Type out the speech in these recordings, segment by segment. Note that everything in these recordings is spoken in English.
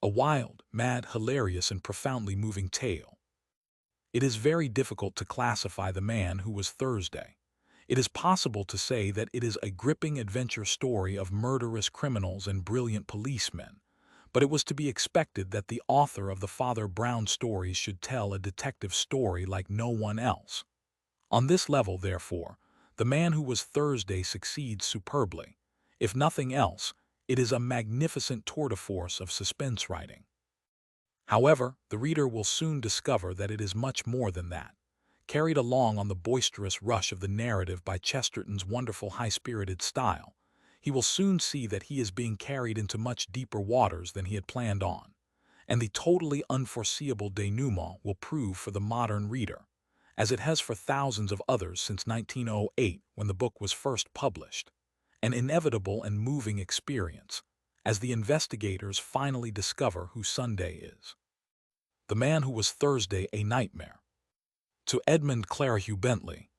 A wild, mad, hilarious, and profoundly moving tale. It is very difficult to classify The Man Who Was Thursday. It is possible to say that it is a gripping adventure story of murderous criminals and brilliant policemen, but it was to be expected that the author of the Father Brown stories should tell a detective story like no one else. On this level, therefore, The Man Who Was Thursday succeeds superbly. If nothing else, it is a magnificent tour de force of suspense writing. However, the reader will soon discover that it is much more than that. Carried along on the boisterous rush of the narrative by Chesterton's wonderful high-spirited style, he will soon see that he is being carried into much deeper waters than he had planned on, and the totally unforeseeable denouement will prove for the modern reader, as it has for thousands of others since 1908 when the book was first published, an inevitable and moving experience, as the investigators finally discover who Sunday is. The Man Who Was Thursday, a Nightmare. To Edmund Clarihue Bentley.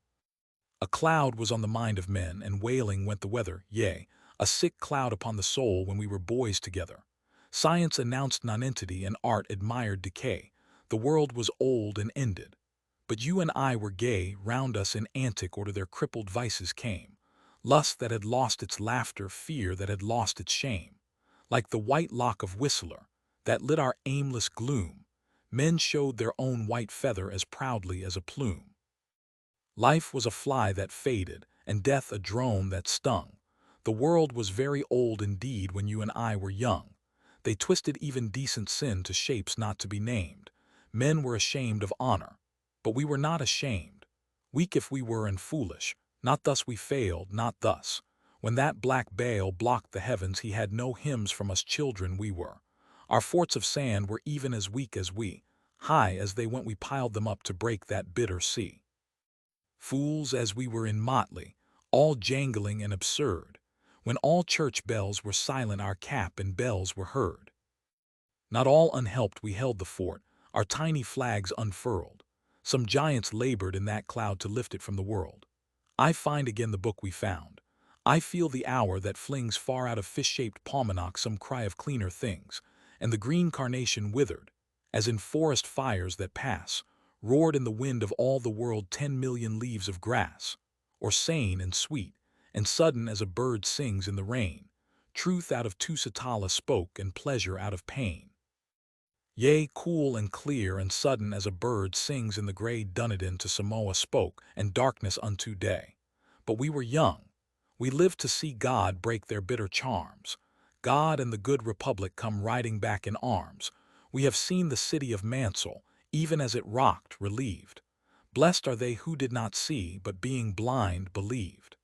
A cloud was on the mind of men, and wailing went the weather, yea, a sick cloud upon the soul when we were boys together. Science announced nonentity, and art admired decay. The world was old and ended. But you and I were gay, round us in antic order their crippled vices came. Lust that had lost its laughter, fear that had lost its shame. Like the white lock of Whistler, that lit our aimless gloom, men showed their own white feather as proudly as a plume. Life was a fly that faded, and death a drone that stung. The world was very old indeed when you and I were young. They twisted even decent sin to shapes not to be named. Men were ashamed of honor, but we were not ashamed. Weak if we were and foolish, not thus we failed, not thus. When that black Baal blocked the heavens, he had no hymns from us children we were. Our forts of sand were even as weak as we. High as they went we piled them up to break that bitter sea. Fools as we were in motley, all jangling and absurd. When all church bells were silent our cap and bells were heard. Not all unhelped we held the fort, our tiny flags unfurled. Some giants labored in that cloud to lift it from the world. I find again the book we found. I feel the hour that flings far out of fish-shaped Paumanok some cry of cleaner things, and the green carnation withered, as in forest fires that pass, roared in the wind of all the world 10,000,000 leaves of grass, or sane and sweet, and sudden as a bird sings in the rain. Truth out of Tusitala spoke, and pleasure out of pain. Yea, cool and clear and sudden as a bird sings in the grey Dunedin to Samoa spoke, and darkness unto day. But we were young. We lived to see God break their bitter charms. God and the good Republic come riding back in arms. We have seen the city of Mansell, even as it rocked, relieved. Blessed are they who did not see, but being blind, believed.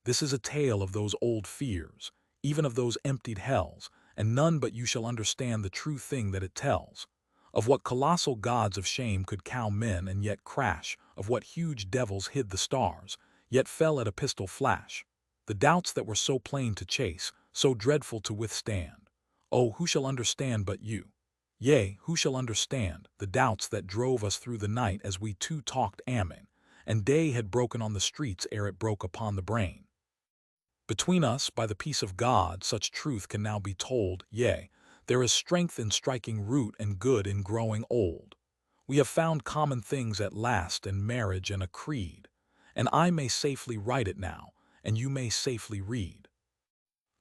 This is a tale of those old fears, even of those emptied hells, and none but you shall understand the true thing that it tells. Of what colossal gods of shame could cow men and yet crash, of what huge devils hid the stars, yet fell at a pistol flash. The doubts that were so plain to chase, so dreadful to withstand. Oh, who shall understand but you? Yea, who shall understand the doubts that drove us through the night as we two talked amen, and day had broken on the streets ere it broke upon the brain. Between us, by the peace of God, such truth can now be told, yea, there is strength in striking root and good in growing old. We have found common things at last, and marriage and a creed, and I may safely write it now, and you may safely read.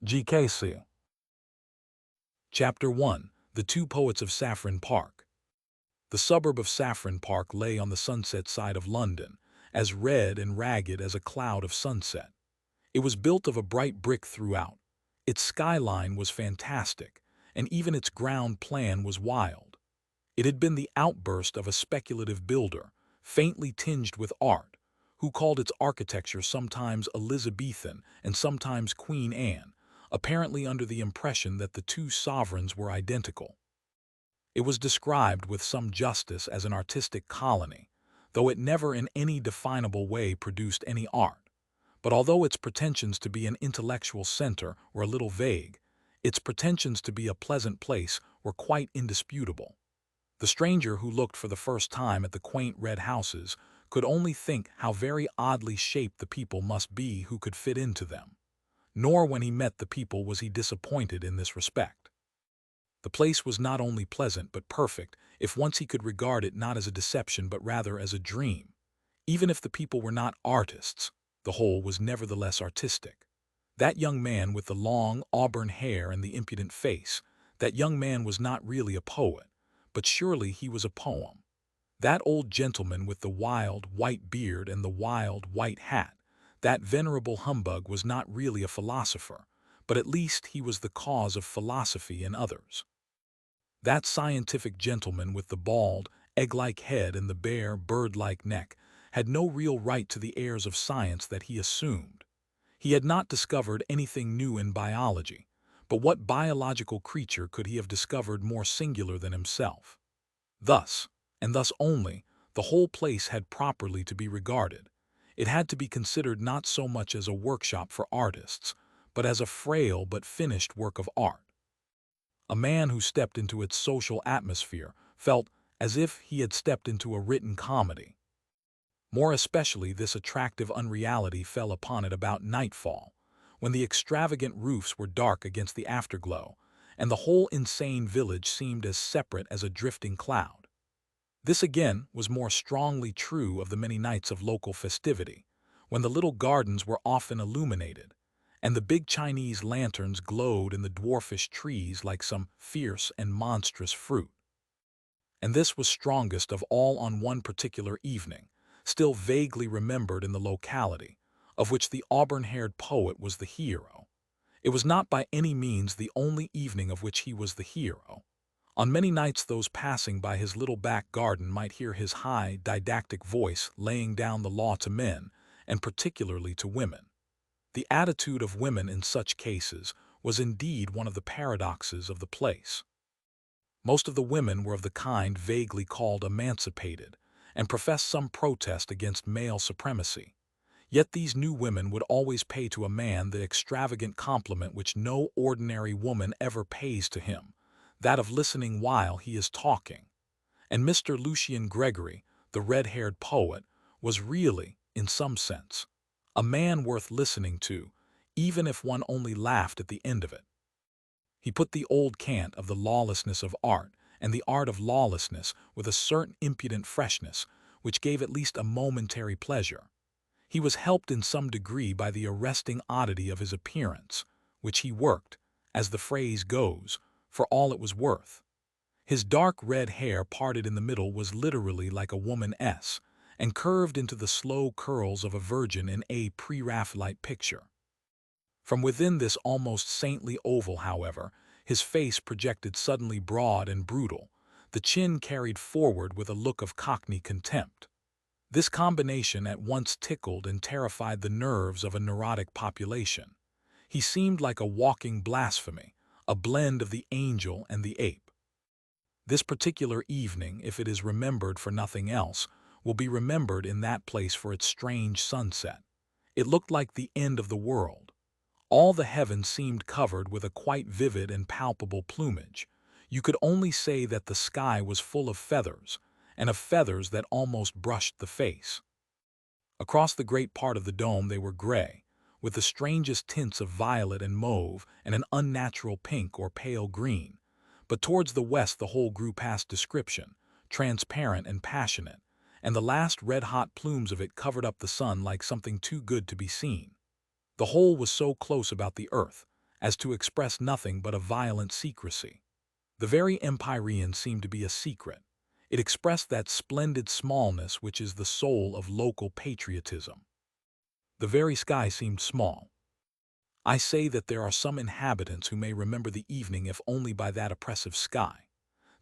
G.K.C. Chapter 1. The Two Poets of Saffron Park. The suburb of Saffron Park lay on the sunset side of London, as red and ragged as a cloud of sunset. It was built of a bright brick throughout. Its skyline was fantastic, and even its ground plan was wild. It had been the outburst of a speculative builder, faintly tinged with art, who called its architecture sometimes Elizabethan and sometimes Queen Anne, apparently under the impression that the two sovereigns were identical. It was described with some justice as an artistic colony, though it never in any definable way produced any art. But although its pretensions to be an intellectual center were a little vague, its pretensions to be a pleasant place were quite indisputable. The stranger who looked for the first time at the quaint red houses could only think how very oddly shaped the people must be who could fit into them. Nor when he met the people was he disappointed in this respect. The place was not only pleasant but perfect, if once he could regard it not as a deception but rather as a dream. Even if the people were not artists, the whole was nevertheless artistic. That young man with the long, auburn hair and the impudent face, that young man was not really a poet, but surely he was a poem. That old gentleman with the wild, white beard and the wild, white hat, that venerable humbug was not really a philosopher, but at least he was the cause of philosophy in others. That scientific gentleman with the bald, egg-like head and the bare, bird-like neck had no real right to the airs of science that he assumed. He had not discovered anything new in biology, but what biological creature could he have discovered more singular than himself? Thus, and thus only, the whole place had properly to be regarded. It had to be considered not so much as a workshop for artists, but as a frail but finished work of art. A man who stepped into its social atmosphere felt as if he had stepped into a written comedy. More especially this attractive unreality fell upon it about nightfall, when the extravagant roofs were dark against the afterglow, and the whole insane village seemed as separate as a drifting cloud. This again was more strongly true of the many nights of local festivity, when the little gardens were often illuminated, and the big Chinese lanterns glowed in the dwarfish trees like some fierce and monstrous fruit. And this was strongest of all on one particular evening, still vaguely remembered in the locality, of which the auburn-haired poet was the hero. It was not by any means the only evening of which he was the hero. On many nights those passing by his little back garden might hear his high, didactic voice laying down the law to men, and particularly to women. The attitude of women in such cases was indeed one of the paradoxes of the place. Most of the women were of the kind vaguely called emancipated, and professed some protest against male supremacy. Yet these new women would always pay to a man the extravagant compliment which no ordinary woman ever pays to him, that of listening while he is talking. And Mr. Lucian Gregory, the red-haired poet, was really, in some sense, a man worth listening to, even if one only laughed at the end of it. He put the old cant of the lawlessness of art and the art of lawlessness with a certain impudent freshness, which gave at least a momentary pleasure. He was helped in some degree by the arresting oddity of his appearance, which he worked, as the phrase goes, for all it was worth. His dark red hair parted in the middle was literally like a woman-s, and curved into the slow curls of a virgin in a pre-Raphaelite picture. From within this almost saintly oval, however, his face projected suddenly broad and brutal, the chin carried forward with a look of cockney contempt. This combination at once tickled and terrified the nerves of a neurotic population. He seemed like a walking blasphemy, a blend of the angel and the ape. This particular evening, if it is remembered for nothing else, will be remembered in that place for its strange sunset. It looked like the end of the world. All the heavens seemed covered with a quite vivid and palpable plumage. You could only say that the sky was full of feathers, and of feathers that almost brushed the face. Across the great part of the dome they were gray, with the strangest tints of violet and mauve and an unnatural pink or pale green. But towards the west the whole grew past description, transparent and passionate, and the last red-hot plumes of it covered up the sun like something too good to be seen. The whole was so close about the earth as to express nothing but a violent secrecy. The very empyrean seemed to be a secret. It expressed that splendid smallness which is the soul of local patriotism. The very sky seemed small. I say that there are some inhabitants who may remember the evening if only by that oppressive sky.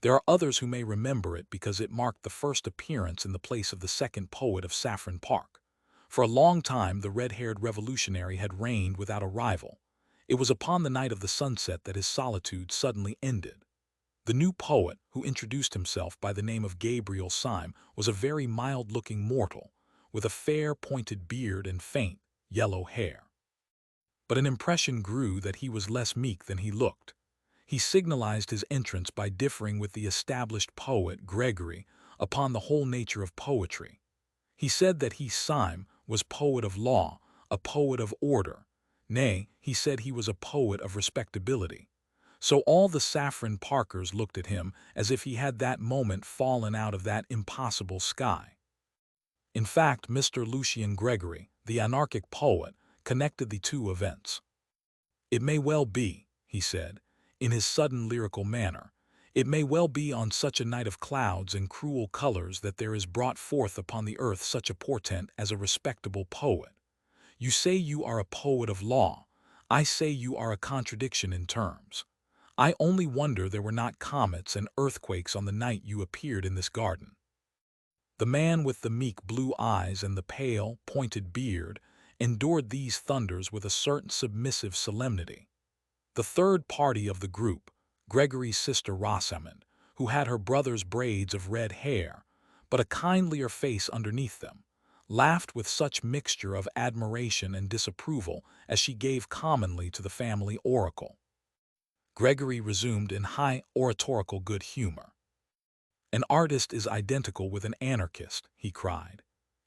There are others who may remember it because it marked the first appearance in the place of the second poet of Saffron Park. For a long time the red-haired revolutionary had reigned without a rival. It was upon the night of the sunset that his solitude suddenly ended. The new poet, who introduced himself by the name of Gabriel Syme, was a very mild-looking mortal, with a fair pointed beard and faint, yellow hair. But an impression grew that he was less meek than he looked. He signalized his entrance by differing with the established poet, Gregory, upon the whole nature of poetry. He said that he, Syme, was poet of law, a poet of order. Nay, he said he was a poet of respectability. So all the Saffron Parkers looked at him as if he had that moment fallen out of that impossible sky. In fact, Mr. Lucian Gregory, the anarchic poet, connected the two events. "It may well be," he said, in his sudden lyrical manner, "it may well be on such a night of clouds and cruel colors that there is brought forth upon the earth such a portent as a respectable poet. You say you are a poet of law. I say you are a contradiction in terms. I only wonder there were not comets and earthquakes on the night you appeared in this garden." The man with the meek blue eyes and the pale, pointed beard endured these thunders with a certain submissive solemnity. The third party of the group, Gregory's sister Rosamond, who had her brother's braids of red hair, but a kindlier face underneath them, laughed with such mixture of admiration and disapproval as she gave commonly to the family oracle. Gregory resumed in high oratorical good humor. "An artist is identical with an anarchist," he cried.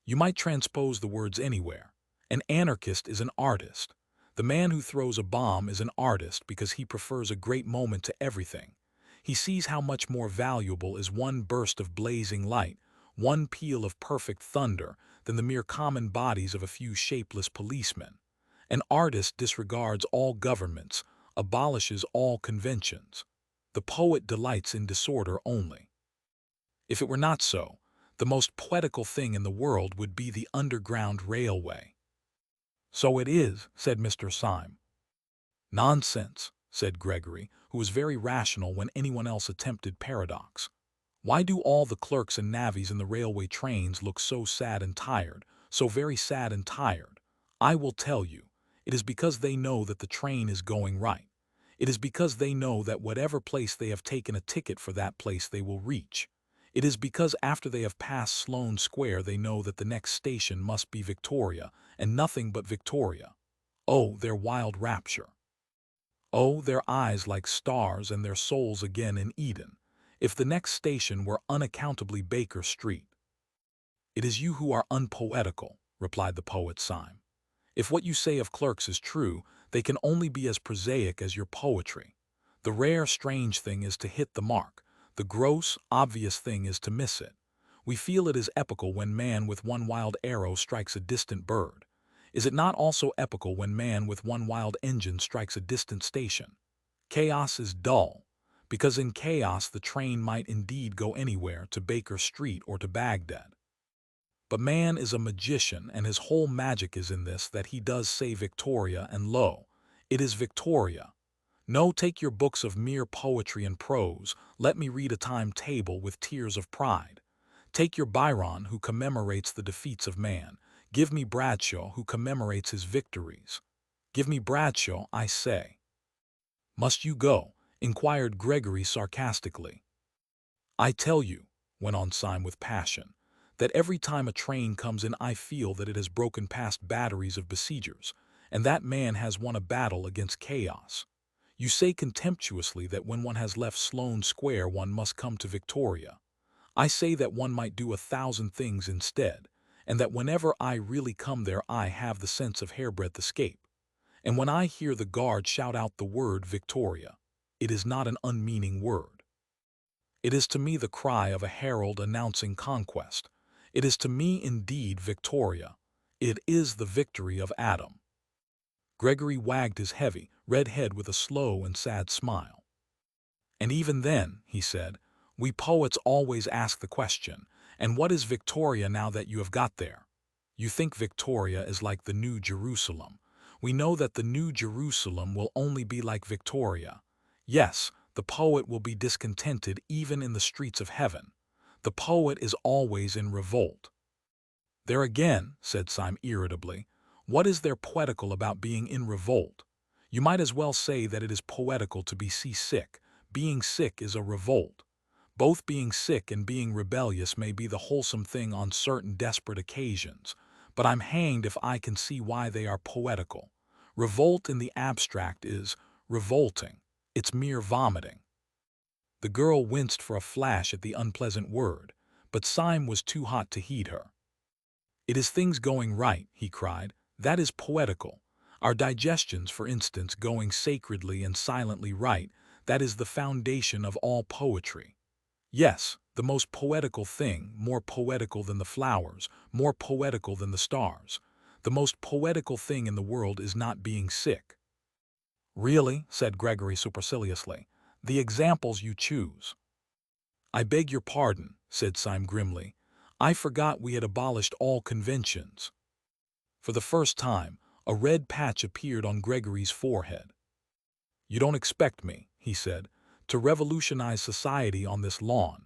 "You might transpose the words anywhere. An anarchist is an artist. The man who throws a bomb is an artist because he prefers a great moment to everything. He sees how much more valuable is one burst of blazing light, one peal of perfect thunder, than the mere common bodies of a few shapeless policemen. An artist disregards all governments, abolishes all conventions. The poet delights in disorder only. If it were not so, the most poetical thing in the world would be the Underground Railway." "So it is," said Mr. Syme. "Nonsense," said Gregory, who was very rational when anyone else attempted paradox. "Why do all the clerks and navvies in the railway trains look so sad and tired, so very sad and tired? I will tell you. It is because they know that the train is going right. It is because they know that whatever place they have taken a ticket for that place they will reach. It is because after they have passed Sloane Square they know that the next station must be Victoria, and nothing but Victoria. Oh, their wild rapture! Oh, their eyes like stars and their souls again in Eden, if the next station were unaccountably Baker Street." "It is you who are unpoetical," replied the poet Syme. "If what you say of clerks is true, they can only be as prosaic as your poetry. The rare, strange thing is to hit the mark. The gross, obvious thing is to miss it. We feel it is epical when man with one wild arrow strikes a distant bird. Is it not also epical when man with one wild engine strikes a distant station? Chaos is dull, because in chaos the train might indeed go anywhere, to Baker Street or to Baghdad. But man is a magician, and his whole magic is in this, that he does say Victoria, and lo, it is Victoria. No, take your books of mere poetry and prose, let me read a timetable with tears of pride. Take your Byron, who commemorates the defeats of man. Give me Bradshaw, who commemorates his victories. Give me Bradshaw, I say." "Must you go?" inquired Gregory sarcastically. "I tell you," went on Syme with passion, "that every time a train comes in I feel that it has broken past batteries of besiegers, and that man has won a battle against chaos. You say contemptuously that when one has left Sloane Square one must come to Victoria. I say that one might do 1,000 things instead, and that whenever I really come there I have the sense of hairbreadth escape. And when I hear the guard shout out the word Victoria, it is not an unmeaning word. It is to me the cry of a herald announcing conquest. It is to me indeed Victoria. It is the victory of Adam." Gregory wagged his heavy, red head with a slow and sad smile. "And even then," he said, "we poets always ask the question, and what is Victoria now that you have got there? You think Victoria is like the New Jerusalem. We know that the New Jerusalem will only be like Victoria. Yes, the poet will be discontented even in the streets of heaven. The poet is always in revolt." "There again," said Syme irritably, "what is there poetical about being in revolt? You might as well say that it is poetical to be seasick. Being sick is a revolt. Both being sick and being rebellious may be the wholesome thing on certain desperate occasions, but I'm hanged if I can see why they are poetical. Revolt in the abstract is revolting. It's mere vomiting." The girl winced for a flash at the unpleasant word, but Syme was too hot to heed her. "It is things going right," he cried. "That is poetical. Our digestions, for instance, going sacredly and silently right, That is the foundation of all poetry. Yes, the most poetical thing, more poetical than the flowers, more poetical than the stars. The most poetical thing in the world is not being sick. Really, said Gregory superciliously, the examples you choose. I beg your pardon, said Syme grimly. I forgot we had abolished all conventions. For the first time, a red patch appeared on Gregory's forehead. You don't expect me, he said, to revolutionize society on this lawn.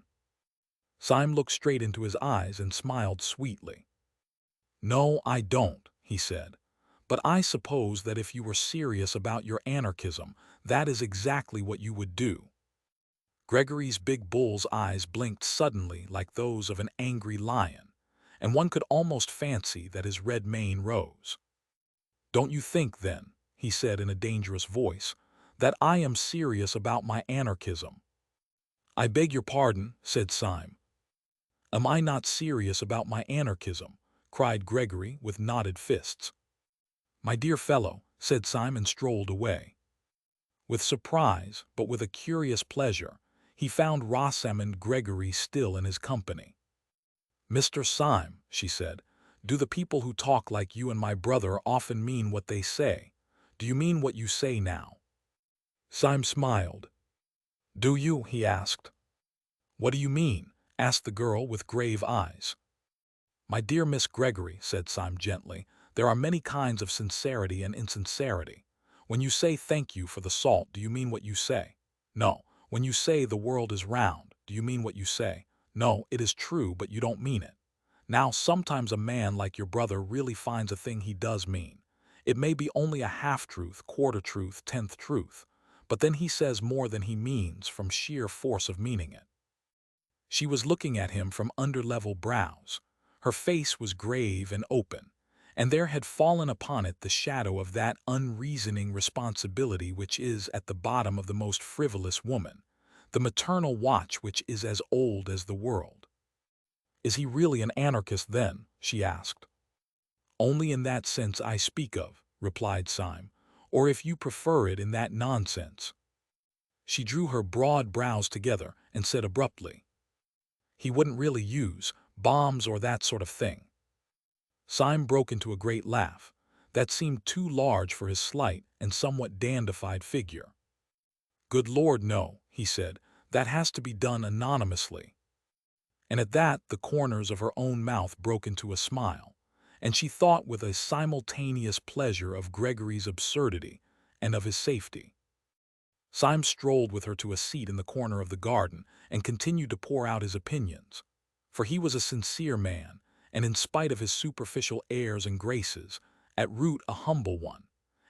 Syme looked straight into his eyes and smiled sweetly. No, I don't, he said. But I suppose that if you were serious about your anarchism, that is exactly what you would do. Gregory's big bull's eyes blinked suddenly like those of an angry lion, and one could almost fancy that his red mane rose. Don't you think, then, he said in a dangerous voice, that I am serious about my anarchism? I beg your pardon, said Syme. Am I not serious about my anarchism? Cried Gregory with knotted fists. My dear fellow, said Syme and strolled away. With surprise, but with a curious pleasure, he found Rosamond Gregory still in his company. Mr. Syme, she said, do the people who talk like you and my brother often mean what they say? Do you mean what you say now? Syme smiled. Do you? He asked. What do you mean? Asked the girl with grave eyes. My dear Miss Gregory, said Syme gently, there are many kinds of sincerity and insincerity. When you say thank you for the salt, do you mean what you say? No. When you say the world is round, do you mean what you say? No, it is true, but you don't mean it. Now, sometimes a man like your brother really finds a thing he does mean. It may be only a half-truth, quarter-truth, tenth truth, but then he says more than he means from sheer force of meaning it. She was looking at him from under level brows. Her face was grave and open, and there had fallen upon it the shadow of that unreasoning responsibility which is at the bottom of the most frivolous woman, the maternal watch which is as old as the world. Is he really an anarchist then? She asked. Only in that sense I speak of, replied Syme, or if you prefer it in that nonsense. She drew her broad brows together and said abruptly, he wouldn't really use bombs or that sort of thing. Syme broke into a great laugh that seemed too large for his slight and somewhat dandified figure. Good Lord, no, he said, that has to be done anonymously. And at that the corners of her own mouth broke into a smile, and she thought with a simultaneous pleasure of Gregory's absurdity and of his safety. Syme strolled with her to a seat in the corner of the garden and continued to pour out his opinions, for he was a sincere man, and in spite of his superficial airs and graces, at root a humble one.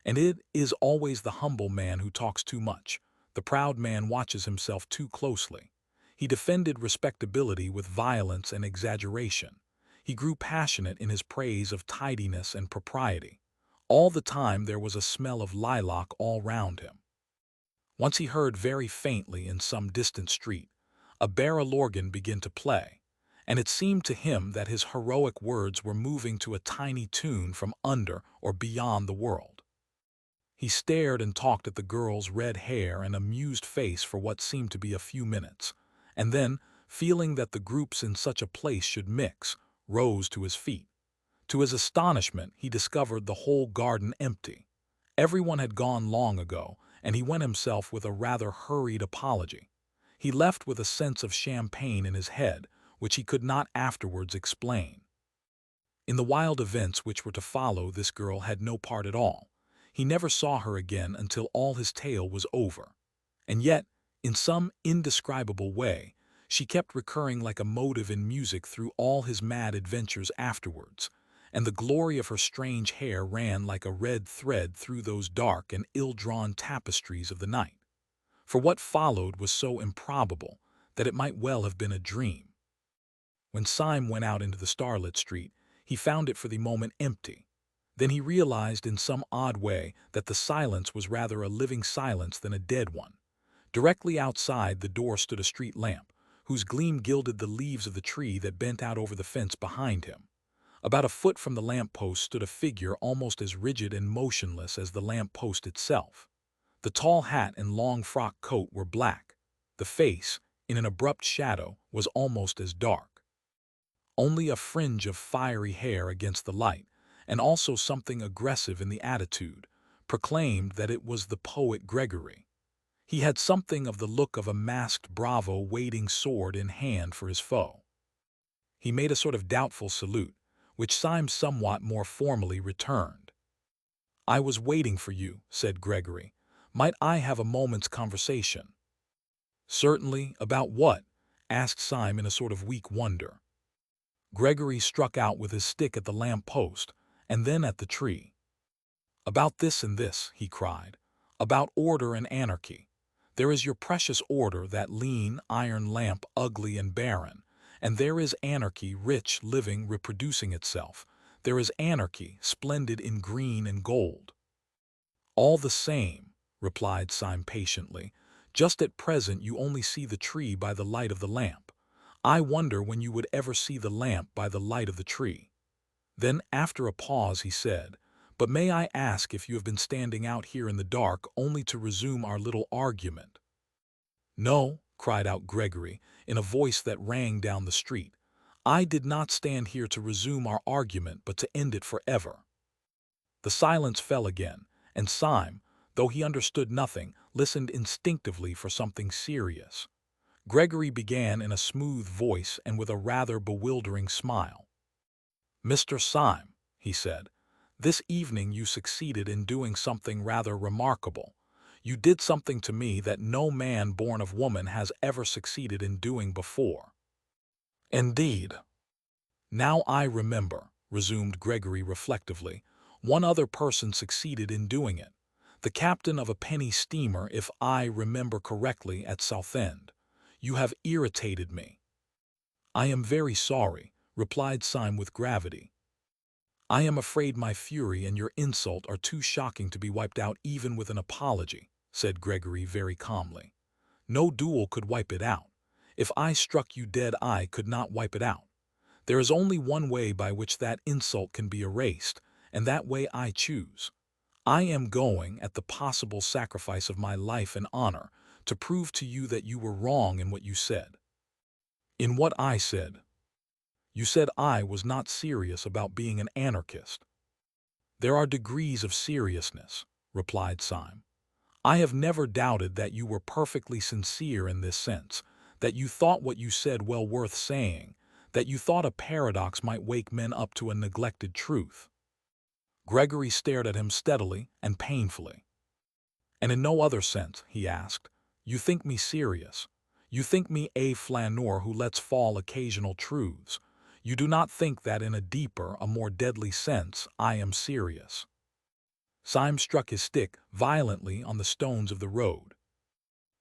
And it is always the humble man who talks too much. The proud man watches himself too closely. He defended respectability with violence and exaggeration. He grew passionate in his praise of tidiness and propriety. All the time there was a smell of lilac all round him. Once he heard very faintly in some distant street a barrel organ begin to play, and it seemed to him that his heroic words were moving to a tiny tune from under or beyond the world. He stared and talked at the girl's red hair and amused face for what seemed to be a few minutes, and then, feeling that the groups in such a place should mix, rose to his feet. To his astonishment, he discovered the whole garden empty. Everyone had gone long ago, and he went himself with a rather hurried apology. He left with a sense of champagne in his head, which he could not afterwards explain. In the wild events which were to follow, this girl had no part at all. He never saw her again until all his tale was over. And yet, in some indescribable way, she kept recurring like a motive in music through all his mad adventures afterwards, and the glory of her strange hair ran like a red thread through those dark and ill-drawn tapestries of the night. For what followed was so improbable that it might well have been a dream. When Syme went out into the starlit street, he found it for the moment empty. Then he realized in some odd way that the silence was rather a living silence than a dead one. Directly outside the door stood a street lamp, whose gleam gilded the leaves of the tree that bent out over the fence behind him. About a foot from the lamp-post stood a figure almost as rigid and motionless as the lamp-post itself. The tall hat and long frock coat were black. The face, in an abrupt shadow, was almost as dark. Only a fringe of fiery hair against the light, and also something aggressive in the attitude, proclaimed that it was the poet Gregory. He had something of the look of a masked bravo waiting sword in hand for his foe. He made a sort of doubtful salute, which Syme somewhat more formally returned. "I was waiting for you," said Gregory. "Might I have a moment's conversation?" "Certainly. About what?" asked Syme in a sort of weak wonder. Gregory struck out with his stick at the lamp-post, and then at the tree. "About this and this," he cried. "About order and anarchy. There is your precious order, that lean, iron lamp, ugly and barren. And there is anarchy, rich, living, reproducing itself. There is anarchy, splendid in green and gold." "All the same," replied Syme patiently, "just at present you only see the tree by the light of the lamp. I wonder when you would ever see the lamp by the light of the tree." Then, after a pause, he said, "But may I ask if you have been standing out here in the dark only to resume our little argument?" "No," cried out Gregory, in a voice that rang down the street. "I did not stand here to resume our argument, but to end it forever." The silence fell again, and Syme, though he understood nothing, listened instinctively for something serious. Gregory began in a smooth voice and with a rather bewildering smile. "Mr. Syme," he said, "this evening you succeeded in doing something rather remarkable. You did something to me that no man born of woman has ever succeeded in doing before." "Indeed." "Now I remember," resumed Gregory reflectively, "one other person succeeded in doing it. The captain of a penny steamer, if I remember correctly, at Southend. You have irritated me." "I am very sorry," replied Syme with gravity. "I am afraid my fury and your insult are too shocking to be wiped out even with an apology," said Gregory very calmly. "No duel could wipe it out. If I struck you dead, I could not wipe it out. There is only one way by which that insult can be erased, and that way I choose. I am going, at the possible sacrifice of my life and honor, to prove to you that you were wrong in what you said." "In what I said?" "You said I was not serious about being an anarchist." "There are degrees of seriousness," replied Syme. "I have never doubted that you were perfectly sincere in this sense, that you thought what you said well worth saying, that you thought a paradox might wake men up to a neglected truth." Gregory stared at him steadily and painfully. "And in no other sense," he asked, "you think me serious? You think me a flaneur who lets fall occasional truths? You do not think that in a deeper, a more deadly sense, I am serious?" Syme struck his stick violently on the stones of the road.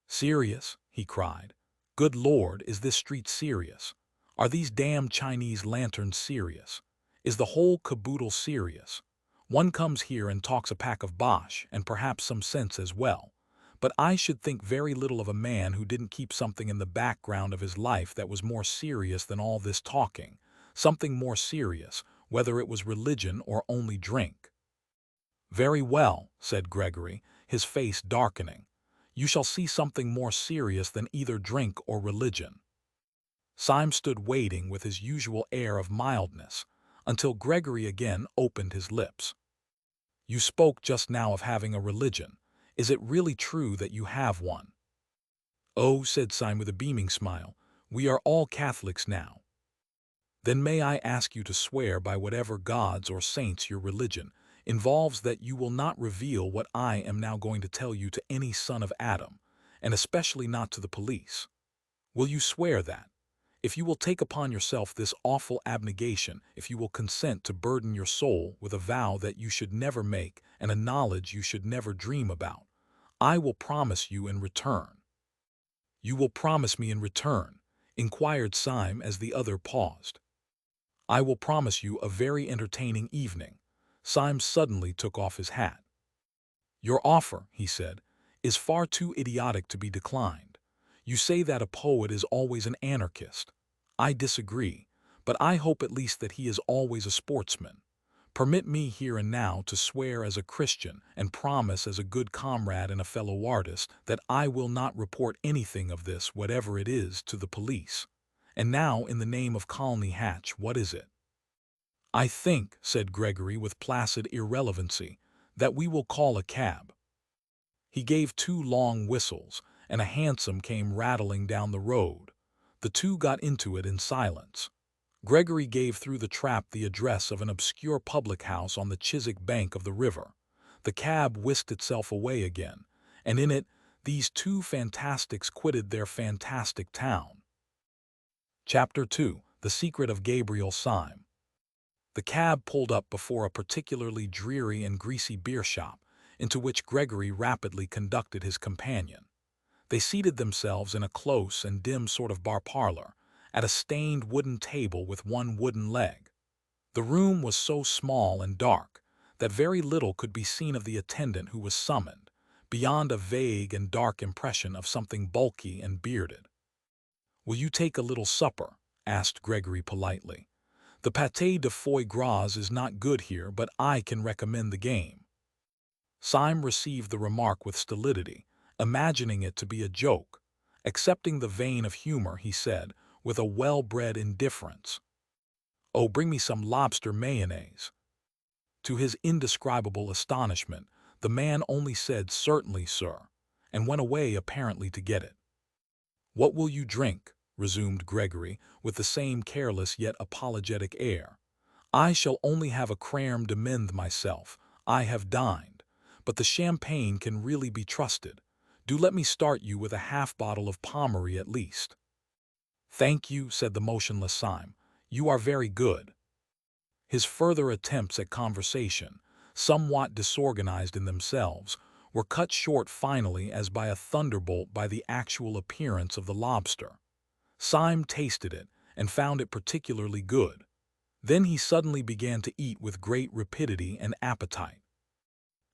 "Serious?" he cried. "Good Lord, is this street serious? Are these damned Chinese lanterns serious? Is the whole caboodle serious? One comes here and talks a pack of bosh, and perhaps some sense as well. But I should think very little of a man who didn't keep something in the background of his life that was more serious than all this talking, something more serious, whether it was religion or only drink." "Very well," said Gregory, his face darkening. "You shall see something more serious than either drink or religion." Syme stood waiting with his usual air of mildness, until Gregory again opened his lips. "You spoke just now of having a religion. Is it really true that you have one?" "Oh," said Syme with a beaming smile, "we are all Catholics now." "Then may I ask you to swear by whatever gods or saints your religion involves that you will not reveal what I am now going to tell you to any son of Adam, and especially not to the police? Will you swear that? If you will take upon yourself this awful abnegation, if you will consent to burden your soul with a vow that you should never make and a knowledge you should never dream about, I will promise you in return." "You will promise me in return?" inquired Syme as the other paused. "I will promise you a very entertaining evening." Syme suddenly took off his hat. "Your offer," he said, "is far too idiotic to be declined. You say that a poet is always an anarchist. I disagree, but I hope at least that he is always a sportsman. Permit me here and now to swear as a Christian and promise as a good comrade and a fellow artist that I will not report anything of this, whatever it is, to the police. And now, in the name of Colney Hatch, what is it?" "I think," said Gregory with placid irrelevancy, "that we will call a cab." He gave 2 long whistles, and a hansom came rattling down the road. The two got into it in silence. Gregory gave through the trap the address of an obscure public house on the Chiswick bank of the river. The cab whisked itself away again, and in it these two fantastics quitted their fantastic town. Chapter 2. The Secret of Gabriel Syme. The cab pulled up before a particularly dreary and greasy beer shop, into which Gregory rapidly conducted his companion. They seated themselves in a close and dim sort of bar parlor, at a stained wooden table with one wooden leg. The room was so small and dark that very little could be seen of the attendant who was summoned, beyond a vague and dark impression of something bulky and bearded. "Will you take a little supper?" asked Gregory politely. "The pâté de foie gras is not good here, but I can recommend the game." Syme received the remark with stolidity, imagining it to be a joke. Accepting the vein of humor, he said, with a well-bred indifference, "Oh, bring me some lobster mayonnaise." To his indescribable astonishment, the man only said, "Certainly, sir," and went away apparently to get it. "What will you drink?" resumed Gregory, with the same careless yet apologetic air. "I shall only have a crème de menthe myself. I have dined. But the champagne can really be trusted. Do let me start you with a half-bottle of Pommery at least." "Thank you," said the motionless Syme. "You are very good." His further attempts at conversation, somewhat disorganized in themselves, were cut short finally as by a thunderbolt by the actual appearance of the lobster. Syme tasted it and found it particularly good. Then he suddenly began to eat with great rapidity and appetite.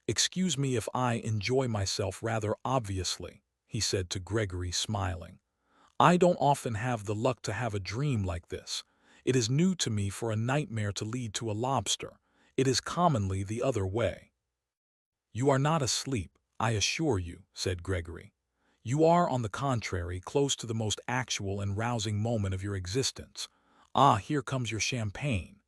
"Excuse me if I enjoy myself rather obviously," he said to Gregory, smiling. "I don't often have the luck to have a dream like this. It is new to me for a nightmare to lead to a lobster. It is commonly the other way." "You are not asleep, I assure you," said Gregory. "You are, on the contrary, close to the most actual and rousing moment of your existence. Ah, here comes your champagne.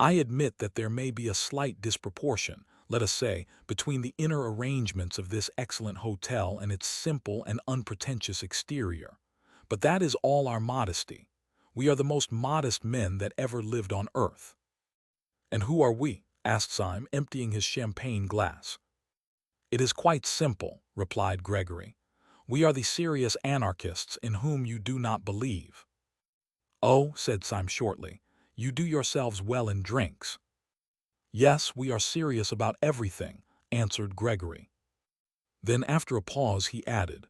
I admit that there may be a slight disproportion, let us say, between the inner arrangements of this excellent hotel and its simple and unpretentious exterior. But that is all our modesty. We are the most modest men that ever lived on earth." "And who are we?" asked Syme, emptying his champagne glass. "It is quite simple," replied Gregory. "We are the serious anarchists in whom you do not believe." "Oh," said Syme shortly, "you do yourselves well in drinks." "Yes, we are serious about everything," answered Gregory. Then after a pause he added,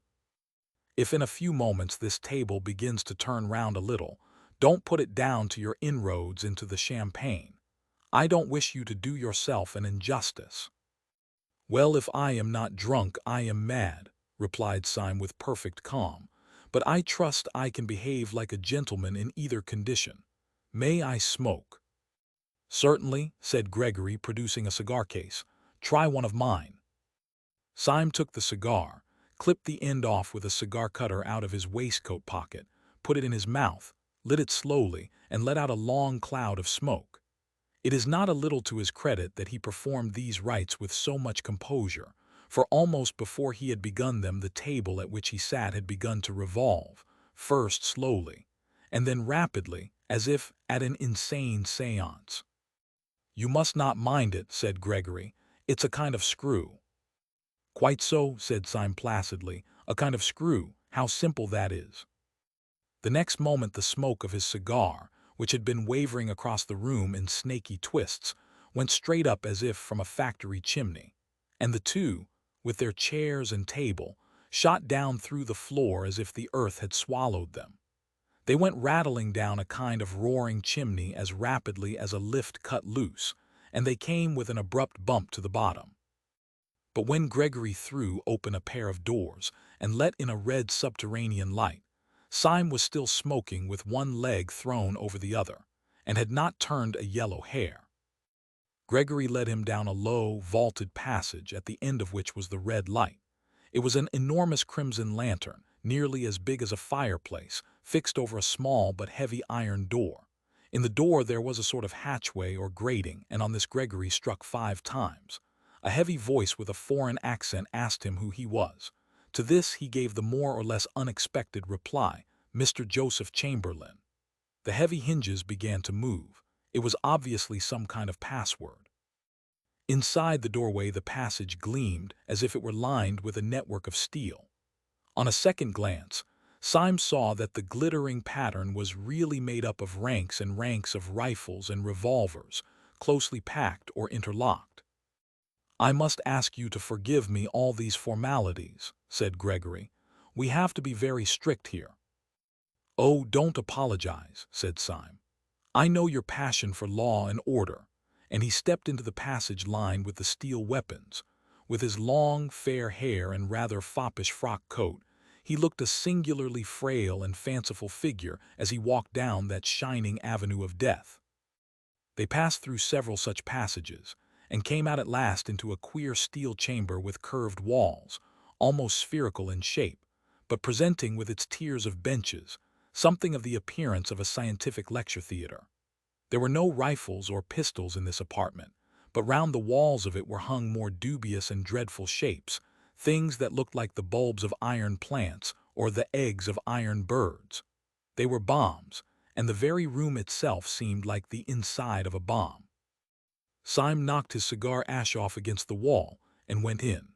"If in a few moments this table begins to turn round a little, don't put it down to your inroads into the champagne. I don't wish you to do yourself an injustice." "Well, if I am not drunk, I am mad," replied Syme with perfect calm. "But I trust I can behave like a gentleman in either condition. May I smoke?" "Certainly," said Gregory, producing a cigar case. "Try one of mine." Syme took the cigar, clipped the end off with a cigar cutter out of his waistcoat pocket, put it in his mouth, lit it slowly, and let out a long cloud of smoke. It is not a little to his credit that he performed these rites with so much composure, for almost before he had begun them the table at which he sat had begun to revolve, first slowly, and then rapidly, as if at an insane séance. "You must not mind it," said Gregory. "It's a kind of screw." "Quite so," said Syme placidly. "A kind of screw. How simple that is." The next moment the smoke of his cigar, which had been wavering across the room in snaky twists, went straight up as if from a factory chimney, and the two, with their chairs and table, shot down through the floor as if the earth had swallowed them. They went rattling down a kind of roaring chimney as rapidly as a lift cut loose, and they came with an abrupt bump to the bottom. But when Gregory threw open a pair of doors and let in a red subterranean light, Syme was still smoking with one leg thrown over the other, and had not turned a yellow hair. Gregory led him down a low, vaulted passage at the end of which was the red light. It was an enormous crimson lantern, nearly as big as a fireplace, fixed over a small but heavy iron door. In the door there was a sort of hatchway or grating, and on this Gregory struck 5 times. A heavy voice with a foreign accent asked him who he was. To this he gave the more or less unexpected reply, "Mr. Joseph Chamberlain." The heavy hinges began to move. It was obviously some kind of password. Inside the doorway the passage gleamed as if it were lined with a network of steel. On a second glance, Syme saw that the glittering pattern was really made up of ranks and ranks of rifles and revolvers, closely packed or interlocked. "I must ask you to forgive me all these formalities," said Gregory. "We have to be very strict here." "Oh, don't apologize," said Syme. "I know your passion for law and order," and he stepped into the passage lined with the steel weapons. With his long, fair hair and rather foppish frock coat, he looked a singularly frail and fanciful figure as he walked down that shining avenue of death. They passed through several such passages, and came out at last into a queer steel chamber with curved walls, almost spherical in shape, but presenting with its tiers of benches something of the appearance of a scientific lecture theater. There were no rifles or pistols in this apartment, but round the walls of it were hung more dubious and dreadful shapes, things that looked like the bulbs of iron plants or the eggs of iron birds. They were bombs, and the very room itself seemed like the inside of a bomb. Syme knocked his cigar ash off against the wall and went in.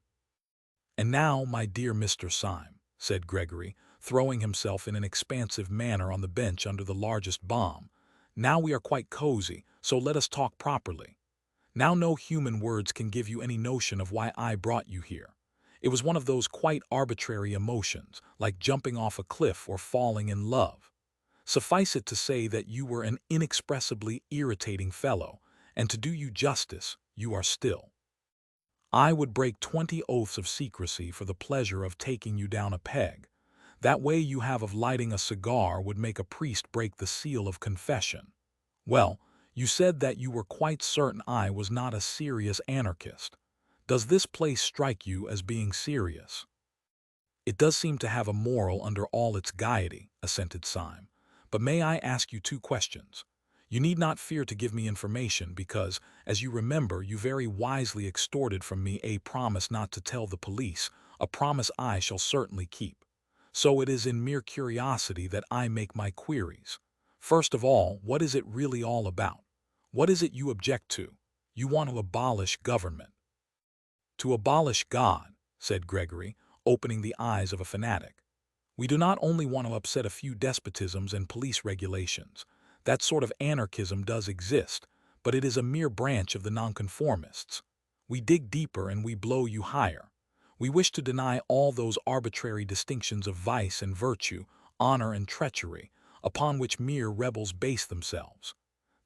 "And now, my dear Mr. Syme," said Gregory, throwing himself in an expansive manner on the bench under the largest bomb, "now we are quite cozy, so let us talk properly. Now no human words can give you any notion of why I brought you here. It was one of those quite arbitrary emotions, like jumping off a cliff or falling in love. Suffice it to say that you were an inexpressibly irritating fellow, and to do you justice, you are still. I would break 20 oaths of secrecy for the pleasure of taking you down a peg. That way you have of lighting a cigar would make a priest break the seal of confession. Well, you said that you were quite certain I was not a serious anarchist. Does this place strike you as being serious?" "It does seem to have a moral under all its gaiety," assented Syme. "But may I ask you 2 questions? You need not fear to give me information because, as you remember, you very wisely extorted from me a promise not to tell the police, a promise I shall certainly keep. So it is in mere curiosity that I make my queries. First of all, what is it really all about? What is it you object to? You want to abolish government." "To abolish God," said Gregory, opening the eyes of a fanatic. "We do not only want to upset a few despotisms and police regulations. That sort of anarchism does exist, but it is a mere branch of the nonconformists. We dig deeper and we blow you higher. We wish to deny all those arbitrary distinctions of vice and virtue, honor and treachery, upon which mere rebels base themselves.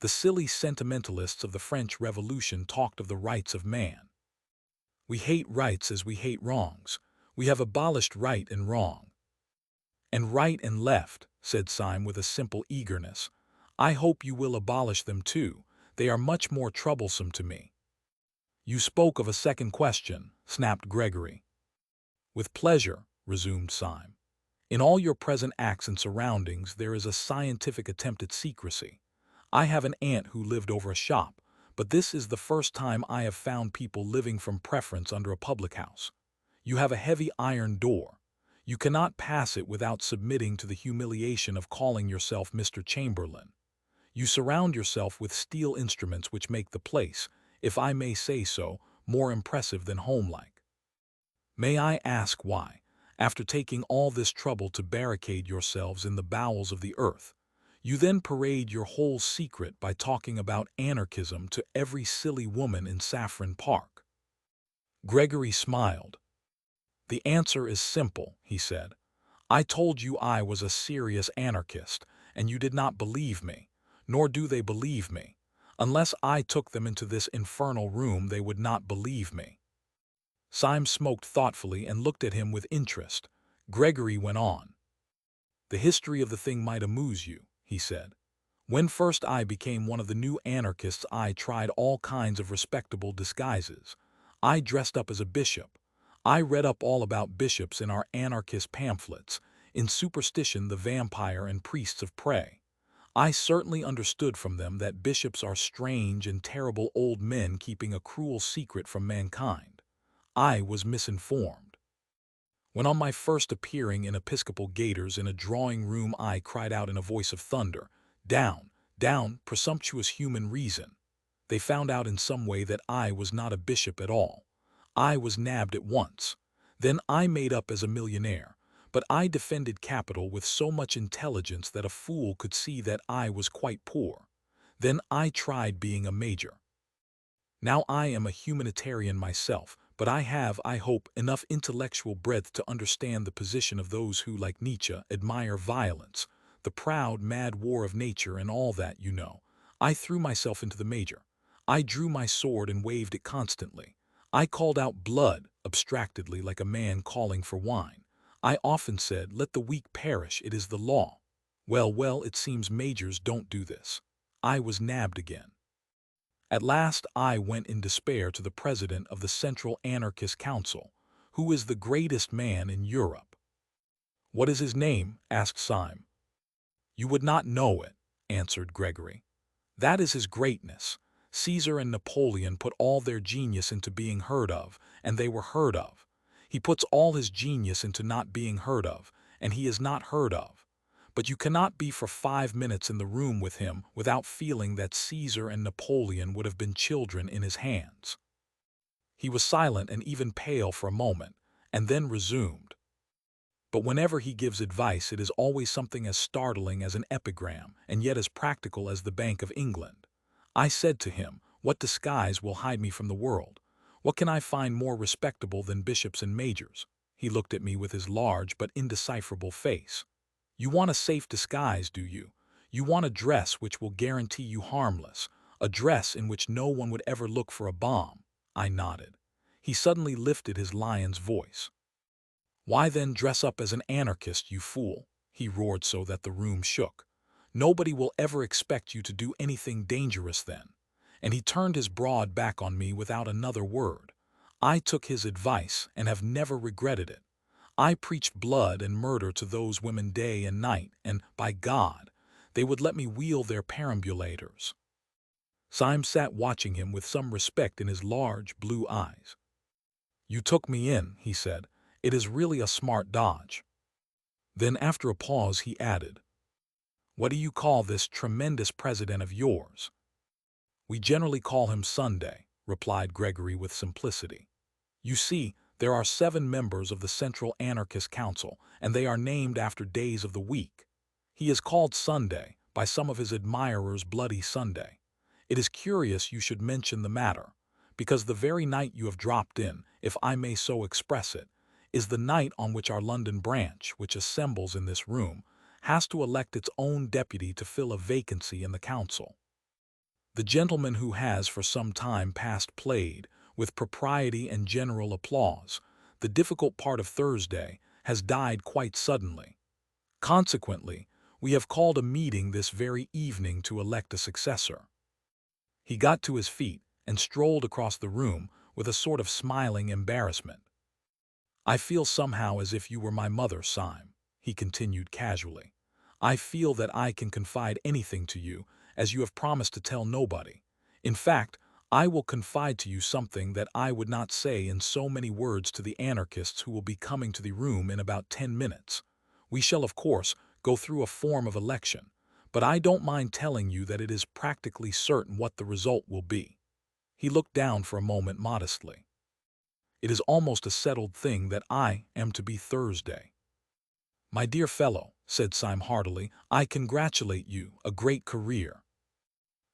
The silly sentimentalists of the French Revolution talked of the rights of man. We hate rights as we hate wrongs. We have abolished right and wrong." "And right and left," said Syme with a simple eagerness. "I hope you will abolish them too. They are much more troublesome to me." "You spoke of a second question," snapped Gregory. "With pleasure," resumed Syme. "In all your present acts and surroundings there is a scientific attempt at secrecy. I have an aunt who lived over a shop, but this is the first time I have found people living from preference under a public house. You have a heavy iron door. You cannot pass it without submitting to the humiliation of calling yourself Mr. Chamberlain. You surround yourself with steel instruments which make the place, if I may say so, more impressive than homelike. May I ask why, after taking all this trouble to barricade yourselves in the bowels of the earth, you then parade your whole secret by talking about anarchism to every silly woman in Saffron Park?" Gregory smiled. "The answer is simple," he said. "I told you I was a serious anarchist, and you did not believe me, nor do they believe me. Unless I took them into this infernal room, they would not believe me." Syme smoked thoughtfully and looked at him with interest. Gregory went on. "The history of the thing might amuse you," he said. When first I became one of the new anarchists, I tried all kinds of respectable disguises. I dressed up as a bishop. I read up all about bishops in our anarchist pamphlets, in Superstition, the Vampire and Priests of Prey. I certainly understood from them that bishops are strange and terrible old men keeping a cruel secret from mankind. I was misinformed. When on my first appearing in episcopal gaiters in a drawing room, I cried out in a voice of thunder, "Down, down, presumptuous human reason!" They found out in some way that I was not a bishop at all. I was nabbed at once. Then I made up as a millionaire, but I defended capital with so much intelligence that a fool could see that I was quite poor. Then I tried being a major. Now I am a humanitarian myself, but I have, I hope, enough intellectual breadth to understand the position of those who, like Nietzsche, admire violence, the proud, mad war of nature and all that, you know. I threw myself into the major. I drew my sword and waved it constantly. I called out blood, abstractedly, like a man calling for wine. I often said, "Let the weak perish, it is the law." Well, it seems majors don't do this. I was nabbed again. At last I went in despair to the president of the Central Anarchist Council, who is the greatest man in Europe. "What is his name?" asked Syme. "You would not know it," answered Gregory. "That is his greatness. Caesar and Napoleon put all their genius into being heard of, and they were heard of. He puts all his genius into not being heard of, and he is not heard of. But you cannot be for 5 minutes in the room with him without feeling that Caesar and Napoleon would have been children in his hands." He was silent and even pale for a moment, and then resumed. "But whenever he gives advice, it is always something as startling as an epigram, and yet as practical as the Bank of England. I said to him, 'What disguise will hide me from the world? What can I find more respectable than bishops and majors?' He looked at me with his large but indecipherable face. 'You want a safe disguise, do you? You want a dress which will guarantee you harmless, a dress in which no one would ever look for a bomb?' I nodded. He suddenly lifted his lion's voice. 'Why then dress up as an anarchist, you fool?' he roared so that the room shook. 'Nobody will ever expect you to do anything dangerous then.' And he turned his broad back on me without another word. I took his advice and have never regretted it. I preached blood and murder to those women day and night, and, by God, they would let me wheel their perambulators." Syme sat watching him with some respect in his large blue eyes. "You took me in," he said. "It is really a smart dodge." Then after a pause he added, "What do you call this tremendous president of yours?" "We generally call him Sunday," replied Gregory with simplicity. "You see, there are 7 members of the Central Anarchist Council, and they are named after days of the week. He is called Sunday, by some of his admirers Bloody Sunday. It is curious you should mention the matter, because the very night you have dropped in, if I may so express it, is the night on which our London branch, which assembles in this room, has to elect its own deputy to fill a vacancy in the council. The gentleman who has for some time past played, with propriety and general applause, the difficult part of Thursday, has died quite suddenly. Consequently, we have called a meeting this very evening to elect a successor." He got to his feet and strolled across the room with a sort of smiling embarrassment. "I feel somehow as if you were my mother, Syme," he continued casually. "I feel that I can confide anything to you, as you have promised to tell nobody. In fact, I will confide to you something that I would not say in so many words to the anarchists who will be coming to the room in about 10 minutes. We shall, of course, go through a form of election, but I don't mind telling you that it is practically certain what the result will be." He looked down for a moment modestly. "It is almost a settled thing that I am to be Thursday." "My dear fellow," said Syme heartily, "I congratulate you, a great career."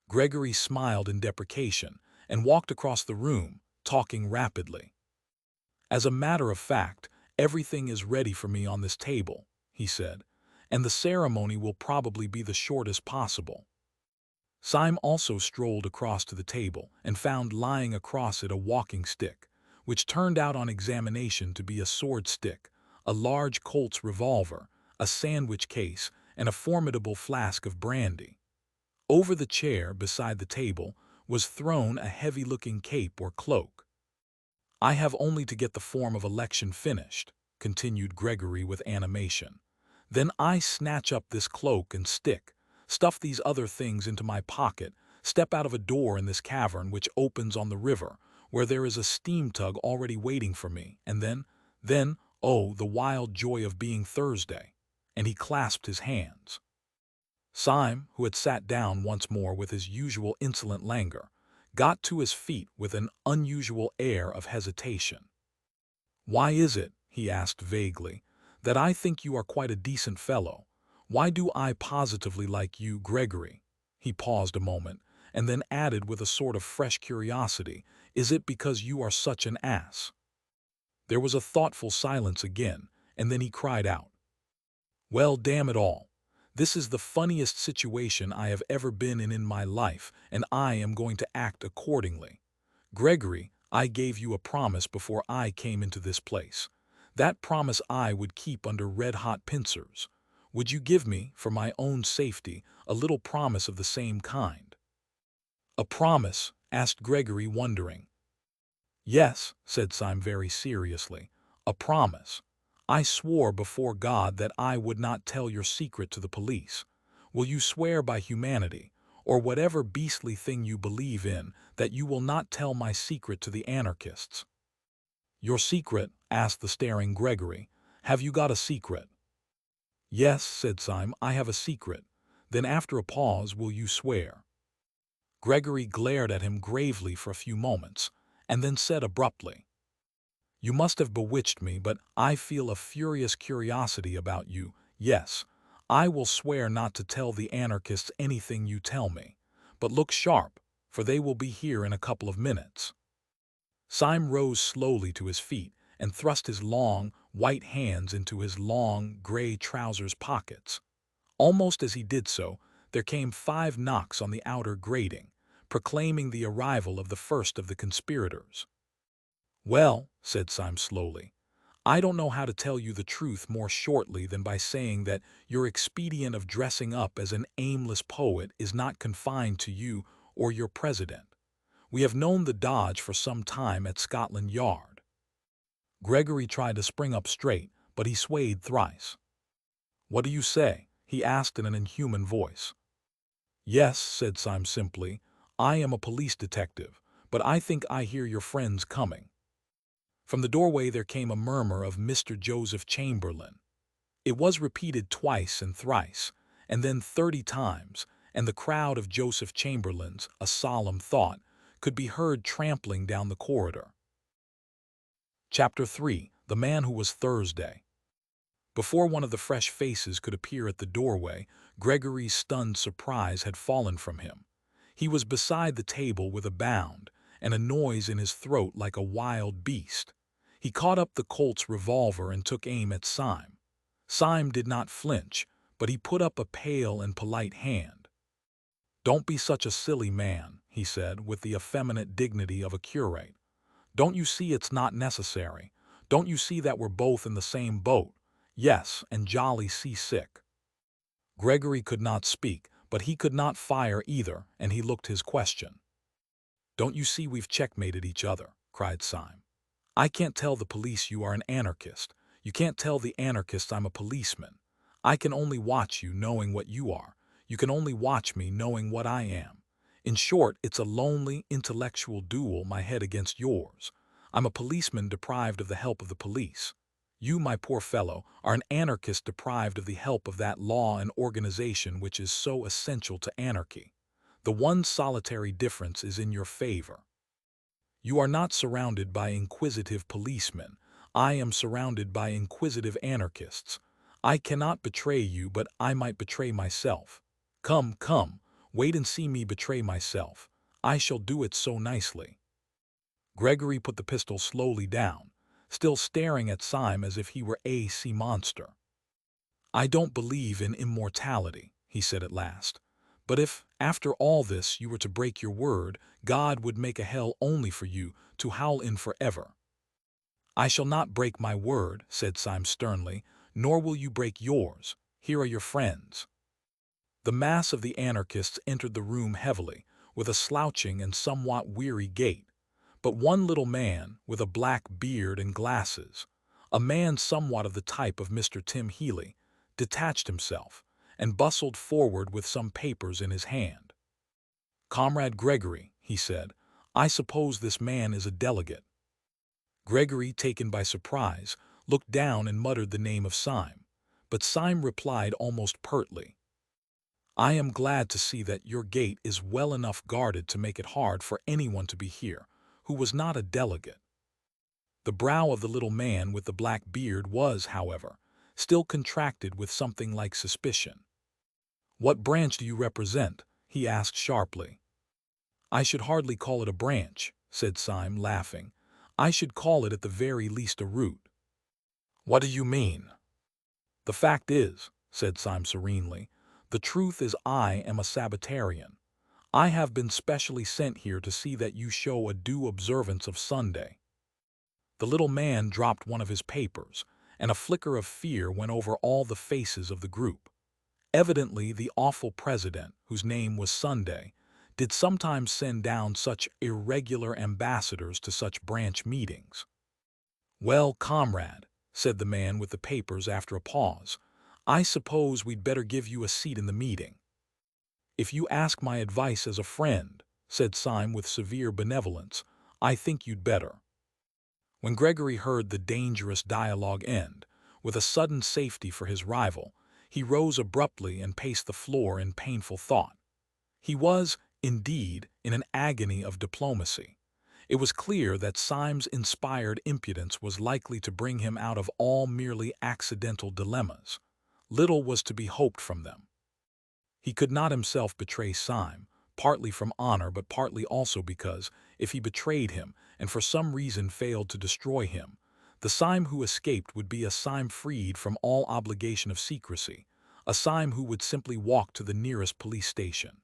Gregory smiled in deprecation and walked across the room, talking rapidly. "As a matter of fact, everything is ready for me on this table," he said, "and the ceremony will probably be the shortest possible." Syme also strolled across to the table and found lying across it a walking stick, which turned out on examination to be a sword stick, a large Colt's revolver, a sandwich case, and a formidable flask of brandy. Over the chair beside the table was thrown a heavy-looking cape or cloak. "I have only to get the form of election finished," continued Gregory with animation. "Then I snatch up this cloak and stick, stuff these other things into my pocket, step out of a door in this cavern which opens on the river, where there is a steam tug already waiting for me, and then, oh, the wild joy of being Thursday!" And he clasped his hands. Syme, who had sat down once more with his usual insolent languor, got to his feet with an unusual air of hesitation. "Why is it," he asked vaguely, "that I think you are quite a decent fellow? Why do I positively like you, Gregory?" He paused a moment, and then added with a sort of fresh curiosity, "Is it because you are such an ass?" There was a thoughtful silence again, and then he cried out, "Well, damn it all. This is the funniest situation I have ever been in my life, and I am going to act accordingly. Gregory, I gave you a promise before I came into this place. That promise I would keep under red-hot pincers. Would you give me, for my own safety, a little promise of the same kind?" "A promise?" asked Gregory, wondering. "Yes," said Syme very seriously, "a promise. I swore before God that I would not tell your secret to the police. Will you swear by humanity, or whatever beastly thing you believe in, that you will not tell my secret to the anarchists?" "Your secret?" asked the staring Gregory. "Have you got a secret?" "Yes," said Syme, "I have a secret." "Then after a pause will you swear?" Gregory glared at him gravely for a few moments, and then said abruptly, "You must have bewitched me, but I feel a furious curiosity about you. Yes, I will swear not to tell the anarchists anything you tell me. But look sharp, for they will be here in a couple of minutes." Syme rose slowly to his feet and thrust his long, white hands into his long, gray trousers pockets. Almost as he did so, there came 5 knocks on the outer grating, proclaiming the arrival of the first of the conspirators. "Well," said Syme slowly, "I don't know how to tell you the truth more shortly than by saying that your expedient of dressing up as an aimless poet is not confined to you or your president. We have known the dodge for some time at Scotland Yard." Gregory tried to spring up straight, but he swayed thrice. "What do you say?" he asked in an inhuman voice. "Yes," said Syme simply, "I am a police detective, but I think I hear your friends coming." From the doorway there came a murmur of "Mr. Joseph Chamberlain." It was repeated twice and thrice, and then 30 times, and the crowd of Joseph Chamberlains, a solemn thought, could be heard trampling down the corridor. Chapter 3. The Man Who Was Thursday. Before one of the fresh faces could appear at the doorway, Gregory's stunned surprise had fallen from him. He was beside the table with a bound, and a noise in his throat like a wild beast. He caught up the Colt's revolver and took aim at Syme. Syme did not flinch, but he put up a pale and polite hand. "Don't be such a silly man," he said, with the effeminate dignity of a curate. "Don't you see it's not necessary? Don't you see that we're both in the same boat? Yes, and jolly seasick." Gregory could not speak, but he could not fire either, and he looked his question. "Don't you see we've checkmated each other?" cried Syme. "I can't tell the police you are an anarchist. You can't tell the anarchists I'm a policeman. I can only watch you knowing what you are. You can only watch me knowing what I am. In short, it's a lonely, intellectual duel, my head against yours. I'm a policeman deprived of the help of the police. You, my poor fellow, are an anarchist deprived of the help of that law and organization which is so essential to anarchy. The one solitary difference is in your favor. You are not surrounded by inquisitive policemen. I am surrounded by inquisitive anarchists. I cannot betray you, but I might betray myself. Come, come, wait and see me betray myself. I shall do it so nicely." Gregory put the pistol slowly down, still staring at Syme as if he were a sea monster. "I don't believe in immortality," he said at last. "But if, after all this, you were to break your word, God would make a hell only for you to howl in forever." "I shall not break my word," said Syme sternly, "nor will you break yours. Here are your friends." The mass of the anarchists entered the room heavily, with a slouching and somewhat weary gait. But one little man, with a black beard and glasses, a man somewhat of the type of Mr. Tim Healy, detached himself, and bustled forward with some papers in his hand. "Comrade Gregory," he said, "I suppose this man is a delegate." Gregory, taken by surprise, looked down and muttered the name of Syme, but Syme replied almost pertly, "I am glad to see that your gate is well enough guarded to make it hard for anyone to be here who was not a delegate." The brow of the little man with the black beard was, however, still contracted with something like suspicion. "What branch do you represent?" he asked sharply. "I should hardly call it a branch," said Syme, laughing. "I should call it at the very least a root." "What do you mean?" "The fact is," said Syme serenely, "the truth is I am a Sabbatarian. I have been specially sent here to see that you show a due observance of Sunday." The little man dropped one of his papers, and a flicker of fear went over all the faces of the group. Evidently the awful president, whose name was Sunday, did sometimes send down such irregular ambassadors to such branch meetings. "Well, comrade," said the man with the papers after a pause, "I suppose we'd better give you a seat in the meeting." "If you ask my advice as a friend," said Syme with severe benevolence, "I think you'd better." When Gregory heard the dangerous dialogue end, with a sudden safety for his rival, he rose abruptly and paced the floor in painful thought. He was, indeed, in an agony of diplomacy. It was clear that Syme's inspired impudence was likely to bring him out of all merely accidental dilemmas. Little was to be hoped from them. He could not himself betray Syme, partly from honor but partly also because, if he betrayed him and for some reason failed to destroy him, the Syme who escaped would be a Syme freed from all obligation of secrecy, a Syme who would simply walk to the nearest police station.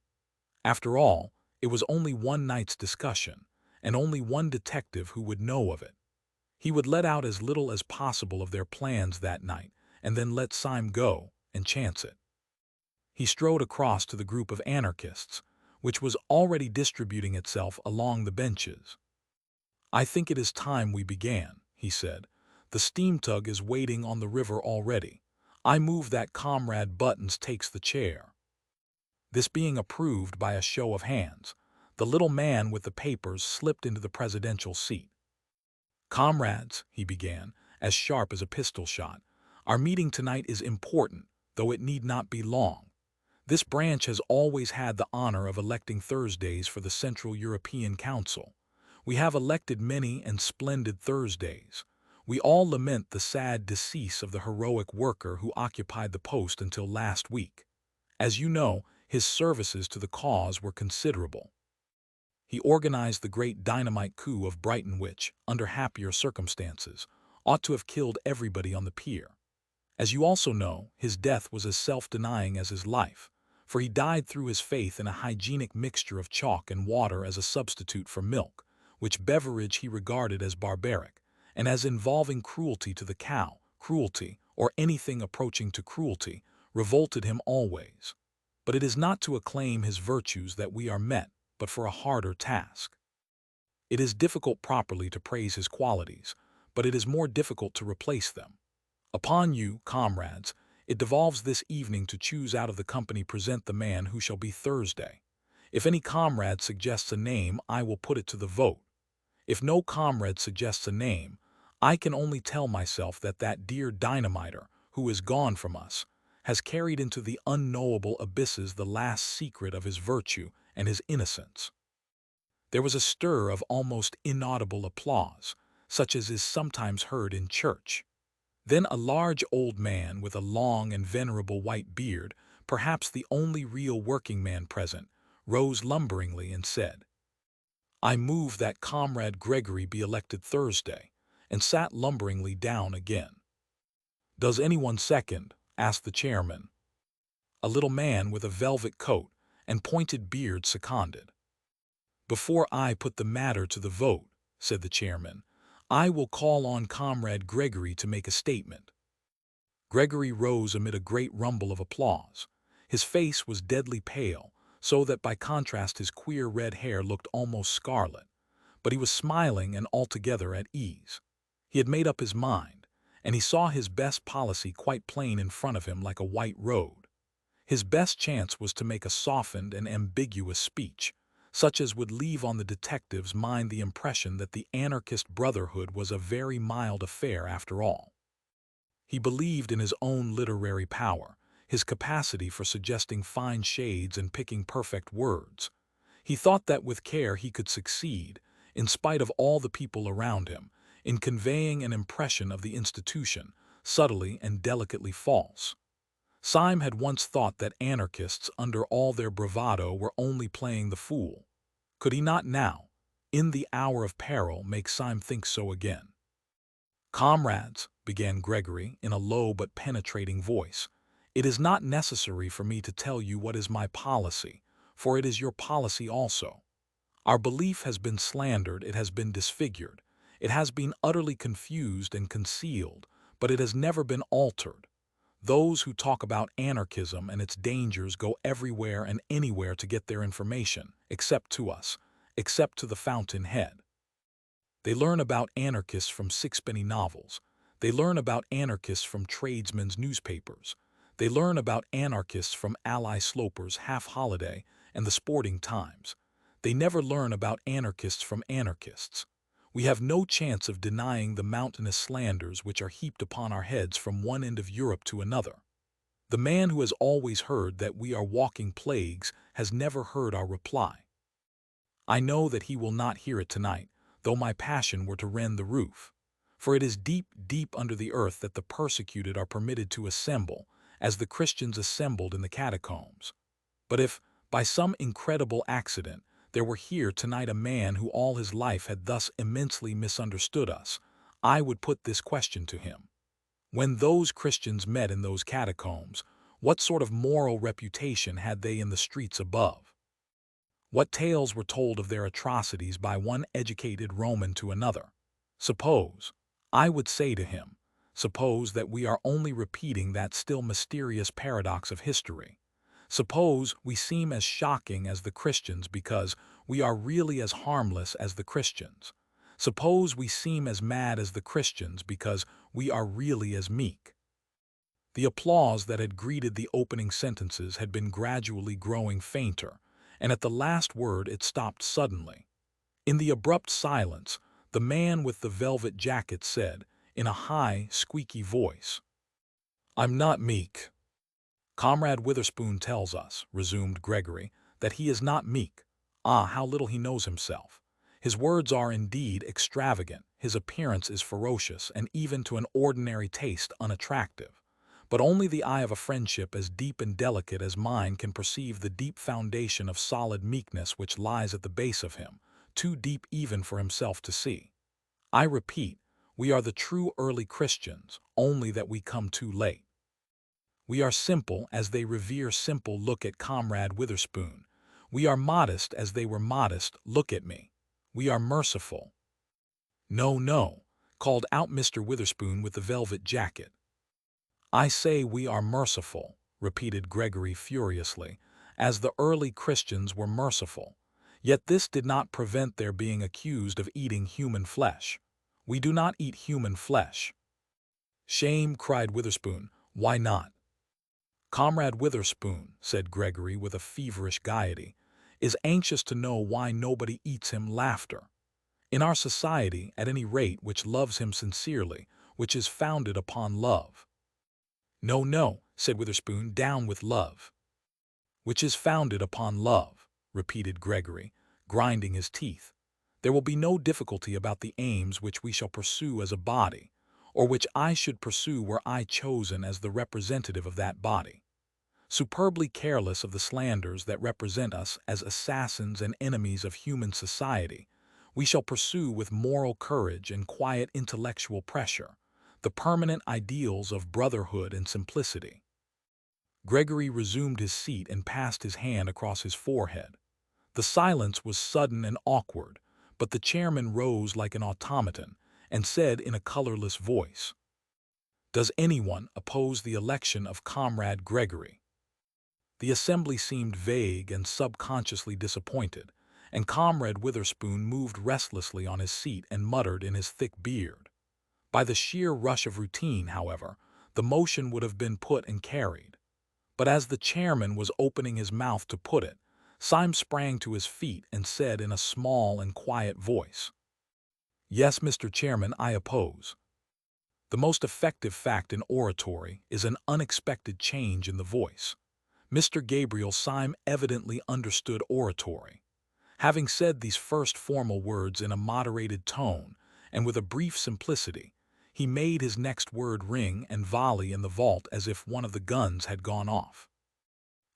After all, it was only one night's discussion, and only one detective who would know of it. He would let out as little as possible of their plans that night, and then let Syme go and chance it. He strode across to the group of anarchists, which was already distributing itself along the benches. "I think it is time we began," he said. "The steam tug is waiting on the river already. I move that Comrade Buttons takes the chair." This being approved by a show of hands, the little man with the papers slipped into the presidential seat. "Comrades," he began, as sharp as a pistol shot, "our meeting tonight is important, though it need not be long. This branch has always had the honor of electing Thursdays for the Central European Council. We have elected many and splendid Thursdays. We all lament the sad decease of the heroic worker who occupied the post until last week. As you know, his services to the cause were considerable. He organized the great dynamite coup of Brighton which, under happier circumstances, ought to have killed everybody on the pier. As you also know, his death was as self-denying as his life, for he died through his faith in a hygienic mixture of chalk and water as a substitute for milk, which beverage he regarded as barbaric, and as involving cruelty to the cow. Cruelty, or anything approaching to cruelty, revolted him always. But it is not to acclaim his virtues that we are met, but for a harder task. It is difficult properly to praise his qualities, but it is more difficult to replace them. Upon you, comrades, it devolves this evening to choose out of the company present the man who shall be Thursday. If any comrade suggests a name, I will put it to the vote. If no comrade suggests a name, I can only tell myself that that dear dynamiter, who is gone from us, has carried into the unknowable abysses the last secret of his virtue and his innocence." There was a stir of almost inaudible applause, such as is sometimes heard in church. Then a large old man with a long and venerable white beard, perhaps the only real working man present, rose lumberingly and said, "I move that Comrade Gregory be elected Thursday," and sat lumberingly down again. "Does anyone second?" asked the chairman. A little man with a velvet coat and pointed beard seconded. "Before I put the matter to the vote," said the chairman, "I will call on Comrade Gregory to make a statement." Gregory rose amid a great rumble of applause. His face was deadly pale, so that by contrast his queer red hair looked almost scarlet, but he was smiling and altogether at ease. He had made up his mind, and he saw his best policy quite plain in front of him like a white road. His best chance was to make a softened and ambiguous speech, such as would leave on the detective's mind the impression that the anarchist brotherhood was a very mild affair after all. He believed in his own literary power, his capacity for suggesting fine shades and picking perfect words. He thought that with care he could succeed, in spite of all the people around him, in conveying an impression of the institution, subtly and delicately false. Syme had once thought that anarchists, under all their bravado, were only playing the fool. Could he not now, in the hour of peril, make Syme think so again? "Comrades," began Gregory in a low but penetrating voice, "it is not necessary for me to tell you what is my policy, for it is your policy also. Our belief has been slandered, it has been disfigured, it has been utterly confused and concealed, but it has never been altered. Those who talk about anarchism and its dangers go everywhere and anywhere to get their information, except to us, except to the fountain-head. They learn about anarchists from sixpenny novels. They learn about anarchists from tradesmen's newspapers. They learn about anarchists from Ally Sloper's Half Holiday and the Sporting Times. They never learn about anarchists from anarchists. We have no chance of denying the mountainous slanders which are heaped upon our heads from one end of Europe to another. The man who has always heard that we are walking plagues has never heard our reply. I know that he will not hear it tonight, though my passion were to rend the roof. For it is deep, deep under the earth that the persecuted are permitted to assemble, as the Christians assembled in the catacombs. But if, by some incredible accident, there were here tonight a man who all his life had thus immensely misunderstood us, I would put this question to him. When those Christians met in those catacombs, what sort of moral reputation had they in the streets above? What tales were told of their atrocities by one educated Roman to another? Suppose, I would say to him, suppose that we are only repeating that still mysterious paradox of history. Suppose we seem as shocking as the Christians because we are really as harmless as the Christians. Suppose we seem as mad as the Christians because we are really as meek. The applause that had greeted the opening sentences had been gradually growing fainter, and at the last word it stopped suddenly. In the abrupt silence, the man with the velvet jacket said, in a high, squeaky voice, "I'm not meek." "Comrade Witherspoon tells us," resumed Gregory, "that he is not meek. Ah, how little he knows himself. His words are indeed extravagant, his appearance is ferocious, and even to an ordinary taste unattractive. But only the eye of a friendship as deep and delicate as mine can perceive the deep foundation of solid meekness which lies at the base of him, too deep even for himself to see. I repeat, we are the true early Christians, only that we come too late. We are simple as they revere simple. Look at Comrade Witherspoon. We are modest as they were modest. Look at me. We are merciful." "No, no," called out Mr. Witherspoon with the velvet jacket. "I say we are merciful," repeated Gregory furiously, "as the early Christians were merciful. Yet this did not prevent their being accused of eating human flesh. We do not eat human flesh." "Shame," cried Witherspoon. "Why not?" "Comrade Witherspoon," said Gregory with a feverish gaiety, "is anxious to know why nobody eats him laughter. In our society, at any rate, which loves him sincerely, which is founded upon love." "No, no," said Witherspoon, "down with love." "Which is founded upon love," repeated Gregory, grinding his teeth. "There will be no difficulty about the aims which we shall pursue as a body, or which I should pursue were I chosen as the representative of that body. Superbly careless of the slanders that represent us as assassins and enemies of human society, we shall pursue with moral courage and quiet intellectual pressure the permanent ideals of brotherhood and simplicity." Gregory resumed his seat and passed his hand across his forehead. The silence was sudden and awkward, but the chairman rose like an automaton and said in a colorless voice, "Does anyone oppose the election of Comrade Gregory?" The assembly seemed vague and subconsciously disappointed, and Comrade Witherspoon moved restlessly on his seat and muttered in his thick beard. By the sheer rush of routine, however, the motion would have been put and carried. But as the chairman was opening his mouth to put it, Syme sprang to his feet and said in a small and quiet voice, "Yes, Mr. Chairman, I oppose." The most effective fact in oratory is an unexpected change in the voice. Mr. Gabriel Syme evidently understood oratory. Having said these first formal words in a moderated tone and with a brief simplicity, he made his next word ring and volley in the vault as if one of the guns had gone off.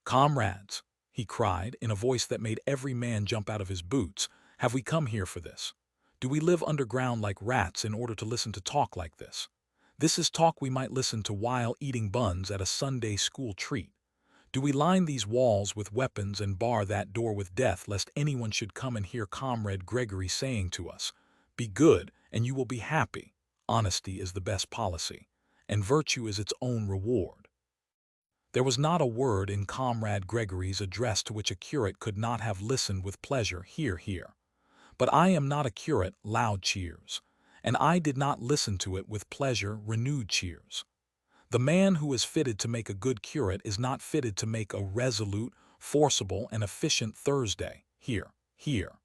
"Comrades," he cried in a voice that made every man jump out of his boots, "have we come here for this? Do we live underground like rats in order to listen to talk like this? This is talk we might listen to while eating buns at a Sunday school treat. Do we line these walls with weapons and bar that door with death lest anyone should come and hear Comrade Gregory saying to us, 'Be good, and you will be happy. Honesty is the best policy, and virtue is its own reward.'" There was not a word in Comrade Gregory's address to which a curate could not have listened with pleasure. "Hear, hear. But I am not a curate," loud cheers. "And I did not listen to it with pleasure," renewed cheers. The man who is fitted to make a good curate is not fitted to make a resolute, forcible, and efficient Thursday. Hear, hear.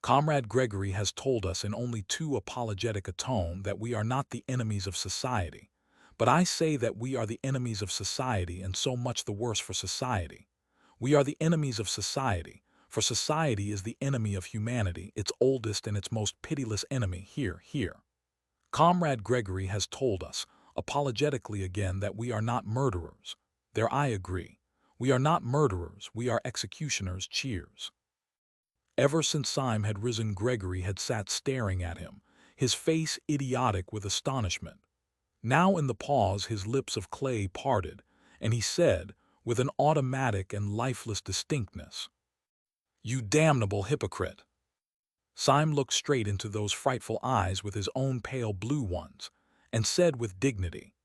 Comrade Gregory has told us in only too apologetic a tone that we are not the enemies of society. But I say that we are the enemies of society, and so much the worse for society. We are the enemies of society, for society is the enemy of humanity, its oldest and its most pitiless enemy. Hear, hear. Comrade Gregory has told us, apologetically again, that we are not murderers. There I agree. We are not murderers, we are executioners. Cheers. Ever since Syme had risen, Gregory had sat staring at him, his face idiotic with astonishment. Now in the pause his lips of clay parted, and he said, with an automatic and lifeless distinctness, "You damnable hypocrite!" Syme looked straight into those frightful eyes with his own pale blue ones, and said with dignity,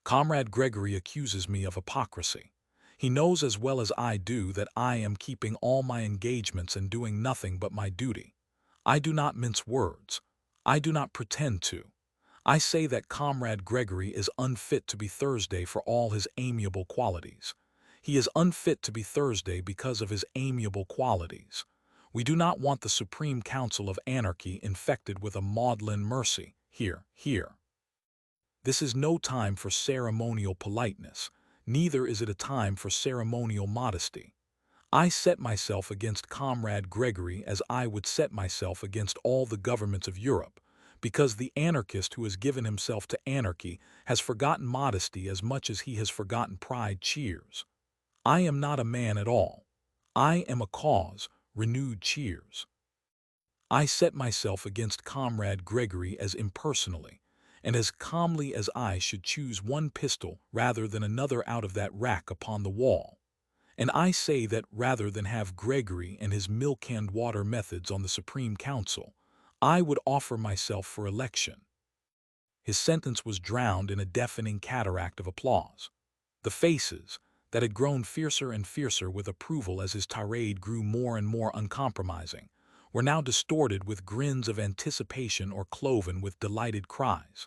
"Comrade Gregory accuses me of hypocrisy. He knows as well as I do that I am keeping all my engagements and doing nothing but my duty. I do not mince words. I do not pretend to. I say that Comrade Gregory is unfit to be Thursday for all his amiable qualities. He is unfit to be Thursday because of his amiable qualities. We do not want the Supreme Council of Anarchy infected with a maudlin mercy. Hear, hear. This is no time for ceremonial politeness, neither is it a time for ceremonial modesty. I set myself against Comrade Gregory as I would set myself against all the governments of Europe, because the anarchist who has given himself to anarchy has forgotten modesty as much as he has forgotten pride. Cheers. I am not a man at all. I am a cause. Renewed cheers. I set myself against Comrade Gregory as impersonally, and as calmly as I should choose one pistol rather than another out of that rack upon the wall. And I say that rather than have Gregory and his milk and water methods on the Supreme Council, I would offer myself for election. His sentence was drowned in a deafening cataract of applause. The faces, that had grown fiercer and fiercer with approval as his tirade grew more and more uncompromising, were now distorted with grins of anticipation or cloven with delighted cries.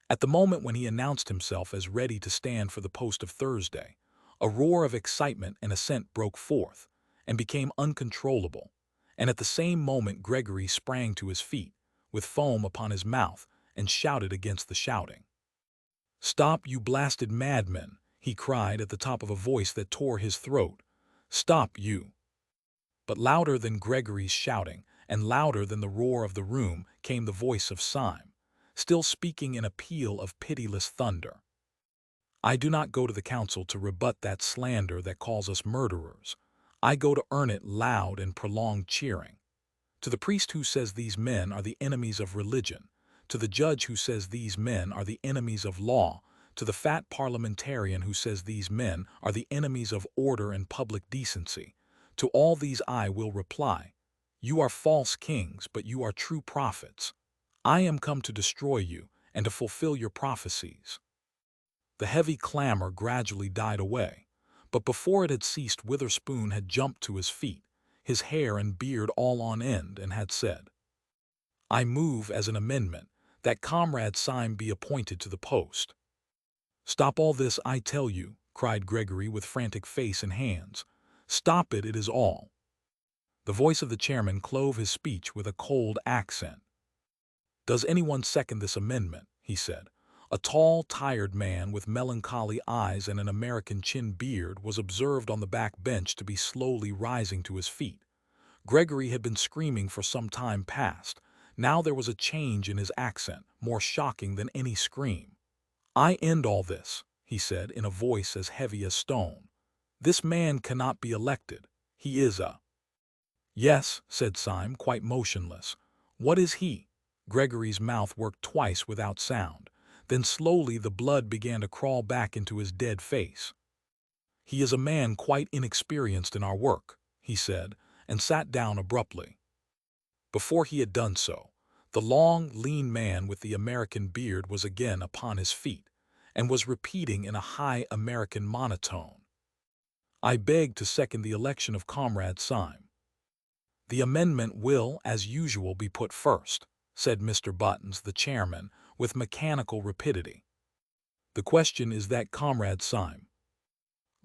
At the moment when he announced himself as ready to stand for the post of Thursday, a roar of excitement and assent broke forth, and became uncontrollable, and at the same moment Gregory sprang to his feet, with foam upon his mouth, and shouted against the shouting. "Stop, you blasted madmen!" he cried at the top of a voice that tore his throat. "Stop, you!" But louder than Gregory's shouting, and louder than the roar of the room, came the voice of Syme, still speaking in a peal of pitiless thunder. "I do not go to the council to rebut that slander that calls us murderers. I go to earn it." Loud and prolonged cheering. To the priest who says these men are the enemies of religion, to the judge who says these men are the enemies of law, to the fat parliamentarian who says these men are the enemies of order and public decency, to all these I will reply, "You are false kings, but you are true prophets. I am come to destroy you and to fulfill your prophecies." The heavy clamor gradually died away, But before it had ceased, Witherspoon had jumped to his feet, his hair and beard all on end, and had said, "I move as an amendment that Comrade Syme be appointed to the post." "Stop all this, I tell you," cried Gregory with frantic face and hands. "Stop it, it is all." The voice of the chairman clove his speech with a cold accent. "Does anyone second this amendment?" he said. A tall, tired man with melancholy eyes and an American chin beard was observed on the back bench to be slowly rising to his feet. Gregory had been screaming for some time past. Now there was a change in his accent, more shocking than any scream. "I end all this," he said in a voice as heavy as stone. "This man cannot be elected. He is a—" "Yes," said Syme, quite motionless. "What is he?" Gregory's mouth worked twice without sound. Then slowly the blood began to crawl back into his dead face. "He is a man quite inexperienced in our work," he said, and sat down abruptly. Before he had done so, the long, lean man with the American beard was again upon his feet, and was repeating in a high American monotone, "I beg to second the election of Comrade Syme." "The amendment will, as usual, be put first," said Mr. Buttons, the chairman, with mechanical rapidity. "The question is that Comrade Syme—"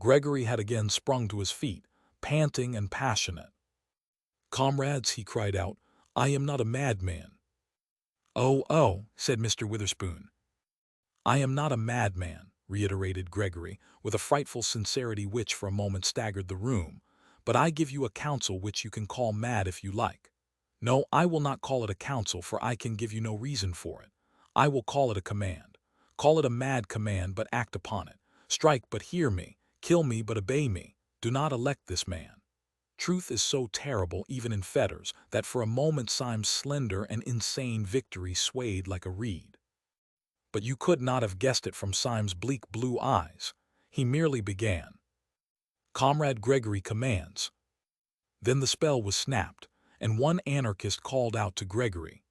Gregory had again sprung to his feet, panting and passionate. "Comrades," he cried out, "I am not a madman." "Oh," said Mr. Witherspoon. "I am not a madman," reiterated Gregory, with a frightful sincerity which for a moment staggered the room, "but I give you a counsel which you can call mad if you like. No, I will not call it a counsel, for I can give you no reason for it. I will call it a command. Call it a mad command, but act upon it. Strike, but hear me. Kill me, but obey me. Do not elect this man." Truth is so terrible, even in fetters, that for a moment Syme's slender and insane victory swayed like a reed. But you could not have guessed it from Syme's bleak blue eyes. He merely began, "Comrade Gregory commands." Then the spell was snapped, and one anarchist called out to Gregory,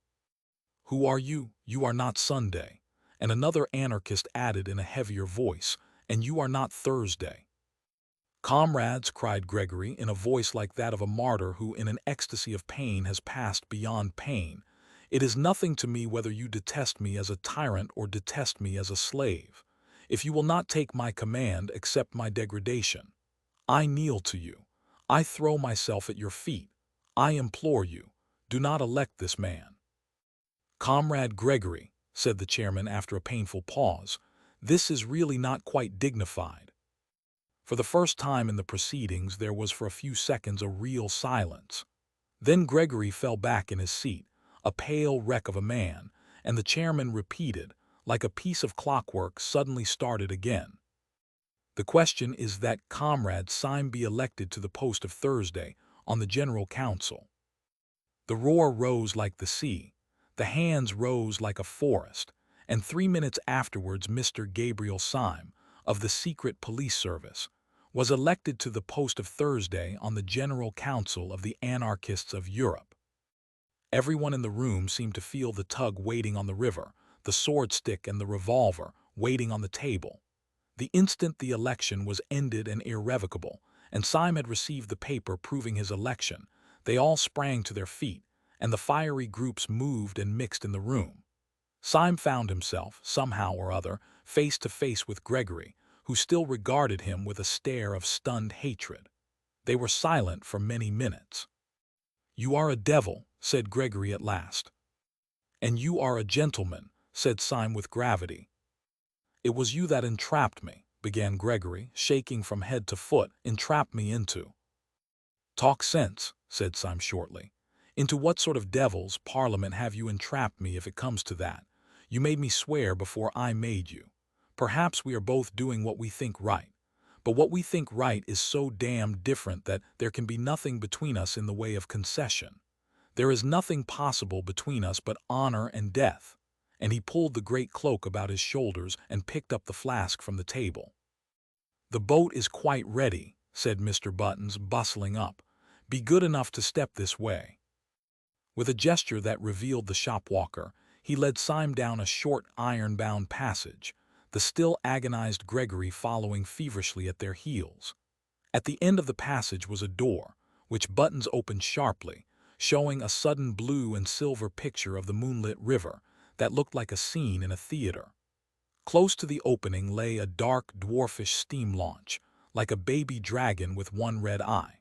"Who are you? You are not Sunday." And another anarchist added in a heavier voice, "And you are not Thursday." "Comrades," cried Gregory in a voice like that of a martyr who in an ecstasy of pain has passed beyond pain, "it is nothing to me whether you detest me as a tyrant or detest me as a slave. If you will not take my command, accept my degradation. I kneel to you. I throw myself at your feet. I implore you, do not elect this man." "Comrade Gregory," said the chairman after a painful pause, "this is really not quite dignified." For the first time in the proceedings there was for a few seconds a real silence. Then Gregory fell back in his seat, a pale wreck of a man, and the chairman repeated, like a piece of clockwork suddenly started again, "The question is that Comrade Syme be elected to the post of Thursday on the General Council." The roar rose like the sea, the hands rose like a forest, and 3 minutes afterwards Mr. Gabriel Syme, of the Secret Police Service, was elected to the post of Thursday on the General Council of the Anarchists of Europe. Everyone in the room seemed to feel the tug waiting on the river, the sword stick and the revolver waiting on the table. The instant the election was ended and irrevocable, and Syme had received the paper proving his election, they all sprang to their feet, and the fiery groups moved and mixed in the room. Syme found himself, somehow or other, face to face with Gregory, who still regarded him with a stare of stunned hatred. They were silent for many minutes. "You are a devil," said Gregory at last. "And you are a gentleman," said Syme with gravity. "It was you that entrapped me," began Gregory, shaking from head to foot, "entrapped me into—" "Talk sense," said Syme shortly. "Into what sort of devil's parliament have you entrapped me if it comes to that? You made me swear before I made you. Perhaps we are both doing what we think right. But what we think right is so damned different that there can be nothing between us in the way of concession. There is nothing possible between us but honor and death." And he pulled the great cloak about his shoulders and picked up the flask from the table. "The boat is quite ready," said Mr. Buttons, bustling up. "Be good enough to step this way." With a gesture that revealed the shopwalker, he led Syme down a short iron-bound passage, the still agonized Gregory following feverishly at their heels. At the end of the passage was a door, which buttons opened sharply, showing a sudden blue and silver picture of the moonlit river that looked like a scene in a theater. Close to the opening lay a dark, dwarfish steam launch, like a baby dragon with one red eye.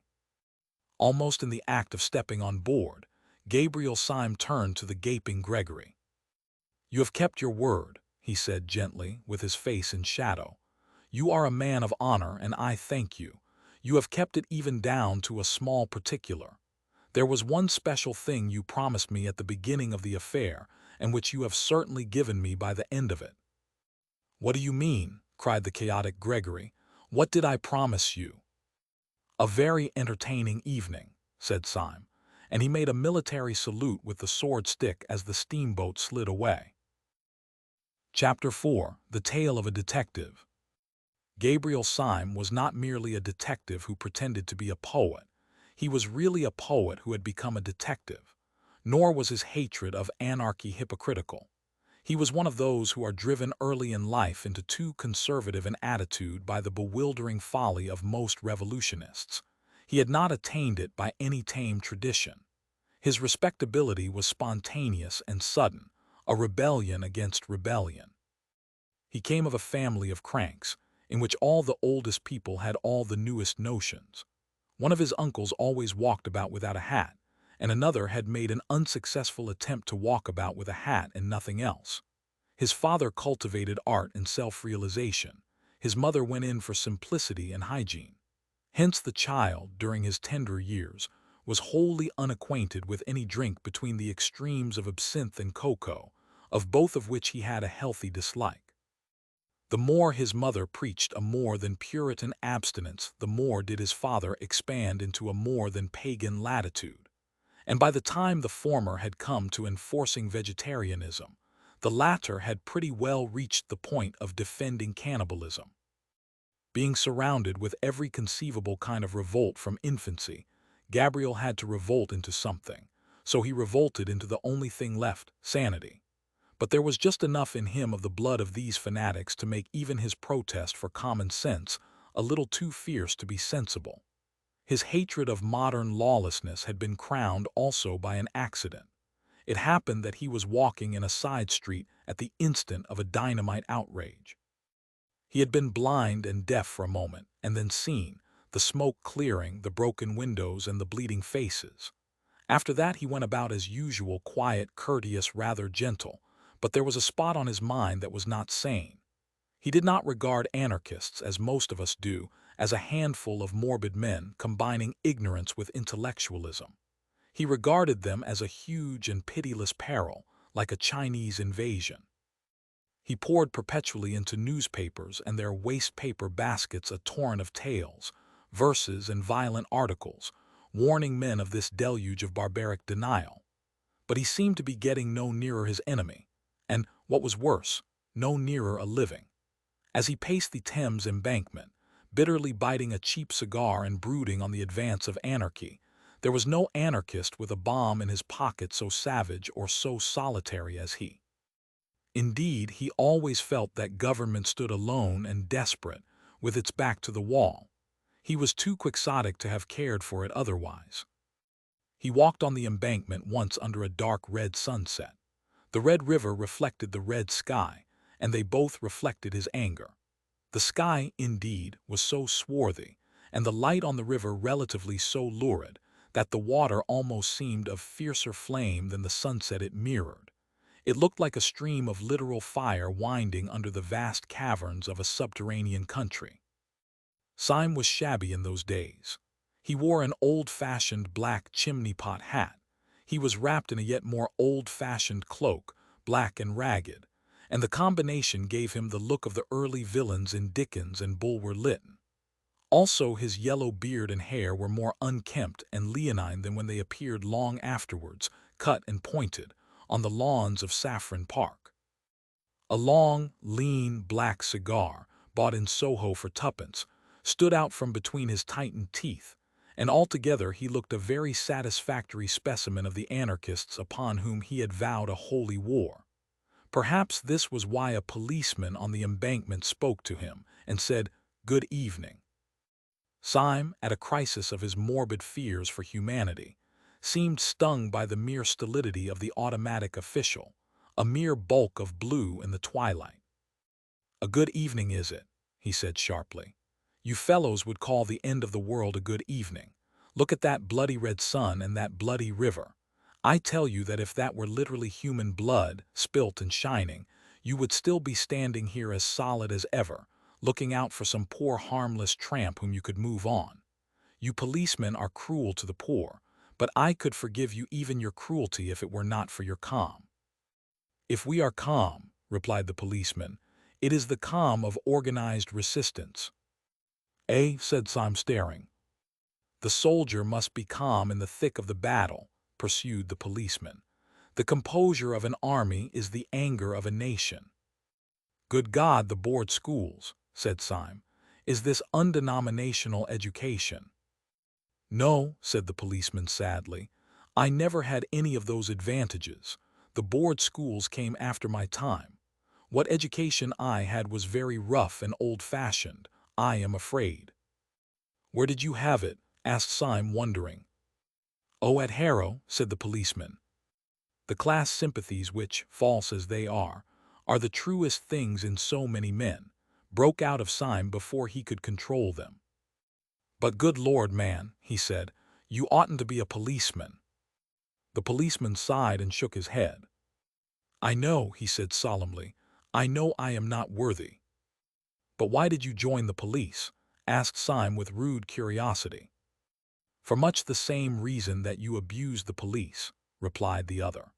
Almost in the act of stepping on board, Gabriel Syme turned to the gaping Gregory. "You have kept your word," he said gently, with his face in shadow. "You are a man of honor, and I thank you. You have kept it even down to a small particular. There was one special thing you promised me at the beginning of the affair, and which you have certainly given me by the end of it." "What do you mean?" cried the chaotic Gregory. "What did I promise you?" "A very entertaining evening," said Syme, and he made a military salute with the sword stick as the steamboat slid away. Chapter 4. The Tale of a Detective. Gabriel Syme was not merely a detective who pretended to be a poet. He was really a poet who had become a detective. Nor was his hatred of anarchy hypocritical. He was one of those who are driven early in life into too conservative an attitude by the bewildering folly of most revolutionists. He had not attained it by any tame tradition. His respectability was spontaneous and sudden, a rebellion against rebellion. He came of a family of cranks, in which all the oldest people had all the newest notions. One of his uncles always walked about without a hat, and another had made an unsuccessful attempt to walk about with a hat and nothing else. His father cultivated art and self-realization. His mother went in for simplicity and hygiene. Hence the child, during his tender years, was wholly unacquainted with any drink between the extremes of absinthe and cocoa, of both of which he had a healthy dislike. The more his mother preached a more than Puritan abstinence, the more did his father expand into a more than pagan latitude. And by the time the former had come to enforcing vegetarianism, the latter had pretty well reached the point of defending cannibalism. Being surrounded with every conceivable kind of revolt from infancy, Gabriel had to revolt into something, so he revolted into the only thing left, sanity. But there was just enough in him of the blood of these fanatics to make even his protest for common sense a little too fierce to be sensible. His hatred of modern lawlessness had been crowned also by an accident. It happened that he was walking in a side street at the instant of a dynamite outrage. He had been blind and deaf for a moment, and then seen, the smoke clearing, the broken windows, and the bleeding faces. After that he went about as usual, quiet, courteous, rather gentle, but there was a spot on his mind that was not sane. He did not regard anarchists, as most of us do, as a handful of morbid men combining ignorance with intellectualism. He regarded them as a huge and pitiless peril, like a Chinese invasion. He poured perpetually into newspapers and their waste paper baskets a torrent of tales, verses, and violent articles, warning men of this deluge of barbaric denial. But he seemed to be getting no nearer his enemy, and, what was worse, no nearer a living. As he paced the Thames embankment, bitterly biting a cheap cigar and brooding on the advance of anarchy, there was no anarchist with a bomb in his pocket so savage or so solitary as he. Indeed, he always felt that government stood alone and desperate, with its back to the wall. He was too quixotic to have cared for it otherwise. He walked on the embankment once under a dark red sunset. The red river reflected the red sky, and they both reflected his anger. The sky, indeed, was so swarthy, and the light on the river relatively so lurid, that the water almost seemed of fiercer flame than the sunset it mirrored. It looked like a stream of literal fire winding under the vast caverns of a subterranean country. Syme was shabby in those days. He wore an old-fashioned black chimney-pot hat. He was wrapped in a yet more old-fashioned cloak, black and ragged, and the combination gave him the look of the early villains in Dickens and Bulwer Lytton. Also, his yellow beard and hair were more unkempt and leonine than when they appeared long afterwards, cut and pointed, on the lawns of Saffron Park. A long, lean, black cigar, bought in Soho for twopence, stood out from between his tightened teeth, and altogether he looked a very satisfactory specimen of the anarchists upon whom he had vowed a holy war. Perhaps this was why a policeman on the embankment spoke to him and said, "Good evening." Syme, at a crisis of his morbid fears for humanity, seemed stung by the mere stolidity of the automatic official, a mere bulk of blue in the twilight. "A good evening, is it?" he said sharply. "You fellows would call the end of the world a good evening. Look at that bloody red sun and that bloody river. I tell you that if that were literally human blood, spilt and shining, you would still be standing here as solid as ever, looking out for some poor harmless tramp whom you could move on. You policemen are cruel to the poor, but I could forgive you even your cruelty if it were not for your calm." "If we are calm," replied the policeman, "it is the calm of organized resistance." "Eh?" said Syme, staring. "The soldier must be calm in the thick of the battle," pursued the policeman. "The composure of an army is the anger of a nation." "Good God, the board schools," said Syme. "Is this undenominational education?" "No," said the policeman sadly. "I never had any of those advantages. The board schools came after my time. What education I had was very rough and old-fashioned, I am afraid." "Where did you have it?" asked Syme, wondering. "Oh, at Harrow," said the policeman. The class sympathies which, false as they are the truest things in so many men, broke out of Syme before he could control them. "But good Lord, man," he said, "you oughtn't to be a policeman." The policeman sighed and shook his head. "I know," he said solemnly, "I know I am not worthy." "But why did you join the police?" asked Syme with rude curiosity. "For much the same reason that you abused the police," replied the other.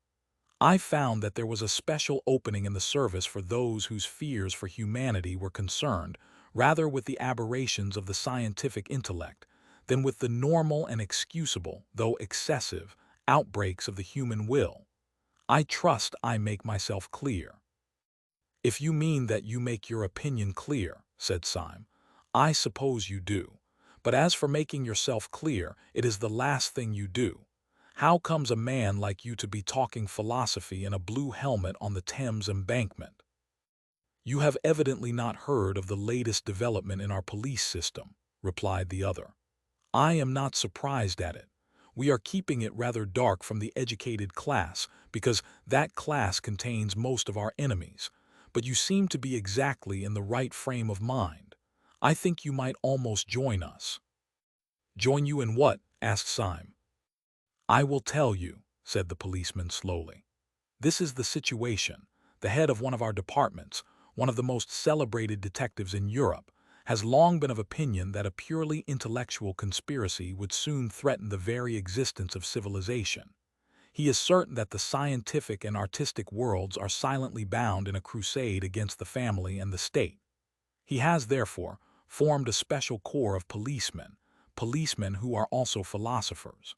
"I found that there was a special opening in the service for those whose fears for humanity were concerned rather with the aberrations of the scientific intellect than with the normal and excusable, though excessive, outbreaks of the human will. I trust I make myself clear." "If you mean that you make your opinion clear," said Syme, "I suppose you do. But as for making yourself clear, it is the last thing you do. How comes a man like you to be talking philosophy in a blue helmet on the Thames embankment?" "You have evidently not heard of the latest development in our police system," replied the other. "I am not surprised at it. We are keeping it rather dark from the educated class because that class contains most of our enemies. But you seem to be exactly in the right frame of mind. I think you might almost join us." "Join you in what?" asked Syme. "I will tell you," said the policeman slowly. "This is the situation. The head of one of our departments, one of the most celebrated detectives in Europe, has long been of opinion that a purely intellectual conspiracy would soon threaten the very existence of civilization. He is certain that the scientific and artistic worlds are silently bound in a crusade against the family and the state. He has, therefore, formed a special corps of policemen who are also philosophers.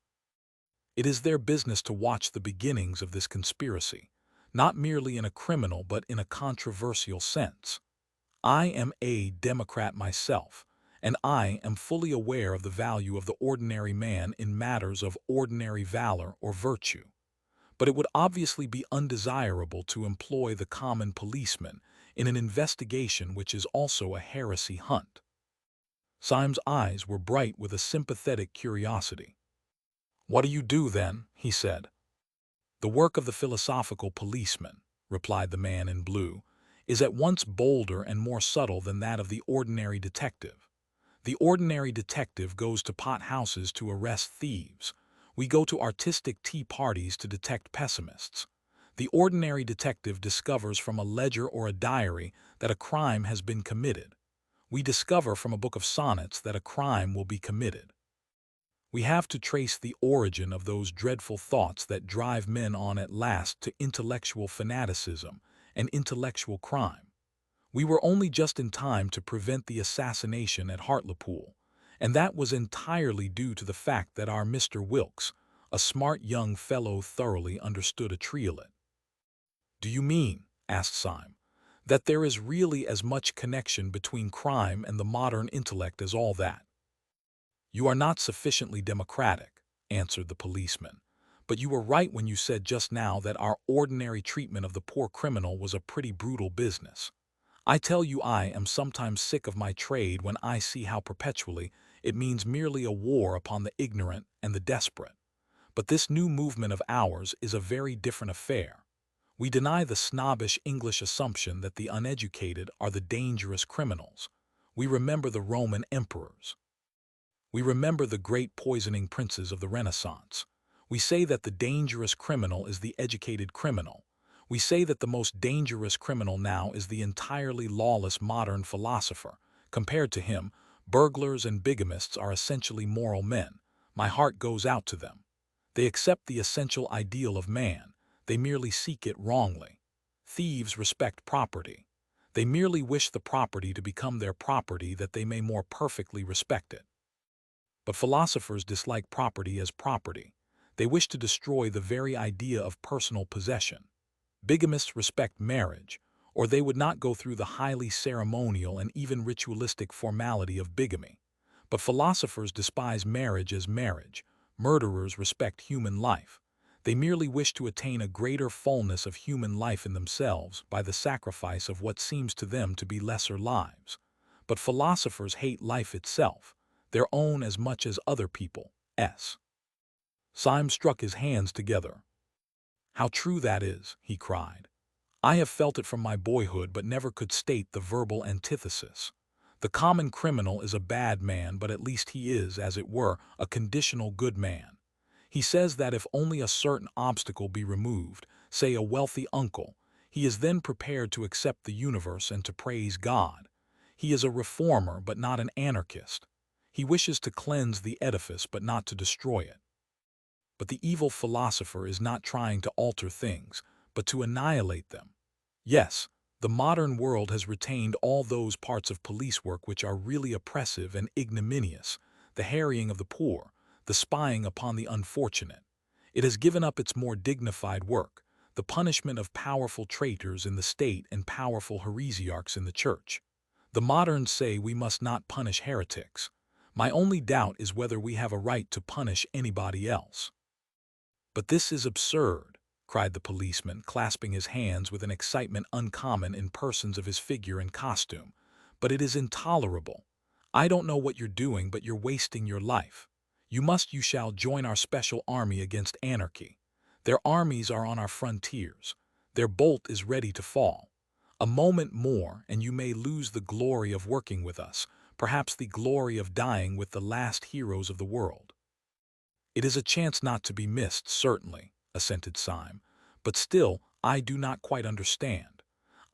It is their business to watch the beginnings of this conspiracy, not merely in a criminal but in a controversial sense. I am a Democrat myself, and I am fully aware of the value of the ordinary man in matters of ordinary valor or virtue. But it would obviously be undesirable to employ the common policeman in an investigation which is also a heresy hunt." Syme's eyes were bright with a sympathetic curiosity. "What do you do, then?" he said. "The work of the philosophical policeman," replied the man in blue, "is at once bolder and more subtle than that of the ordinary detective. The ordinary detective goes to pot-houses to arrest thieves. We go to artistic tea parties to detect pessimists. The ordinary detective discovers from a ledger or a diary that a crime has been committed. We discover from a book of sonnets that a crime will be committed. We have to trace the origin of those dreadful thoughts that drive men on at last to intellectual fanaticism and intellectual crime. We were only just in time to prevent the assassination at Hartlepool, and that was entirely due to the fact that our Mr. Wilkes, a smart young fellow, thoroughly understood a triolet." "Do you mean," asked Syme, "that there is really as much connection between crime and the modern intellect as all that?" "You are not sufficiently democratic," answered the policeman, "but you were right when you said just now that our ordinary treatment of the poor criminal was a pretty brutal business. I tell you I am sometimes sick of my trade when I see how perpetually It means merely a war upon the ignorant and the desperate. But this new movement of ours is a very different affair. We deny the snobbish English assumption that the uneducated are the dangerous criminals. We remember the Roman emperors. We remember the great poisoning princes of the Renaissance. We say that the dangerous criminal is the educated criminal. We say that the most dangerous criminal now is the entirely lawless modern philosopher. Compared to him, burglars and bigamists are essentially moral men. My heart goes out to them. They accept the essential ideal of man. They merely seek it wrongly. Thieves respect property. They merely wish the property to become their property that they may more perfectly respect it. But philosophers dislike property as property. They wish to destroy the very idea of personal possession. Bigamists respect marriage, or they would not go through the highly ceremonial and even ritualistic formality of bigamy. But philosophers despise marriage as marriage. Murderers respect human life. They merely wish to attain a greater fullness of human life in themselves by the sacrifice of what seems to them to be lesser lives. But philosophers hate life itself, their own as much as other people's. Syme struck his hands together. "How true that is," he cried. "I have felt it from my boyhood but never could state the verbal antithesis. The common criminal is a bad man, but at least he is, as it were, a conditional good man. He says that if only a certain obstacle be removed, say a wealthy uncle, he is then prepared to accept the universe and to praise God. He is a reformer but not an anarchist. He wishes to cleanse the edifice but not to destroy it. But the evil philosopher is not trying to alter things, but to annihilate them. Yes, the modern world has retained all those parts of police work which are really oppressive and ignominious, the harrying of the poor, the spying upon the unfortunate. It has given up its more dignified work, the punishment of powerful traitors in the state and powerful heresiarchs in the church. The moderns say we must not punish heretics. My only doubt is whether we have a right to punish anybody else." "But this is absurd," cried the policeman, clasping his hands with an excitement uncommon in persons of his figure and costume. "But it is intolerable. I don't know what you're doing, but you're wasting your life. You shall join our special army against anarchy. Their armies are on our frontiers. Their bolt is ready to fall. A moment more, and you may lose the glory of working with us, perhaps the glory of dying with the last heroes of the world." "It is a chance not to be missed, certainly," assented Syme, "but still I do not quite understand.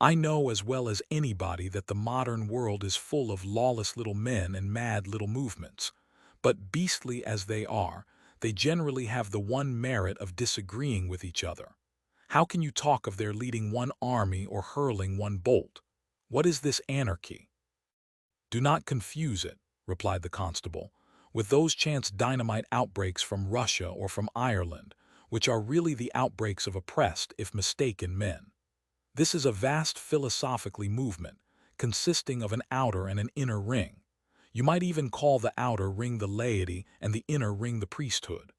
I know as well as anybody that the modern world is full of lawless little men and mad little movements. But beastly as they are, they generally have the one merit of disagreeing with each other. How can you talk of their leading one army or hurling one bolt? What is this anarchy?" "Do not confuse it," replied the constable, "with those chance dynamite outbreaks from Russia or from Ireland, which are really the outbreaks of oppressed, if mistaken, men. This is a vast philosophically movement, consisting of an outer and an inner ring. You might even call the outer ring the laity and the inner ring the priesthood.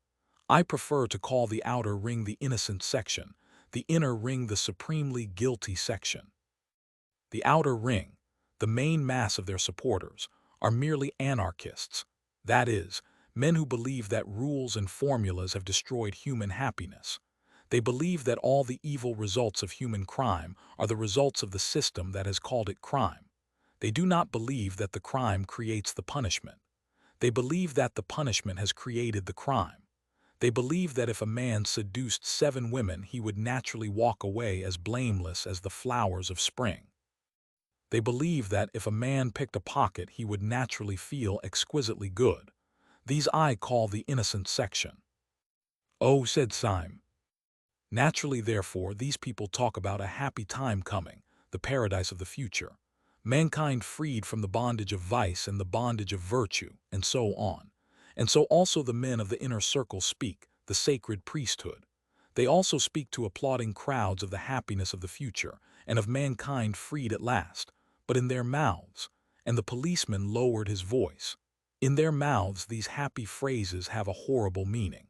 I prefer to call the outer ring the innocent section, the inner ring the supremely guilty section. The outer ring, the main mass of their supporters, are merely anarchists, that is, men who believe that rules and formulas have destroyed human happiness. They believe that all the evil results of human crime are the results of the system that has called it crime. They do not believe that the crime creates the punishment. They believe that the punishment has created the crime. They believe that if a man seduced 7 women, he would naturally walk away as blameless as the flowers of spring. They believe that if a man picked a pocket, he would naturally feel exquisitely good. These I call the innocent section." "Oh," said Syme. "Naturally, therefore, these people talk about a happy time coming, the paradise of the future, mankind freed from the bondage of vice and the bondage of virtue, and so on. And so also the men of the inner circle speak, the sacred priesthood. They also speak to applauding crowds of the happiness of the future, and of mankind freed at last, but in their mouths," and the policeman lowered his voice, "in their mouths these happy phrases have a horrible meaning.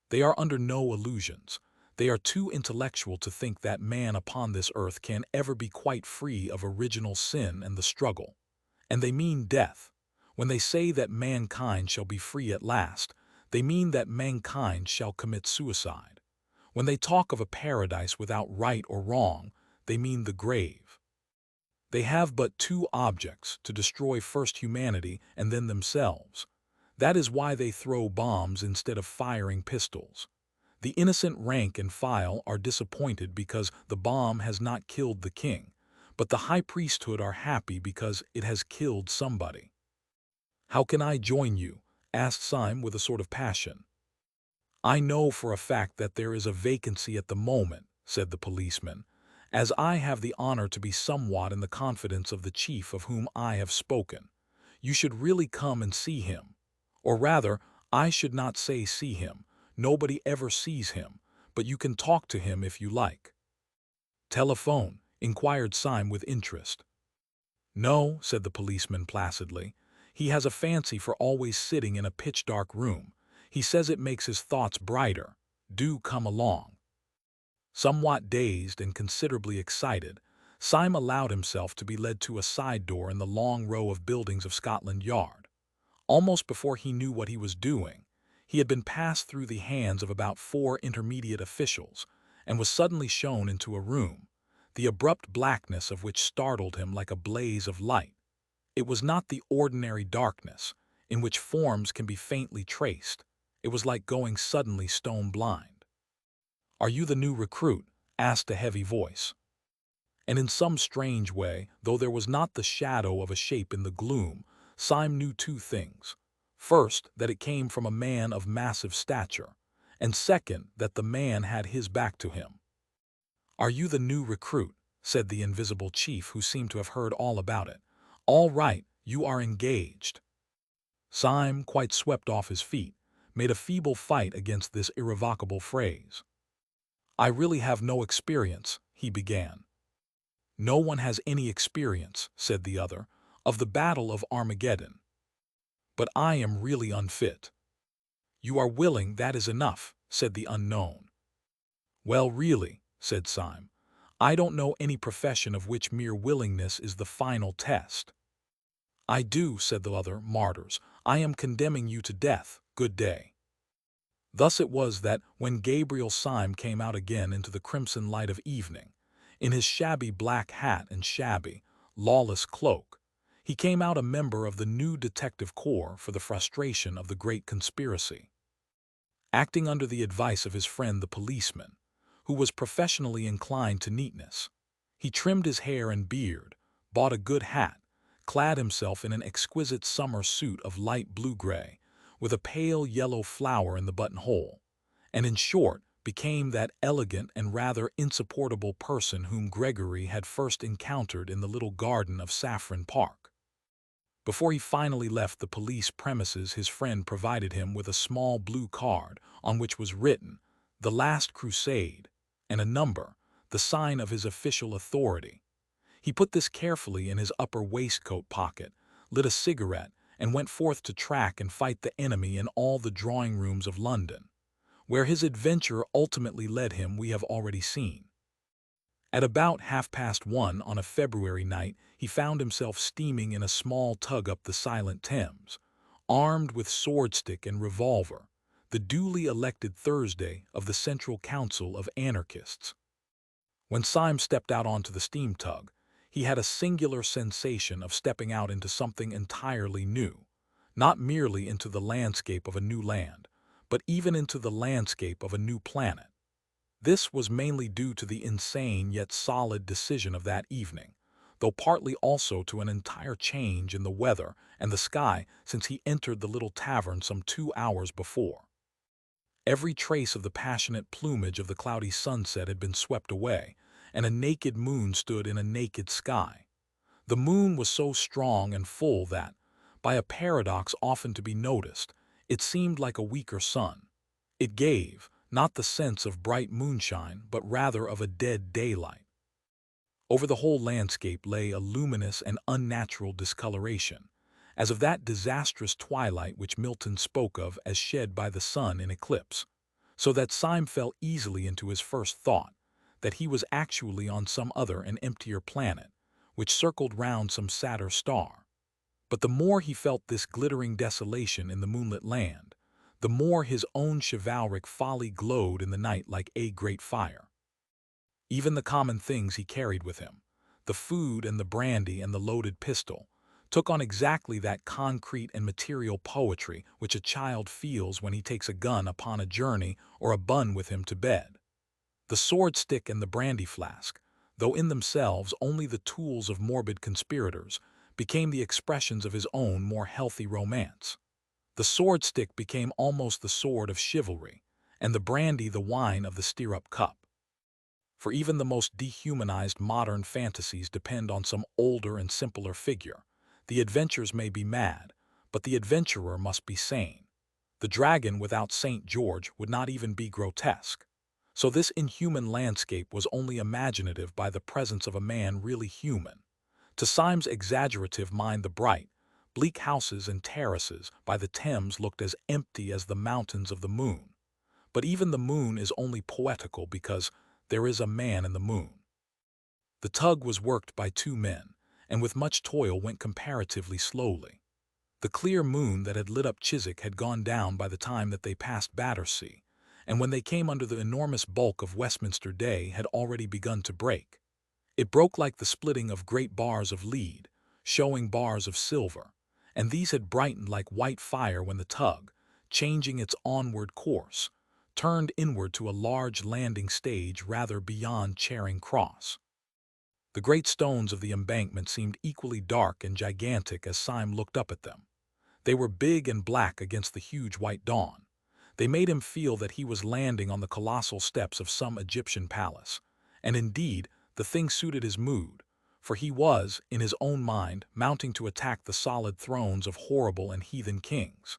They are under no illusions. They are too intellectual to think that man upon this earth can ever be quite free of original sin and the struggle. And they mean death. When they say that mankind shall be free at last, they mean that mankind shall commit suicide. When they talk of a paradise without right or wrong, they mean the grave. They have but two objects: to destroy first humanity and then themselves. That is why they throw bombs instead of firing pistols. The innocent rank and file are disappointed because the bomb has not killed the king, but the high priesthood are happy because it has killed somebody. "How can I join you?" asked Syme with a sort of passion. "I know for a fact that there is a vacancy at the moment," said the policeman, "as I have the honor to be somewhat in the confidence of the chief of whom I have spoken. You should really come and see him. Or rather, I should not say see him. Nobody ever sees him, but you can talk to him if you like." "Telephone?" inquired Syme with interest. "No," said the policeman placidly. "He has a fancy for always sitting in a pitch-dark room. He says it makes his thoughts brighter. Do come along." Somewhat dazed and considerably excited, Syme allowed himself to be led to a side door in the long row of buildings of Scotland Yard. Almost before he knew what he was doing, he had been passed through the hands of about 4 intermediate officials and was suddenly shown into a room, the abrupt blackness of which startled him like a blaze of light. It was not the ordinary darkness, in which forms can be faintly traced. It was like going suddenly stone blind. "Are you the new recruit?" asked a heavy voice. And in some strange way, though there was not the shadow of a shape in the gloom, Syme knew two things. First, that it came from a man of massive stature, and second, that the man had his back to him. "Are you the new recruit?" said the invisible chief, who seemed to have heard all about it. "All right, you are engaged." Syme, quite swept off his feet, made a feeble fight against this irrevocable phrase. "I really have no experience," he began. "No one has any experience," said the other, "of the Battle of Armageddon. But I am really unfit." "You are willing, that is enough," said the unknown. "Well, really," said Syme, "I don't know any profession of which mere willingness is the final test." "I do," said the other, "martyrs. I am condemning you to death. Good day." Thus it was that, when Gabriel Syme came out again into the crimson light of evening, in his shabby black hat and shabby, lawless cloak, he came out a member of the new detective corps for the frustration of the great conspiracy. Acting under the advice of his friend the policeman, who was professionally inclined to neatness, he trimmed his hair and beard, bought a good hat, clad himself in an exquisite summer suit of light blue-gray, with a pale yellow flower in the buttonhole, and in short became that elegant and rather insupportable person whom Gregory had first encountered in the little garden of Saffron Park. Before he finally left the police premises, his friend provided him with a small blue card on which was written, "The Last Crusade," and a number, the sign of his official authority. He put this carefully in his upper waistcoat pocket, lit a cigarette, and went forth to track and fight the enemy in all the drawing-rooms of London. Where his adventure ultimately led him we have already seen. At about 1:30 on a February night, he found himself steaming in a small tug up the silent Thames, armed with swordstick and revolver, the duly elected Thursday of the Central Council of Anarchists. When Syme stepped out onto the steam tug, he had a singular sensation of stepping out into something entirely new, not merely into the landscape of a new land, but even into the landscape of a new planet. This was mainly due to the insane yet solid decision of that evening, though partly also to an entire change in the weather and the sky since he entered the little tavern some 2 hours before. Every trace of the passionate plumage of the cloudy sunset had been swept away, and a naked moon stood in a naked sky. The moon was so strong and full that, by a paradox often to be noticed, it seemed like a weaker sun. It gave, not the sense of bright moonshine, but rather of a dead daylight. Over the whole landscape lay a luminous and unnatural discoloration, as of that disastrous twilight which Milton spoke of as shed by the sun in eclipse, so that Syme fell easily into his first thought, that he was actually on some other and emptier planet, which circled round some sadder star. But the more he felt this glittering desolation in the moonlit land, the more his own chivalric folly glowed in the night like a great fire. Even the common things he carried with him, the food and the brandy and the loaded pistol, took on exactly that concrete and material poetry which a child feels when he takes a gun upon a journey or a bun with him to bed. The sword stick and the brandy flask, though in themselves only the tools of morbid conspirators, became the expressions of his own more healthy romance. The sword stick became almost the sword of chivalry, and the brandy the wine of the stirrup cup. For even the most dehumanized modern fantasies depend on some older and simpler figure. The adventures may be mad, but the adventurer must be sane. The dragon without St. George would not even be grotesque. So this inhuman landscape was only imaginative by the presence of a man really human. To Syme's exaggerative mind the bright, bleak houses and terraces by the Thames looked as empty as the mountains of the moon. But even the moon is only poetical because there is a man in the moon. The tug was worked by two men, and with much toil went comparatively slowly. The clear moon that had lit up Chiswick had gone down by the time that they passed Battersea, and when they came under the enormous bulk of Westminster day had already begun to break. It broke like the splitting of great bars of lead, showing bars of silver, and these had brightened like white fire when the tug, changing its onward course, turned inward to a large landing stage rather beyond Charing Cross. The great stones of the embankment seemed equally dark and gigantic as Syme looked up at them. They were big and black against the huge white dawn. They made him feel that he was landing on the colossal steps of some Egyptian palace, and indeed, the thing suited his mood, for he was, in his own mind, mounting to attack the solid thrones of horrible and heathen kings.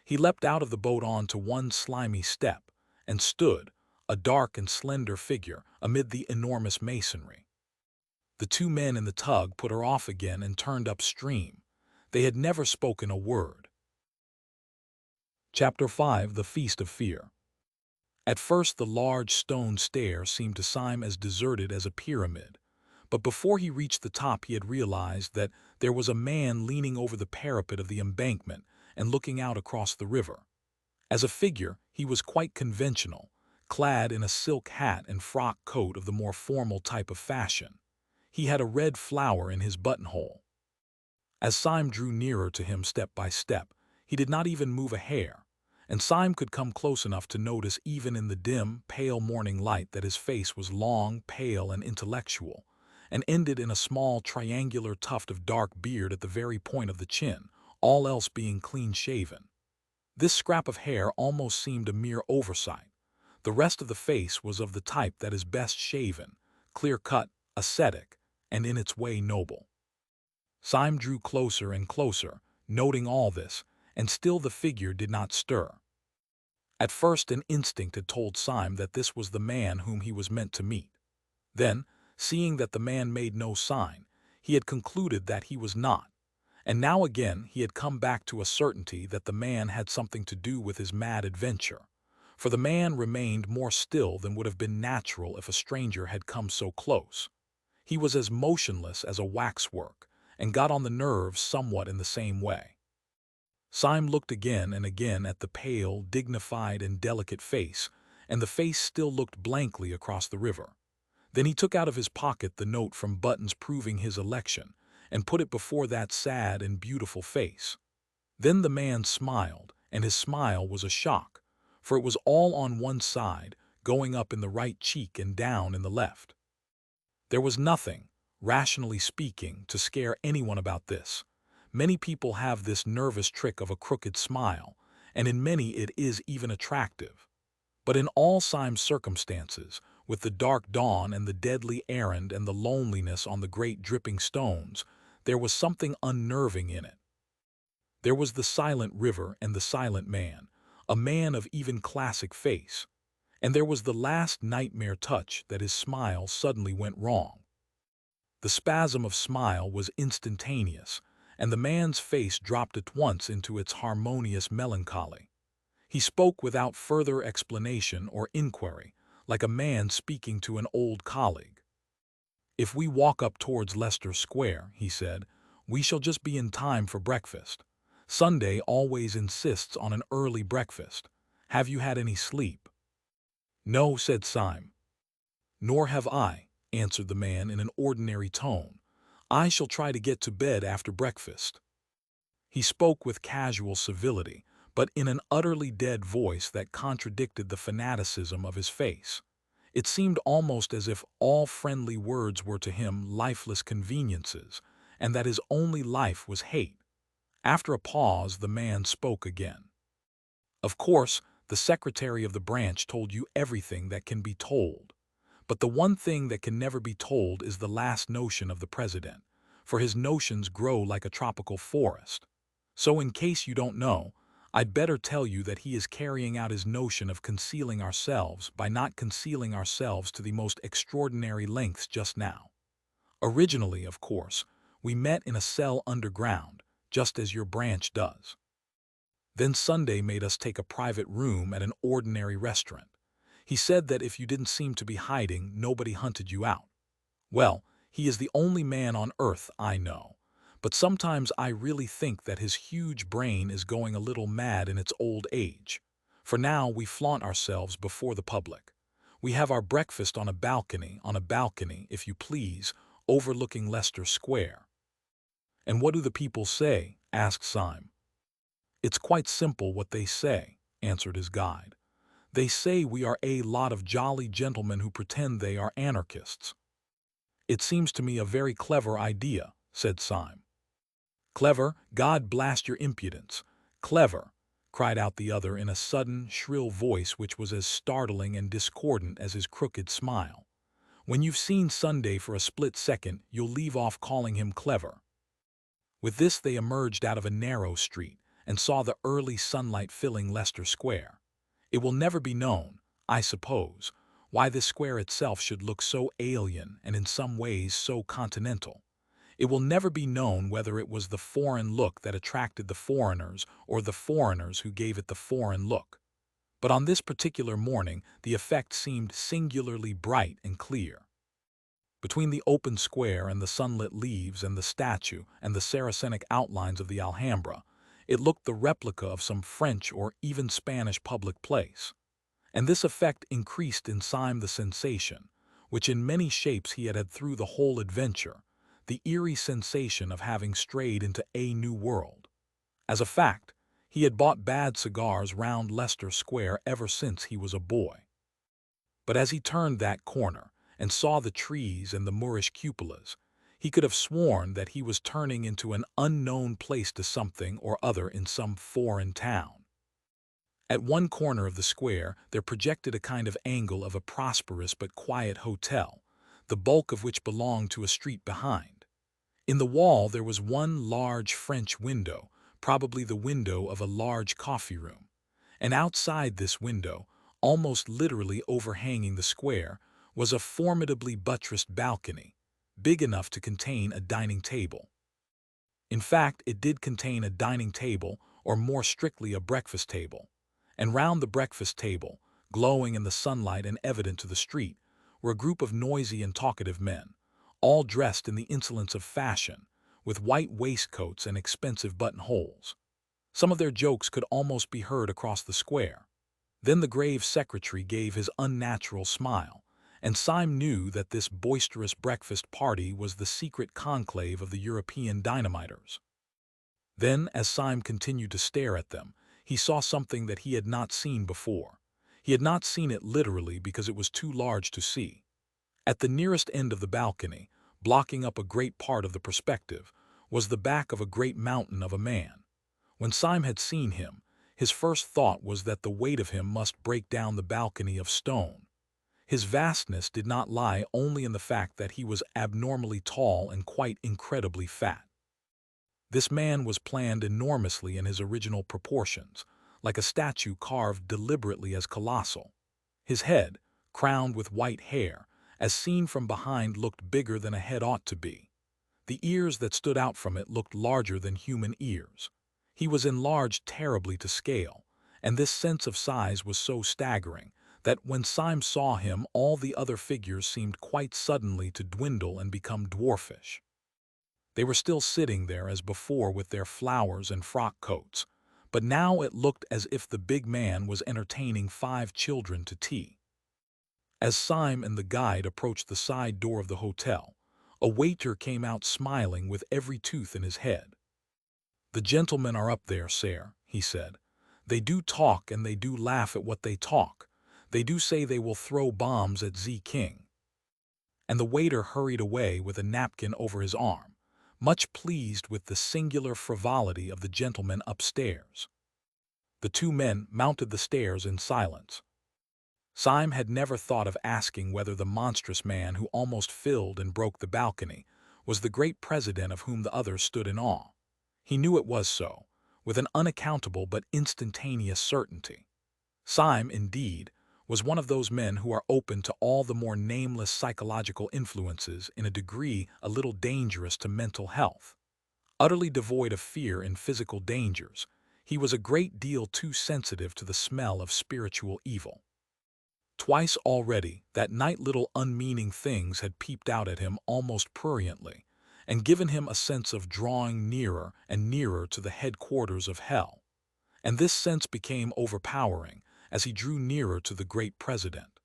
He leapt out of the boat on to one slimy step, and stood, a dark and slender figure, amid the enormous masonry. The two men in the tug put her off again and turned upstream. They had never spoken a word. Chapter 5: The Feast of Fear. At first the large stone stair seemed to Syme as deserted as a pyramid, but before he reached the top he had realized that there was a man leaning over the parapet of the embankment and looking out across the river. As a figure, he was quite conventional, clad in a silk hat and frock coat of the more formal type of fashion. He had a red flower in his buttonhole. As Syme drew nearer to him step by step, he did not even move a hair, and Syme could come close enough to notice even in the dim, pale morning light that his face was long, pale, and intellectual, and ended in a small triangular tuft of dark beard at the very point of the chin, all else being clean-shaven. This scrap of hair almost seemed a mere oversight. The rest of the face was of the type that is best shaven, clear-cut, ascetic, and in its way noble. Syme drew closer and closer, noting all this, and still the figure did not stir. At first an instinct had told Syme that this was the man whom he was meant to meet. Then, seeing that the man made no sign, he had concluded that he was not, and now again he had come back to a certainty that the man had something to do with his mad adventure, for the man remained more still than would have been natural if a stranger had come so close. He was as motionless as a waxwork, and got on the nerves somewhat in the same way. Syme looked again and again at the pale, dignified, and delicate face, and the face still looked blankly across the river. Then he took out of his pocket the note from Button's proving his election, and put it before that sad and beautiful face. Then the man smiled, and his smile was a shock, for it was all on one side, going up in the right cheek and down in the left. There was nothing, rationally speaking, to scare anyone about this. Many people have this nervous trick of a crooked smile, and in many it is even attractive. But in all Syme's circumstances, with the dark dawn and the deadly errand and the loneliness on the great dripping stones, there was something unnerving in it. There was the silent river and the silent man, a man of even classic face, and there was the last nightmare touch that his smile suddenly went wrong. The spasm of smile was instantaneous, and the man's face dropped at once into its harmonious melancholy. He spoke without further explanation or inquiry, like a man speaking to an old colleague. "If we walk up towards Leicester Square," he said, We shall just be in time for breakfast. Sunday always insists on an early breakfast. Have you had any sleep?" "No," said Syme. "Nor have I," answered the man in an ordinary tone. "I shall try to get to bed after breakfast." He spoke with casual civility, but in an utterly dead voice that contradicted the fanaticism of his face. It seemed almost as if all friendly words were to him lifeless conveniences, and that his only life was hate. After a pause, the man spoke again. "Of course, the secretary of the branch told you everything that can be told. But the one thing that can never be told is the last notion of the president, for his notions grow like a tropical forest. So in case you don't know, I'd better tell you that he is carrying out his notion of concealing ourselves by not concealing ourselves to the most extraordinary lengths just now. Originally, of course, we met in a cell underground, just as your branch does. Then Sunday made us take a private room at an ordinary restaurant. He said that if you didn't seem to be hiding, nobody hunted you out. Well, he is the only man on earth I know. But sometimes I really think that his huge brain is going a little mad in its old age. For now we flaunt ourselves before the public. We have our breakfast on a balcony, if you please, overlooking Leicester Square." "And what do the people say?" asked Syme. "It's quite simple what they say," answered his guide. "They say we are a lot of jolly gentlemen who pretend they are anarchists." "It seems to me a very clever idea," said Syme. "Clever? God blast your impudence! Clever!" cried out the other in a sudden, shrill voice which was as startling and discordant as his crooked smile. "When you've seen Sunday for a split second, you'll leave off calling him clever." With this they emerged out of a narrow street and saw the early sunlight filling Leicester Square. It will never be known, I suppose, why this square itself should look so alien and in some ways so continental. It will never be known whether it was the foreign look that attracted the foreigners or the foreigners who gave it the foreign look. But on this particular morning the effect seemed singularly bright and clear. Between the open square and the sunlit leaves and the statue and the Saracenic outlines of the Alhambra, it looked the replica of some French or even Spanish public place. And this effect increased in Syme the sensation, which in many shapes he had had through the whole adventure, the eerie sensation of having strayed into a new world. As a fact, he had bought bad cigars round Leicester Square ever since he was a boy. But as he turned that corner and saw the trees and the Moorish cupolas, he could have sworn that he was turning into an unknown place to something or other in some foreign town. At one corner of the square there projected a kind of angle of a prosperous but quiet hotel, the bulk of which belonged to a street behind. In the wall there was one large French window, probably the window of a large coffee room, and outside this window, almost literally overhanging the square, was a formidably buttressed balcony, big enough to contain a dining table. In fact, it did contain a dining table, or more strictly a breakfast table, and round the breakfast table, glowing in the sunlight and evident to the street, were a group of noisy and talkative men, all dressed in the insolence of fashion, with white waistcoats and expensive buttonholes. Some of their jokes could almost be heard across the square. Then the grave secretary gave his unnatural smile, and Syme knew that this boisterous breakfast party was the secret conclave of the European dynamiters. Then, as Syme continued to stare at them, he saw something that he had not seen before. He had not seen it literally because it was too large to see. At the nearest end of the balcony, blocking up a great part of the perspective, was the back of a great mountain of a man. When Syme had seen him, his first thought was that the weight of him must break down the balcony of stone. His vastness did not lie only in the fact that he was abnormally tall and quite incredibly fat. This man was planned enormously in his original proportions, like a statue carved deliberately as colossal. His head, crowned with white hair, as seen from behind looked bigger than a head ought to be. The ears that stood out from it looked larger than human ears. He was enlarged terribly to scale, and this sense of size was so staggering that when Syme saw him all the other figures seemed quite suddenly to dwindle and become dwarfish. They were still sitting there as before with their flowers and frock coats, but now it looked as if the big man was entertaining 5 children to tea. As Syme and the guide approached the side door of the hotel, a waiter came out smiling with every tooth in his head. "The gentlemen are up there, sir," he said. "They do talk and they do laugh at what they talk. They do say they will throw bombs at Z King." And the waiter hurried away with a napkin over his arm, much pleased with the singular frivolity of the gentlemen upstairs. The 2 men mounted the stairs in silence. Syme had never thought of asking whether the monstrous man who almost filled and broke the balcony was the great president of whom the others stood in awe. He knew it was so, with an unaccountable but instantaneous certainty. Syme, indeed, was one of those men who are open to all the more nameless psychological influences in a degree a little dangerous to mental health. Utterly devoid of fear in physical dangers, he was a great deal too sensitive to the smell of spiritual evil. Twice already that night little unmeaning things had peeped out at him almost pruriently, and given him a sense of drawing nearer and nearer to the headquarters of hell. And this sense became overpowering as he drew nearer to the great president.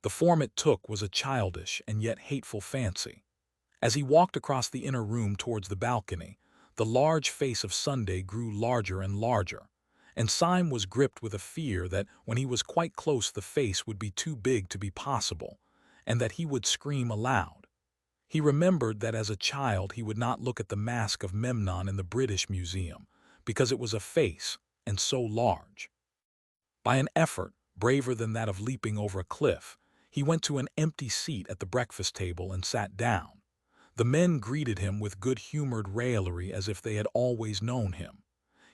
The form it took was a childish and yet hateful fancy. As he walked across the inner room towards the balcony, the large face of Sunday grew larger and larger, and Syme was gripped with a fear that when he was quite close the face would be too big to be possible, and that he would scream aloud. He remembered that as a child he would not look at the mask of Memnon in the British Museum, because it was a face, and so large. By an effort, braver than that of leaping over a cliff, he went to an empty seat at the breakfast table and sat down. The men greeted him with good-humored raillery as if they had always known him.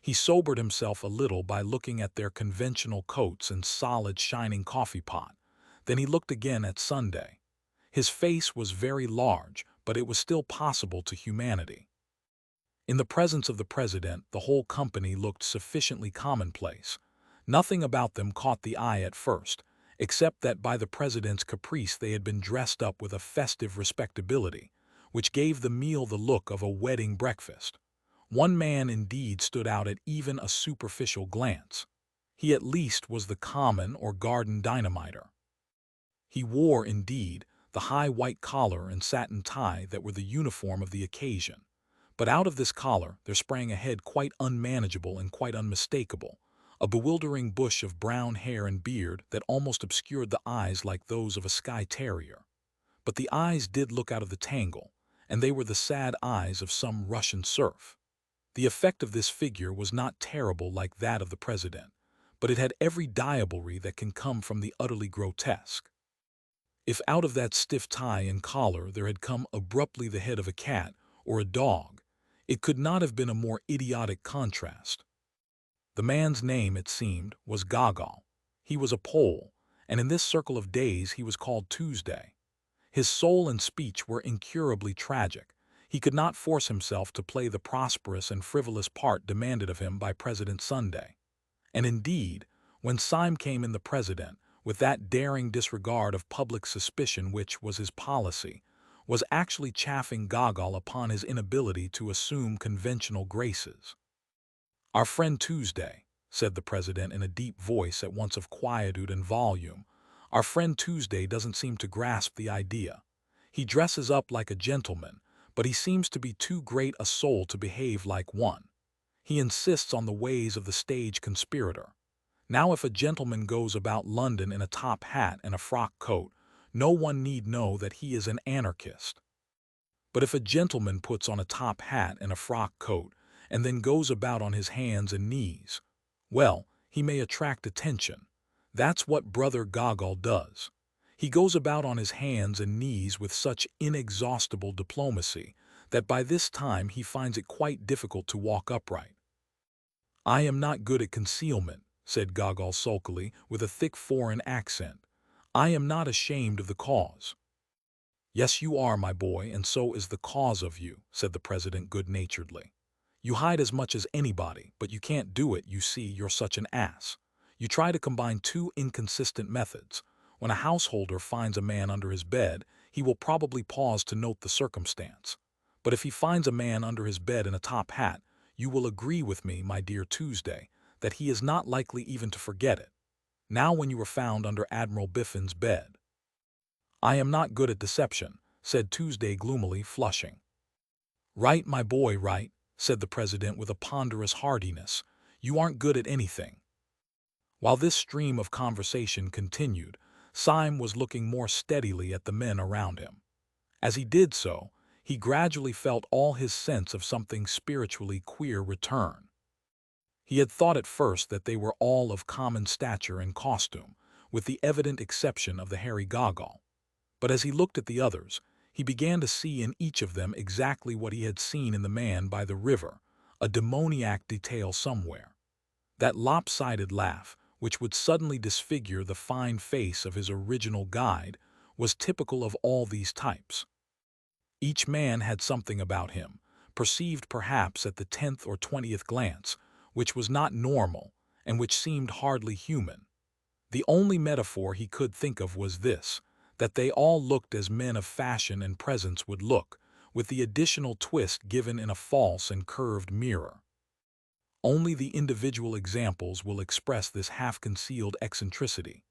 He sobered himself a little by looking at their conventional coats and solid shining coffee pot. Then he looked again at Sunday. His face was very large, but it was still possible to humanity. In the presence of the president, the whole company looked sufficiently commonplace. Nothing about them caught the eye at first, except that by the president's caprice they had been dressed up with a festive respectability, which gave the meal the look of a wedding breakfast. One man indeed stood out at even a superficial glance. He at least was the common or garden dynamiter. He wore, indeed, the high white collar and satin tie that were the uniform of the occasion. But out of this collar there sprang a head quite unmanageable and quite unmistakable, a bewildering bush of brown hair and beard that almost obscured the eyes like those of a Skye terrier. But the eyes did look out of the tangle, and they were the sad eyes of some Russian serf. The effect of this figure was not terrible like that of the president, but it had every diablerie that can come from the utterly grotesque. If out of that stiff tie and collar there had come abruptly the head of a cat or a dog, it could not have been a more idiotic contrast. The man's name, it seemed, was Gogol. He was a Pole, and in this circle of days he was called Tuesday. His soul and speech were incurably tragic. He could not force himself to play the prosperous and frivolous part demanded of him by President Sunday. And indeed, when Syme came in the president, with that daring disregard of public suspicion which was his policy, was actually chaffing Gogol upon his inability to assume conventional graces. "Our friend Tuesday," said the president in a deep voice at once of quietude and volume, "our friend Tuesday doesn't seem to grasp the idea. He dresses up like a gentleman, but he seems to be too great a soul to behave like one. He insists on the ways of the stage conspirator. Now if a gentleman goes about London in a top hat and a frock coat, no one need know that he is an anarchist. But if a gentleman puts on a top hat and a frock coat, and then goes about on his hands and knees, well, he may attract attention. That's what Brother Gogol does. He goes about on his hands and knees with such inexhaustible diplomacy that by this time he finds it quite difficult to walk upright." "I am not good at concealment," said Gogol sulkily, with a thick foreign accent. "I am not ashamed of the cause." "Yes, you are, my boy, and so is the cause of you," said the president good-naturedly. "You hide as much as anybody, but you can't do it, you see, you're such an ass. You try to combine 2 inconsistent methods. When a householder finds a man under his bed, he will probably pause to note the circumstance. But if he finds a man under his bed in a top hat, you will agree with me, my dear Tuesday, that he is not likely even to forget it. Now when you were found under Admiral Biffin's bed." "I am not good at deception," said Tuesday gloomily, flushing. "Right, my boy, right," said the president with a ponderous heartiness. "You aren't good at anything." While this stream of conversation continued, Syme was looking more steadily at the men around him. As he did so, he gradually felt all his sense of something spiritually queer return. He had thought at first that they were all of common stature and costume, with the evident exception of the hairy goggle. But as he looked at the others, he began to see in each of them exactly what he had seen in the man by the river, a demoniac detail somewhere. That lopsided laugh, which would suddenly disfigure the fine face of his original guide, was typical of all these types. Each man had something about him, perceived perhaps at the 10th or 20th glance, which was not normal and which seemed hardly human. The only metaphor he could think of was this, that they all looked as men of fashion and presence would look, with the additional twist given in a false and curved mirror. Only the individual examples will express this half-concealed eccentricity.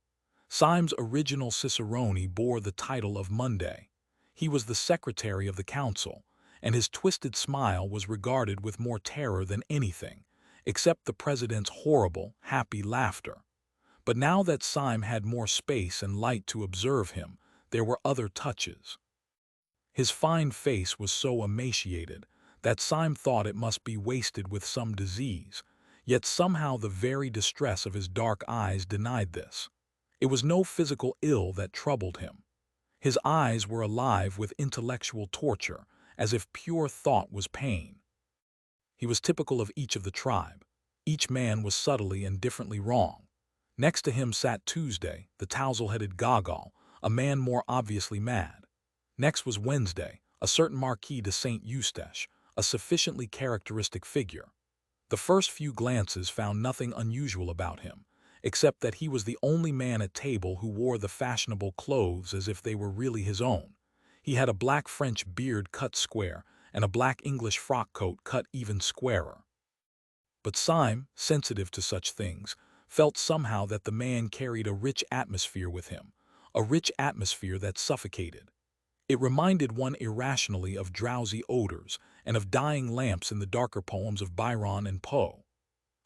Syme's original cicerone bore the title of Monday. He was the secretary of the council, and his twisted smile was regarded with more terror than anything, except the president's horrible, happy laughter. But now that Syme had more space and light to observe him, there were other touches. His fine face was so emaciated that Syme thought it must be wasted with some disease, yet somehow the very distress of his dark eyes denied this. It was no physical ill that troubled him. His eyes were alive with intellectual torture, as if pure thought was pain. He was typical of each of the tribe. Each man was subtly and differently wrong. Next to him sat Tuesday, the tousle-headed goggle, a man more obviously mad. Next was Wednesday, a certain Marquis de Saint Eustache, a sufficiently characteristic figure. The first few glances found nothing unusual about him, except that he was the only man at table who wore the fashionable clothes as if they were really his own. He had a black French beard cut square, and a black English frock coat cut even squarer. But Syme, sensitive to such things, felt somehow that the man carried a rich atmosphere with him, a rich atmosphere that suffocated. It reminded one irrationally of drowsy odors and of dying lamps in the darker poems of Byron and Poe.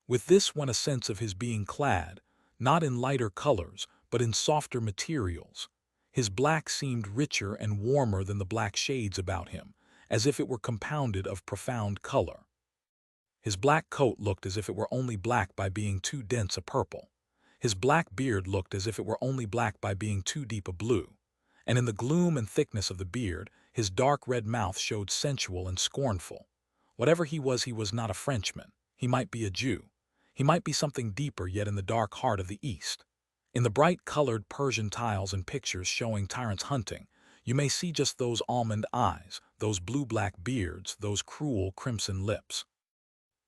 With this went a sense of his being clad, not in lighter colors, but in softer materials. His black seemed richer and warmer than the black shades about him, as if it were compounded of profound color. His black coat looked as if it were only black by being too dense a purple. His black beard looked as if it were only black by being too deep a blue. And in the gloom and thickness of the beard, his dark red mouth showed sensual and scornful. Whatever he was not a Frenchman. He might be a Jew. He might be something deeper yet in the dark heart of the East. In the bright-colored Persian tiles and pictures showing tyrants hunting, you may see just those almond eyes, those blue-black beards, those cruel crimson lips.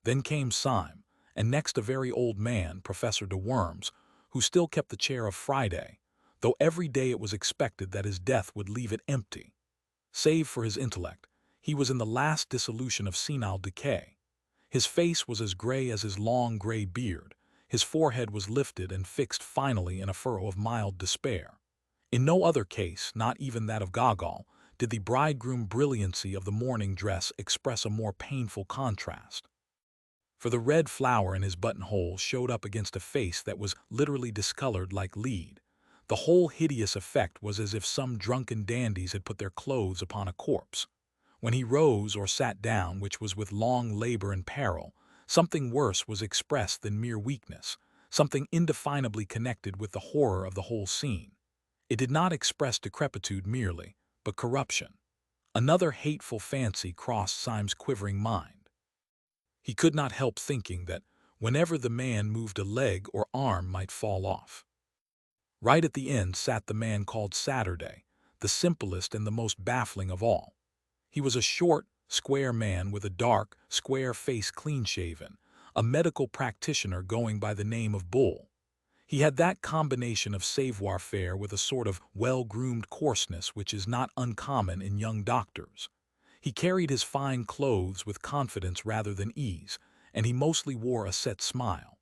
Then came Syme, and next a very old man, Professor de Worms, who still kept the chair of Friday, though every day it was expected that his death would leave it empty. Save for his intellect, he was in the last dissolution of senile decay. His face was as gray as his long gray beard. His forehead was lifted and fixed finally in a furrow of mild despair. In no other case, not even that of Gogol, did the bridegroom brilliancy of the morning dress express a more painful contrast. For the red flower in his buttonhole showed up against a face that was literally discolored like lead. The whole hideous effect was as if some drunken dandies had put their clothes upon a corpse. When he rose or sat down, which was with long labor and peril, something worse was expressed than mere weakness, something indefinably connected with the horror of the whole scene. It did not express decrepitude merely, but corruption. Another hateful fancy crossed Syme's quivering mind. He could not help thinking that whenever the man moved a leg or arm might fall off. Right at the end sat the man called Saturday, the simplest and the most baffling of all. He was a short, square man with a dark, square face clean-shaven, a medical practitioner going by the name of Bull. He had that combination of savoir-faire with a sort of well-groomed coarseness which is not uncommon in young doctors. He carried his fine clothes with confidence rather than ease, and he mostly wore a set smile.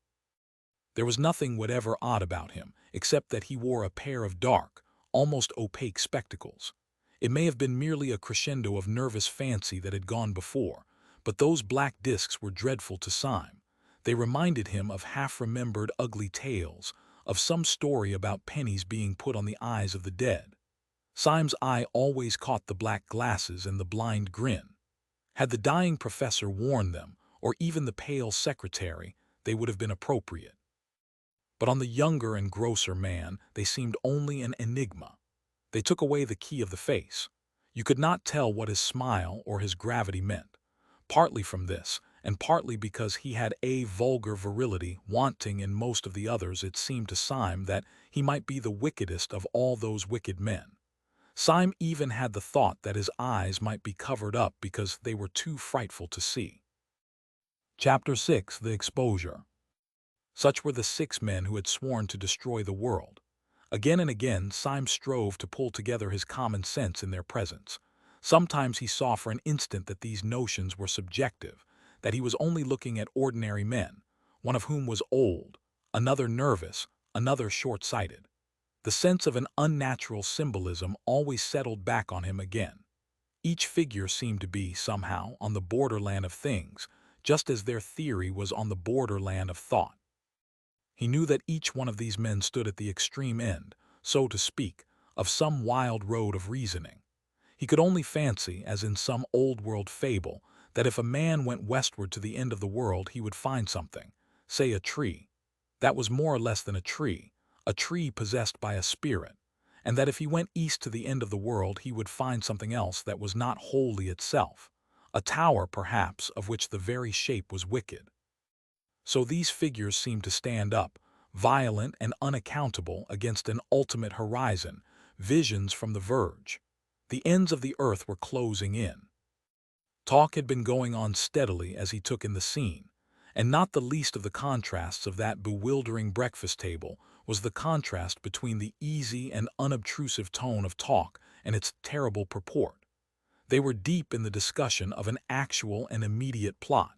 There was nothing whatever odd about him, except that he wore a pair of dark, almost opaque spectacles. It may have been merely a crescendo of nervous fancy that had gone before, but those black discs were dreadful to Syme. They reminded him of half-remembered ugly tales, of some story about pennies being put on the eyes of the dead. Syme's eye always caught the black glasses and the blind grin. Had the dying professor worn them, or even the pale secretary, they would have been appropriate. But on the younger and grosser man, they seemed only an enigma. They took away the key of the face. You could not tell what his smile or his gravity meant. Partly from this, and partly because he had a vulgar virility wanting in most of the others, it seemed to Syme that he might be the wickedest of all those wicked men. Syme even had the thought that his eyes might be covered up because they were too frightful to see. Chapter 6: The Exposure. Such were the 6 men who had sworn to destroy the world. Again and again Syme strove to pull together his common sense in their presence. Sometimes he saw for an instant that these notions were subjective, that he was only looking at ordinary men, one of whom was old, another nervous, another short-sighted. The sense of an unnatural symbolism always settled back on him again. Each figure seemed to be, somehow, on the borderland of things, just as their theory was on the borderland of thought. He knew that each one of these men stood at the extreme end, so to speak, of some wild road of reasoning. He could only fancy, as in some old-world fable, that if a man went westward to the end of the world he would find something, say a tree, that was more or less than a tree possessed by a spirit, and that if he went east to the end of the world he would find something else that was not wholly itself, a tower perhaps of which the very shape was wicked. So these figures seemed to stand up, violent and unaccountable, against an ultimate horizon, visions from the verge. The ends of the earth were closing in. Talk had been going on steadily as he took in the scene, and not the least of the contrasts of that bewildering breakfast table was the contrast between the easy and unobtrusive tone of talk and its terrible purport. They were deep in the discussion of an actual and immediate plot.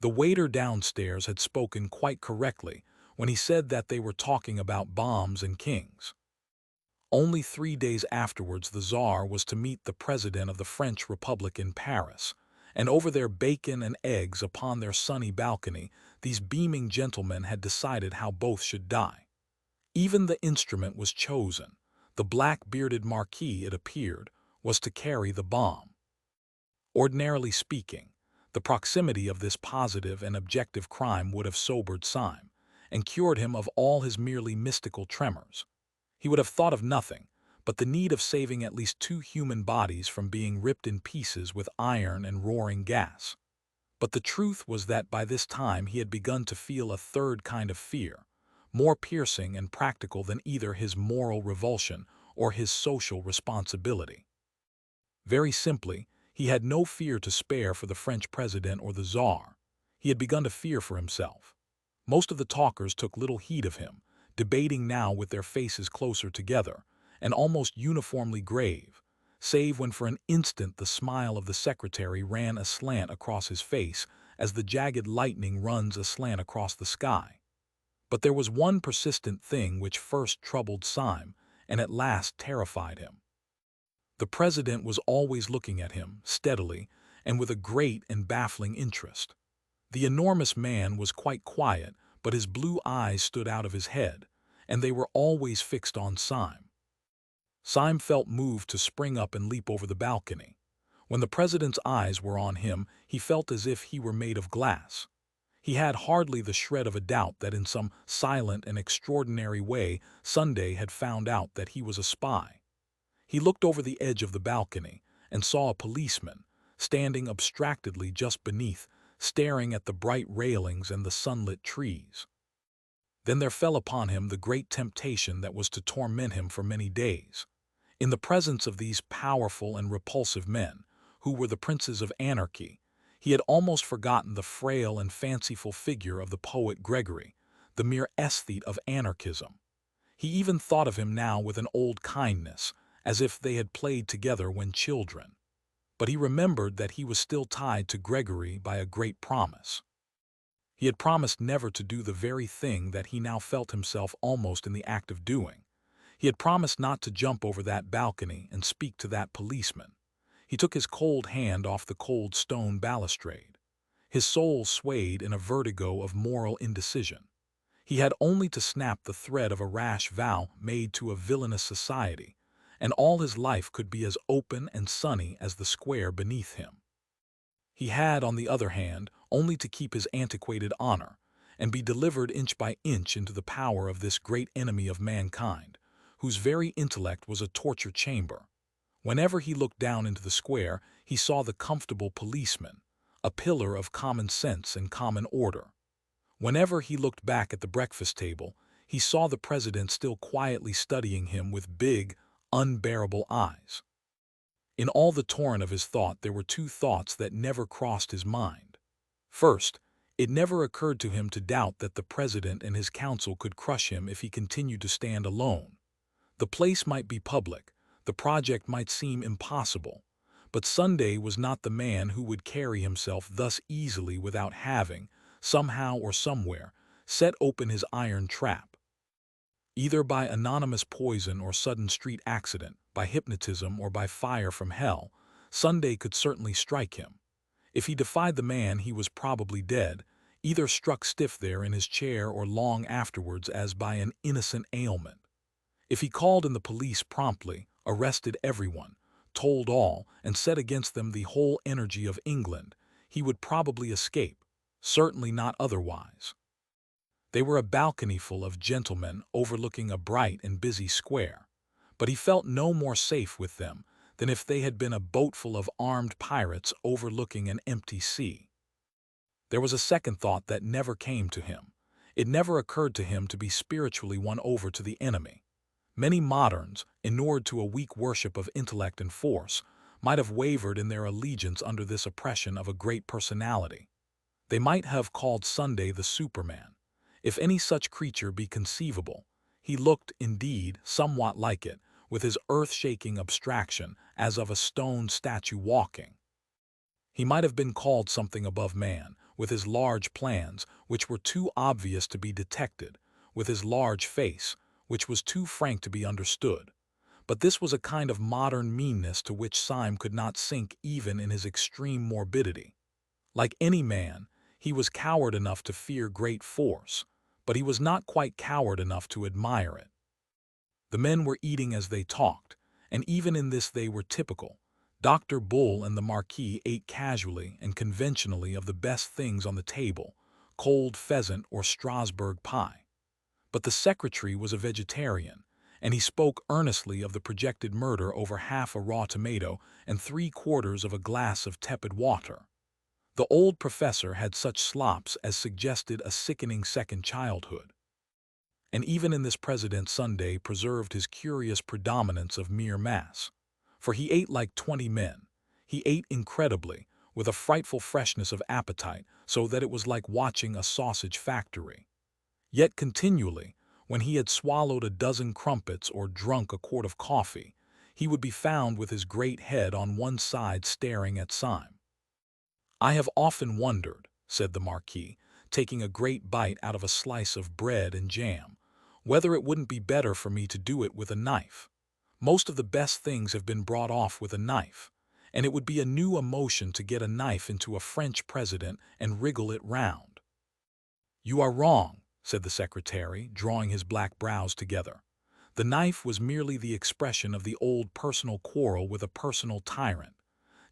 The waiter downstairs had spoken quite correctly when he said that they were talking about bombs and kings. Only 3 days afterwards the Tsar was to meet the President of the French Republic in Paris, and over their bacon and eggs upon their sunny balcony, these beaming gentlemen had decided how both should die. Even the instrument was chosen. The black-bearded marquis, it appeared, was to carry the bomb. Ordinarily speaking, the proximity of this positive and objective crime would have sobered Syme, and cured him of all his merely mystical tremors. He would have thought of nothing but the need of saving at least 2 human bodies from being ripped in pieces with iron and roaring gas. But the truth was that by this time he had begun to feel a third kind of fear, more piercing and practical than either his moral revulsion or his social responsibility. Very simply, he had no fear to spare for the French president or the Tsar. He had begun to fear for himself. Most of the talkers took little heed of him, debating now with their faces closer together, and almost uniformly grave, save when for an instant the smile of the secretary ran aslant across his face as the jagged lightning runs aslant across the sky. But there was one persistent thing which first troubled Syme and at last terrified him. The president was always looking at him, steadily, and with a great and baffling interest. The enormous man was quite quiet, but his blue eyes stood out of his head, and they were always fixed on Syme. Syme felt moved to spring up and leap over the balcony. When the president's eyes were on him, he felt as if he were made of glass. He had hardly the shred of a doubt that in some silent and extraordinary way Sunday had found out that he was a spy. He looked over the edge of the balcony and saw a policeman, standing abstractedly just beneath, staring at the bright railings and the sunlit trees. Then there fell upon him the great temptation that was to torment him for many days. In the presence of these powerful and repulsive men, who were the princes of anarchy, he had almost forgotten the frail and fanciful figure of the poet Gregory, the mere aesthete of anarchism. He even thought of him now with an old kindness, as if they had played together when children. but he remembered that he was still tied to Gregory by a great promise. He had promised never to do the very thing that he now felt himself almost in the act of doing. He had promised not to jump over that balcony and speak to that policeman. He took his cold hand off the cold stone balustrade. His soul swayed in a vertigo of moral indecision. He had only to snap the thread of a rash vow made to a villainous society, and all his life could be as open and sunny as the square beneath him. He had, on the other hand, only to keep his antiquated honor, and be delivered inch by inch into the power of this great enemy of mankind, whose very intellect was a torture chamber. Whenever he looked down into the square, he saw the comfortable policeman, a pillar of common sense and common order. Whenever he looked back at the breakfast table, he saw the president still quietly studying him with big, unbearable eyes. In all the torrent of his thought there were two thoughts that never crossed his mind. First, it never occurred to him to doubt that the president and his council could crush him if he continued to stand alone. The place might be public, the project might seem impossible, but Sunday was not the man who would carry himself thus easily without having, somehow or somewhere, set open his iron trap. Either by anonymous poison or sudden street accident, by hypnotism or by fire from hell, Sunday could certainly strike him. If he defied the man, he was probably dead, either struck stiff there in his chair or long afterwards as by an innocent ailment. If he called in the police promptly, arrested everyone, told all, and set against them the whole energy of England, he would probably escape, certainly not otherwise. They were a balconyful of gentlemen overlooking a bright and busy square, but he felt no more safe with them than if they had been a boatful of armed pirates overlooking an empty sea. There was a second thought that never came to him. It never occurred to him to be spiritually won over to the enemy. Many moderns, inured to a weak worship of intellect and force, might have wavered in their allegiance under this oppression of a great personality. They might have called Sunday the Superman. If any such creature be conceivable, he looked, indeed, somewhat like it, with his earth-shaking abstraction as of a stone statue walking. He might have been called something above man, with his large plans, which were too obvious to be detected, with his large face, which was too frank to be understood. But this was a kind of modern meanness to which Syme could not sink even in his extreme morbidity. Like any man, he was coward enough to fear great force, but he was not quite coward enough to admire it. The men were eating as they talked, and even in this they were typical. Dr. Bull and the Marquis ate casually and conventionally of the best things on the table, cold pheasant or Strasbourg pie. But the secretary was a vegetarian, and he spoke earnestly of the projected murder over half a raw tomato and 3/4 of a glass of tepid water. The old professor had such slops as suggested a sickening second childhood. And even in this President Sunday preserved his curious predominance of mere mass. For he ate like 20 men. He ate incredibly, with a frightful freshness of appetite, so that it was like watching a sausage factory. Yet continually, when he had swallowed a dozen crumpets or drunk a quart of coffee, he would be found with his great head on one side staring at Syme. "I have often wondered," said the Marquis, taking a great bite out of a slice of bread and jam, "whether it wouldn't be better for me to do it with a knife. Most of the best things have been brought off with a knife, and it would be a new emotion to get a knife into a French president and wriggle it round." "You are wrong," said the secretary, drawing his black brows together. "The knife was merely the expression of the old personal quarrel with a personal tyrant.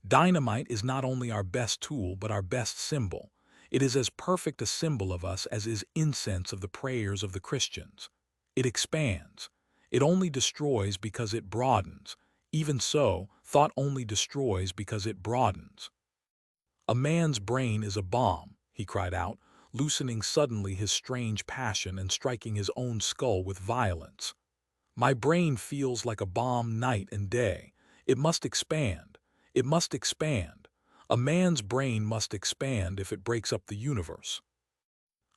Dynamite is not only our best tool but our best symbol. It is as perfect a symbol of us as is incense of the prayers of the Christians. It expands. It only destroys because it broadens. Even so, thought only destroys because it broadens." "A man's brain is a bomb," he cried out, loosening suddenly his strange passion and striking his own skull with violence. "My brain feels like a bomb night and day. It must expand. It must expand. A man's brain must expand if it breaks up the universe."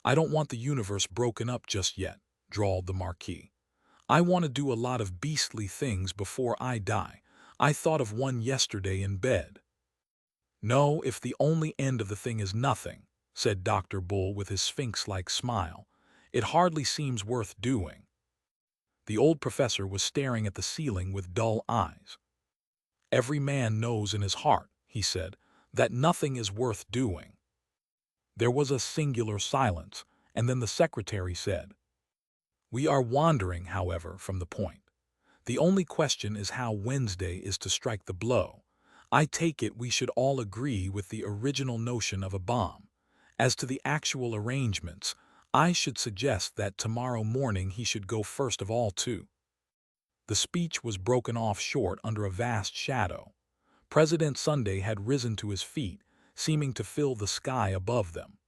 "I don't want the universe broken up just yet," drawled the Marquis. "I want to do a lot of beastly things before I die. I thought of one yesterday in bed." "No, if the only end of the thing is nothing," said Dr. Bull with his sphinx-like smile, "it hardly seems worth doing." The old professor was staring at the ceiling with dull eyes. "Every man knows in his heart," he said, "that nothing is worth doing." There was a singular silence, and then the secretary said, "We are wandering, however, from the point. The only question is how Wednesday is to strike the blow. I take it we should all agree with the original notion of a bomb. As to the actual arrangements, I should suggest that tomorrow morning he should go first of all too." The speech was broken off short under a vast shadow. President Sunday had risen to his feet, seeming to fill the sky above them.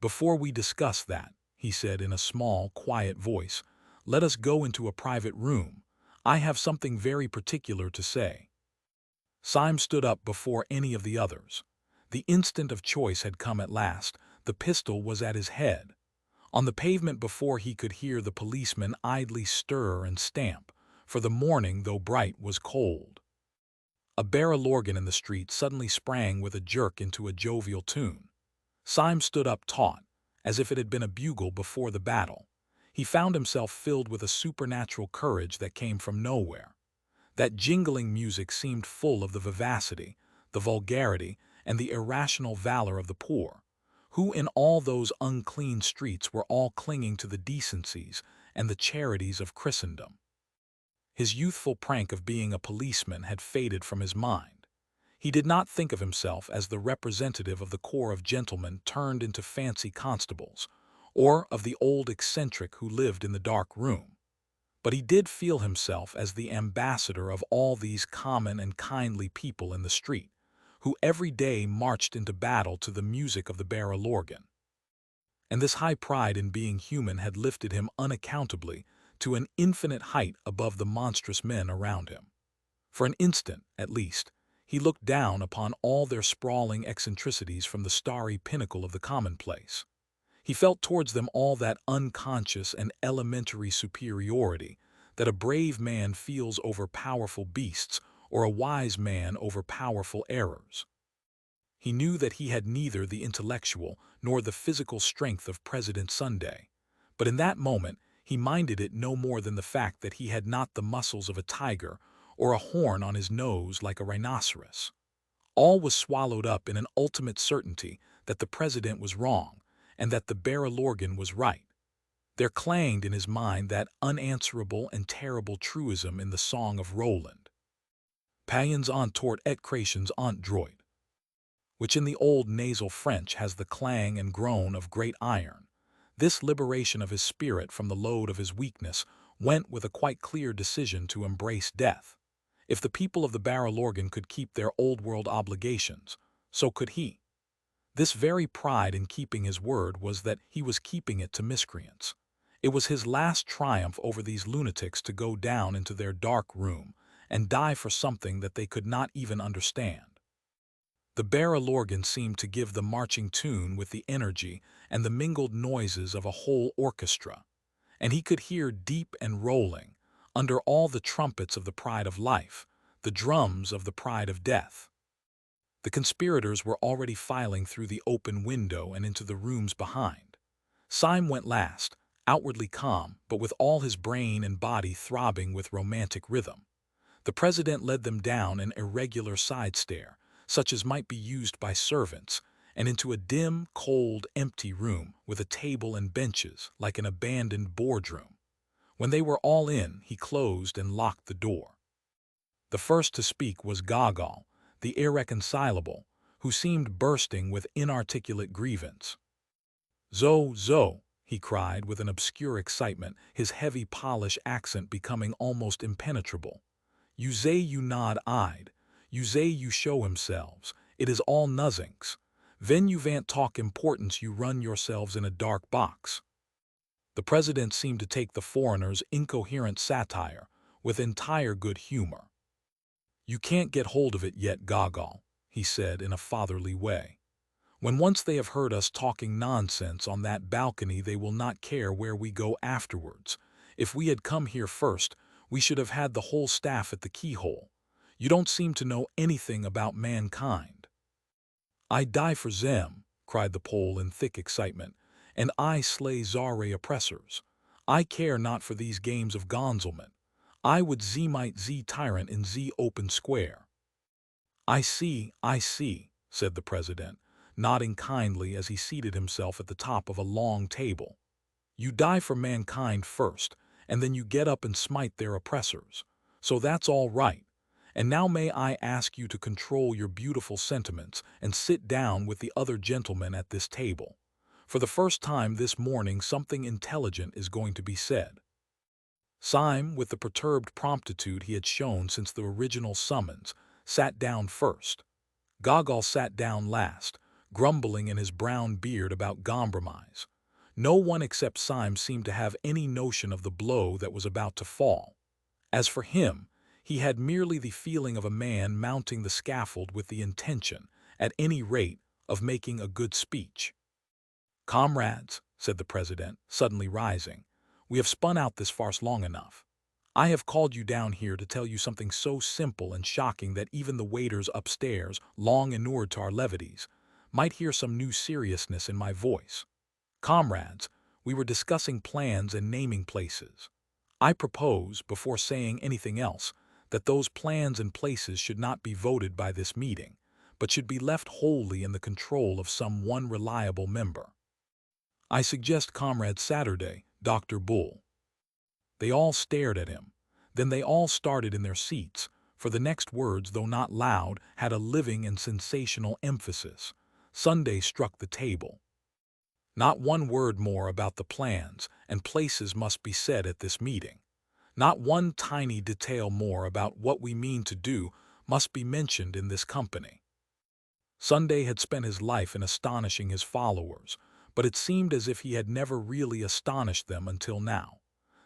"Before we discuss that," he said in a small, quiet voice, "let us go into a private room. I have something very particular to say." Syme stood up before any of the others. The instant of choice had come at last. The pistol was at his head. On the pavement before he could hear the policeman idly stir and stamp, for the morning, though bright, was cold. A barrel organ in the street suddenly sprang with a jerk into a jovial tune. Syme stood up taut, as if it had been a bugle before the battle. He found himself filled with a supernatural courage that came from nowhere. That jingling music seemed full of the vivacity, the vulgarity, and the irrational valor of the poor, who in all those unclean streets were all clinging to the decencies and the charities of Christendom. His youthful prank of being a policeman had faded from his mind. He did not think of himself as the representative of the corps of gentlemen turned into fancy constables, or of the old eccentric who lived in the dark room. But he did feel himself as the ambassador of all these common and kindly people in the street, who every day marched into battle to the music of the barrel organ. And this high pride in being human had lifted him unaccountably to an infinite height above the monstrous men around him. For an instant, at least, he looked down upon all their sprawling eccentricities from the starry pinnacle of the commonplace. He felt towards them all that unconscious and elementary superiority that a brave man feels over powerful beasts or a wise man over powerful errors. He knew that he had neither the intellectual nor the physical strength of President Sunday, but in that moment he minded it no more than the fact that he had not the muscles of a tiger or a horn on his nose like a rhinoceros. All was swallowed up in an ultimate certainty that the president was wrong and that the barrel organ was right. There clanged in his mind that unanswerable and terrible truism in the song of Roland, "Païens ont tort et chrétiens ont droit," which in the old nasal French has the clang and groan of great iron. This liberation of his spirit from the load of his weakness went with a quite clear decision to embrace death. If the people of the barrel organ could keep their old-world obligations, so could he. This very pride in keeping his word was that he was keeping it to miscreants. It was his last triumph over these lunatics to go down into their dark room and die for something that they could not even understand. The barrel organ seemed to give the marching tune with the energy and the mingled noises of a whole orchestra, and he could hear deep and rolling, under all the trumpets of the pride of life, the drums of the pride of death. The conspirators were already filing through the open window and into the rooms behind. Syme went last, outwardly calm, but with all his brain and body throbbing with romantic rhythm. The president led them down an irregular side stair, such as might be used by servants, and into a dim, cold, empty room with a table and benches like an abandoned boardroom. When they were all in, he closed and locked the door. The first to speak was Gabriel, the irreconcilable, who seemed bursting with inarticulate grievance. "Zo," he cried with an obscure excitement, his heavy Polish accent becoming almost impenetrable. "You say you nod eyed, you say you show himselves, it is all nothings. Ven you vant talk importance you run yourselves in a dark box." The president seemed to take the foreigner's incoherent satire with entire good humor. "You can't get hold of it yet, Gabriel," he said in a fatherly way. "When once they have heard us talking nonsense on that balcony they will not care where we go afterwards. If we had come here first, we should have had the whole staff at the keyhole. You don't seem to know anything about mankind." "I die for them," cried the Pole in thick excitement, "and I slay Zare oppressors. I care not for these games of gonzelment. I would might tyrant in open square." I see," said the president, nodding kindly as he seated himself at the top of a long table. "You die for mankind first, and then you get up and smite their oppressors. So that's all right. And now may I ask you to control your beautiful sentiments and sit down with the other gentlemen at this table. For the first time this morning something intelligent is going to be said." Syme, with the perturbed promptitude he had shown since the original summons, sat down first. Gogol sat down last, grumbling in his brown beard about compromise. No one except Syme seemed to have any notion of the blow that was about to fall. As for him, he had merely the feeling of a man mounting the scaffold with the intention, at any rate, of making a good speech. "Comrades," said the president, suddenly rising, "we have spun out this farce long enough. I have called you down here to tell you something so simple and shocking that even the waiters upstairs, long inured to our levities, might hear some new seriousness in my voice. Comrades, we were discussing plans and naming places. I propose, before saying anything else, that those plans and places should not be voted by this meeting, but should be left wholly in the control of some one reliable member. I suggest Comrade Saturday, Dr. Bull." They all stared at him. Then they all started in their seats, for the next words, though not loud, had a living and sensational emphasis. Sunday struck the table. "Not one word more about the plans and places must be said at this meeting. Not one tiny detail more about what we mean to do must be mentioned in this company." Sunday had spent his life in astonishing his followers, but it seemed as if he had never really astonished them until now.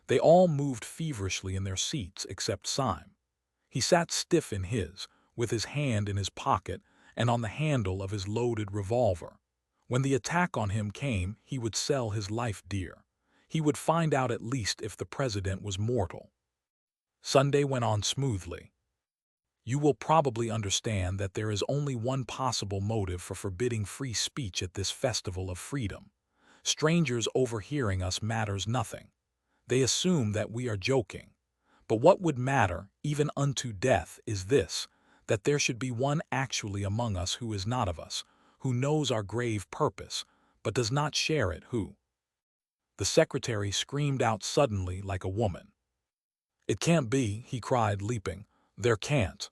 They all moved feverishly in their seats except Syme. He sat stiff in his, with his hand in his pocket and on the handle of his loaded revolver. When the attack on him came, he would sell his life dear. He would find out at least if the president was mortal. Sunday went on smoothly. "You will probably understand that there is only one possible motive for forbidding free speech at this festival of freedom. Strangers overhearing us matters nothing. They assume that we are joking. But what would matter, even unto death, is this, that there should be one actually among us who is not of us, who knows our grave purpose, but does not share it, who—" The secretary screamed out suddenly like a woman. "It can't be," he cried, leaping. "There can't."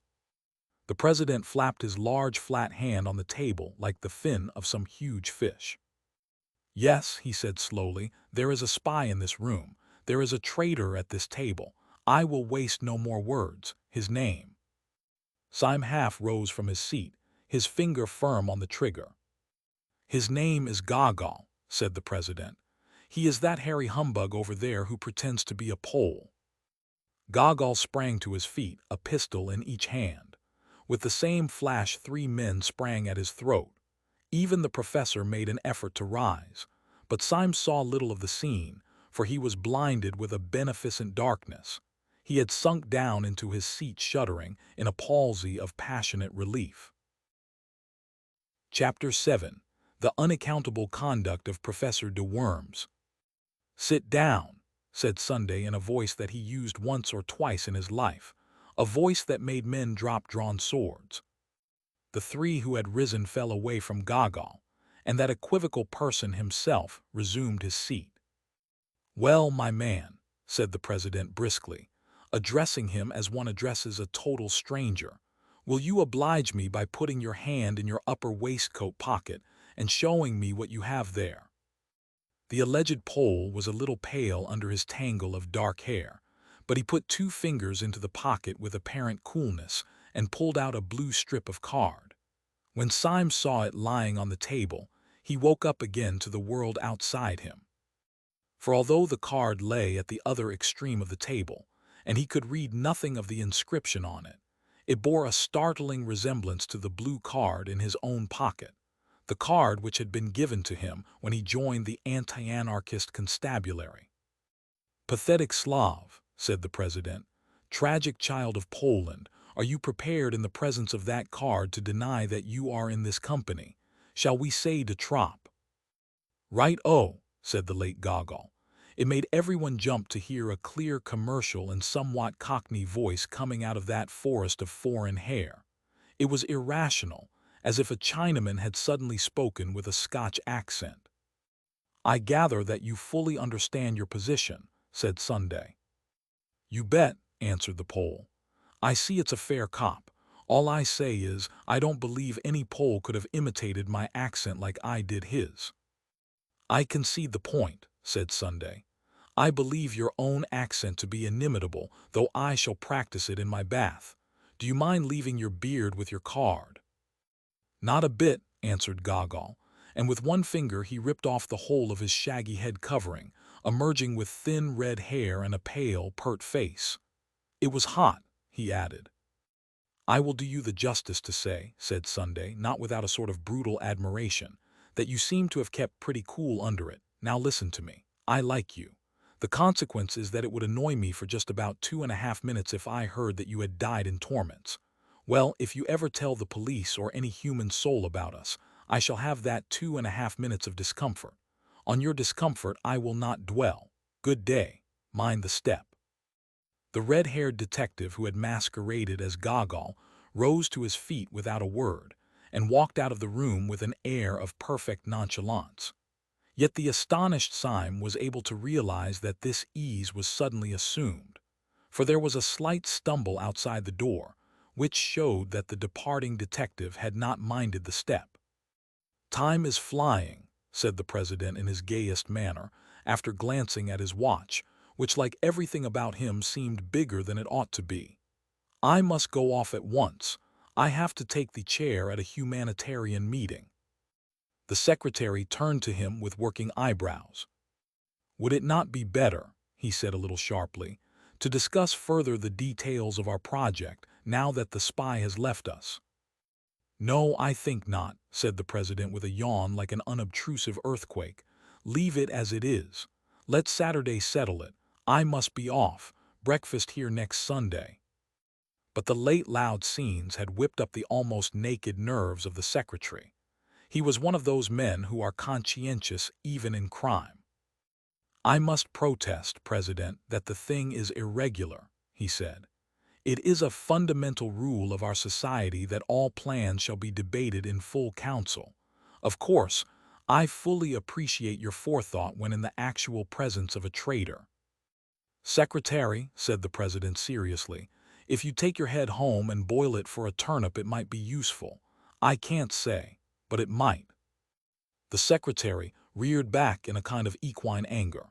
The president flapped his large flat hand on the table like the fin of some huge fish. "Yes," he said slowly, "there is a spy in this room. There is a traitor at this table. I will waste no more words. His name—" Syme half rose from his seat, his finger firm on the trigger. "His name is Gogol," said the president. "He is that hairy humbug over there who pretends to be a Pole." Gogol sprang to his feet, a pistol in each hand. With the same flash 3 men sprang at his throat. Even the professor made an effort to rise, but Syme saw little of the scene, for he was blinded with a beneficent darkness. He had sunk down into his seat shuddering in a palsy of passionate relief. Chapter 7. The Unaccountable Conduct of Professor de Worms. "Sit down," said Sunday in a voice that he used once or twice in his life, a voice that made men drop drawn swords. The 3 who had risen fell away from Gogol, and that equivocal person himself resumed his seat. "Well, my man," said the president briskly, addressing him as one addresses a total stranger, "will you oblige me by putting your hand in your upper waistcoat pocket and showing me what you have there?" The alleged Pole was a little pale under his tangle of dark hair, but he put 2 fingers into the pocket with apparent coolness and pulled out a blue strip of card. When Syme saw it lying on the table, he woke up again to the world outside him. For although the card lay at the other extreme of the table, and he could read nothing of the inscription on it, it bore a startling resemblance to the blue card in his own pocket, the card which had been given to him when he joined the anti-anarchist constabulary. "Pathetic Slav," said the president, "tragic child of Poland, are you prepared in the presence of that card to deny that you are in this company, Shall we say de trop? Right-o, said the late Gogol. It made everyone jump to hear a clear commercial and somewhat cockney voice coming out of that forest of foreign hair. It was irrational, as if a Chinaman had suddenly spoken with a Scotch accent. I gather that you fully understand your position, said Sunday. You bet, answered the Pole. I see it's a fair cop. All I say is, I don't believe any Pole could have imitated my accent like I did his. I concede the point, said Sunday. I believe your own accent to be inimitable, though I shall practice it in my bath. Do you mind leaving your beard with your card? Not a bit, answered Gogol, and with one finger he ripped off the whole of his shaggy head covering, emerging with thin red hair and a pale, pert face. It was hot, he added. I will do you the justice to say, said Sunday, not without a sort of brutal admiration, that you seem to have kept pretty cool under it. Now listen to me. I like you. The consequence is that it would annoy me for just about 2.5 minutes if I heard that you had died in torments. Well, if you ever tell the police or any human soul about us, I shall have that 2.5 minutes of discomfort. On your discomfort I will not dwell. Good day. Mind the step. The red-haired detective who had masqueraded as Gogol rose to his feet without a word and walked out of the room with an air of perfect nonchalance. Yet the astonished Syme was able to realize that this ease was suddenly assumed, for there was a slight stumble outside the door, which showed that the departing detective had not minded the step. Time is flying, said the president in his gayest manner, after glancing at his watch, which like everything about him seemed bigger than it ought to be. I must go off at once. I have to take the chair at a humanitarian meeting. The secretary turned to him with working eyebrows. Would it not be better, he said a little sharply, to discuss further the details of our project now that the spy has left us? No, I think not, said the president with a yawn like an unobtrusive earthquake. Leave it as it is. Let Saturday settle it. I must be off. Breakfast here next Sunday. But the late loud scenes had whipped up the almost naked nerves of the secretary. He was one of those men who are conscientious even in crime. I must protest, President, that the thing is irregular, he said. It is a fundamental rule of our society that all plans shall be debated in full council. Of course, I fully appreciate your forethought when in the actual presence of a traitor. Secretary, said the president seriously, if you take your head home and boil it for a turnip it might be useful. I can't say, but it might. The secretary reared back in a kind of equine anger.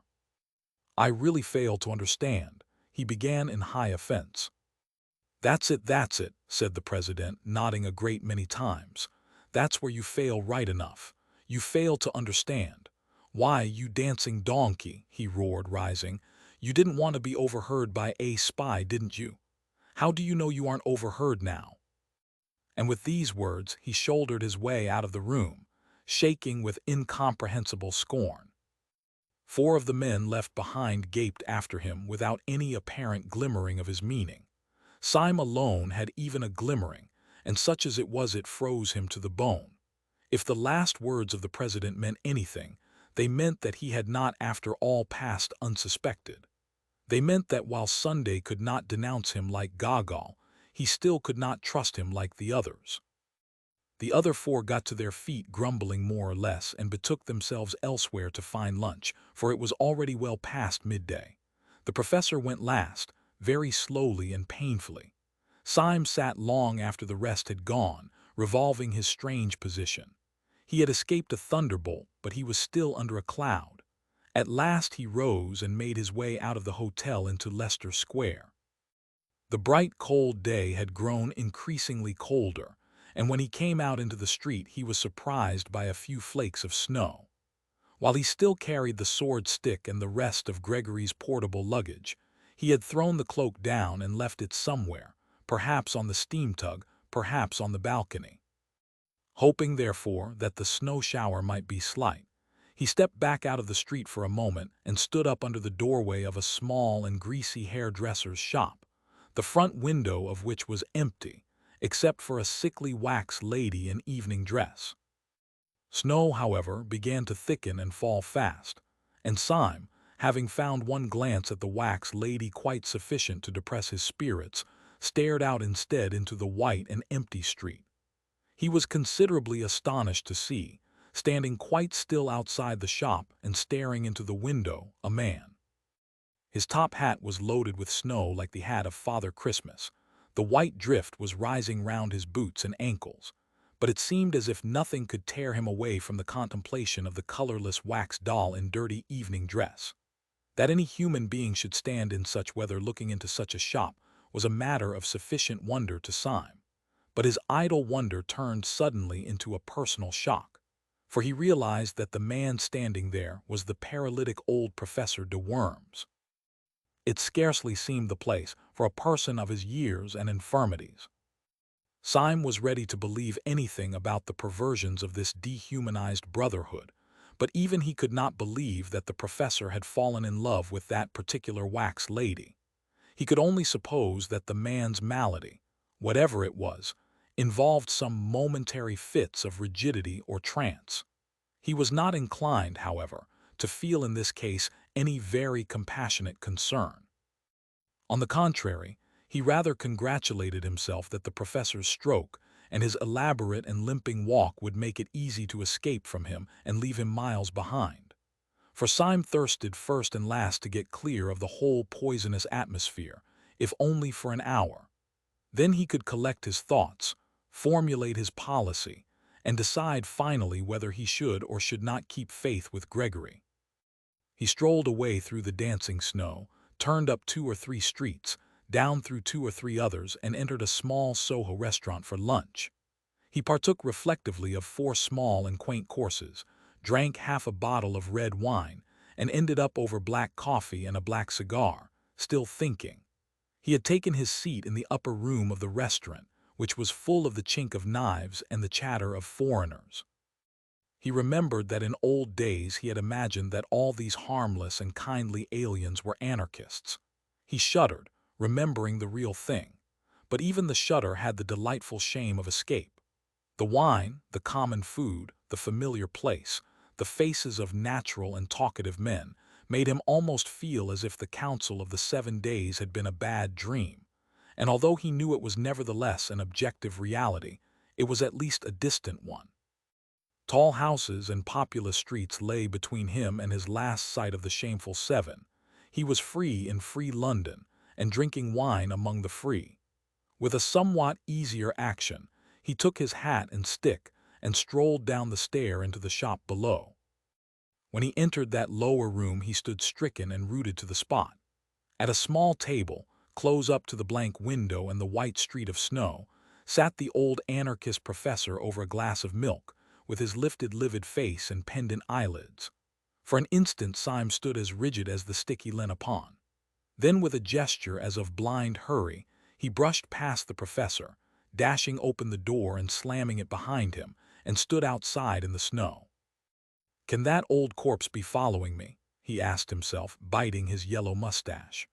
I really fail to understand, he began in high offense. That's it, said the president, nodding a great many times. That's where you fail right enough. You fail to understand. Why, you dancing donkey, he roared, rising. You didn't want to be overheard by a spy, didn't you? How do you know you aren't overheard now? And with these words he shouldered his way out of the room, shaking with incomprehensible scorn. 4 of the men left behind gaped after him without any apparent glimmering of his meaning. Syme alone had even a glimmering, and such as it was it froze him to the bone. If the last words of the president meant anything, they meant that he had not after all passed unsuspected. They meant that while Sunday could not denounce him like Gogol, he still could not trust him like the others. The other 4 got to their feet grumbling more or less and betook themselves elsewhere to find lunch, for it was already well past midday. The professor went last, very slowly and painfully. Syme sat long after the rest had gone, revolving his strange position. He had escaped a thunderbolt, but he was still under a cloud. At last he rose and made his way out of the hotel into Leicester Square. The bright, cold day had grown increasingly colder, and when he came out into the street he was surprised by a few flakes of snow. While he still carried the sword stick and the rest of Gregory's portable luggage, he had thrown the cloak down and left it somewhere, perhaps on the steam tug, perhaps on the balcony. Hoping, therefore, that the snow shower might be slight, he stepped back out of the street for a moment and stood up under the doorway of a small and greasy hairdresser's shop, the front window of which was empty, except for a sickly wax lady in evening dress. Snow, however, began to thicken and fall fast, and Syme, having found one glance at the wax lady quite sufficient to depress his spirits, stared out instead into the white and empty street. He was considerably astonished to see, standing quite still outside the shop and staring into the window, a man. His top hat was loaded with snow like the hat of Father Christmas. The white drift was rising round his boots and ankles, but it seemed as if nothing could tear him away from the contemplation of the colorless wax doll in dirty evening dress. That any human being should stand in such weather looking into such a shop was a matter of sufficient wonder to Syme, but his idle wonder turned suddenly into a personal shock, for he realized that the man standing there was the paralytic old Professor de Worms. It scarcely seemed the place for a person of his years and infirmities. Syme was ready to believe anything about the perversions of this dehumanized brotherhood, but even he could not believe that the professor had fallen in love with that particular wax lady. He could only suppose that the man's malady, whatever it was, involved some momentary fits of rigidity or trance. He was not inclined, however, to feel in this case any very compassionate concern. On the contrary, he rather congratulated himself that the professor's stroke and his elaborate and limping walk would make it easy to escape from him and leave him miles behind. For Syme thirsted first and last to get clear of the whole poisonous atmosphere, if only for an hour. Then he could collect his thoughts, formulate his policy, and decide finally whether he should or should not keep faith with Gregory. He strolled away through the dancing snow, turned up 2 or 3 streets, down through 2 or 3 others, and entered a small Soho restaurant for lunch. He partook reflectively of 4 small and quaint courses, drank half a bottle of red wine, and ended up over black coffee and a black cigar, still thinking. He had taken his seat in the upper room of the restaurant, which was full of the chink of knives and the chatter of foreigners. He remembered that in old days he had imagined that all these harmless and kindly aliens were anarchists. He shuddered, remembering the real thing, but even the shudder had the delightful shame of escape. The wine, the common food, the familiar place, the faces of natural and talkative men, made him almost feel as if the council of the 7 days had been a bad dream, and although he knew it was nevertheless an objective reality, it was at least a distant one. Tall houses and populous streets lay between him and his last sight of the shameful 7. He was free in free London, and drinking wine among the free. With a somewhat easier action, he took his hat and stick and strolled down the stair into the shop below. When he entered that lower room he stood stricken and rooted to the spot. At a small table, close up to the blank window and the white street of snow, sat the old anarchist professor over a glass of milk, with his lifted livid face and pendant eyelids. For an instant Syme stood as rigid as the stick he leant upon. Then with a gesture as of blind hurry, he brushed past the professor, dashing open the door and slamming it behind him, and stood outside in the snow. "Can that old corpse be following me?" he asked himself, biting his yellow mustache.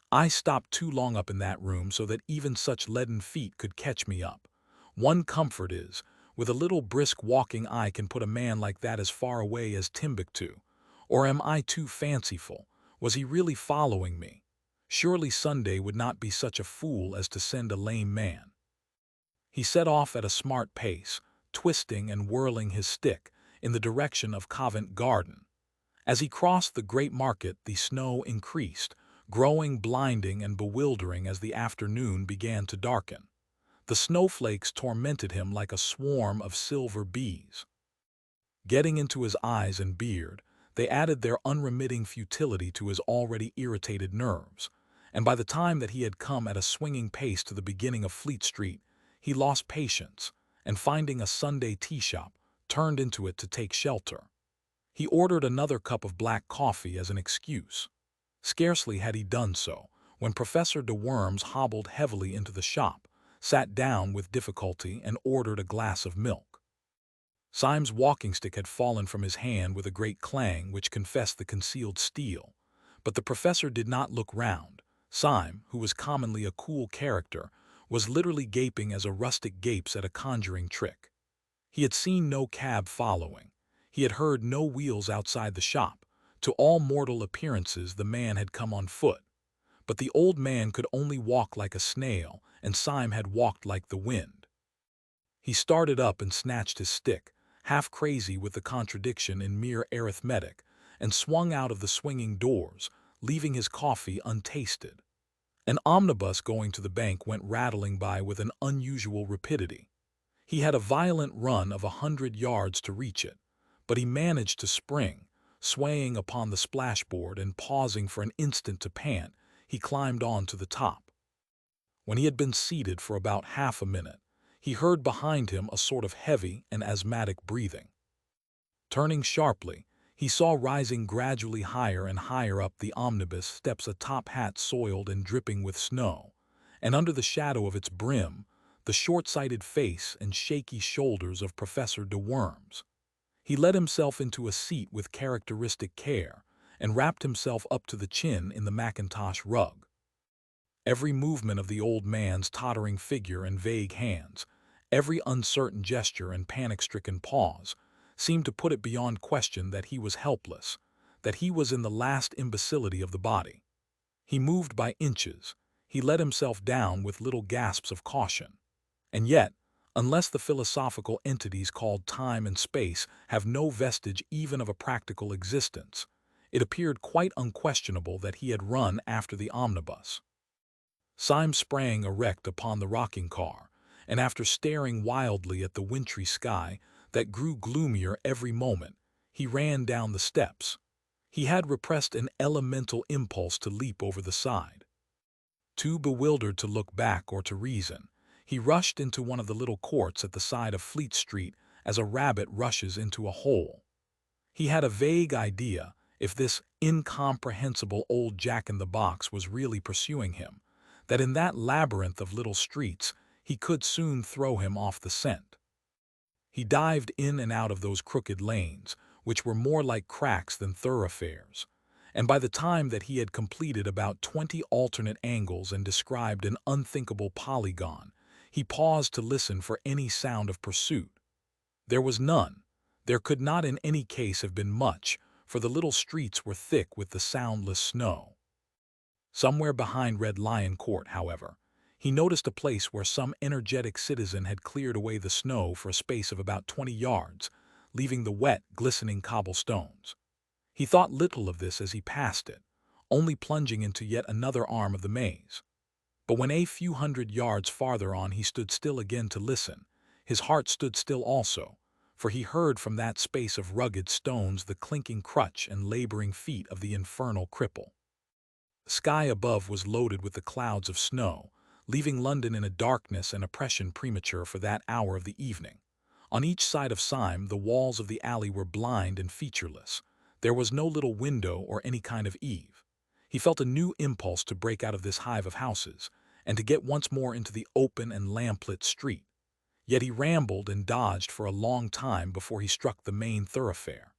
"I stopped too long up in that room so that even such leaden feet could catch me up. One comfort is, with a little brisk walking I can put a man like that as far away as Timbuktu. Or am I too fanciful? Was he really following me? Surely Sunday would not be such a fool as to send a lame man." He set off at a smart pace, twisting and whirling his stick, in the direction of Covent Garden. As he crossed the great market the snow increased, growing blinding and bewildering as the afternoon began to darken. The snowflakes tormented him like a swarm of silver bees. Getting into his eyes and beard, they added their unremitting futility to his already irritated nerves, and by the time that he had come at a swinging pace to the beginning of Fleet Street, he lost patience, and finding a Sunday tea shop, turned into it to take shelter. He ordered another cup of black coffee as an excuse. Scarcely had he done so, when Professor de Worms hobbled heavily into the shop, sat down with difficulty, and ordered a glass of milk. Syme's walking-stick had fallen from his hand with a great clang which confessed the concealed steel, but the professor did not look round. Syme, who was commonly a cool character, was literally gaping as a rustic gapes at a conjuring trick. He had seen no cab following, He had heard no wheels outside the shop. To all mortal appearances the man had come on foot. But the old man could only walk like a snail, and Syme had walked like the wind. He started up and snatched his stick, half crazy with the contradiction in mere arithmetic, and swung out of the swinging doors, leaving his coffee untasted. An omnibus going to the bank went rattling by with an unusual rapidity. He had a violent run of 100 yards to reach it, but he managed to spring. Swaying upon the splashboard and pausing for an instant to pant, he climbed on to the top. When he had been seated for about half a minute, he heard behind him a sort of heavy and asthmatic breathing. Turning sharply, he saw rising gradually higher and higher up the omnibus steps a top hat soiled and dripping with snow, and under the shadow of its brim, the short-sighted face and shaky shoulders of Professor de Worms. He let himself into a seat with characteristic care and wrapped himself up to the chin in the mackintosh rug. Every movement of the old man's tottering figure and vague hands, every uncertain gesture and panic-stricken pause, seemed to put it beyond question that he was helpless, that he was in the last imbecility of the body. He moved by inches. He let himself down with little gasps of caution. And yet, unless the philosophical entities called time and space have no vestige even of a practical existence, it appeared quite unquestionable that he had run after the omnibus. Syme sprang erect upon the rocking car, and after staring wildly at the wintry sky that grew gloomier every moment, he ran down the steps. He had repressed an elemental impulse to leap over the side. Too bewildered to look back or to reason, he rushed into one of the little courts at the side of Fleet Street as a rabbit rushes into a hole. He had a vague idea, if this incomprehensible old jack-in-the-box was really pursuing him, that in that labyrinth of little streets he could soon throw him off the scent. He dived in and out of those crooked lanes, which were more like cracks than thoroughfares, and by the time that he had completed about 20 alternate angles and described an unthinkable polygon, he paused to listen for any sound of pursuit. There was none. There could not in any case have been much, for the little streets were thick with the soundless snow. Somewhere behind Red Lion Court, however, he noticed a place where some energetic citizen had cleared away the snow for a space of about 20 yards, leaving the wet, glistening cobblestones. He thought little of this as he passed it, only plunging into yet another arm of the maze. But when a few hundred yards farther on he stood still again to listen, his heart stood still also, for he heard from that space of rugged stones the clinking crutch and laboring feet of the infernal cripple. The sky above was loaded with the clouds of snow, leaving London in a darkness and oppression premature for that hour of the evening. On each side of Syme the walls of the alley were blind and featureless. There was no little window or any kind of eave. He felt a new impulse to break out of this hive of houses, and to get once more into the open and lamplit street. Yet he rambled and dodged for a long time before he struck the main thoroughfare.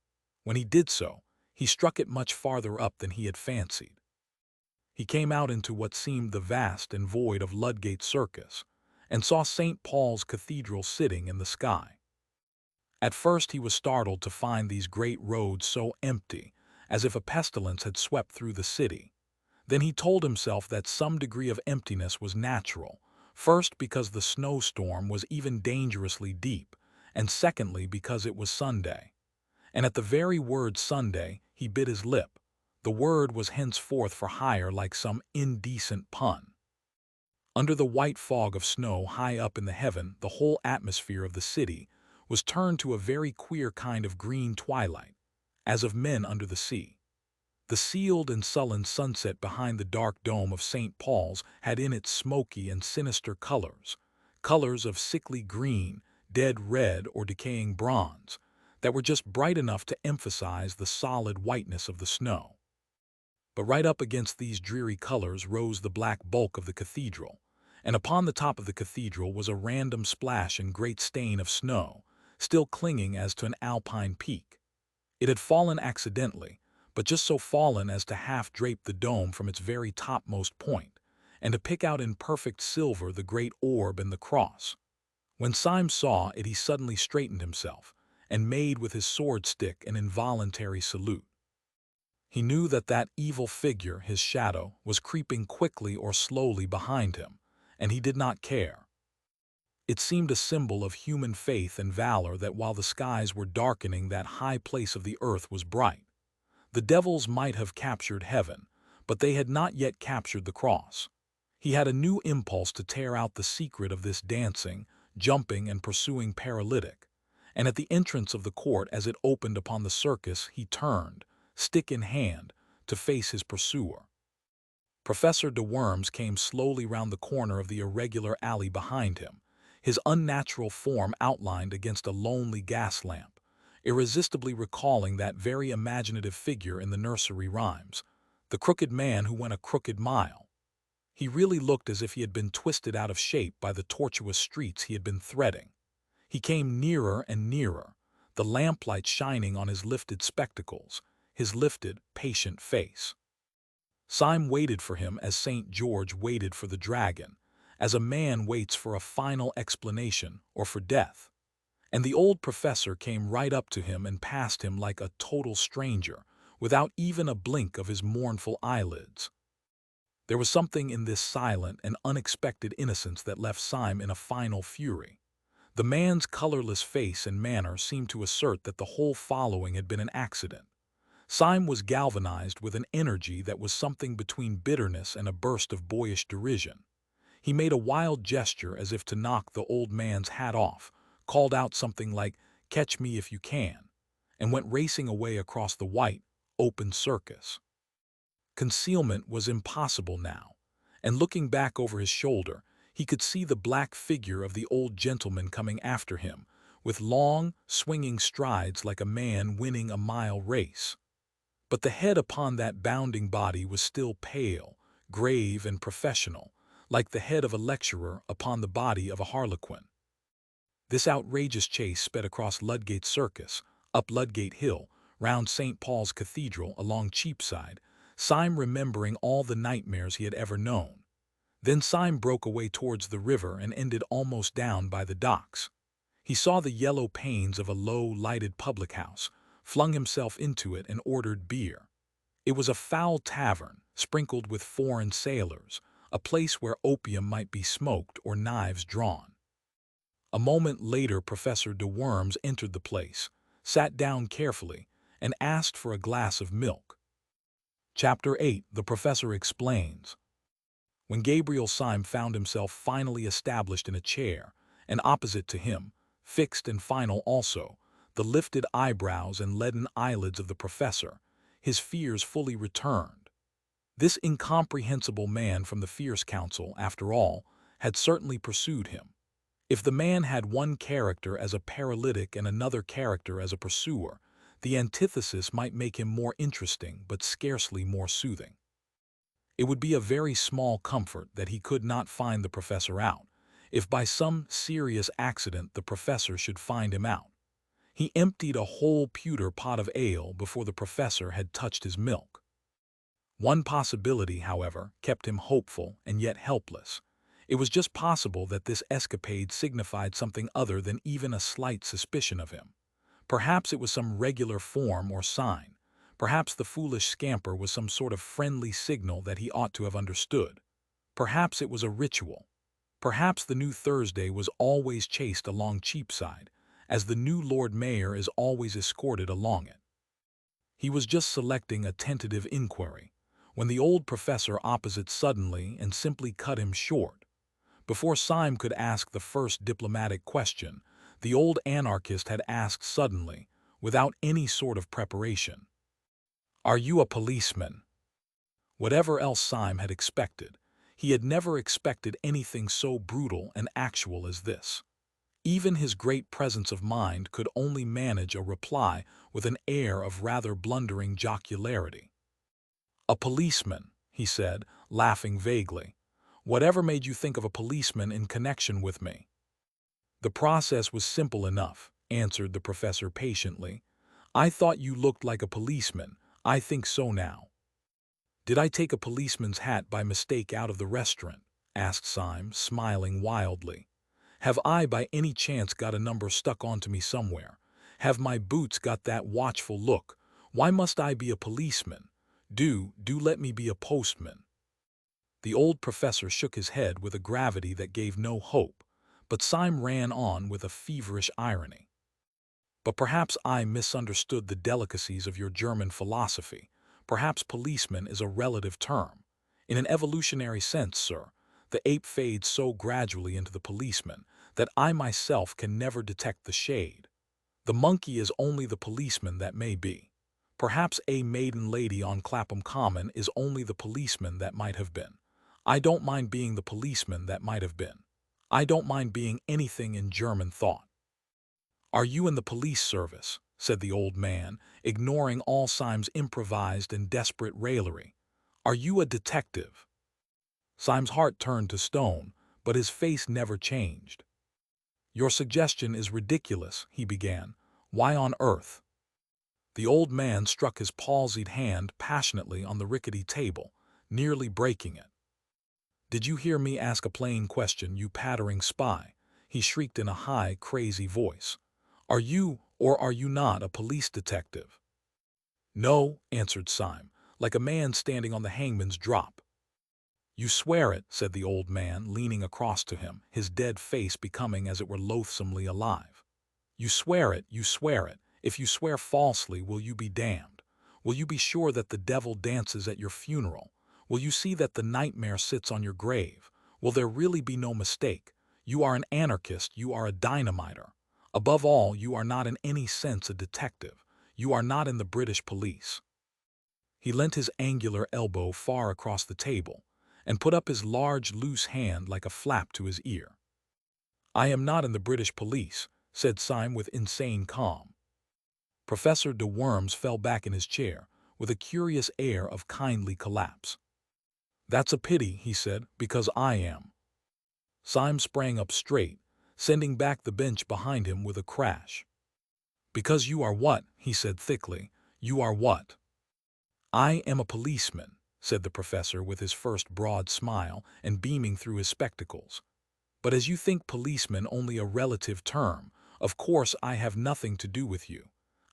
When he did so, he struck it much farther up than he had fancied. He came out into what seemed the vast and void of Ludgate Circus, and saw St. Paul's Cathedral sitting in the sky. At first he was startled to find these great roads so empty, as if a pestilence had swept through the city. Then he told himself that some degree of emptiness was natural, first because the snowstorm was even dangerously deep, and secondly because it was Sunday. And at the very word Sunday he bit his lip. The word was henceforth for hire like some indecent pun. Under the white fog of snow high up in the heaven, the whole atmosphere of the city was turned to a very queer kind of green twilight, as of men under the sea. The sealed and sullen sunset behind the dark dome of St. Paul's had in it smoky and sinister colors, colors of sickly green, dead red, or decaying bronze, that were just bright enough to emphasize the solid whiteness of the snow. But right up against these dreary colors rose the black bulk of the cathedral, and upon the top of the cathedral was a random splash and great stain of snow, still clinging as to an alpine peak. It had fallen accidentally, but just so fallen as to half-drape the dome from its very topmost point, and to pick out in perfect silver the great orb and the cross. When Syme saw it he suddenly straightened himself, and made with his sword stick an involuntary salute. He knew that that evil figure, his shadow, was creeping quickly or slowly behind him, and he did not care. It seemed a symbol of human faith and valor that while the skies were darkening, that high place of the earth was bright. The devils might have captured heaven, but they had not yet captured the cross. He had a new impulse to tear out the secret of this dancing, jumping, and pursuing paralytic, and at the entrance of the court as it opened upon the circus, he turned, stick in hand, to face his pursuer. Professor de Worms came slowly round the corner of the irregular alley behind him, his unnatural form outlined against a lonely gas lamp, irresistibly recalling that very imaginative figure in the nursery rhymes, the crooked man who went a crooked mile. He really looked as if he had been twisted out of shape by the tortuous streets he had been threading. He came nearer and nearer, the lamplight shining on his lifted spectacles, his lifted, patient face. Syme waited for him as St. George waited for the dragon, as a man waits for a final explanation or for death. And the old professor came right up to him and passed him like a total stranger, without even a blink of his mournful eyelids. There was something in this silent and unexpected innocence that left Syme in a final fury. The man's colorless face and manner seemed to assert that the whole following had been an accident. Syme was galvanized with an energy that was something between bitterness and a burst of boyish derision. He made a wild gesture as if to knock the old man's hat off, called out something like, "Catch me if you can," and went racing away across the white, open circus. Concealment was impossible now, and looking back over his shoulder, he could see the black figure of the old gentleman coming after him, with long, swinging strides like a man winning a mile race. But the head upon that bounding body was still pale, grave, and professional, like the head of a lecturer upon the body of a harlequin. This outrageous chase sped across Ludgate Circus, up Ludgate Hill, round St. Paul's Cathedral, along Cheapside, Syme remembering all the nightmares he had ever known. Then Syme broke away towards the river and ended almost down by the docks. He saw the yellow panes of a low, lighted public house, flung himself into it and ordered beer. It was a foul tavern, sprinkled with foreign sailors, a place where opium might be smoked or knives drawn. A moment later Professor de Worms entered the place, sat down carefully, and asked for a glass of milk. Chapter 8. The Professor Explains. When Gabriel Syme found himself finally established in a chair, and opposite to him, fixed and final also, the lifted eyebrows and leaden eyelids of the professor, his fears fully returned. This incomprehensible man from the fierce council, after all, had certainly pursued him. If the man had one character as a paralytic and another character as a pursuer, the antithesis might make him more interesting but scarcely more soothing. It would be a very small comfort that he could not find the professor out, if by some serious accident the professor should find him out. He emptied a whole pewter pot of ale before the professor had touched his milk. One possibility, however, kept him hopeful and yet helpless. It was just possible that this escapade signified something other than even a slight suspicion of him. Perhaps it was some regular form or sign. Perhaps the foolish scamper was some sort of friendly signal that he ought to have understood. Perhaps it was a ritual. Perhaps the new Thursday was always chased along Cheapside, as the new Lord Mayor is always escorted along it. He was just selecting a tentative inquiry, when the old professor opposite suddenly and simply cut him short. Before Syme could ask the first diplomatic question, the old anarchist had asked suddenly, without any sort of preparation, "Are you a policeman?" Whatever else Syme had expected, he had never expected anything so brutal and actual as this. Even his great presence of mind could only manage a reply with an air of rather blundering jocularity. "A policeman," he said, laughing vaguely. "Whatever made you think of a policeman in connection with me?" "The process was simple enough," answered the professor patiently. "I thought you looked like a policeman. I think so now." "Did I take a policeman's hat by mistake out of the restaurant?" asked Syme, smiling wildly. "Have I by any chance got a number stuck onto me somewhere? Have my boots got that watchful look? Why must I be a policeman? Do let me be a postman." The old professor shook his head with a gravity that gave no hope, but Syme ran on with a feverish irony. "But perhaps I misunderstood the delicacies of your German philosophy. Perhaps policeman is a relative term. In an evolutionary sense, sir, the ape fades so gradually into the policeman that I myself can never detect the shade. The monkey is only the policeman that may be. Perhaps a maiden lady on Clapham Common is only the policeman that might have been. I don't mind being the policeman that might have been. I don't mind being anything in German thought." "Are you in the police service?" said the old man, ignoring all Syme's improvised and desperate raillery. "Are you a detective?" Syme's heart turned to stone, but his face never changed. "Your suggestion is ridiculous," he began. "Why on earth—" The old man struck his palsied hand passionately on the rickety table, nearly breaking it. "Did you hear me ask a plain question, you pattering spy?" he shrieked in a high, crazy voice. "Are you, or are you not, a police detective?" "No," answered Syme, like a man standing on the hangman's drop. "You swear it," said the old man, leaning across to him, his dead face becoming as it were loathsomely alive. "You swear it, you swear it. If you swear falsely, will you be damned? Will you be sure that the devil dances at your funeral? Will you see that the nightmare sits on your grave? Will there really be no mistake? You are an anarchist, you are a dynamiter. Above all, you are not in any sense a detective. You are not in the British police." He leant his angular elbow far across the table and put up his large, loose hand like a flap to his ear. "I am not in the British police," said Syme with insane calm. Professor de Worms fell back in his chair with a curious air of kindly collapse. "That's a pity," he said, "because I am." Syme sprang up straight, sending back the bench behind him with a crash. "Because you are what?" he said thickly. "You are what?" "I am a policeman," said the professor with his first broad smile and beaming through his spectacles. "But as you think policeman only a relative term, of course I have nothing to do with you.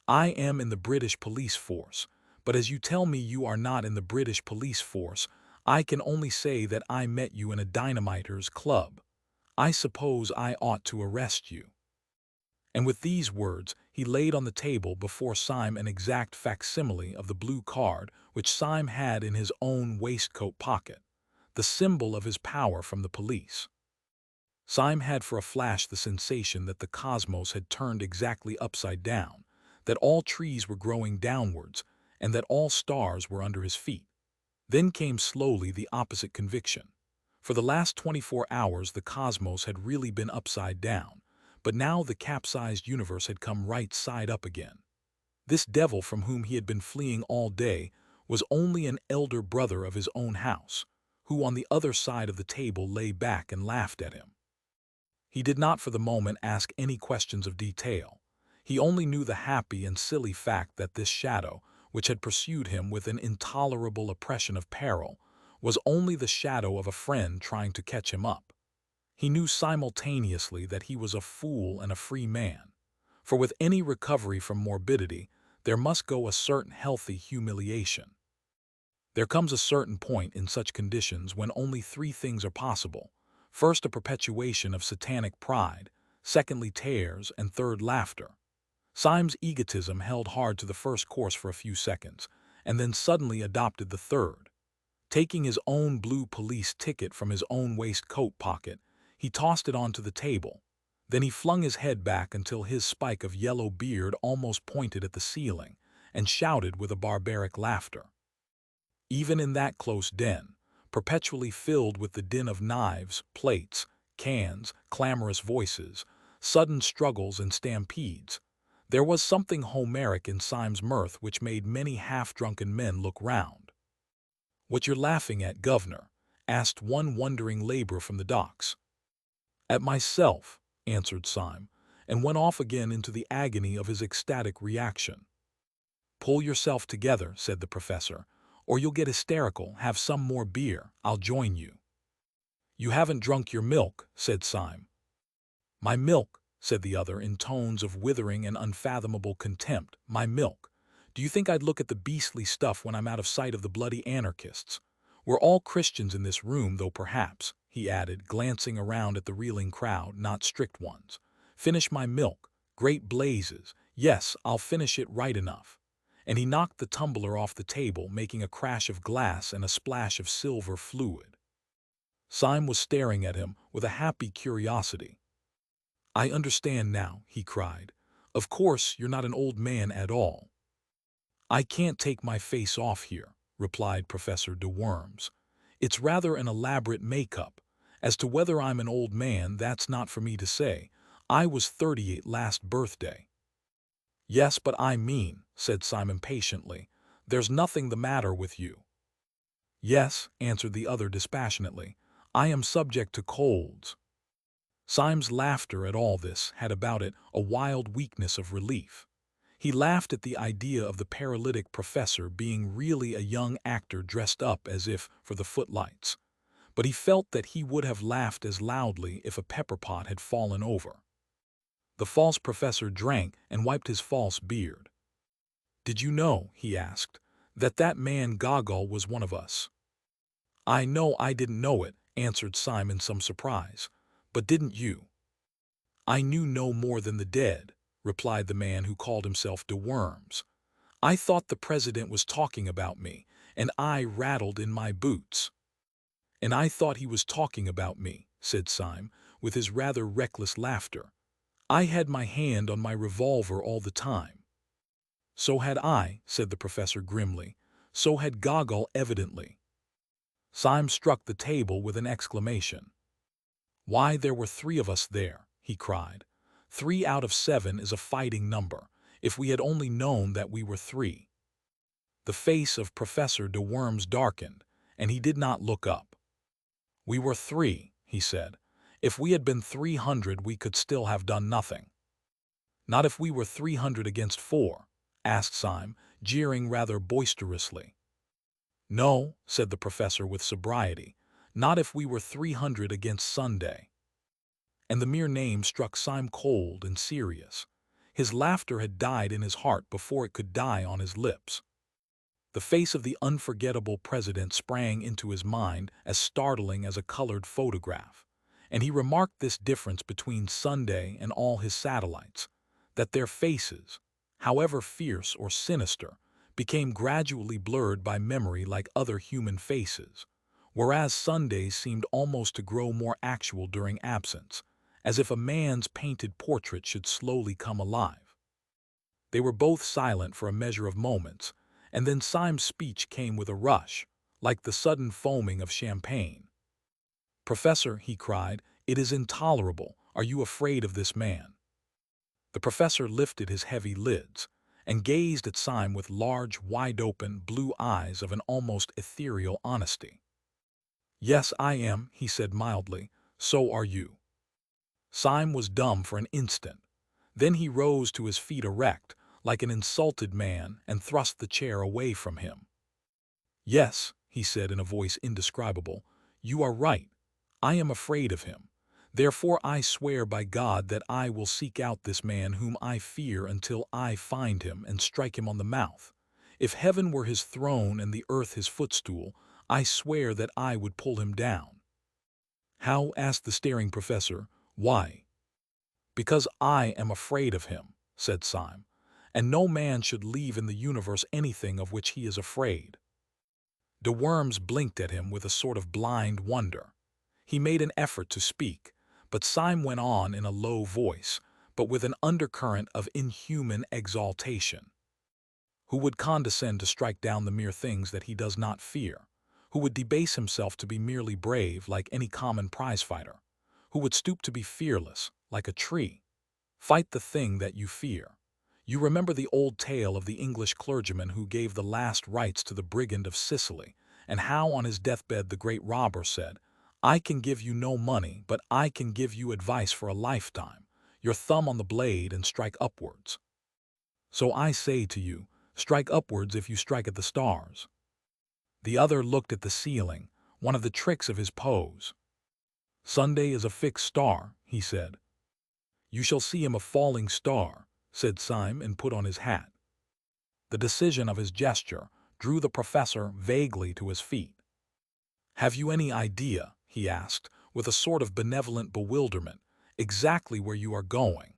I am in the British police force, but as you tell me you are not in the British police force, I can only say that I met you in a dynamiters club. I suppose I ought to arrest you." And with these words, he laid on the table before Syme an exact facsimile of the blue card which Syme had in his own waistcoat pocket, the symbol of his power from the police. Syme had for a flash the sensation that the cosmos had turned exactly upside down, that all trees were growing downwards, and that all stars were under his feet. Then came slowly the opposite conviction. For the last 24 hours the cosmos had really been upside down, but now the capsized universe had come right side up again. This devil from whom he had been fleeing all day was only an elder brother of his own house, who on the other side of the table lay back and laughed at him. He did not for the moment ask any questions of detail. He only knew the happy and silly fact that this shadow, which had pursued him with an intolerable oppression of peril, was only the shadow of a friend trying to catch him up. He knew simultaneously that he was a fool and a free man, for with any recovery from morbidity, there must go a certain healthy humiliation. There comes a certain point in such conditions when only three things are possible. First, a perpetuation of satanic pride, secondly, tears, and third, laughter. Syme's egotism held hard to the first course for a few seconds, and then suddenly adopted the third. Taking his own blue police ticket from his own waistcoat pocket, he tossed it onto the table. Then he flung his head back until his spike of yellow beard almost pointed at the ceiling, and shouted with a barbaric laughter. Even in that close den, perpetually filled with the din of knives, plates, cans, clamorous voices, sudden struggles and stampedes, there was something Homeric in Syme's mirth which made many half-drunken men look round. "What you're laughing at, governor?" asked one wondering laborer from the docks. "At myself," answered Syme, and went off again into the agony of his ecstatic reaction. "Pull yourself together," said the professor, "or you'll get hysterical. Have some more beer. I'll join you." "You haven't drunk your milk," said Syme. "My milk?" said the other in tones of withering and unfathomable contempt. My milk. Do you think I'd look at the beastly stuff when I'm out of sight of the bloody anarchists? We're all Christians in this room, though perhaps, he added, glancing around at the reeling crowd, not strict ones. Finish my milk. Great blazes. Yes, I'll finish it right enough. And he knocked the tumbler off the table, making a crash of glass and a splash of silver fluid. Syme was staring at him with a happy curiosity. I understand now, he cried. Of course, you're not an old man at all. I can't take my face off here, replied Professor de Worms. It's rather an elaborate make-up. As to whether I'm an old man, that's not for me to say. I was 38 last birthday. Yes, but I mean, said Syme impatiently, there's nothing the matter with you. Yes, answered the other dispassionately, I am subject to colds. Syme's laughter at all this had about it a wild weakness of relief. He laughed at the idea of the paralytic professor being really a young actor dressed up as if for the footlights, but he felt that he would have laughed as loudly if a pepper pot had fallen over. The false professor drank and wiped his false beard. Did you know, he asked, that man Gogol was one of us? I know I didn't know it, answered Syme in some surprise. But didn't you? I knew no more than the dead, replied the man who called himself de Worms. I thought the president was talking about me, and I rattled in my boots. And I thought he was talking about me, said Syme, with his rather reckless laughter. I had my hand on my revolver all the time. So had I, said the professor grimly. So had Gogol evidently. Syme struck the table with an exclamation. Why, there were 3 of us there, he cried. 3 out of 7 is a fighting number, if we had only known that we were 3. The face of Professor de Worms darkened, and he did not look up. We were 3, he said. If we had been 300, we could still have done nothing. Not if we were 300 against 4, asked Syme, jeering rather boisterously. No, said the professor with sobriety, not if we were 300 against Sunday. And the mere name struck Syme cold and serious. His laughter had died in his heart before it could die on his lips. The face of the unforgettable president sprang into his mind as startling as a colored photograph, and he remarked this difference between Sunday and all his satellites, that their faces, however fierce or sinister, became gradually blurred by memory like other human faces, whereas Sundays seemed almost to grow more actual during absence, as if a man's painted portrait should slowly come alive. They were both silent for a measure of moments, and then Syme's speech came with a rush, like the sudden foaming of champagne. Professor, he cried, it is intolerable. Are you afraid of this man? The professor lifted his heavy lids and gazed at Syme with large, wide-open, blue eyes of an almost ethereal honesty. Yes, I am, he said mildly. So are you. Syme was dumb for an instant. Then he rose to his feet erect, like an insulted man, and thrust the chair away from him. Yes, he said in a voice indescribable, you are right. I am afraid of him. Therefore I swear by God that I will seek out this man whom I fear until I find him and strike him on the mouth. If heaven were his throne and the earth his footstool, I swear that I would pull him down. How? Asked the staring professor. Why? Because I am afraid of him, said Syme, and no man should leave in the universe anything of which he is afraid. De Worms blinked at him with a sort of blind wonder. He made an effort to speak, but Syme went on in a low voice, but with an undercurrent of inhuman exaltation. Who would condescend to strike down the mere things that he does not fear? Who would debase himself to be merely brave like any common prize-fighter? Who would stoop to be fearless, like a tree? Fight the thing that you fear. You remember the old tale of the English clergyman who gave the last rites to the brigand of Sicily, and how on his deathbed the great robber said, I can give you no money, but I can give you advice for a lifetime. Your thumb on the blade and strike upwards. So I say to you, strike upwards if you strike at the stars. The other looked at the ceiling, one of the tricks of his pose. Sunday is a fixed star, he said. You shall see him a falling star, said Syme and put on his hat. The decision of his gesture drew the professor vaguely to his feet. Have you any idea, he asked, with a sort of benevolent bewilderment, exactly where you are going?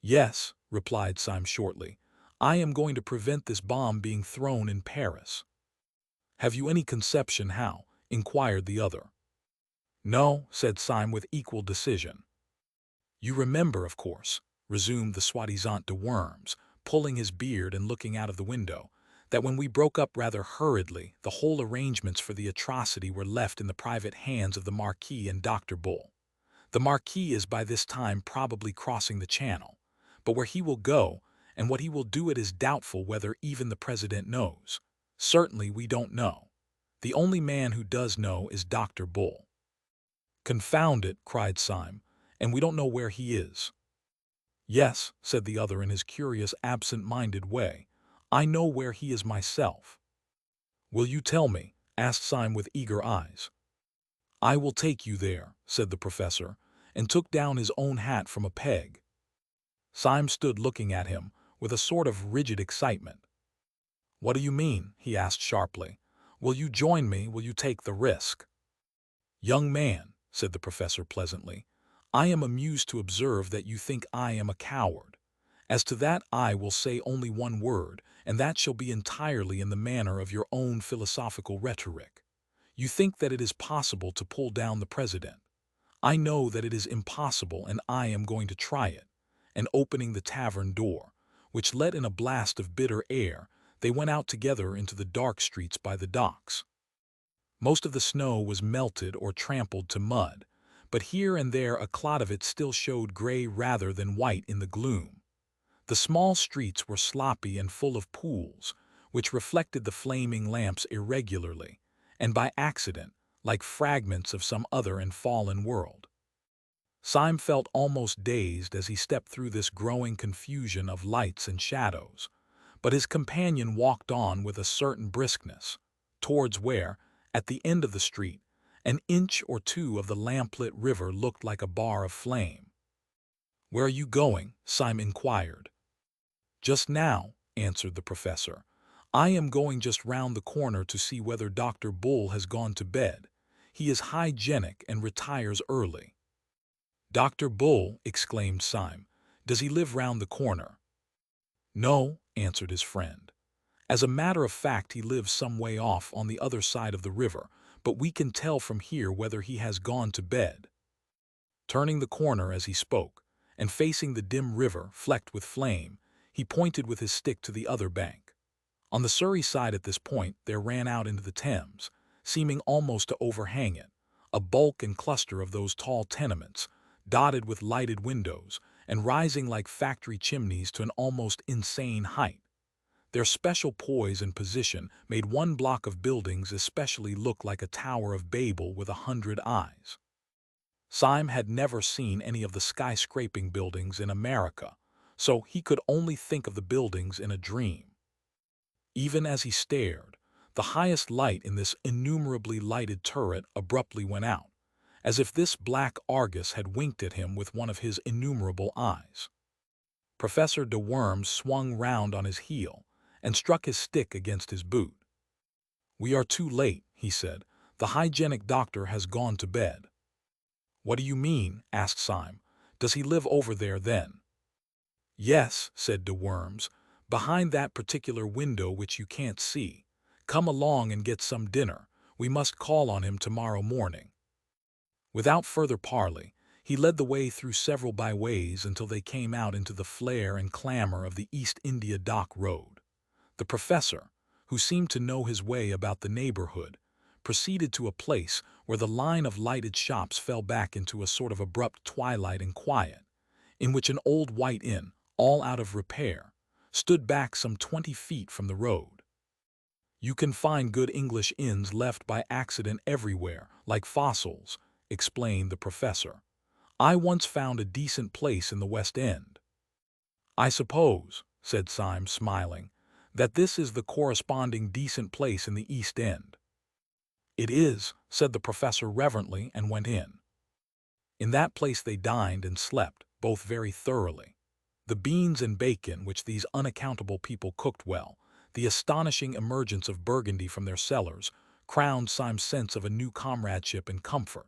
Yes, replied Syme shortly. I am going to prevent this bomb being thrown in Paris. Have you any conception how? Inquired the other. No, said Syme with equal decision. You remember, of course, resumed the soi-disant de Worms, pulling his beard and looking out of the window, that when we broke up rather hurriedly, the whole arrangements for the atrocity were left in the private hands of the Marquis and Dr. Bull. The Marquis is by this time probably crossing the Channel, but where he will go and what he will do it is doubtful whether even the President knows. Certainly we don't know. The only man who does know is Dr. Bull. Confound it, cried Syme, and we don't know where he is. Yes, said the other in his curious absent-minded way, I know where he is myself. Will you tell me? Asked Syme with eager eyes. I will take you there, said the professor, and took down his own hat from a peg. Syme stood looking at him with a sort of rigid excitement. What do you mean? He asked sharply. Will you join me? Will you take the risk? Young man, said the professor pleasantly, I am amused to observe that you think I am a coward. As to that I will say only one word, and that shall be entirely in the manner of your own philosophical rhetoric. You think that it is possible to pull down the president. I know that it is impossible, and I am going to try it. And opening the tavern door, which let in a blast of bitter air, they went out together into the dark streets by the docks. Most of the snow was melted or trampled to mud, but here and there a clot of it still showed gray rather than white in the gloom. The small streets were sloppy and full of pools, which reflected the flaming lamps irregularly, and by accident, like fragments of some other and fallen world. Syme felt almost dazed as he stepped through this growing confusion of lights and shadows, but his companion walked on with a certain briskness, towards where, at the end of the street, an inch or two of the lamplit river looked like a bar of flame. Where are you going? Syme inquired. Just now, answered the professor. I am going just round the corner to see whether Dr. Bull has gone to bed. He is hygienic and retires early. Dr. Bull, exclaimed Syme. Does he live round the corner? No, answered his friend. As a matter of fact, he lives some way off on the other side of the river, but we can tell from here whether he has gone to bed. Turning the corner as he spoke, and facing the dim river flecked with flame, he pointed with his stick to the other bank. On the Surrey side at this point there ran out into the Thames, seeming almost to overhang it, a bulk and cluster of those tall tenements, dotted with lighted windows, and rising like factory chimneys to an almost insane height. Their special poise and position made one block of buildings especially look like a Tower of Babel with 100 eyes. Syme had never seen any of the skyscraping buildings in America, so he could only think of the buildings in a dream. Even as he stared, the highest light in this innumerably lighted turret abruptly went out, as if this black Argus had winked at him with one of his innumerable eyes. Professor de Worms swung round on his heel and struck his stick against his boot. We are too late, he said. The hygienic doctor has gone to bed. What do you mean? Asked Syme. Does he live over there then? Yes, said de Worms, behind that particular window which you can't see. Come along and get some dinner. We must call on him tomorrow morning. Without further parley, he led the way through several byways until they came out into the flare and clamor of the East India Dock Road. The professor, who seemed to know his way about the neighborhood, proceeded to a place where the line of lighted shops fell back into a sort of abrupt twilight and quiet, in which an old white inn, all out of repair, stood back some 20 feet from the road. You can find good English inns left by accident everywhere, like fossils, explained the professor. I once found a decent place in the West End. I suppose, said Syme, smiling, that this is the corresponding decent place in the East End. It is, said the professor reverently, and went in. In that place they dined and slept, both very thoroughly. The beans and bacon which these unaccountable people cooked well, the astonishing emergence of Burgundy from their cellars, crowned Syme's sense of a new comradeship and comfort.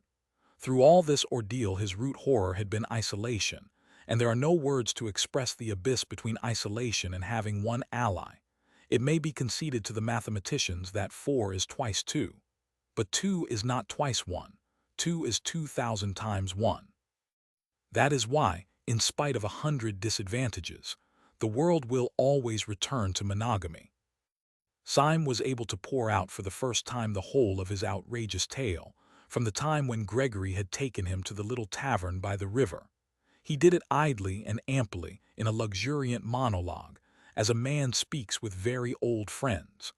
Through all this ordeal his root horror had been isolation, and there are no words to express the abyss between isolation and having one ally. It may be conceded to the mathematicians that 4 is twice 2. But 2 is not twice 1. 2 is 2,000 times 1. That is why, in spite of 100 disadvantages, the world will always return to monogamy. Syme was able to pour out for the first time the whole of his outrageous tale, from the time when Gregory had taken him to the little tavern by the river. He did it idly and amply, in a luxuriant monologue, as a man speaks with very old friends.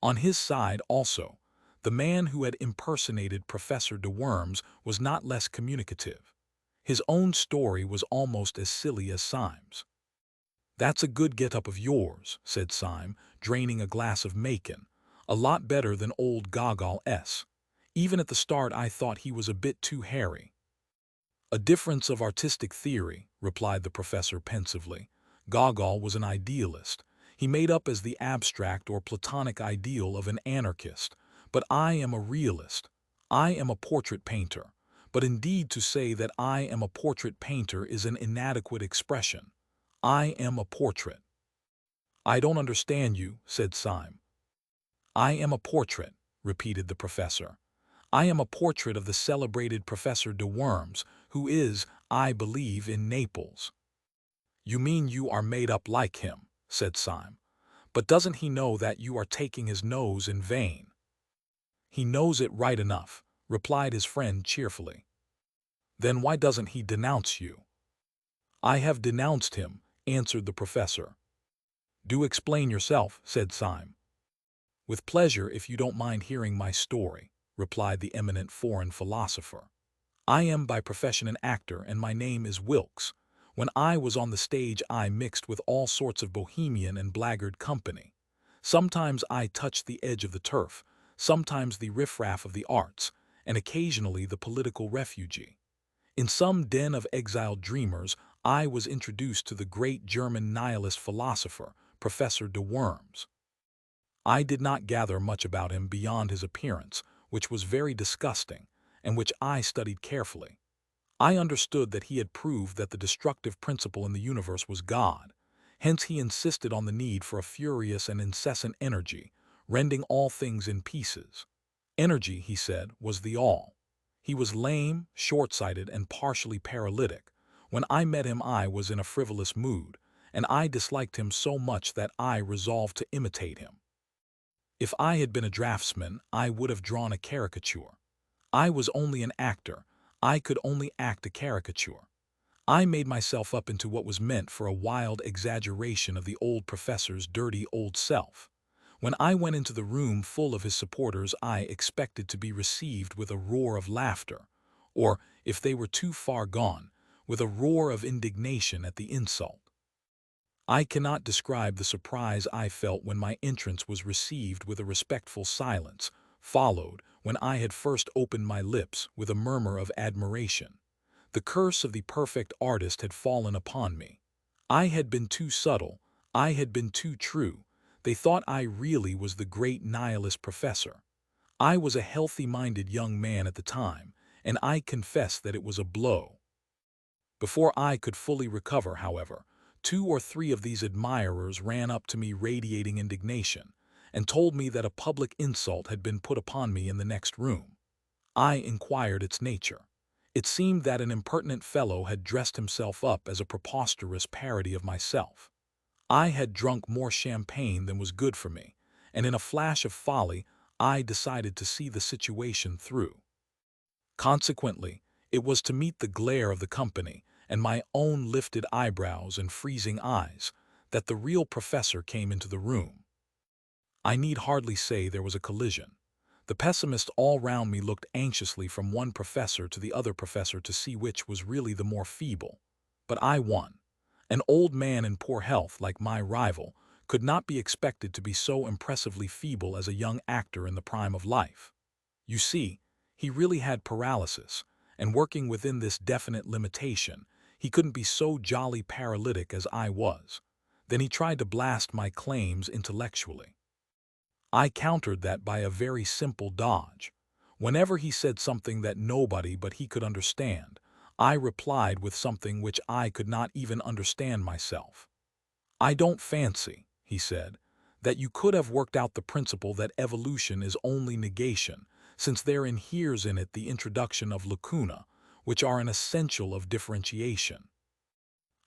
On his side, also, the man who had impersonated Professor de Worms was not less communicative. His own story was almost as silly as Syme's. "That's a good get-up of yours," said Syme, draining a glass of Macon. "A lot better than old Gogol S. Even at the start I thought he was a bit too hairy." "A difference of artistic theory," replied the professor pensively. "Gogol was an idealist. He made up as the abstract or platonic ideal of an anarchist. But I am a realist. I am a portrait painter. But indeed to say that I am a portrait painter is an inadequate expression. I am a portrait." "I don't understand you," said Syme. "I am a portrait," repeated the professor. "I am a portrait of the celebrated Professor de Worms, who is, I believe, in Naples." "You mean you are made up like him," said Syme. "But doesn't he know that you are taking his nose in vain?" "He knows it right enough," replied his friend cheerfully. "Then why doesn't he denounce you?" "I have denounced him," answered the professor. "Do explain yourself," said Syme. "With pleasure, if you don't mind hearing my story," replied the eminent foreign philosopher. "I am by profession an actor, and my name is Wilkes. When I was on the stage I mixed with all sorts of bohemian and blackguard company. Sometimes I touched the edge of the turf, sometimes the riffraff of the arts, and occasionally the political refugee. In some den of exiled dreamers I was introduced to the great German nihilist philosopher, Professor de Worms. I did not gather much about him beyond his appearance, which was very disgusting, and which I studied carefully. I understood that he had proved that the destructive principle in the universe was God. Hence he insisted on the need for a furious and incessant energy, rending all things in pieces. Energy, he said, was the all. He was lame, short-sighted, and partially paralytic. When I met him I was in a frivolous mood, and I disliked him so much that I resolved to imitate him. If I had been a draftsman, I would have drawn a caricature. I was only an actor. I could only act a caricature. I made myself up into what was meant for a wild exaggeration of the old professor's dirty old self. When I went into the room full of his supporters I expected to be received with a roar of laughter, or, if they were too far gone, with a roar of indignation at the insult. I cannot describe the surprise I felt when my entrance was received with a respectful silence, followed, when I had first opened my lips, with a murmur of admiration. The curse of the perfect artist had fallen upon me. I had been too subtle, I had been too true. They thought I really was the great nihilist professor. I was a healthy-minded young man at the time, and I confess that it was a blow. Before I could fully recover, however, 2 or 3 of these admirers ran up to me radiating indignation, and told me that a public insult had been put upon me in the next room. I inquired its nature. It seemed that an impertinent fellow had dressed himself up as a preposterous parody of myself. I had drunk more champagne than was good for me, and in a flash of folly I decided to see the situation through. Consequently, it was to meet the glare of the company and my own lifted eyebrows and freezing eyes that the real professor came into the room. I need hardly say there was a collision. The pessimists all round me looked anxiously from one professor to the other professor to see which was really the more feeble. But I won. An old man in poor health like my rival could not be expected to be so impressively feeble as a young actor in the prime of life. You see, he really had paralysis, and working within this definite limitation, He couldn't be so jolly paralytic as I was. Then he tried to blast my claims intellectually. I countered that by a very simple dodge. Whenever he said something that nobody but he could understand, I replied with something which I could not even understand myself. I don't fancy, he said, that you could have worked out the principle that evolution is only negation, since there inheres in it the introduction of lacuna, which are an essential of differentiation.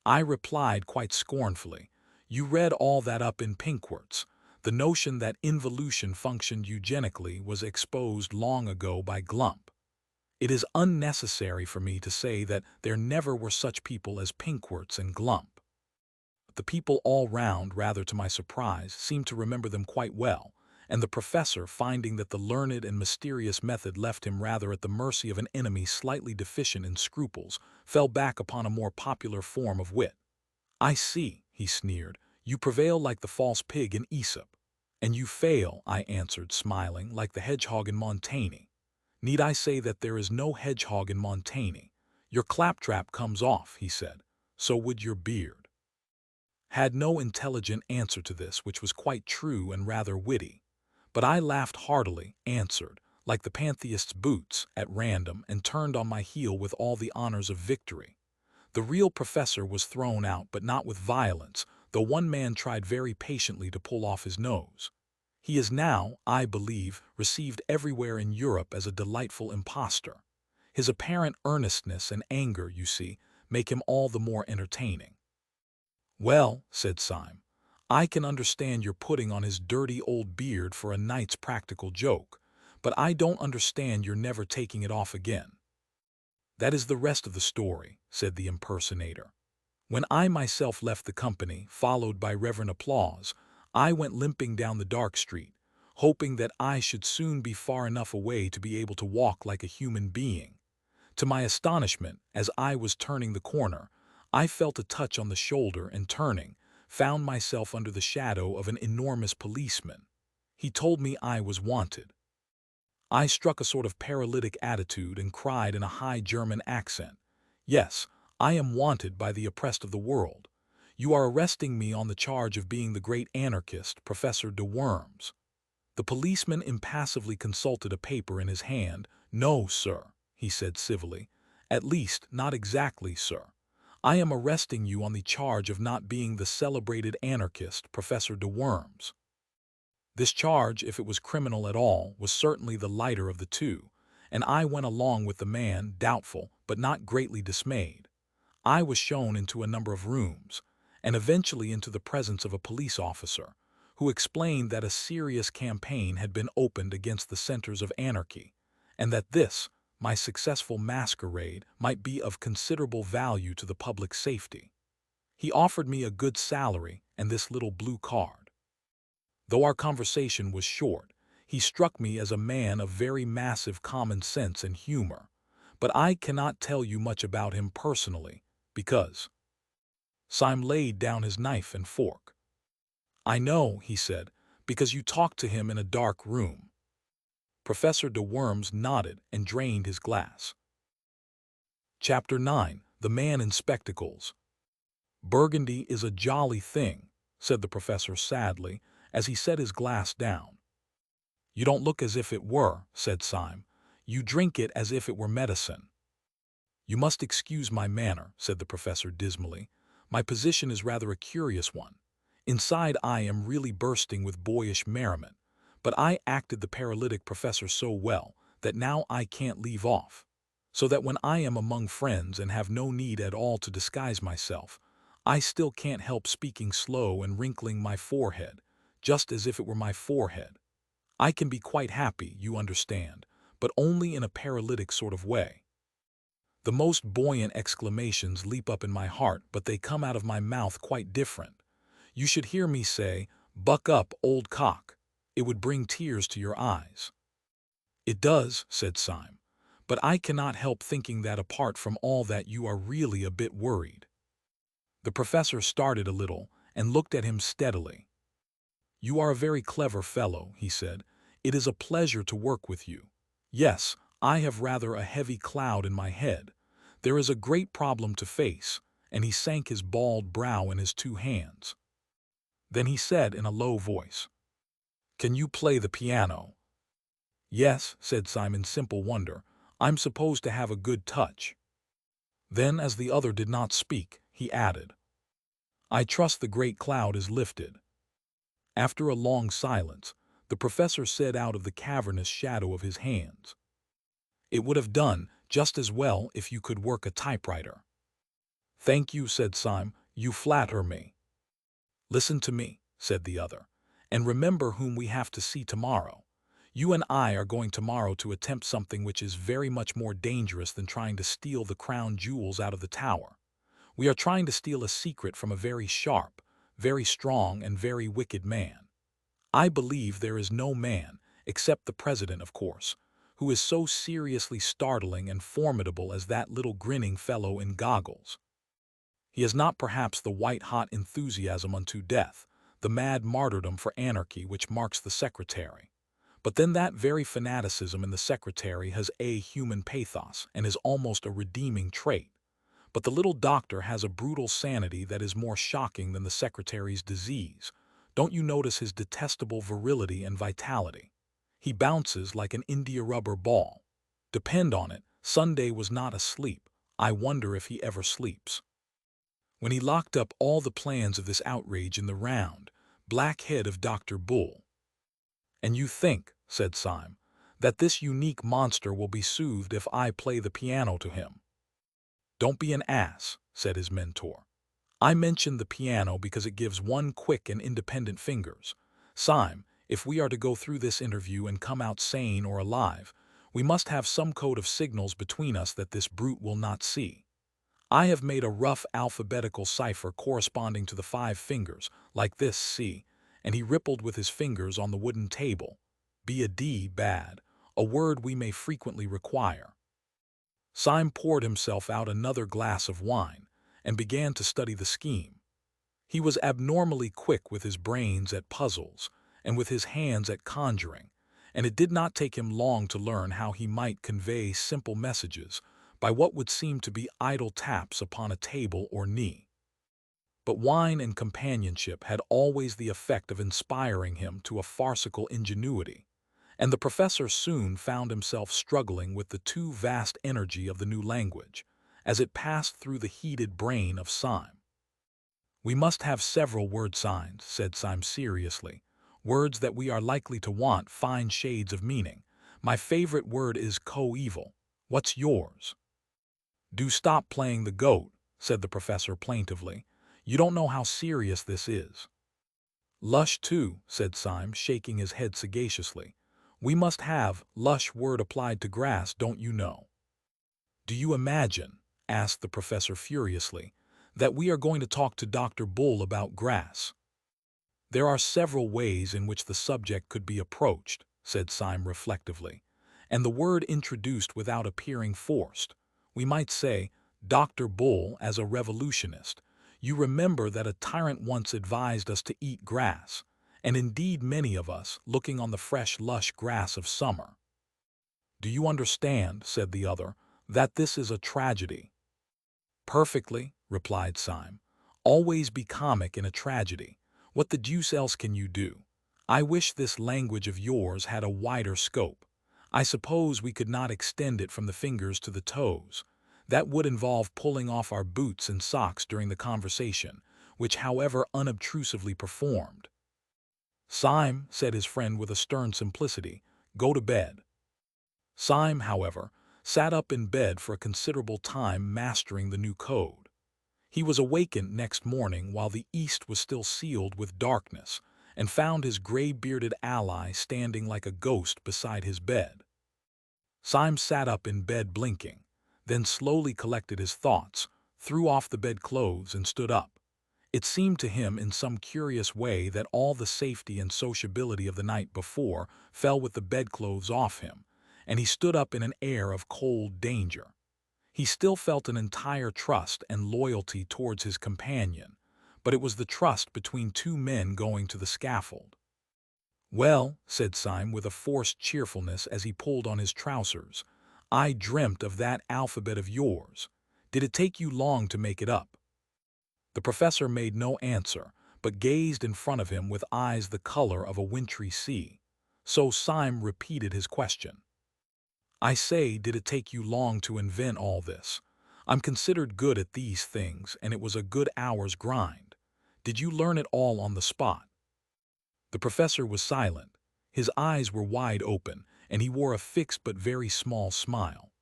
I replied quite scornfully, you read all that up in Pinkwart's. The notion that involution functioned eugenically was exposed long ago by Glump. It is unnecessary for me to say that there never were such people as Pinkwart's and Glump. The people all round, rather to my surprise, seemed to remember them quite well, and the professor, finding that the learned and mysterious method left him rather at the mercy of an enemy slightly deficient in scruples, fell back upon a more popular form of wit. I see, he sneered, you prevail like the false pig in Aesop. And you fail, I answered, smiling, like the hedgehog in Montaigne. Need I say that there is no hedgehog in Montaigne? Your claptrap comes off, he said. So would your beard. Had no intelligent answer to this, which was quite true and rather witty. But I laughed heartily, answered, like the pantheist's boots, at random, and turned on my heel with all the honors of victory. The real professor was thrown out, but not with violence, though one man tried very patiently to pull off his nose. He is now, I believe, received everywhere in Europe as a delightful impostor. His apparent earnestness and anger, you see, make him all the more entertaining. Well, said Syme, I can understand your putting on his dirty old beard for a night's practical joke, but I don't understand your never taking it off again. That is the rest of the story, said the impersonator. When I myself left the company, followed by reverent applause, I went limping down the dark street, hoping that I should soon be far enough away to be able to walk like a human being. To my astonishment, as I was turning the corner, I felt a touch on the shoulder and turning, found myself under the shadow of an enormous policeman. He told me I was wanted. I struck a sort of paralytic attitude and cried in a high German accent, Yes, I am wanted by the oppressed of the world. You are arresting me on the charge of being the great anarchist, Professor de Worms. The policeman impassively consulted a paper in his hand. No, sir, he said civilly. At least, not exactly, sir. I am arresting you on the charge of not being the celebrated anarchist, Professor de Worms. This charge, if it was criminal at all, was certainly the lighter of the two, and I went along with the man, doubtful, but not greatly dismayed. I was shown into a number of rooms, and eventually into the presence of a police officer, who explained that a serious campaign had been opened against the centers of anarchy, and that this, my successful masquerade, might be of considerable value to the public safety. He offered me a good salary and this little blue card. Though our conversation was short, he struck me as a man of very massive common sense and humor, but I cannot tell you much about him personally, because Syme laid down his knife and fork. I know, he said, because you talked to him in a dark room. Professor de Worms nodded and drained his glass. Chapter 9. The Man in Spectacles. Burgundy is a jolly thing, said the professor sadly, as he set his glass down. You don't look as if it were, said Syme. You drink it as if it were medicine. You must excuse my manner, said the professor dismally. My position is rather a curious one. Inside I am really bursting with boyish merriment, but I acted the paralytic professor so well that now I can't leave off. So that when I am among friends and have no need at all to disguise myself, I still can't help speaking slow and wrinkling my forehead, just as if it were my forehead. I can be quite happy, you understand, but only in a paralytic sort of way. The most buoyant exclamations leap up in my heart, but they come out of my mouth quite different. You should hear me say, "Buck up, old cock." It would bring tears to your eyes. It does, said Syme, but I cannot help thinking that apart from all that you are really a bit worried. The professor started a little and looked at him steadily. You are a very clever fellow, he said. It is a pleasure to work with you. Yes, I have rather a heavy cloud in my head. There is a great problem to face, and he sank his bald brow in his two hands. Then he said in a low voice, "Can you play the piano?" "Yes," said Syme in simple wonder. "I'm supposed to have a good touch." Then, as the other did not speak, he added, "I trust the great cloud is lifted." After a long silence, the professor said out of the cavernous shadow of his hands, "It would have done just as well if you could work a typewriter." "Thank you," said Syme. "You flatter me." "Listen to me," said the other, "and remember whom we have to see tomorrow. You and I are going tomorrow to attempt something which is very much more dangerous than trying to steal the crown jewels out of the tower. We are trying to steal a secret from a very sharp, very strong, and very wicked man. I believe there is no man, except the president, of course, who is so seriously startling and formidable as that little grinning fellow in goggles. He has not perhaps the white-hot enthusiasm unto death, the mad martyrdom for anarchy which marks the secretary. But then that very fanaticism in the secretary has a human pathos and is almost a redeeming trait. But the little doctor has a brutal sanity that is more shocking than the secretary's disease. Don't you notice his detestable virility and vitality? He bounces like an india-rubber ball. Depend on it, Sunday was not asleep. I wonder if he ever sleeps. When he locked up all the plans of this outrage in the round, black head of Dr. Bull. "And you think," said Syme, "that this unique monster will be soothed if I play the piano to him?" "Don't be an ass," said his mentor. "I mentioned the piano because it gives one quick and independent fingers. Syme, if we are to go through this interview and come out sane or alive, we must have some code of signals between us that this brute will not see. I have made a rough alphabetical cipher corresponding to the 5 fingers, like this, see," and he rippled with his fingers on the wooden table. "Be a D bad, a word we may frequently require." Syme poured himself out another glass of wine and began to study the scheme. He was abnormally quick with his brains at puzzles and with his hands at conjuring, and it did not take him long to learn how he might convey simple messages by what would seem to be idle taps upon a table or knee. But wine and companionship had always the effect of inspiring him to a farcical ingenuity, and the professor soon found himself struggling with the too vast energy of the new language, as it passed through the heated brain of Syme. "We must have several word signs," said Syme seriously, "words that we are likely to want fine shades of meaning. My favorite word is coeval. What's yours?" "Do stop playing the goat," said the professor plaintively. "You don't know how serious this is." "Lush too," said Syme, shaking his head sagaciously. "We must have lush word applied to grass, don't you know?" "Do you imagine," asked the professor furiously, "that we are going to talk to Dr. Bull about grass?" "There are several ways in which the subject could be approached," said Syme reflectively, "and the word introduced without appearing forced. We might say, Dr. Bull as a revolutionist. You remember that a tyrant once advised us to eat grass, and indeed many of us, looking on the fresh lush grass of summer." "Do you understand," said the other, "that this is a tragedy?" "Perfectly," replied Syme. "Always be comic in a tragedy. What the deuce else can you do? I wish this language of yours had a wider scope. I suppose we could not extend it from the fingers to the toes. That would involve pulling off our boots and socks during the conversation, which however unobtrusively performed." "Syme," said his friend with a stern simplicity, "go to bed." Syme, however, sat up in bed for a considerable time mastering the new code. He was awakened next morning while the east was still sealed with darkness, and found his gray-bearded ally standing like a ghost beside his bed. Syme sat up in bed blinking, then slowly collected his thoughts, threw off the bedclothes and stood up. It seemed to him in some curious way that all the safety and sociability of the night before fell with the bedclothes off him, and he stood up in an air of cold danger. He still felt an entire trust and loyalty towards his companion, but it was the trust between two men going to the scaffold. "Well," said Syme with a forced cheerfulness as he pulled on his trousers, "I dreamt of that alphabet of yours. Did it take you long to make it up? The professor made no answer, but gazed in front of him with eyes the color of a wintry sea. So Syme repeated his question. I say, did it take you long to invent all this? I'm considered good at these things, and it was a good hour's grind. Did you learn it all on the spot? The professor was silent. His eyes were wide open, and he wore a fixed but very small smile.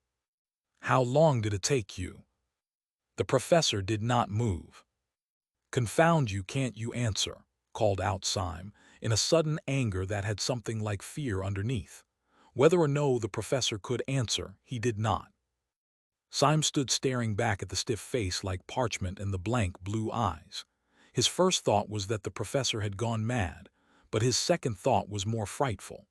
How long did it take you? The professor did not move. Confound you, can't you answer? Called out Syme, in a sudden anger that had something like fear underneath. Whether or no the professor could answer, he did not. Syme stood staring back at the stiff face like parchment and the blank blue eyes. His first thought was that the professor had gone mad, but his second thought was more frightful.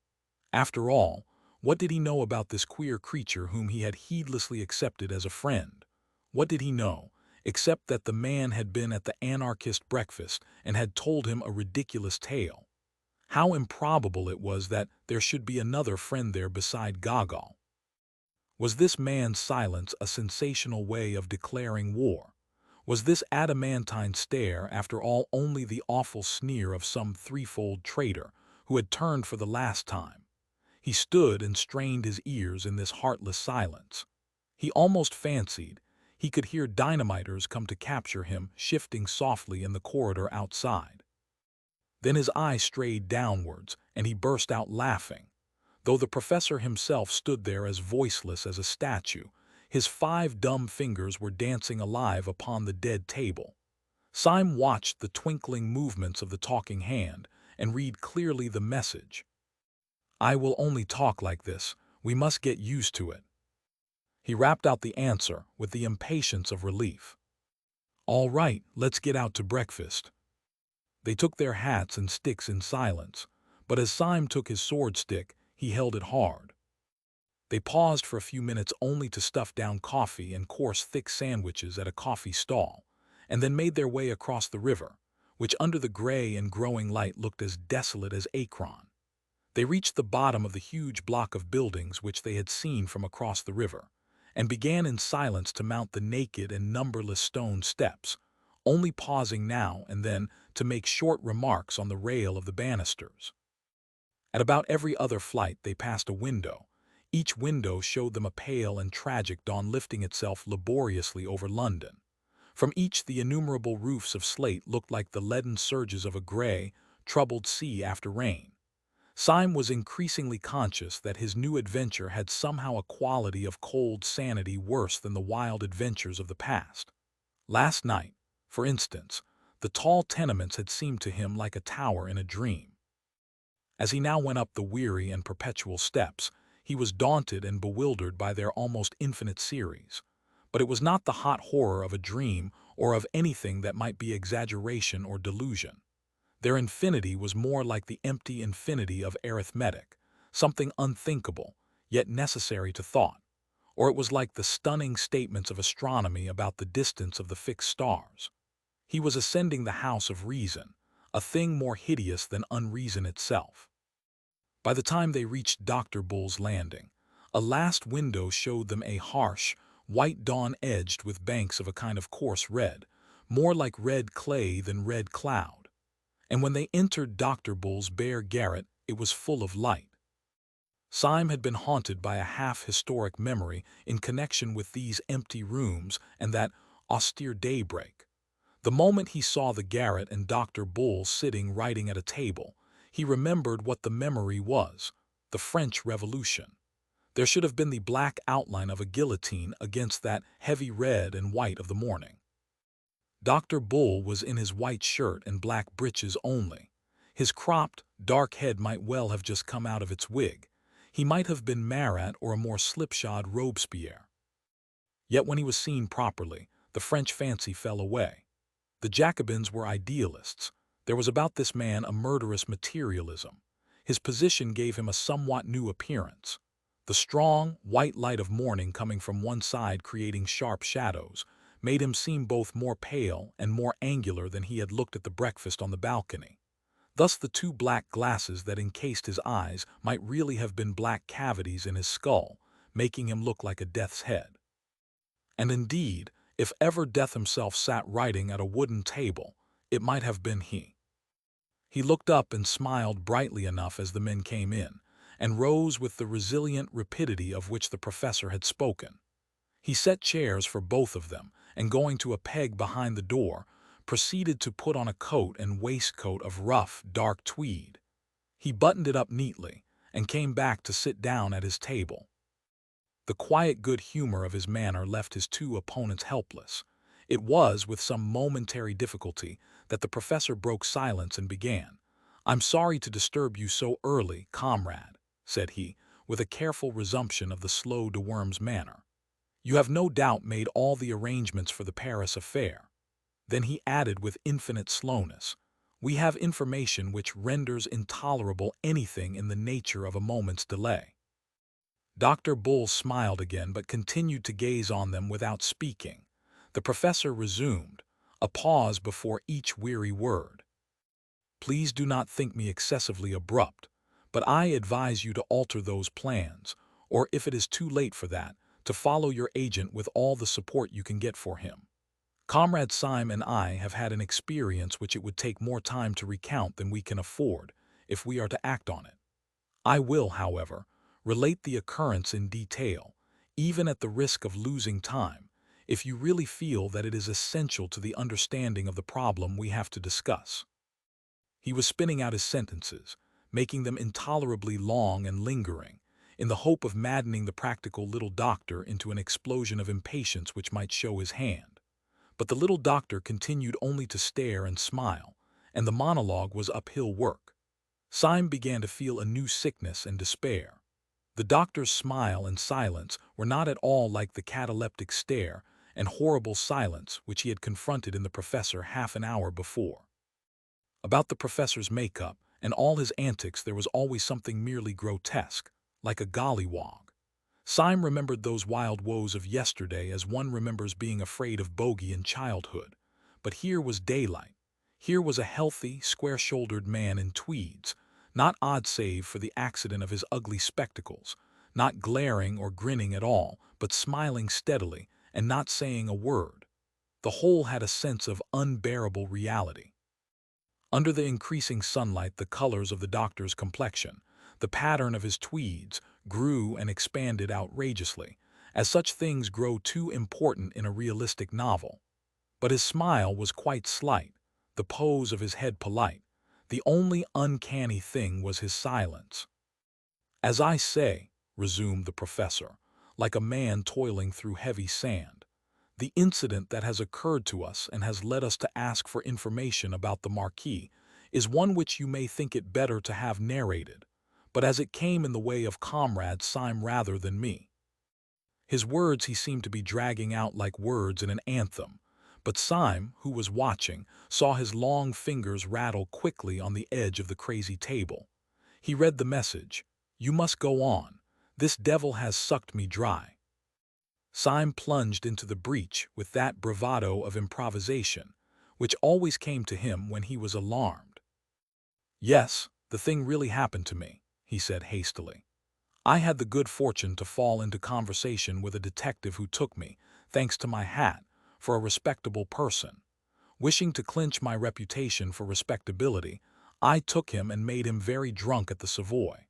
After all, what did he know about this queer creature whom he had heedlessly accepted as a friend? What did he know, except that the man had been at the anarchist breakfast and had told him a ridiculous tale? How improbable it was that there should be another friend there beside Gagal. Was this man's silence a sensational way of declaring war? Was this adamantine stare, after all, only the awful sneer of some threefold traitor who had turned for the last time? He stood and strained his ears in this heartless silence. He almost fancied he could hear dynamiters come to capture him shifting softly in the corridor outside. Then his eye strayed downwards, and he burst out laughing. Though the professor himself stood there as voiceless as a statue, his 5 dumb fingers were dancing alive upon the dead table. Syme watched the twinkling movements of the talking hand and read clearly the message. I will only talk like this. We must get used to it. He rapped out the answer with the impatience of relief. All right, let's get out to breakfast. They took their hats and sticks in silence, but as Syme took his sword stick, he held it hard. They paused for a few minutes only to stuff down coffee and coarse thick sandwiches at a coffee stall, and then made their way across the river, which under the gray and growing light looked as desolate as Akron. They reached the bottom of the huge block of buildings which they had seen from across the river, and began in silence to mount the naked and numberless stone steps, only pausing now and then to make short remarks on the rail of the banisters. At about every other flight they passed a window. Each window showed them a pale and tragic dawn lifting itself laboriously over London. From each the innumerable roofs of slate looked like the leaden surges of a gray, troubled sea after rain. Syme was increasingly conscious that his new adventure had somehow a quality of cold sanity worse than the wild adventures of the past. Last night, for instance, the tall tenements had seemed to him like a tower in a dream. As he now went up the weary and perpetual steps, he was daunted and bewildered by their almost infinite series. But it was not the hot horror of a dream or of anything that might be exaggeration or delusion. Their infinity was more like the empty infinity of arithmetic, something unthinkable, yet necessary to thought. Or it was like the stunning statements of astronomy about the distance of the fixed stars. He was ascending the house of reason, a thing more hideous than unreason itself. By the time they reached Dr. Bull's landing, a last window showed them a harsh, white dawn edged with banks of a kind of coarse red, more like red clay than red cloud. And when they entered Dr. Bull's bare garret, it was full of light. Syme had been haunted by a half-historic memory in connection with these empty rooms and that austere daybreak. The moment he saw the garret and Dr. Bull sitting writing at a table, he remembered what the memory was: the French Revolution. There should have been the black outline of a guillotine against that heavy red and white of the morning. Dr. Bull was in his white shirt and black breeches only. His cropped, dark head might well have just come out of its wig. He might have been Marat or a more slipshod Robespierre. Yet when he was seen properly, the French fancy fell away. The Jacobins were idealists. There was about this man a murderous materialism. His position gave him a somewhat new appearance. The strong, white light of morning coming from one side creating sharp shadows made him seem both more pale and more angular than he had looked at the breakfast on the balcony. Thus the 2 black glasses that encased his eyes might really have been black cavities in his skull, making him look like a death's head. And indeed, If ever Death himself sat writing at a wooden table, it might have been he. He looked up and smiled brightly enough as the men came in, and rose with the resilient rapidity of which the professor had spoken. He set chairs for both of them, and going to a peg behind the door, proceeded to put on a coat and waistcoat of rough, dark tweed. He buttoned it up neatly, and came back to sit down at his table. The quiet good humor of his manner left his two opponents helpless. It was with some momentary difficulty that the professor broke silence and began. "I'm sorry to disturb you so early, comrade," said he, with a careful resumption of the slow de Worms manner. "You have no doubt made all the arrangements for the Paris affair." Then he added with infinite slowness, "We have information which renders intolerable anything in the nature of a moment's delay." Dr. Bull smiled again but continued to gaze on them without speaking. The professor resumed, a pause before each weary word. "Please do not think me excessively abrupt, but I advise you to alter those plans, or if it is too late for that, to follow your agent with all the support you can get for him. Comrade Syme and I have had an experience which it would take more time to recount than we can afford, if we are to act on it. I will, however, relate the occurrence in detail, even at the risk of losing time, if you really feel that it is essential to the understanding of the problem we have to discuss." He was spinning out his sentences, making them intolerably long and lingering, in the hope of maddening the practical little doctor into an explosion of impatience which might show his hand. But the little doctor continued only to stare and smile, and the monologue was uphill work. Syme began to feel a new sickness and despair. The doctor's smile and silence were not at all like the cataleptic stare and horrible silence which he had confronted in the professor half an hour before. About the professor's makeup and all his antics there was always something merely grotesque, like a gollywog. Syme remembered those wild woes of yesterday as one remembers being afraid of bogey in childhood. But here was daylight. Here was a healthy, square-shouldered man in tweeds, not odd save for the accident of his ugly spectacles, not glaring or grinning at all, but smiling steadily and not saying a word. The whole had a sense of unbearable reality. Under the increasing sunlight, the colors of the doctor's complexion, the pattern of his tweeds, grew and expanded outrageously, as such things grow too important in a realistic novel. But his smile was quite slight, the pose of his head polite. The only uncanny thing was his silence. "As I say," resumed the professor, like a man toiling through heavy sand, "the incident that has occurred to us and has led us to ask for information about the Marquis is one which you may think it better to have narrated, but as it came in the way of Comrade Syme rather than me." His words he seemed to be dragging out like words in an anthem, but Syme, who was watching, saw his long fingers rattle quickly on the edge of the crazy table. He read the message, "You must go on. This devil has sucked me dry." Syme plunged into the breach with that bravado of improvisation, which always came to him when he was alarmed. "Yes, the thing really happened to me," he said hastily. "I had the good fortune to fall into conversation with a detective who took me, thanks to my hat, for a respectable person. Wishing to clinch my reputation for respectability, I took him and made him very drunk at the Savoy.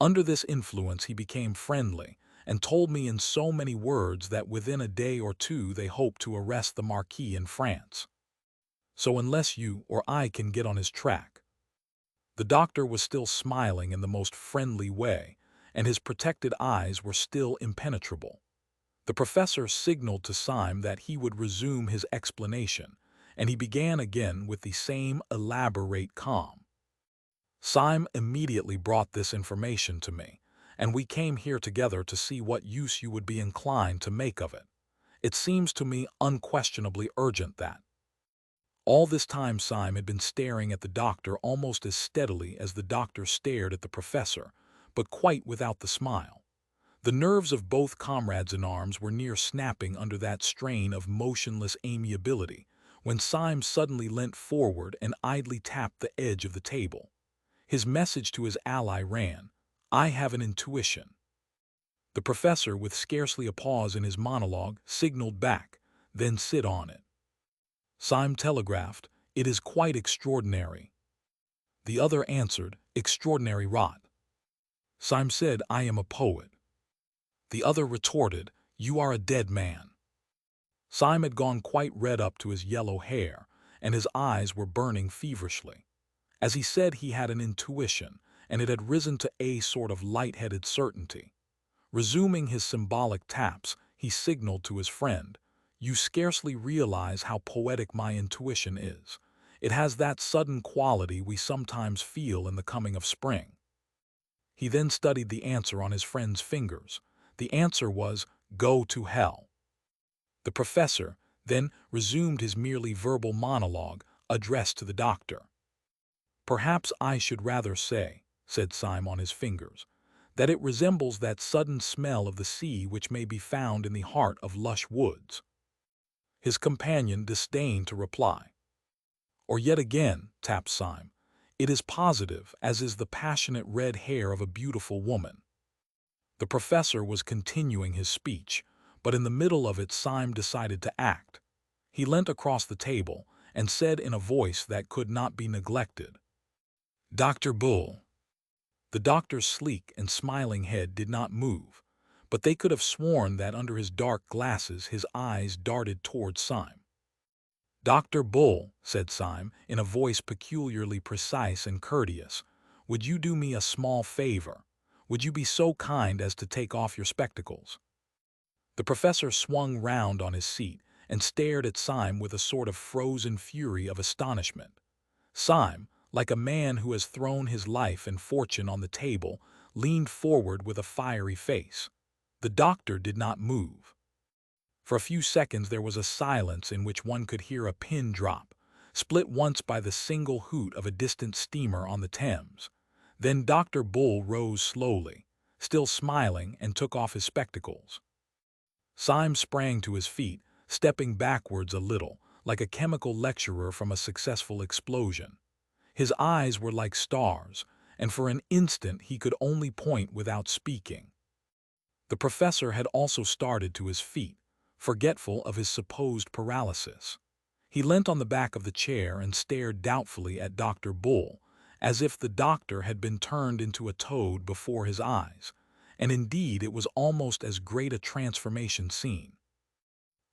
Under this influence he became friendly, and told me in so many words that within a day or two they hoped to arrest the Marquis in France. So unless you or I can get on his track—" The doctor was still smiling in the most friendly way, and his protected eyes were still impenetrable. The professor signaled to Syme that he would resume his explanation, and he began again with the same elaborate calm. "Syme immediately brought this information to me, and we came here together to see what use you would be inclined to make of it. It seems to me unquestionably urgent that—" All this time Syme had been staring at the doctor almost as steadily as the doctor stared at the professor, but quite without the smile. The nerves of both comrades in arms were near snapping under that strain of motionless amiability, when Syme suddenly leant forward and idly tapped the edge of the table. His message to his ally ran, "I have an intuition." The professor, with scarcely a pause in his monologue, signaled back, then sit on it. Syme telegraphed, "It is quite extraordinary." The other answered, "Extraordinary rot." Syme said, "I am a poet." The other retorted, "You are a dead man." Syme had gone quite red up to his yellow hair, and his eyes were burning feverishly. As he said, he had an intuition, and it had risen to a sort of light-headed certainty. Resuming his symbolic taps, he signaled to his friend, "You scarcely realize how poetic my intuition is. It has that sudden quality we sometimes feel in the coming of spring." He then studied the answer on his friend's fingers. The answer was, "Go to hell." The professor then resumed his merely verbal monologue addressed to the doctor. "Perhaps I should rather say," said Syme on his fingers, "that it resembles that sudden smell of the sea which may be found in the heart of lush woods." His companion disdained to reply. "Or yet again," tapped Syme, "it is positive, as is the passionate red hair of a beautiful woman." The professor was continuing his speech, but in the middle of it Syme decided to act. He leant across the table and said in a voice that could not be neglected, "Dr. Bull." The doctor's sleek and smiling head did not move, but they could have sworn that under his dark glasses his eyes darted toward Syme. "Dr. Bull," said Syme, in a voice peculiarly precise and courteous, "would you do me a small favor? Would you be so kind as to take off your spectacles?" The professor swung round on his seat and stared at Syme with a sort of frozen fury of astonishment. Syme, like a man who has thrown his life and fortune on the table, leaned forward with a fiery face. The doctor did not move. For a few seconds there was a silence in which one could hear a pin drop, split once by the single hoot of a distant steamer on the Thames. Then Dr. Bull rose slowly, still smiling, and took off his spectacles. Syme sprang to his feet, stepping backwards a little, like a chemical lecturer from a successful explosion. His eyes were like stars, and for an instant he could only point without speaking. The professor had also started to his feet, forgetful of his supposed paralysis. He leant on the back of the chair and stared doubtfully at Dr. Bull, as if the doctor had been turned into a toad before his eyes, and indeed it was almost as great a transformation scene.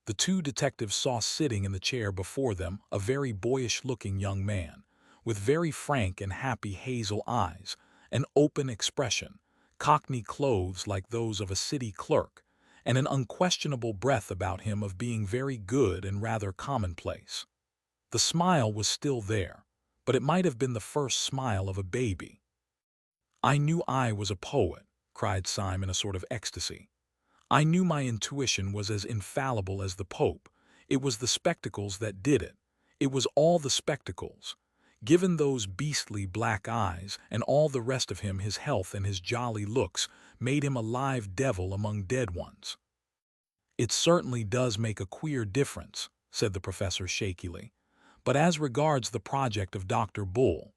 The two detectives saw sitting in the chair before them a very boyish-looking young man, with very frank and happy hazel eyes, an open expression, cockney clothes like those of a city clerk, and an unquestionable breath about him of being very good and rather commonplace. The smile was still there, but it might have been the first smile of a baby. "I knew I was a poet," cried Syme in a sort of ecstasy. "I knew my intuition was as infallible as the Pope. It was the spectacles that did it. It was all the spectacles. Given those beastly black eyes, and all the rest of him, his health and his jolly looks, made him a live devil among dead ones." "It certainly does make a queer difference," said the professor shakily. "But as regards the project of Dr. Bull—"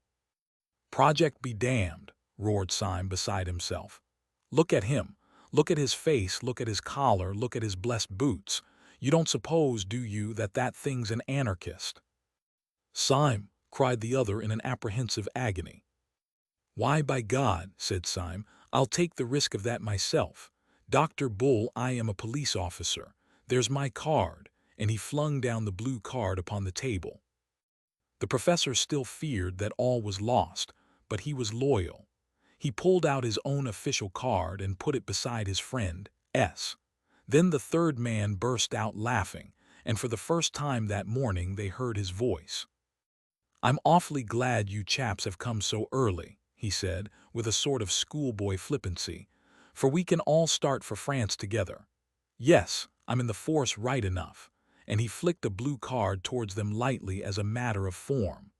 "Project be damned," roared Syme beside himself. "Look at him. Look at his face, look at his collar, look at his blessed boots. You don't suppose, do you, that that thing's an anarchist?" "Syme," cried the other in an apprehensive agony. "Why, by God," said Syme, "I'll take the risk of that myself. Dr. Bull, I am a police officer. There's my card," and he flung down the blue card upon the table. The professor still feared that all was lost, but he was loyal. He pulled out his own official card and put it beside his friend S. Then the third man burst out laughing, and for the first time that morning they heard his voice. "I'm awfully glad you chaps have come so early," he said, with a sort of schoolboy flippancy, "for we can all start for France together. Yes, I'm in the force right enough," and he flicked a blue card towards them lightly as a matter of form.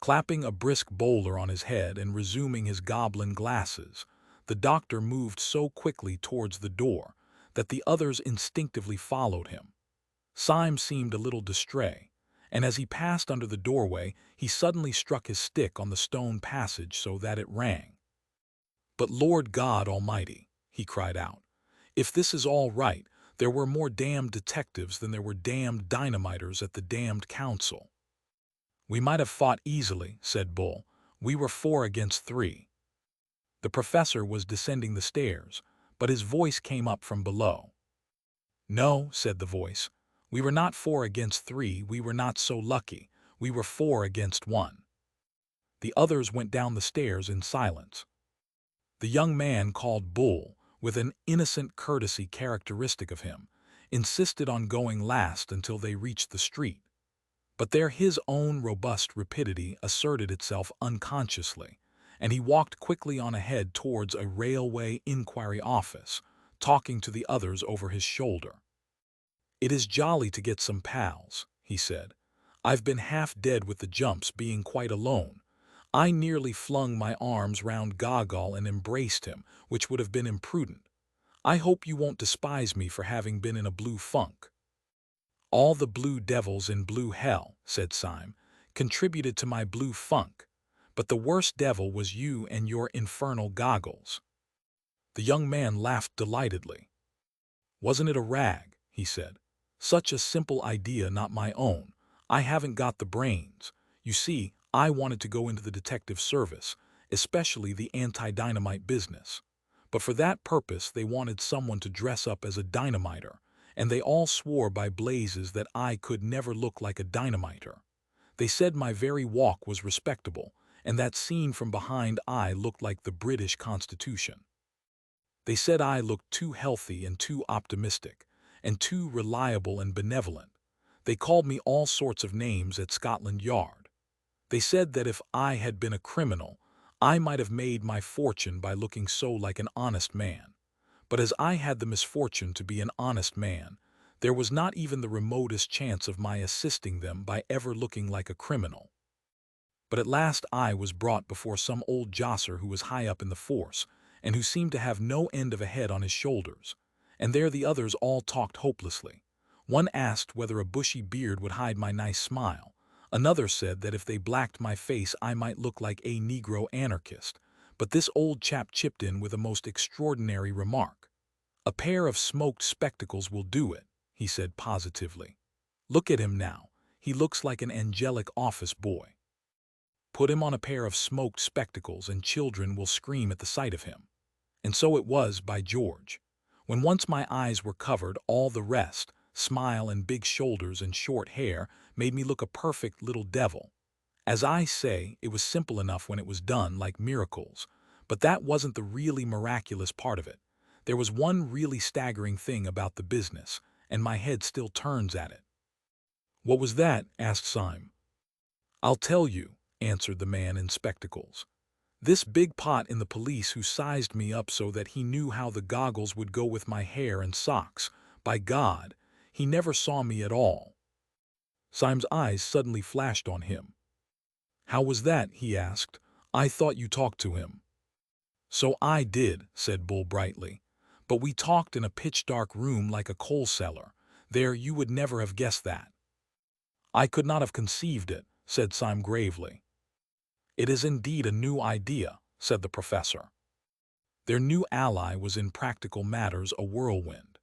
Clapping a brisk bowler on his head and resuming his goblin glasses, the doctor moved so quickly towards the door that the others instinctively followed him. Syme seemed a little distrait, and as he passed under the doorway he suddenly struck his stick on the stone passage so that it rang. "But Lord God Almighty," he cried out, "if this is all right, There were more damned detectives than there were damned dynamiters at the damned council. We might have fought easily, said Bull. We were 4 against 3. The professor was descending the stairs, but his voice came up from below. No, said the voice. We were not 4 against 3, we were not so lucky. We were 4 against 1. The others went down the stairs in silence. The young man called Bull, with an innocent courtesy characteristic of him, insisted on going last until they reached the street. But there his own robust rapidity asserted itself unconsciously, and he walked quickly on ahead towards a railway inquiry office, talking to the others over his shoulder. It is jolly to get some pals, he said. I've been half dead with the jumps being quite alone. I nearly flung my arms round Gogol and embraced him, which would have been imprudent. I hope you won't despise me for having been in a blue funk. All the blue devils in blue hell, said Syme, contributed to my blue funk, but the worst devil was you and your infernal goggles. The young man laughed delightedly. Wasn't it a rag, he said. Such a simple idea, not my own. I haven't got the brains. You see, I wanted to go into the detective service, especially the anti-dynamite business. But for that purpose they wanted someone to dress up as a dynamiter, and they all swore by blazes that I could never look like a dynamiter. They said my very walk was respectable, and that seen from behind I looked like the British Constitution. They said I looked too healthy and too optimistic, and too reliable and benevolent. They called me all sorts of names at Scotland Yard. They said that if I had been a criminal, I might have made my fortune by looking so like an honest man. But as I had the misfortune to be an honest man, there was not even the remotest chance of my assisting them by ever looking like a criminal. But at last I was brought before some old josser who was high up in the force, and who seemed to have no end of a head on his shoulders, and there the others all talked hopelessly. One asked whether a bushy beard would hide my nice smile. Another said that if they blacked my face I might look like a Negro anarchist, but this old chap chipped in with a most extraordinary remark. A pair of smoked spectacles will do it, he said positively. Look at him now, he looks like an angelic office boy. Put him on a pair of smoked spectacles and children will scream at the sight of him. And so it was, by George. When once my eyes were covered, all the rest, smile and big shoulders and short hair, made me look a perfect little devil. As I say, it was simple enough when it was done, like miracles, but that wasn't the really miraculous part of it. There was one really staggering thing about the business, and my head still turns at it. What was that? Asked Syme. I'll tell you, answered the man in spectacles. This big pot in the police who sized me up so that he knew how the goggles would go with my hair and socks, by God, he never saw me at all. Syme's eyes suddenly flashed on him. How was that? He asked. I thought you talked to him. So I did, said Bull brightly. But we talked in a pitch-dark room like a coal cellar. There, you would never have guessed that. I could not have conceived it, said Syme gravely. It is indeed a new idea, said the professor. Their new ally was in practical matters a whirlwind.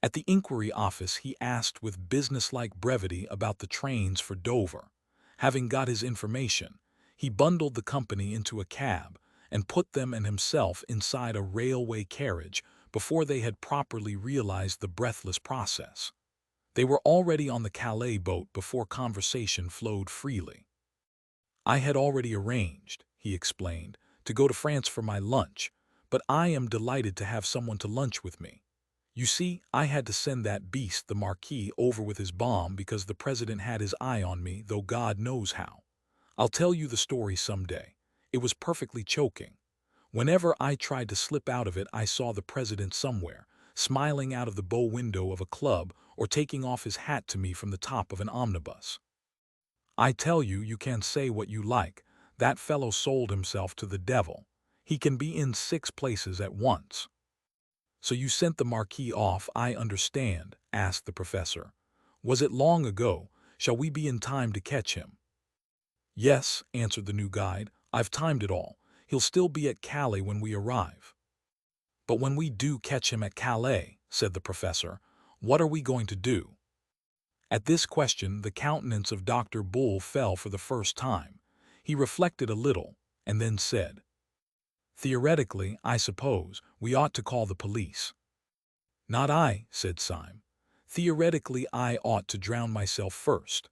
At the inquiry office he asked with businesslike brevity about the trains for Dover. Having got his information, he bundled the company into a cab and put them and himself inside a railway carriage before they had properly realized the breathless process. They were already on the Calais boat before conversation flowed freely. I had already arranged, he explained, to go to France for my lunch, but I am delighted to have someone to lunch with me. You see, I had to send that beast, the Marquis, over with his bomb because the President had his eye on me, though God knows how. I'll tell you the story someday. It was perfectly choking. Whenever I tried to slip out of it, I saw the President somewhere, smiling out of the bow window of a club or taking off his hat to me from the top of an omnibus. I tell you, you can say what you like. That fellow sold himself to the devil. He can be in 6 places at once. So you sent the Marquis off, I understand, asked the professor. Was it long ago? Shall we be in time to catch him? Yes, answered the new guide. I've timed it all. He'll still be at Calais when we arrive. But when we do catch him at Calais, said the professor, What are we going to do? At this question, the countenance of Dr. Bull fell for the first time. He reflected a little, and then said, "Theoretically, I suppose, we ought to call the police." "Not I," said Syme. "Theoretically, I ought to drown myself first.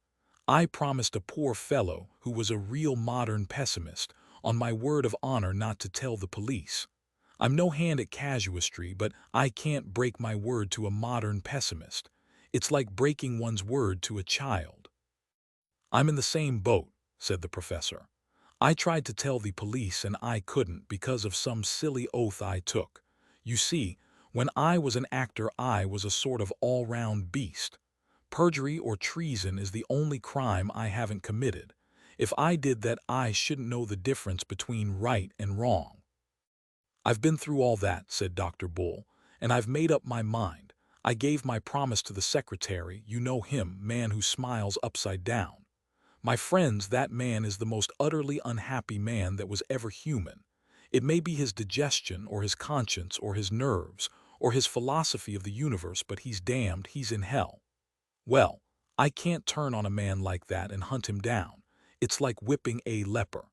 I promised a poor fellow, who was a real modern pessimist, on my word of honor not to tell the police. I'm no hand at casuistry, but I can't break my word to a modern pessimist. It's like breaking one's word to a child." "I'm in the same boat," said the professor. "I tried to tell the police and I couldn't because of some silly oath I took. You see, when I was an actor I was a sort of all-round beast. Perjury or treason is the only crime I haven't committed. If I did that I shouldn't know the difference between right and wrong." "I've been through all that," said Dr. Bull, "and I've made up my mind. I gave my promise to the secretary, you know him, man who smiles upside down. My friends, that man is the most utterly unhappy man that was ever human. It may be his digestion, or his conscience, or his nerves, or his philosophy of the universe, but he's damned, he's in hell. Well, I can't turn on a man like that and hunt him down. It's like whipping a leper.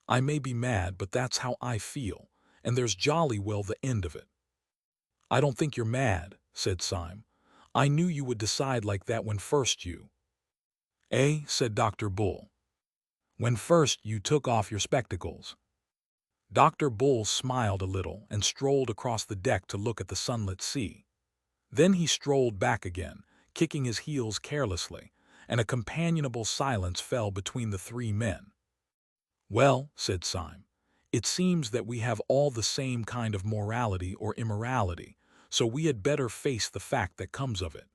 I may be mad, but that's how I feel, and there's jolly well the end of it." "I don't think you're mad," said Syme. "I knew you would decide like that when first you—" "Eh?" said Dr. Bull. "When first you took off your spectacles." Dr. Bull smiled a little and strolled across the deck to look at the sunlit sea. Then he strolled back again, kicking his heels carelessly, and a companionable silence fell between the three men. "Well," said Syme, "it seems that we have all the same kind of morality or immorality, so we had better face the fact that comes of it."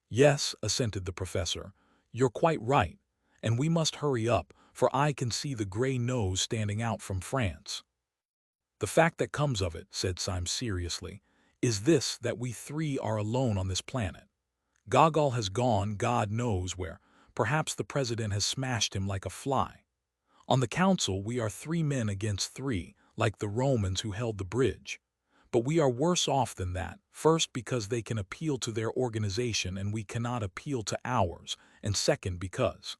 "Yes," assented the professor, "you're quite right, and we must hurry up, for I can see the gray nose standing out from France." "The fact that comes of it," said Syme seriously, "is this, that we three are alone on this planet. Gogol has gone God knows where. Perhaps the president has smashed him like a fly. On the council we are 3 men against 3, like the Romans who held the bridge. But we are worse off than that, first because they can appeal to their organization and we cannot appeal to ours, and second because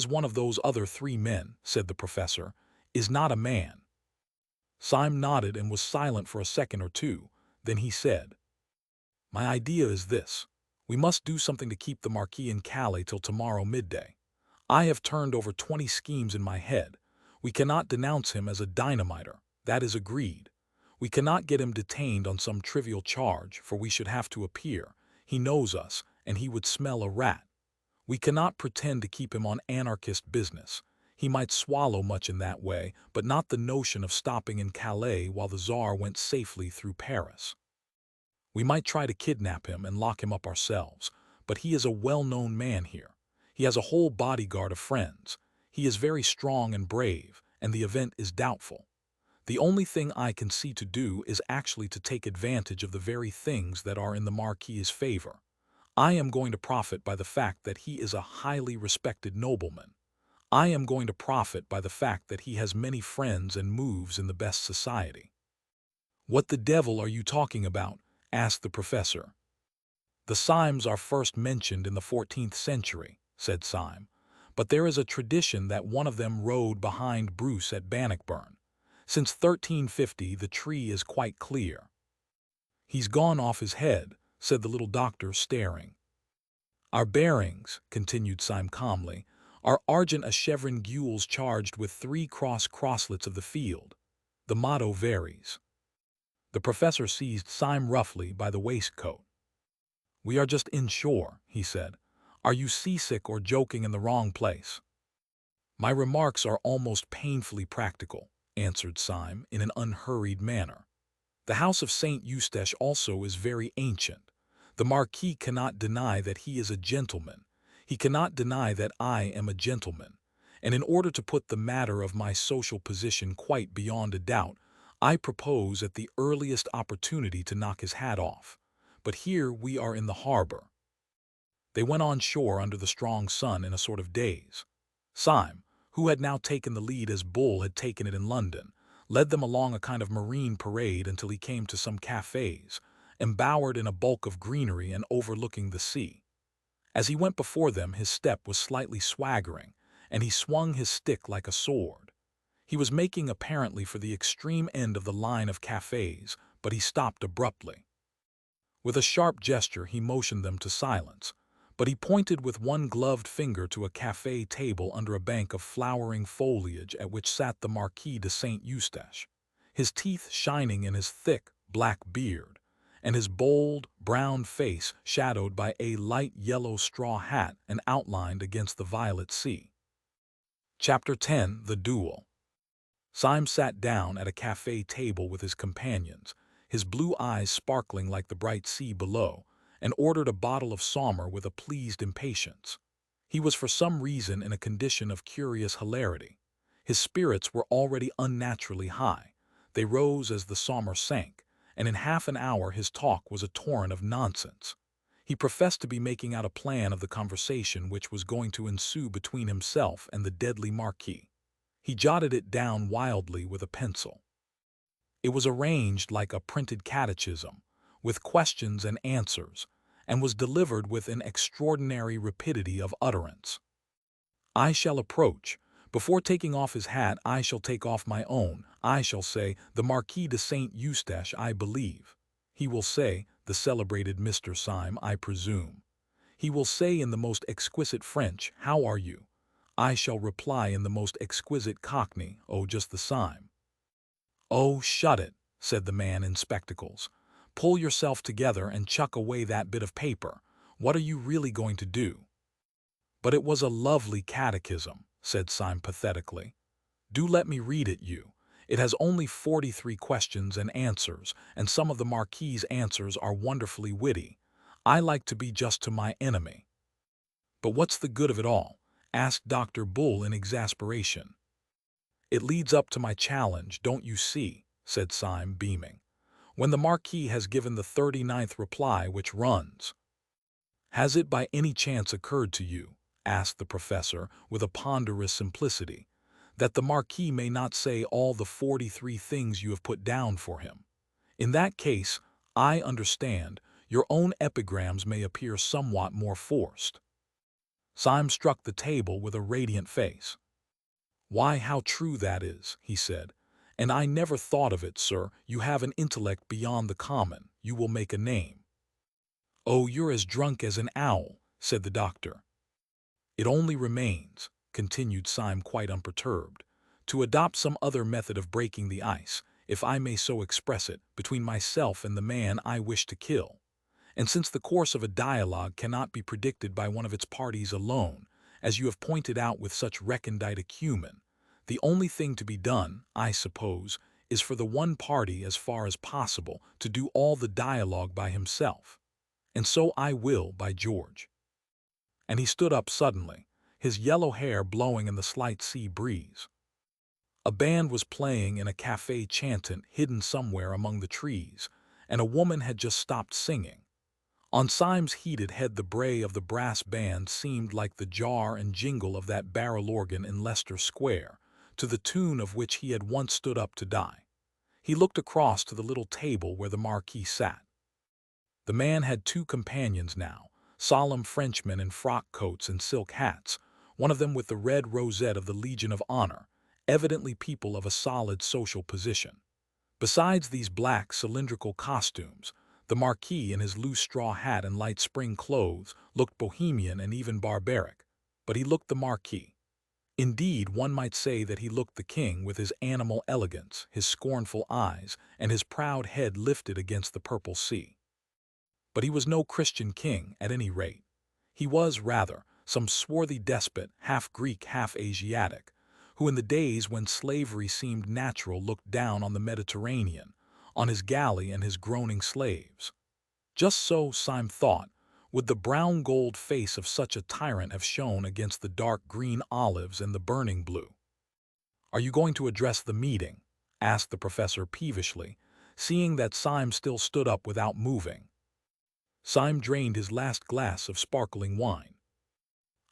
one of those other 3 men," said the professor, "is not a man." Syme nodded and was silent for a second or two. Then he said, "My idea is this. We must do something to keep the Marquis in Calais till tomorrow midday. I have turned over 20 schemes in my head. We cannot denounce him as a dynamiter. That is agreed. We cannot get him detained on some trivial charge, for we should have to appear. He knows us, and he would smell a rat. We cannot pretend to keep him on anarchist business. He might swallow much in that way, but not the notion of stopping in Calais while the Tsar went safely through Paris. We might try to kidnap him and lock him up ourselves, but he is a well-known man here. He has a whole bodyguard of friends. He is very strong and brave, and the event is doubtful. The only thing I can see to do is actually to take advantage of the very things that are in the Marquis's favor. I am going to profit by the fact that he is a highly respected nobleman. I am going to profit by the fact that he has many friends and moves in the best society." "What the devil are you talking about?" asked the professor. "The Symes are first mentioned in the 14th century, said Syme, "but there is a tradition that one of them rode behind Bruce at Bannockburn. Since 1350 the tree is quite clear." "He's gone off his head," said the little doctor, staring. "Our bearings," continued Syme calmly, "are argent a chevron gules charged with 3 crosslets of the field. The motto varies." The professor seized Syme roughly by the waistcoat. "We are just inshore," he said. "Are you seasick or joking in the wrong place?" "My remarks are almost painfully practical," answered Syme in an unhurried manner. "The house of St. Eustache also is very ancient. The Marquis cannot deny that he is a gentleman. He cannot deny that I am a gentleman. And in order to put the matter of my social position quite beyond a doubt, I propose at the earliest opportunity to knock his hat off. But here we are in the harbor." They went on shore under the strong sun in a sort of daze. Syme, who had now taken the lead as Bull had taken it in London, led them along a kind of marine parade until he came to some cafes, embowered in a bulk of greenery and overlooking the sea. As he went before them, his step was slightly swaggering, and he swung his stick like a sword. He was making apparently for the extreme end of the line of cafes, but he stopped abruptly. With a sharp gesture, he motioned them to silence, but he pointed with one gloved finger to a cafe table under a bank of flowering foliage at which sat the Marquis de Saint Eustache, his teeth shining in his thick, black beard, and his bold, brown face shadowed by a light yellow straw hat and outlined against the violet sea. Chapter 10. The Duel. Syme sat down at a cafe table with his companions, his blue eyes sparkling like the bright sea below, and ordered a bottle of Sommer with a pleased impatience. He was for some reason in a condition of curious hilarity. His spirits were already unnaturally high. They rose as the Sommer sank, and in half an hour his talk was a torrent of nonsense. He professed to be making out a plan of the conversation which was going to ensue between himself and the deadly Marquis. He jotted it down wildly with a pencil. It was arranged like a printed catechism, with questions and answers, and was delivered with an extraordinary rapidity of utterance. I shall approach. Before taking off his hat, I shall take off my own. I shall say, the Marquis de Saint Eustache, I believe. He will say, the celebrated Mr. Syme, I presume. He will say in the most exquisite French, how are you? I shall reply in the most exquisite Cockney, oh, just the Syme. Oh, shut it, said the man in spectacles. Pull yourself together and chuck away that bit of paper. What are you really going to do? But it was a lovely catechism, said Syme pathetically. Do let me read it you. It has only 43 questions and answers, and some of the Marquis's answers are wonderfully witty. I like to be just to my enemy. But what's the good of it all? Asked Dr. Bull in exasperation. It leads up to my challenge, don't you see, said Syme, beaming. When the Marquis has given the 39th reply, which runs, has it by any chance occurred to you, asked the professor with a ponderous simplicity, that the Marquis may not say all the 43 things you have put down for him? In that case, I understand, your own epigrams may appear somewhat more forced. Syme struck the table with a radiant face. Why, how true that is, he said. And I never thought of it, sir. You have an intellect beyond the common. You will make a name. Oh, you're as drunk as an owl, said the doctor. It only remains, continued Syme quite unperturbed, to adopt some other method of breaking the ice, if I may so express it, between myself and the man I wish to kill. And since the course of a dialogue cannot be predicted by one of its parties alone, as you have pointed out with such recondite acumen, the only thing to be done, I suppose, is for the one party as far as possible to do all the dialogue by himself. And so I will, by George. And he stood up suddenly, his yellow hair blowing in the slight sea breeze. A band was playing in a café chantant hidden somewhere among the trees, and a woman had just stopped singing. On Syme's heated head the bray of the brass band seemed like the jar and jingle of that barrel organ in Leicester Square, to the tune of which he had once stood up to die. He looked across to the little table where the Marquis sat. The man had two companions now, solemn Frenchmen in frock coats and silk hats, one of them with the red rosette of the Legion of Honor, evidently people of a solid social position. Besides these black cylindrical costumes, the Marquis, in his loose straw hat and light spring clothes, looked bohemian and even barbaric, but he looked the Marquis. Indeed, one might say that he looked the king with his animal elegance, his scornful eyes, and his proud head lifted against the purple sea. But he was no Christian king, at any rate. He was, rather, some swarthy despot, half Greek, half Asiatic, who in the days when slavery seemed natural looked down on the Mediterranean, on his galley and his groaning slaves. Just so, Syme thought, would the brown gold face of such a tyrant have shone against the dark green olives and the burning blue. "Are you going to address the meeting?" asked the professor peevishly, seeing that Syme still stood up without moving. Syme drained his last glass of sparkling wine.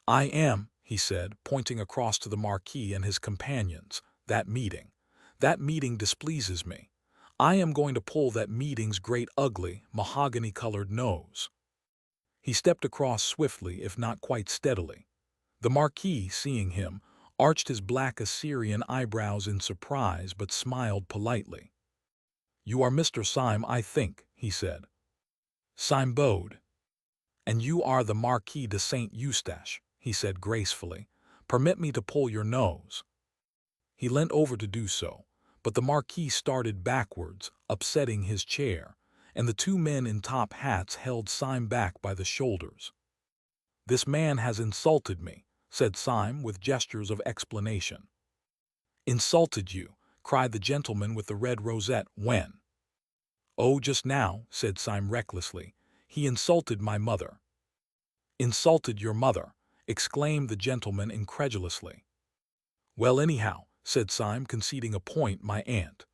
"I am," he said, pointing across to the Marquis and his companions, That meeting displeases me. I am going to pull that meeting's great ugly, mahogany-colored nose." He stepped across swiftly, if not quite steadily. The Marquis, seeing him, arched his black Assyrian eyebrows in surprise but smiled politely. "You are Mr. Syme, I think," he said. Syme bowed. "And you are the Marquis de Saint Eustache," he said gracefully. "Permit me to pull your nose." He leant over to do so, but the Marquis started backwards, upsetting his chair, and the two men in top hats held Syme back by the shoulders. "This man has insulted me," said Syme with gestures of explanation. "Insulted you?" cried the gentleman with the red rosette. "When?" "Oh, just now," said Syme recklessly. "He insulted my mother." "Insulted your mother?" exclaimed the gentleman incredulously. "Well, anyhow," said Syme, conceding a point, "my aunt."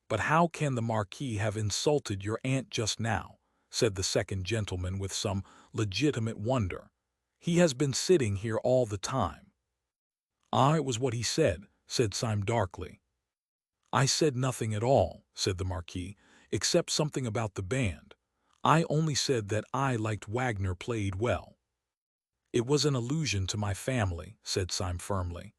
"But how can the Marquis have insulted your aunt just now?" said the second gentleman with some legitimate wonder. "He has been sitting here all the time." "Ah, it was what he said," said Syme darkly. "I said nothing at all," said the Marquis, "except something about the band. I only said that I liked Wagner played well." "It was an allusion to my family," said Syme firmly.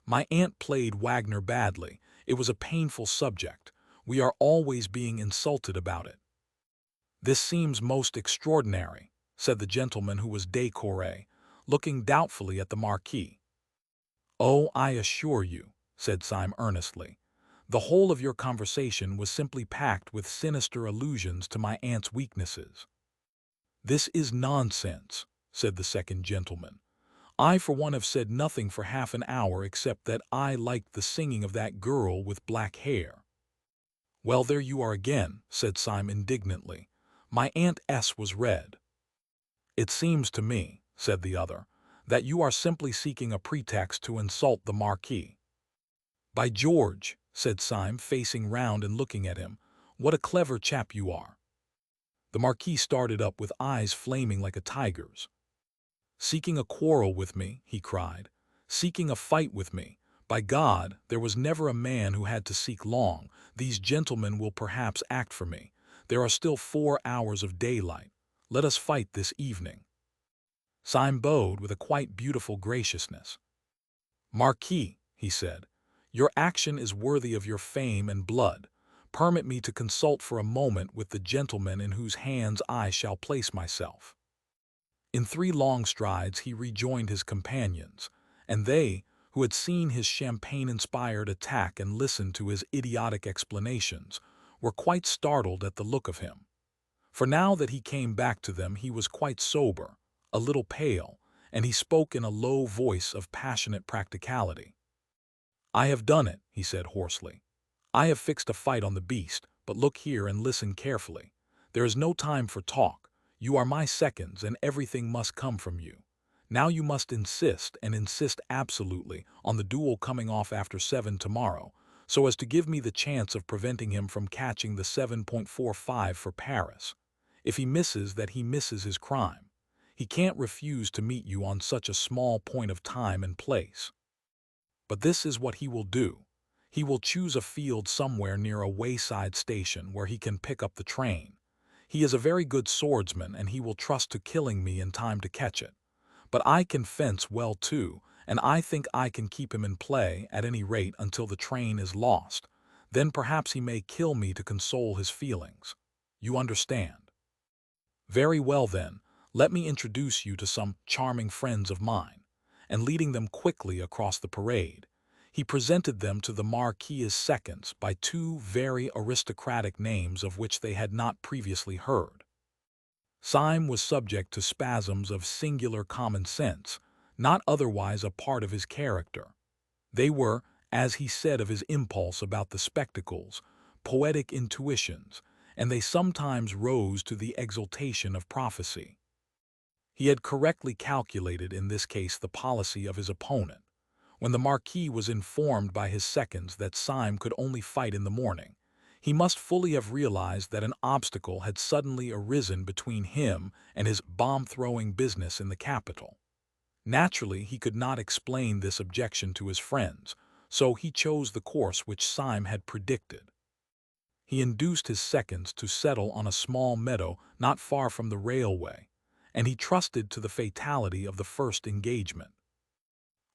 "My aunt played Wagner badly. It was a painful subject. We are always being insulted about it." "This seems most extraordinary," said the gentleman who was décoré, looking doubtfully at the Marquis. "Oh, I assure you," said Syme earnestly, "the whole of your conversation was simply packed with sinister allusions to my aunt's weaknesses." "This is nonsense," said the second gentleman. "I for one have said nothing for half an hour except that I liked the singing of that girl with black hair." "Well, there you are again," said Syme indignantly. "My Aunt S was red." "It seems to me," said the other, "that you are simply seeking a pretext to insult the Marquis." "By George," said Syme, facing round and looking at him, "what a clever chap you are." The Marquis started up with eyes flaming like a tiger's. "Seeking a quarrel with me," he cried. "Seeking a fight with me. By God, there was never a man who had to seek long. These gentlemen will perhaps act for me. There are still 4 hours of daylight. Let us fight this evening." Syme bowed with a quite beautiful graciousness. "Marquis," he said, "your action is worthy of your fame and blood. Permit me to consult for a moment with the gentleman in whose hands I shall place myself." In 3 long strides he rejoined his companions, and they, who had seen his champagne-inspired attack and listened to his idiotic explanations, were quite startled at the look of him. For now that he came back to them he was quite sober, a little pale, and he spoke in a low voice of passionate practicality. "I have done it," he said hoarsely. "I have fixed a fight on the beast, but look here and listen carefully. There is no time for talk. You are my seconds and everything must come from you. Now you must insist, and insist absolutely, on the duel coming off after 7 tomorrow, so as to give me the chance of preventing him from catching the 7.45 for Paris. If he misses that, he misses his crime. He can't refuse to meet you on such a small point of time and place. But this is what he will do. He will choose a field somewhere near a wayside station where he can pick up the train. He is a very good swordsman, and he will trust to killing me in time to catch it. But I can fence well too, and I think I can keep him in play at any rate until the train is lost. Then perhaps he may kill me to console his feelings. You understand? Very well then, let me introduce you to some charming friends of mine." And leading them quickly across the parade, he presented them to the Marquis's seconds by 2 very aristocratic names of which they had not previously heard. Syme was subject to spasms of singular common sense, not otherwise a part of his character. They were, as he said of his impulse about the spectacles, poetic intuitions, and they sometimes rose to the exaltation of prophecy. He had correctly calculated in this case the policy of his opponent. When the Marquis was informed by his seconds that Syme could only fight in the morning, he must fully have realized that an obstacle had suddenly arisen between him and his bomb-throwing business in the capital. Naturally, he could not explain this objection to his friends, so he chose the course which Syme had predicted. He induced his seconds to settle on a small meadow not far from the railway, and he trusted to the fatality of the first engagement.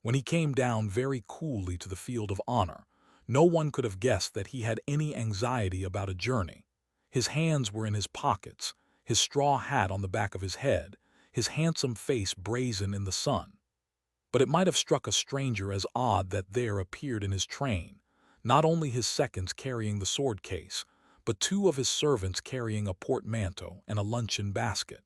When he came down very coolly to the field of honor, no one could have guessed that he had any anxiety about a journey. His hands were in his pockets, his straw hat on the back of his head, his handsome face brazen in the sun. But it might have struck a stranger as odd that there appeared in his train, not only his seconds carrying the sword case, but two of his servants carrying a portmanteau and a luncheon basket.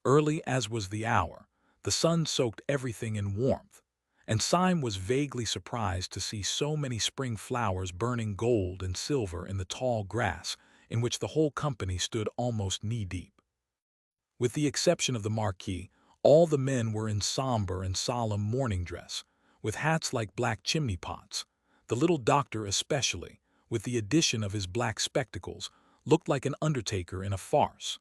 Early as was the hour, the sun soaked everything in warmth, and Syme was vaguely surprised to see so many spring flowers burning gold and silver in the tall grass in which the whole company stood almost knee-deep. With the exception of the Marquis, all the men were in somber and solemn morning dress, with hats like black chimney-pots. The little doctor especially, with the addition of his black spectacles, looked like an undertaker in a farce.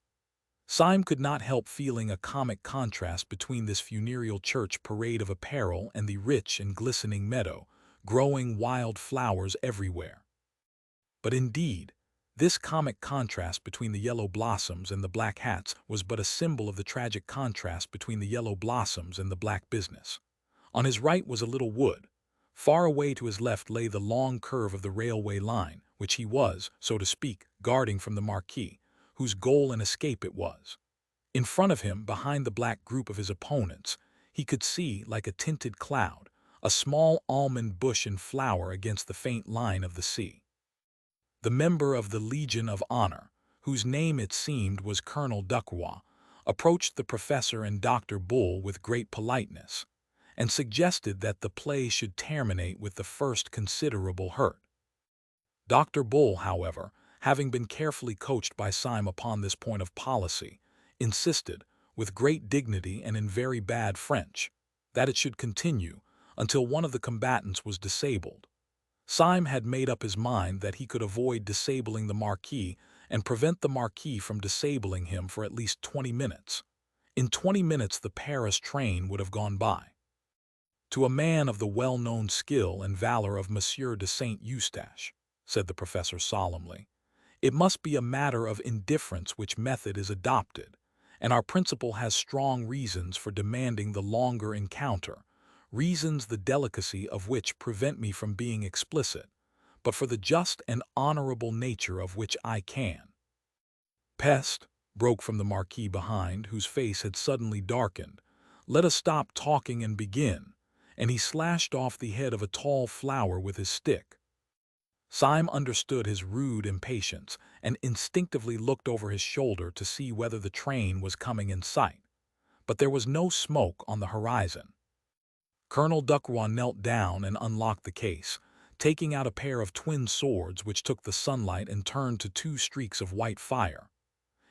Syme could not help feeling a comic contrast between this funereal church parade of apparel and the rich and glistening meadow, growing wild flowers everywhere. But indeed, this comic contrast between the yellow blossoms and the black hats was but a symbol of the tragic contrast between the yellow blossoms and the black business. On his right was a little wood. Far away to his left lay the long curve of the railway line, which he was, so to speak, guarding from the Marquis, whose goal and escape it was. In front of him, behind the black group of his opponents, he could see, like a tinted cloud, a small almond bush in flower against the faint line of the sea. The member of the Legion of Honor, whose name it seemed was Colonel Ducroix, approached the professor and Dr. Bull with great politeness, and suggested that the play should terminate with the first considerable hurt. Dr. Bull, however, having been carefully coached by Syme upon this point of policy, insisted, with great dignity and in very bad French, that it should continue until one of the combatants was disabled. Syme had made up his mind that he could avoid disabling the Marquis and prevent the Marquis from disabling him for at least 20 minutes. In 20 minutes the Paris train would have gone by. To a man of the well-known skill and valor of Monsieur de Saint-Eustache, said the professor solemnly, it must be a matter of indifference which method is adopted, and our principal has strong reasons for demanding the longer encounter, reasons the delicacy of which prevent me from being explicit, but for the just and honorable nature of which I can. Peste, broke from the Marquis behind, whose face had suddenly darkened. Let us stop talking and begin, and he slashed off the head of a tall flower with his stick. Syme understood his rude impatience and instinctively looked over his shoulder to see whether the train was coming in sight, but there was no smoke on the horizon. Colonel Ducroix knelt down and unlocked the case, taking out a pair of twin swords which took the sunlight and turned to two streaks of white fire.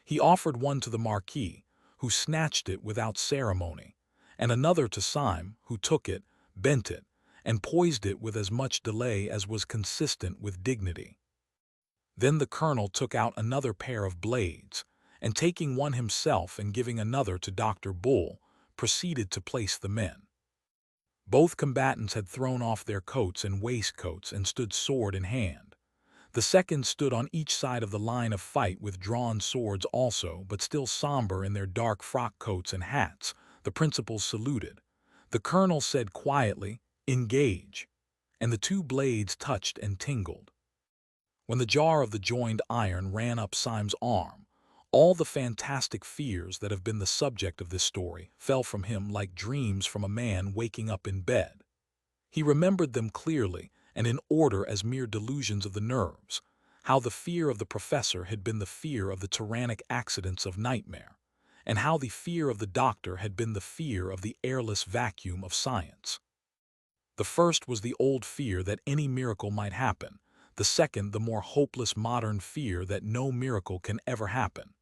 He offered one to the Marquis, who snatched it without ceremony, and another to Syme, who took it, bent it, and poised it with as much delay as was consistent with dignity. Then the colonel took out another pair of blades, and taking one himself and giving another to Dr. Bull, proceeded to place the men. Both combatants had thrown off their coats and waistcoats and stood sword in hand. The seconds stood on each side of the line of fight with drawn swords also, but still somber in their dark frock coats and hats. The principals saluted. The colonel said quietly, "Engage," and the two blades touched and tingled. When the jar of the joined iron ran up Syme's arm, all the fantastic fears that have been the subject of this story fell from him like dreams from a man waking up in bed. He remembered them clearly and in order as mere delusions of the nerves, how the fear of the professor had been the fear of the tyrannic accidents of nightmare, and how the fear of the doctor had been the fear of the airless vacuum of science. The first was the old fear that any miracle might happen, the second the more hopeless modern fear that no miracle can ever happen.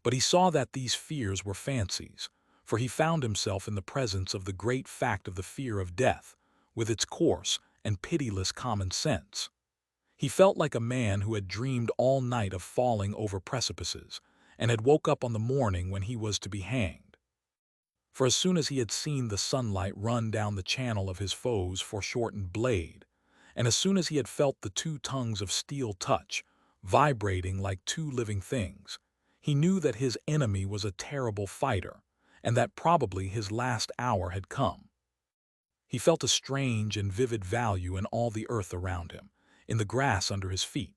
But he saw that these fears were fancies, for he found himself in the presence of the great fact of the fear of death, with its coarse and pitiless common sense. He felt like a man who had dreamed all night of falling over precipices, and had woke up on the morning when he was to be hanged. For as soon as he had seen the sunlight run down the channel of his foe's foreshortened blade, and as soon as he had felt the two tongues of steel touch, vibrating like two living things. He knew that his enemy was a terrible fighter, and that probably his last hour had come. He felt a strange and vivid value in all the earth around him, in the grass under his feet.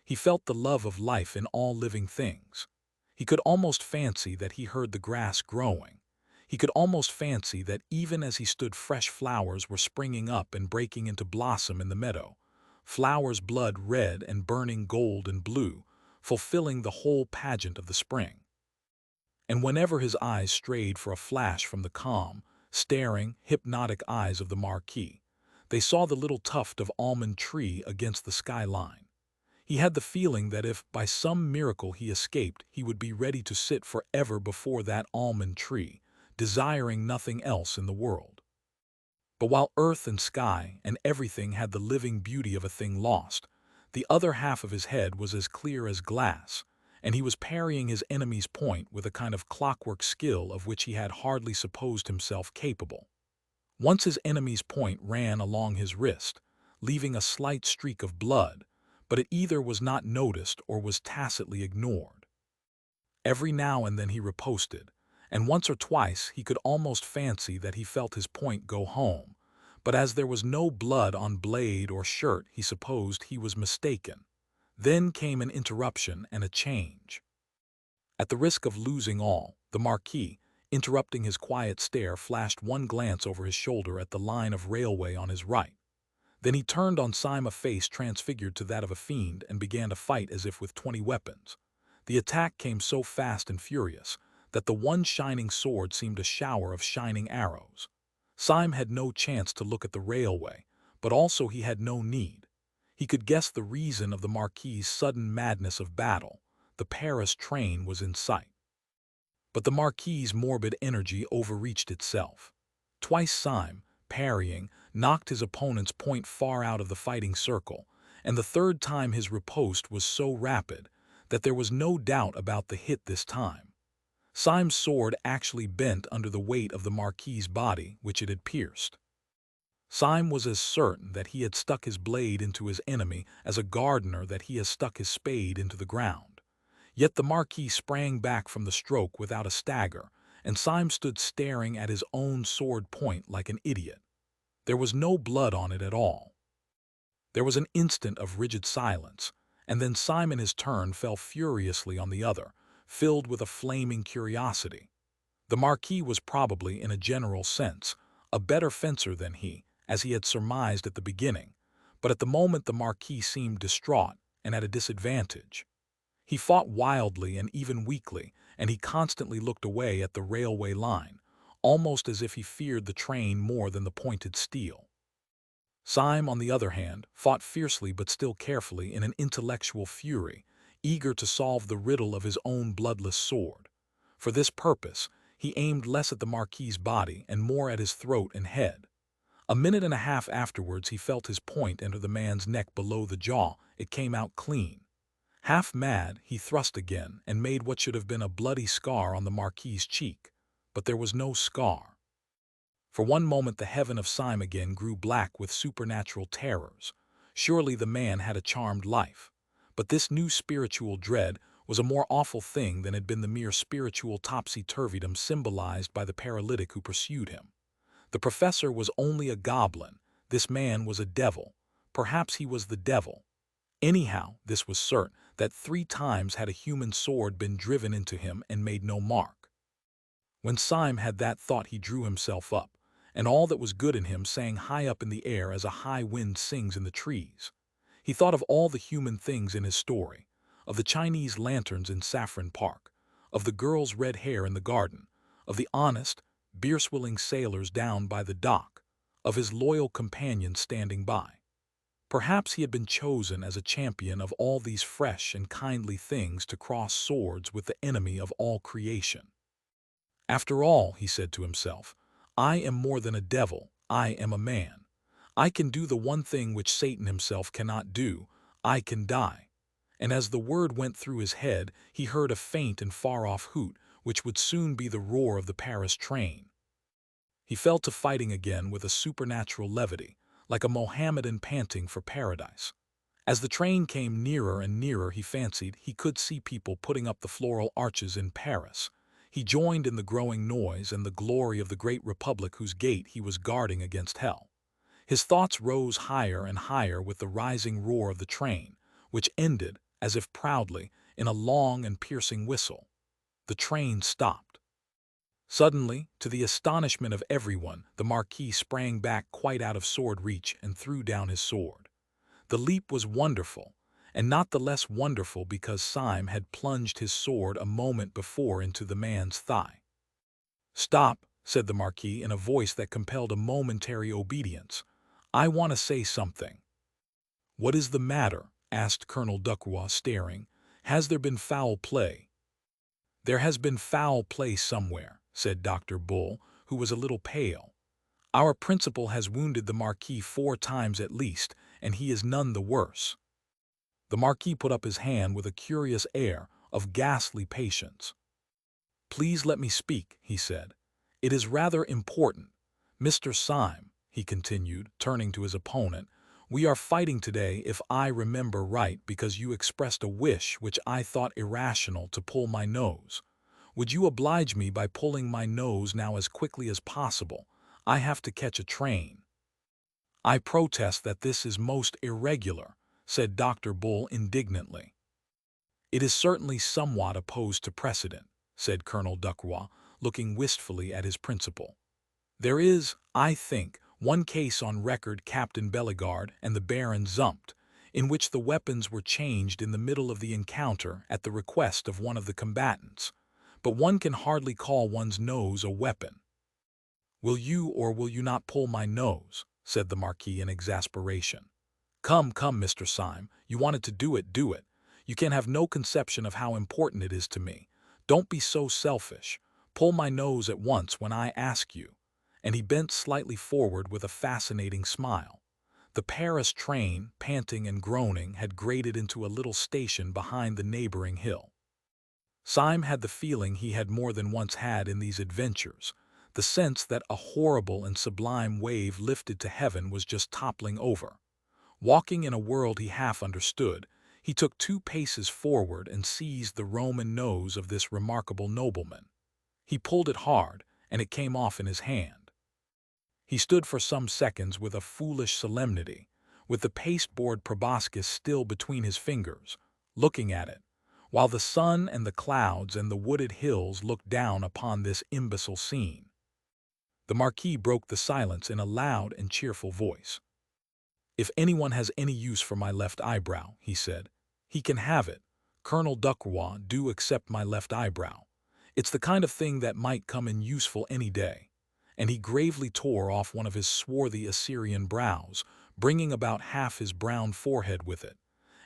He felt the love of life in all living things. He could almost fancy that he heard the grass growing. He could almost fancy that even as he stood, fresh flowers were springing up and breaking into blossom in the meadow, flowers blood red and burning gold and blue, fulfilling the whole pageant of the spring. And whenever his eyes strayed for a flash from the calm, staring, hypnotic eyes of the Marquis, they saw the little tuft of almond tree against the skyline. He had the feeling that if, by some miracle, he escaped, he would be ready to sit forever before that almond tree, desiring nothing else in the world. But while earth and sky and everything had the living beauty of a thing lost, the other half of his head was as clear as glass, and he was parrying his enemy's point with a kind of clockwork skill of which he had hardly supposed himself capable. Once his enemy's point ran along his wrist, leaving a slight streak of blood, but it either was not noticed or was tacitly ignored. Every now and then he riposted, and once or twice he could almost fancy that he felt his point go home, but as there was no blood on blade or shirt, he supposed he was mistaken. Then came an interruption and a change. At the risk of losing all, the Marquis, interrupting his quiet stare, flashed one glance over his shoulder at the line of railway on his right. Then he turned on Syme, a face transfigured to that of a fiend, and began to fight as if with 20 weapons. The attack came so fast and furious that the one shining sword seemed a shower of shining arrows. Syme had no chance to look at the railway, but also he had no need. He could guess the reason of the Marquis's sudden madness of battle. The Paris train was in sight. But the Marquis's morbid energy overreached itself. Twice Syme, parrying, knocked his opponent's point far out of the fighting circle, and the third time his riposte was so rapid that there was no doubt about the hit this time. Syme's sword actually bent under the weight of the Marquis's body, which it had pierced. Syme was as certain that he had stuck his blade into his enemy as a gardener that he has stuck his spade into the ground. Yet the Marquis sprang back from the stroke without a stagger, and Syme stood staring at his own sword point like an idiot. There was no blood on it at all. There was an instant of rigid silence, and then Syme in his turn fell furiously on the other, filled with a flaming curiosity. The Marquis was probably, in a general sense, a better fencer than he, as he had surmised at the beginning, but at the moment the Marquis seemed distraught and at a disadvantage. He fought wildly and even weakly, and he constantly looked away at the railway line, almost as if he feared the train more than the pointed steel. Syme, on the other hand, fought fiercely but still carefully in an intellectual fury, eager to solve the riddle of his own bloodless sword. For this purpose, he aimed less at the Marquis's body and more at his throat and head. A minute and a half afterwards he felt his point enter the man's neck below the jaw. It came out clean. Half mad, he thrust again and made what should have been a bloody scar on the Marquis's cheek, but there was no scar. For one moment the heaven of Syme again grew black with supernatural terrors. Surely the man had a charmed life, but this new spiritual dread was a more awful thing than had been the mere spiritual topsy-turvydom symbolized by the paralytic who pursued him. The professor was only a goblin, this man was a devil, perhaps he was the devil. Anyhow, this was certain, that 3 times had a human sword been driven into him and made no mark. When Syme had that thought he drew himself up, and all that was good in him sang high up in the air as a high wind sings in the trees. He thought of all the human things in his story, of the Chinese lanterns in Saffron Park, of the girl's red hair in the garden, of the honest, beer-swilling sailors down by the dock, of his loyal companions standing by. Perhaps he had been chosen as a champion of all these fresh and kindly things to cross swords with the enemy of all creation. After all, he said to himself, I am more than a devil, I am a man. I can do the one thing which Satan himself cannot do, I can die. And as the word went through his head, he heard a faint and far-off hoot, which would soon be the roar of the Paris train. He fell to fighting again with a supernatural levity, like a Mohammedan panting for paradise. As the train came nearer and nearer, he fancied he could see people putting up the floral arches in Paris. He joined in the growing noise and the glory of the great republic whose gate he was guarding against hell. His thoughts rose higher and higher with the rising roar of the train, which ended, as if proudly, in a long and piercing whistle. The train stopped. Suddenly, to the astonishment of everyone, the Marquis sprang back quite out of sword reach and threw down his sword. The leap was wonderful, and not the less wonderful because Syme had plunged his sword a moment before into the man's thigh. "Stop," said the Marquis in a voice that compelled a momentary obedience. "I want to say something." "What is the matter?" asked Colonel Ducroix, staring. "Has there been foul play?" "There has been foul play somewhere," said Dr. Bull, who was a little pale. "Our principal has wounded the Marquis 4 times at least, and he is none the worse." The Marquis put up his hand with a curious air of ghastly patience. "Please let me speak," he said. "It is rather important. Mr. Syme," he continued, turning to his opponent, "we are fighting today, if I remember right, because you expressed a wish which I thought irrational to pull my nose. Would you oblige me by pulling my nose now as quickly as possible? I have to catch a train." "I protest that this is most irregular," said Dr. Bull indignantly. "It is certainly somewhat opposed to precedent," said Colonel Ducroix, looking wistfully at his principal. "There is, I think, one case on record, Captain Bellegarde and the Baron Zumpt, in which the weapons were changed in the middle of the encounter at the request of one of the combatants. But one can hardly call one's nose a weapon." "Will you or will you not pull my nose?" said the Marquis in exasperation. "Come, come, Mr. Syme, you wanted to do it, do it. You can have no conception of how important it is to me. Don't be so selfish. Pull my nose at once when I ask you." And he bent slightly forward with a fascinating smile. The Paris train, panting and groaning, had grated into a little station behind the neighboring hill. Syme had the feeling he had more than once had in these adventures, the sense that a horrible and sublime wave lifted to heaven was just toppling over. Walking in a world he half understood, he took 2 paces forward and seized the Roman nose of this remarkable nobleman. He pulled it hard, and it came off in his hand. He stood for some seconds with a foolish solemnity, with the pasteboard proboscis still between his fingers, looking at it, while the sun and the clouds and the wooded hills looked down upon this imbecile scene. The Marquis broke the silence in a loud and cheerful voice. "If anyone has any use for my left eyebrow," he said, "he can have it. Colonel Ducroix, do accept my left eyebrow. It's the kind of thing that might come in useful any day." And he gravely tore off one of his swarthy Assyrian brows, bringing about half his brown forehead with it,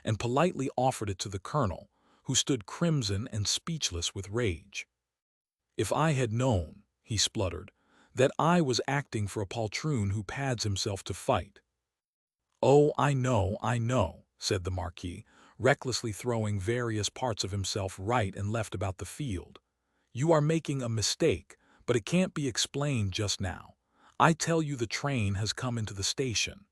and politely offered it to the colonel, who stood crimson and speechless with rage. "If I had known," he spluttered, "that I was acting for a poltroon who pads himself to fight." "Oh, I know," said the Marquis, recklessly throwing various parts of himself right and left about the field. "You are making a mistake, but it can't be explained just now. I tell you the train has come into the station."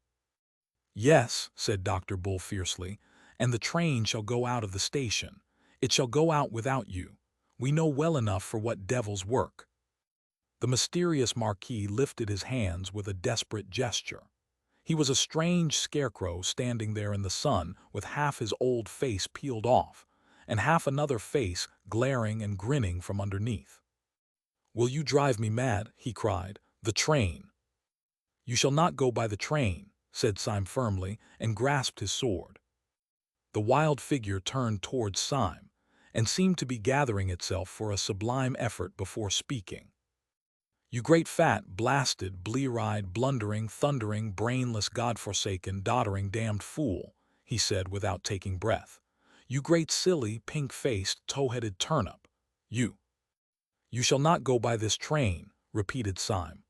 "Yes," said Dr. Bull fiercely, "and the train shall go out of the station. It shall go out without you. We know well enough for what devil's work." The mysterious Marquis lifted his hands with a desperate gesture. He was a strange scarecrow standing there in the sun with half his old face peeled off, and half another face glaring and grinning from underneath. "Will you drive me mad?" he cried. "The train." "You shall not go by the train," said Syme firmly, and grasped his sword. The wild figure turned towards Syme, and seemed to be gathering itself for a sublime effort before speaking. "You great fat, blasted, blear-eyed, blundering, thundering, brainless, godforsaken, doddering, damned fool," he said without taking breath. "You great silly, pink-faced, tow-headed turnip. You shall not go by this train," repeated Syme.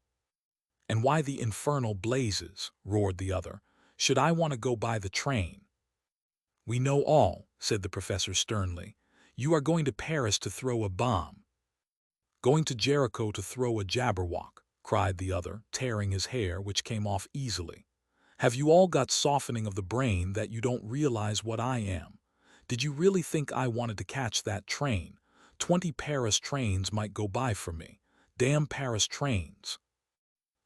"And why the infernal blazes," roared the other, "should I want to go by the train?" "We know all," said the professor sternly. "You are going to Paris to throw a bomb." "Going to Jericho to throw a jabberwock," cried the other, tearing his hair, which came off easily. Have you all got softening of the brain that you don't realize what I am? Did you really think I wanted to catch that train? 20 Paris trains might go by for me. Damn Paris trains.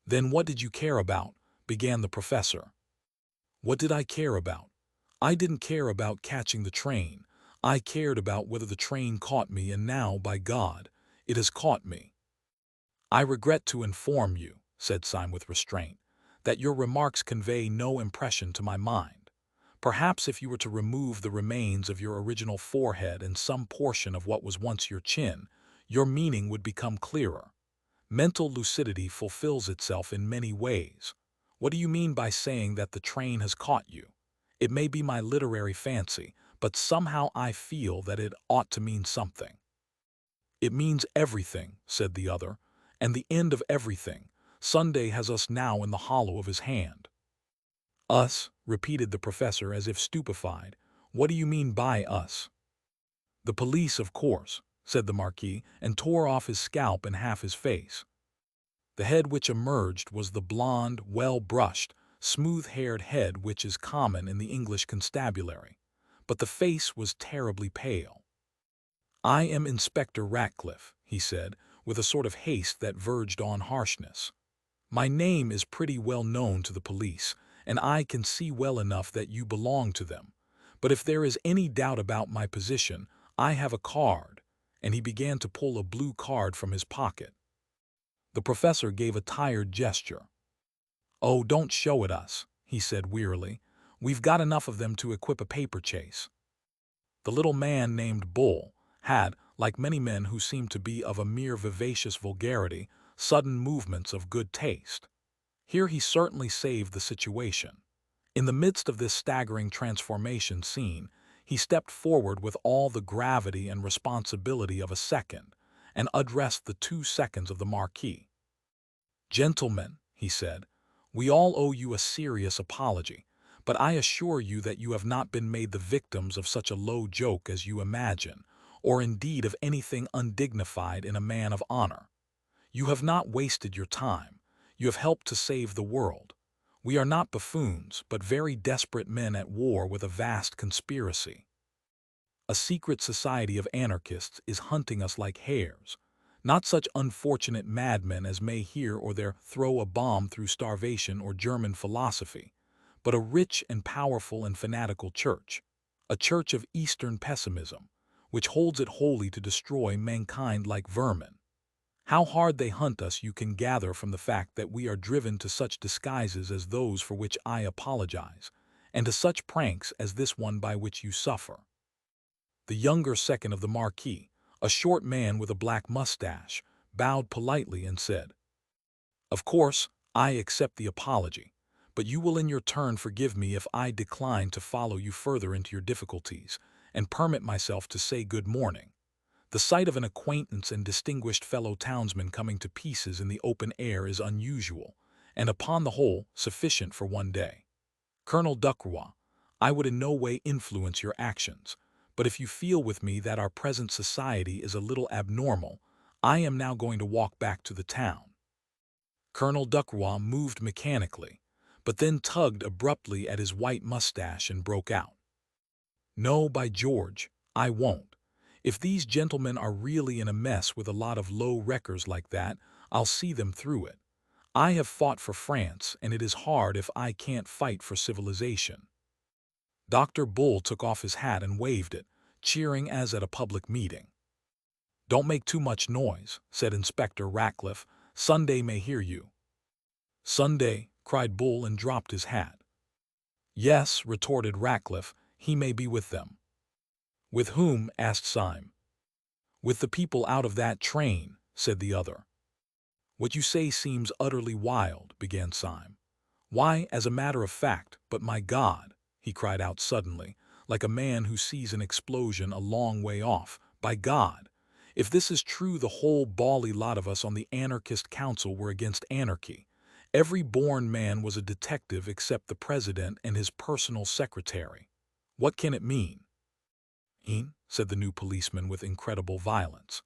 Then what did you care about? Began the professor. What did I care about? I didn't care about catching the train. I cared about whether the train caught me, and now, by God, it has caught me. I regret to inform you, said Syme with restraint, that your remarks convey no impression to my mind. Perhaps if you were to remove the remains of your original forehead and some portion of what was once your chin, your meaning would become clearer. Mental lucidity fulfills itself in many ways. What do you mean by saying that the train has caught you? It may be my literary fancy, but somehow I feel that it ought to mean something. It means everything, said the other, and the end of everything. Sunday has us now in the hollow of his hand. Us, repeated the professor as if stupefied. What do you mean by us? The police, of course, said the Marquis, and tore off his scalp and half his face. The head which emerged was the blond, well-brushed, smooth-haired head which is common in the English constabulary, but the face was terribly pale. I am Inspector Ratcliffe, he said, with a sort of haste that verged on harshness. My name is pretty well known to the police, and I can see well enough that you belong to them. But if there is any doubt about my position, I have a card, and he began to pull a blue card from his pocket. The professor gave a tired gesture. Oh, don't show it us, he said wearily. We've got enough of them to equip a paper chase. The little man named Bull had, like many men who seemed to be of a mere vivacious vulgarity, sudden movements of good taste. Here he certainly saved the situation. In the midst of this staggering transformation scene, he stepped forward with all the gravity and responsibility of a second, and addressed the 2 seconds of the Marquis. Gentlemen, he said, we all owe you a serious apology, but I assure you that you have not been made the victims of such a low joke as you imagine, or indeed of anything undignified in a man of honor. You have not wasted your time. You have helped to save the world. We are not buffoons, but very desperate men at war with a vast conspiracy. A secret society of anarchists is hunting us like hares. Not such unfortunate madmen as may here or there throw a bomb through starvation or German philosophy, but a rich and powerful and fanatical church, a church of Eastern pessimism, which holds it holy to destroy mankind like vermin. How hard they hunt us you can gather from the fact that we are driven to such disguises as those for which I apologize, and to such pranks as this one by which you suffer. The younger second of the Marquis, a short man with a black mustache, bowed politely and said, Of course, I accept the apology, but you will in your turn forgive me if I decline to follow you further into your difficulties, and permit myself to say good morning. The sight of an acquaintance and distinguished fellow townsman coming to pieces in the open air is unusual, and upon the whole sufficient for one day. Colonel Ducroix, I would in no way influence your actions, but if you feel with me that our present society is a little abnormal, I am now going to walk back to the town. Colonel Ducroix moved mechanically, but then tugged abruptly at his white mustache and broke out. No, by George, I won't. If these gentlemen are really in a mess with a lot of low wreckers like that, I'll see them through it. I have fought for France, and it is hard if I can't fight for civilization. Dr. Bull took off his hat and waved it, cheering as at a public meeting. Don't make too much noise, said Inspector Ratcliffe. Sunday may hear you. Sunday, cried Bull and dropped his hat. Yes, retorted Ratcliffe, he may be with them. With whom? Asked Syme. With the people out of that train, said the other. What you say seems utterly wild, began Syme. Why, as a matter of fact, but my God, he cried out suddenly, like a man who sees an explosion a long way off, by God, if this is true, the whole bally lot of us on the anarchist council were against anarchy. Every born man was a detective except the president and his personal secretary. What can it mean? Said the new policeman with incredible violence.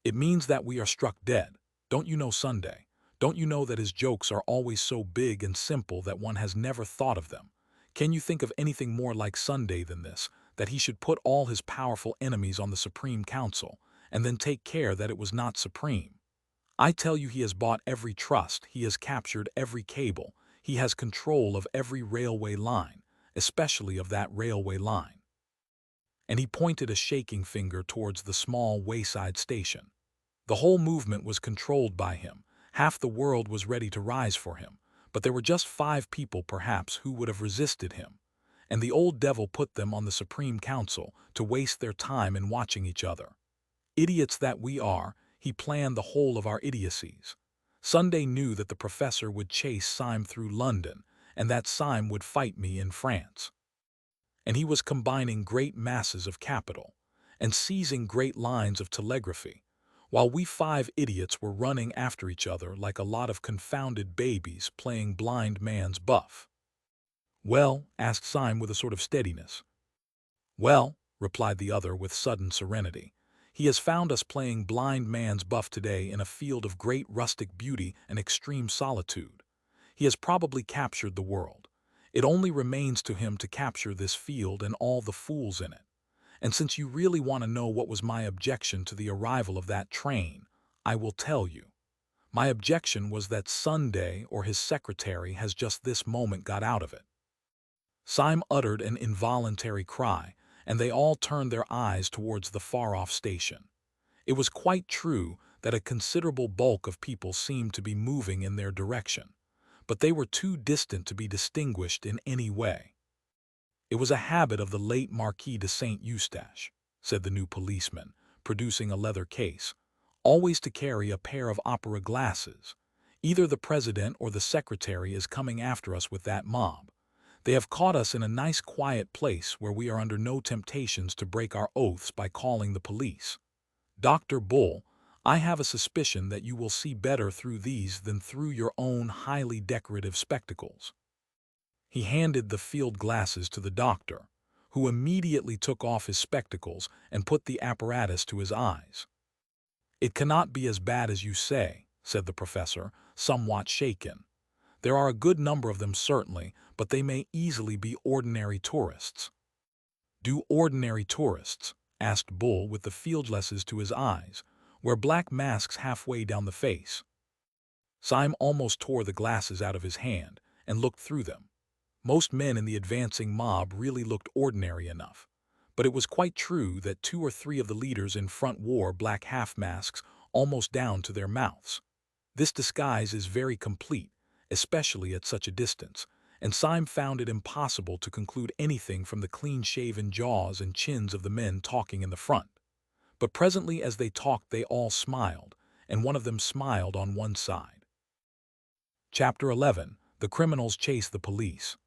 It means that we are struck dead. Don't you know Sunday? Don't you know that his jokes are always so big and simple that one has never thought of them? Can you think of anything more like Sunday than this, that he should put all his powerful enemies on the Supreme Council, and then take care that it was not supreme? I tell you, he has bought every trust, he has captured every cable, he has control of every railway line, especially of that railway line. And he pointed a shaking finger towards the small wayside station. The whole movement was controlled by him. Half the world was ready to rise for him, but there were just 5 people perhaps who would have resisted him. And the old devil put them on the Supreme Council to waste their time in watching each other. Idiots that we are, he planned the whole of our idiocies. Sunday knew that the professor would chase Syme through London, and that Syme would fight me in France. And he was combining great masses of capital, and seizing great lines of telegraphy, while we 5 idiots were running after each other like a lot of confounded babies playing blind man's buff. "Well?" asked Syme with a sort of steadiness. "Well," replied the other with sudden serenity, "he has found us playing blind man's buff today in a field of great rustic beauty and extreme solitude. He has probably captured the world. It only remains to him to capture this field and all the fools in it. And since you really want to know what was my objection to the arrival of that train, I will tell you. My objection was that Sunday or his secretary has just this moment got out of it." Syme uttered an involuntary cry, and they all turned their eyes towards the far-off station. It was quite true that a considerable bulk of people seemed to be moving in their direction, but they were too distant to be distinguished in any way. "It was a habit of the late Marquis de Saint Eustache," said the new policeman, producing a leather case, "always to carry a pair of opera glasses. Either the president or the secretary is coming after us with that mob. They have caught us in a nice quiet place where we are under no temptations to break our oaths by calling the police. Dr. Bull, I have a suspicion that you will see better through these than through your own highly decorative spectacles." He handed the field glasses to the doctor, who immediately took off his spectacles and put the apparatus to his eyes. "It cannot be as bad as you say," said the professor, somewhat shaken. "There are a good number of them certainly, but they may easily be ordinary tourists." "Do ordinary tourists?" asked Bull with the field glasses to his eyes, wear black masks halfway down the face. Syme almost tore the glasses out of his hand and looked through them. Most men in the advancing mob really looked ordinary enough, but it was quite true that 2 or 3 of the leaders in front wore black half-masks almost down to their mouths. This disguise is very complete, especially at such a distance, and Syme found it impossible to conclude anything from the clean-shaven jaws and chins of the men talking in the front. But presently as they talked they all smiled, and one of them smiled on one side. Chapter 11. The criminals chase the police.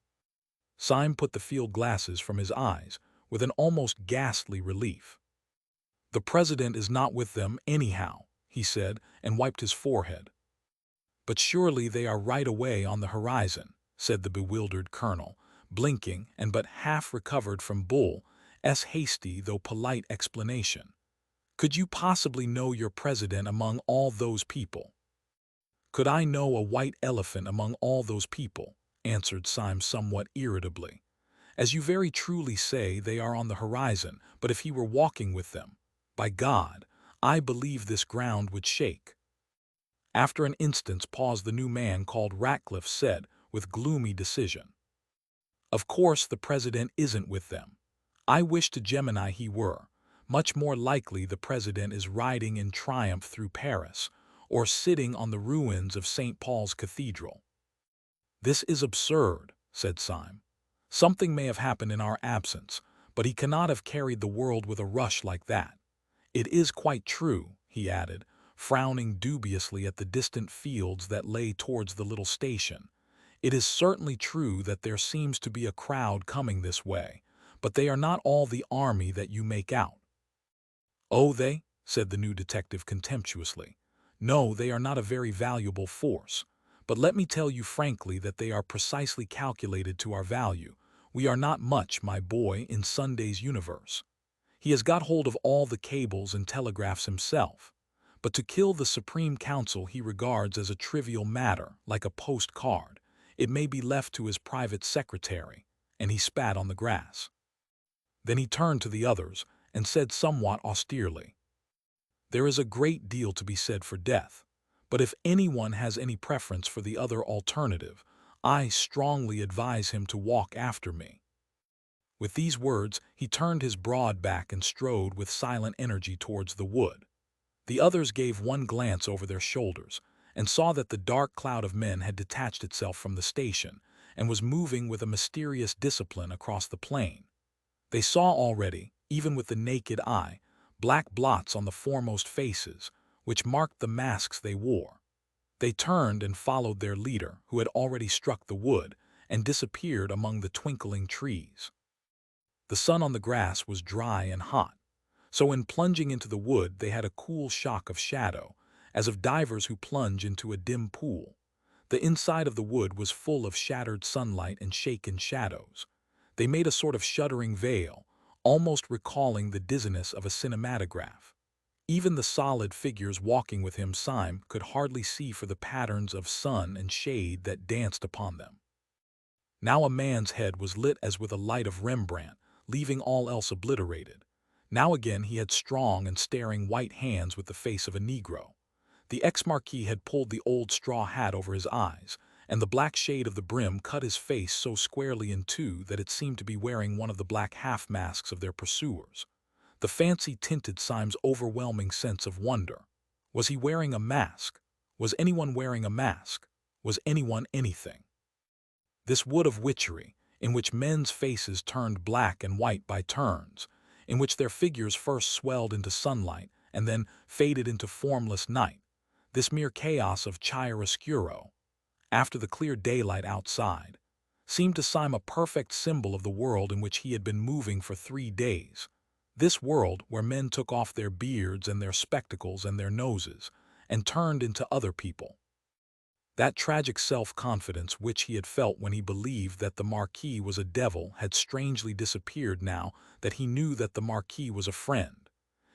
Syme put the field glasses from his eyes with an almost ghastly relief. "The president is not with them anyhow," he said, and wiped his forehead. "But surely they are right away on the horizon," said the bewildered colonel, blinking and but half recovered from Bull's hasty though polite explanation. "Could you possibly know your president among all those people?" "Could I know a white elephant among all those people?" answered Syme somewhat irritably. "As you very truly say, they are on the horizon, but if he were walking with them, by God, I believe this ground would shake." After an instant's pause the new man called Ratcliffe said, with gloomy decision, "Of course the president isn't with them. I wish to Gemini he were. Much more likely the president is riding in triumph through Paris, or sitting on the ruins of St. Paul's Cathedral." "This is absurd," said Syme. "Something may have happened in our absence, but he cannot have carried the world with a rush like that. It is quite true," he added, frowning dubiously at the distant fields that lay towards the little station. "It is certainly true that there seems to be a crowd coming this way, but they are not all the army that you make out." "Oh, they?" said the new detective contemptuously. "No, they are not a very valuable force. But let me tell you frankly that they are precisely calculated to our value. We are not much, my boy, in Sunday's universe. He has got hold of all the cables and telegraphs himself. but to kill the Supreme Council he regards as a trivial matter, like a postcard. It may be left to his private secretary, and he spat on the grass. Then he turned to the others and said somewhat austerely, "There is a great deal to be said for death, but if anyone has any preference for the other alternative, I strongly advise him to walk after me." With these words, he turned his broad back and strode with silent energy towards the wood. The others gave one glance over their shoulders and saw that the dark cloud of men had detached itself from the station and was moving with a mysterious discipline across the plain. They saw already, even with the naked eye, black blots on the foremost faces, which marked the masks they wore. They turned and followed their leader, who had already struck the wood and disappeared among the twinkling trees. The sun on the grass was dry and hot, so in plunging into the wood they had a cool shock of shadow, as of divers who plunge into a dim pool. The inside of the wood was full of shattered sunlight and shaken shadows. They made a sort of shuddering veil, almost recalling the dizziness of a cinematograph. Even the solid figures walking with him Syme could hardly see for the patterns of sun and shade that danced upon them. Now a man's head was lit as with a light of Rembrandt, leaving all else obliterated. Now again he had strong and staring white hands with the face of a Negro. The ex-marquis had pulled the old straw hat over his eyes, and the black shade of the brim cut his face so squarely in two that it seemed to be wearing one of the black half-masks of their pursuers. The fancy tinted Syme's overwhelming sense of wonder. Was he wearing a mask? Was anyone wearing a mask? Was anyone anything? This wood of witchery, in which men's faces turned black and white by turns, in which their figures first swelled into sunlight and then faded into formless night, this mere chaos of chiaroscuro, after the clear daylight outside, seemed to Syme a perfect symbol of the world in which he had been moving for 3 days. This world where men took off their beards and their spectacles and their noses and turned into other people. That tragic self-confidence which he had felt when he believed that the Marquis was a devil had strangely disappeared now that he knew that the Marquis was a friend.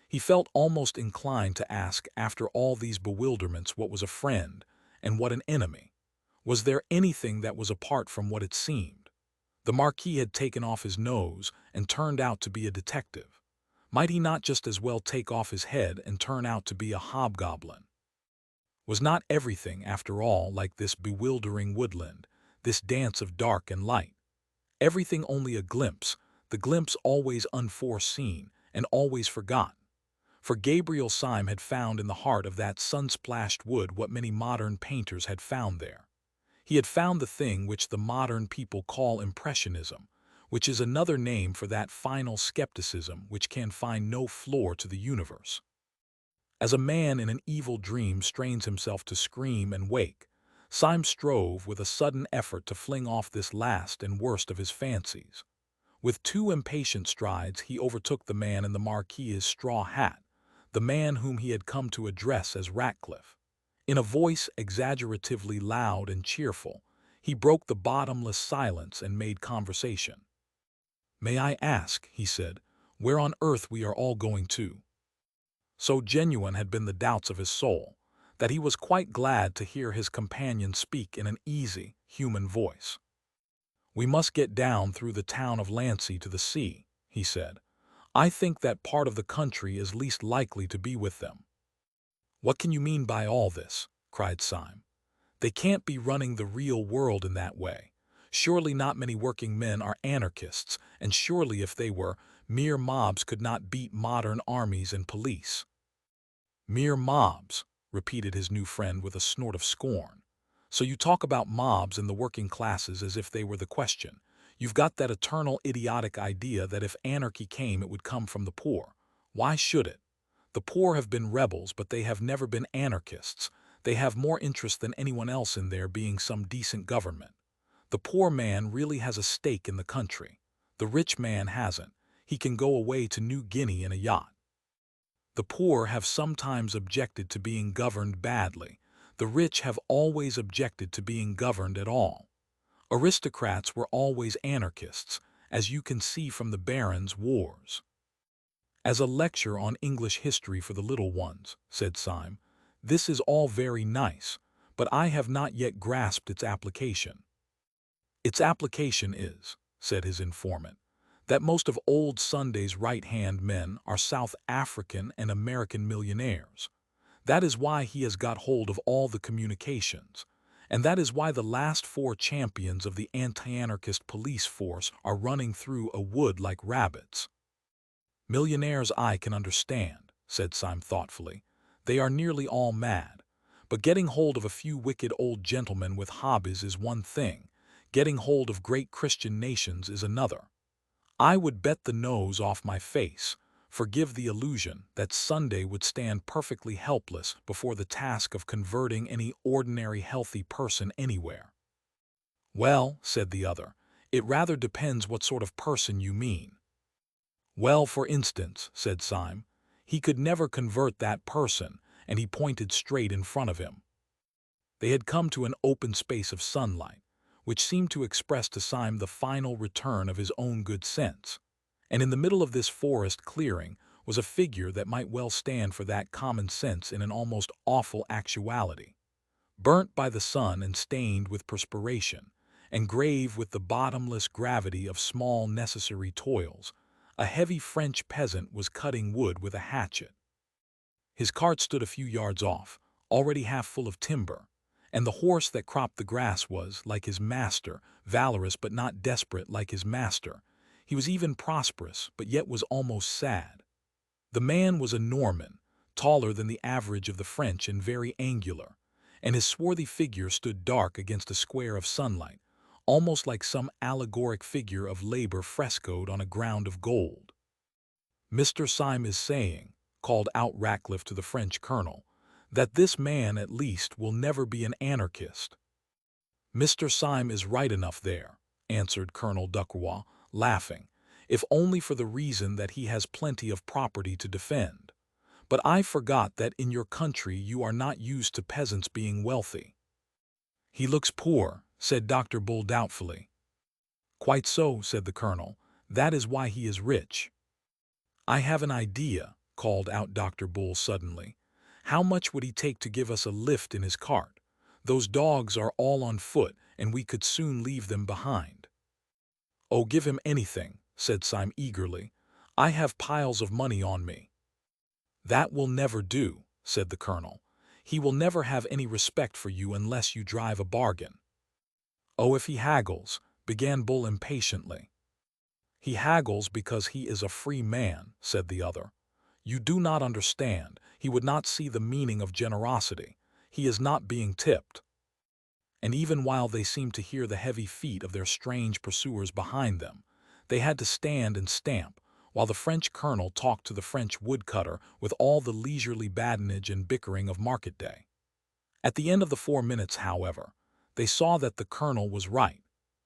He felt almost inclined to ask, after all these bewilderments, what was a friend and what an enemy. Was there anything that was apart from what it seemed? The Marquis had taken off his nose and turned out to be a detective. Might he not just as well take off his head and turn out to be a hobgoblin? Was not everything, after all, like this bewildering woodland, this dance of dark and light? Everything only a glimpse, the glimpse always unforeseen and always forgotten. For Gabriel Syme had found in the heart of that sun-splashed wood what many modern painters had found there. He had found the thing which the modern people call impressionism, which is another name for that final skepticism which can find no floor to the universe. As a man in an evil dream strains himself to scream and wake, Syme strove with a sudden effort to fling off this last and worst of his fancies. With 2 impatient strides he overtook the man in the Marquis's straw hat, the man whom he had come to address as Ratcliffe. In a voice exaggeratively loud and cheerful, he broke the bottomless silence and made conversation. "May I ask," he said, "where on earth we are all going to?" So genuine had been the doubts of his soul, that he was quite glad to hear his companion speak in an easy, human voice. "We must get down through the town of Lancy to the sea," he said. "I think that part of the country is least likely to be with them." "What can you mean by all this?" cried Syme. "They can't be running the real world in that way. Surely not many working men are anarchists, and surely if they were, mere mobs could not beat modern armies and police." "Mere mobs," repeated his new friend with a snort of scorn. "So you talk about mobs in the working classes as if they were the question. You've got that eternal idiotic idea that if anarchy came it would come from the poor. Why should it? The poor have been rebels, but they have never been anarchists. They have more interest than anyone else in there being some decent government. The poor man really has a stake in the country. The rich man hasn't. He can go away to New Guinea in a yacht. The poor have sometimes objected to being governed badly. The rich have always objected to being governed at all. Aristocrats were always anarchists, as you can see from the barons' wars. "As a lecture on English history for the little ones," said Syme. "This is all very nice, but I have not yet grasped its application." "Its application is," said his informant, "that most of old Sunday's right-hand men are South African and American millionaires. That is why he has got hold of all the communications, and that is why the last 4 champions of the anti-anarchist police force are running through a wood like rabbits." "Millionaires I can understand," said Syme thoughtfully. "They are nearly all mad. But getting hold of a few wicked old gentlemen with hobbies is one thing, getting hold of great Christian nations is another. I would bet the nose off my face, forgive the illusion, that Sunday would stand perfectly helpless before the task of converting any ordinary healthy person anywhere." "Well," said the other, "it rather depends what sort of person you mean." "Well, for instance," said Syme, "he could never convert that person," and he pointed straight in front of him. They had come to an open space of sunlight, which seemed to express to Syme the final return of his own good sense, and in the middle of this forest clearing was a figure that might well stand for that common sense in an almost awful actuality. Burnt by the sun and stained with perspiration, and grave with the bottomless gravity of small necessary toils, a heavy French peasant was cutting wood with a hatchet. His cart stood a few yards off, already half full of timber, and the horse that cropped the grass was, like his master, valorous but not desperate like his master. He was even prosperous, but yet was almost sad. The man was a Norman, taller than the average of the French and very angular, and his swarthy figure stood dark against a square of sunlight, almost like some allegoric figure of labor frescoed on a ground of gold. "Mr. Syme is saying," called out Ratcliffe to the French colonel, "that this man, at least, will never be an anarchist." "Mr. Syme is right enough there," answered Colonel Ducroix, laughing, "if only for the reason that he has plenty of property to defend. But I forgot that in your country you are not used to peasants being wealthy." "He looks poor," said Dr. Bull doubtfully. "Quite so," said the colonel. "That is why he is rich." "I have an idea," called out Dr. Bull suddenly. "How much would he take to give us a lift in his cart? Those dogs are all on foot, and we could soon leave them behind." "Oh, give him anything," said Syme eagerly. "I have piles of money on me." "That will never do," said the colonel. "He will never have any respect for you unless you drive a bargain." "Oh, if he haggles," began Bull impatiently. "He haggles because he is a free man," said the other. "You do not understand. He would not see the meaning of generosity. He is not being tipped." And even while they seemed to hear the heavy feet of their strange pursuers behind them, they had to stand and stamp, while the French colonel talked to the French woodcutter with all the leisurely badinage and bickering of market day. At the end of the 4 minutes, however, they saw that the colonel was right,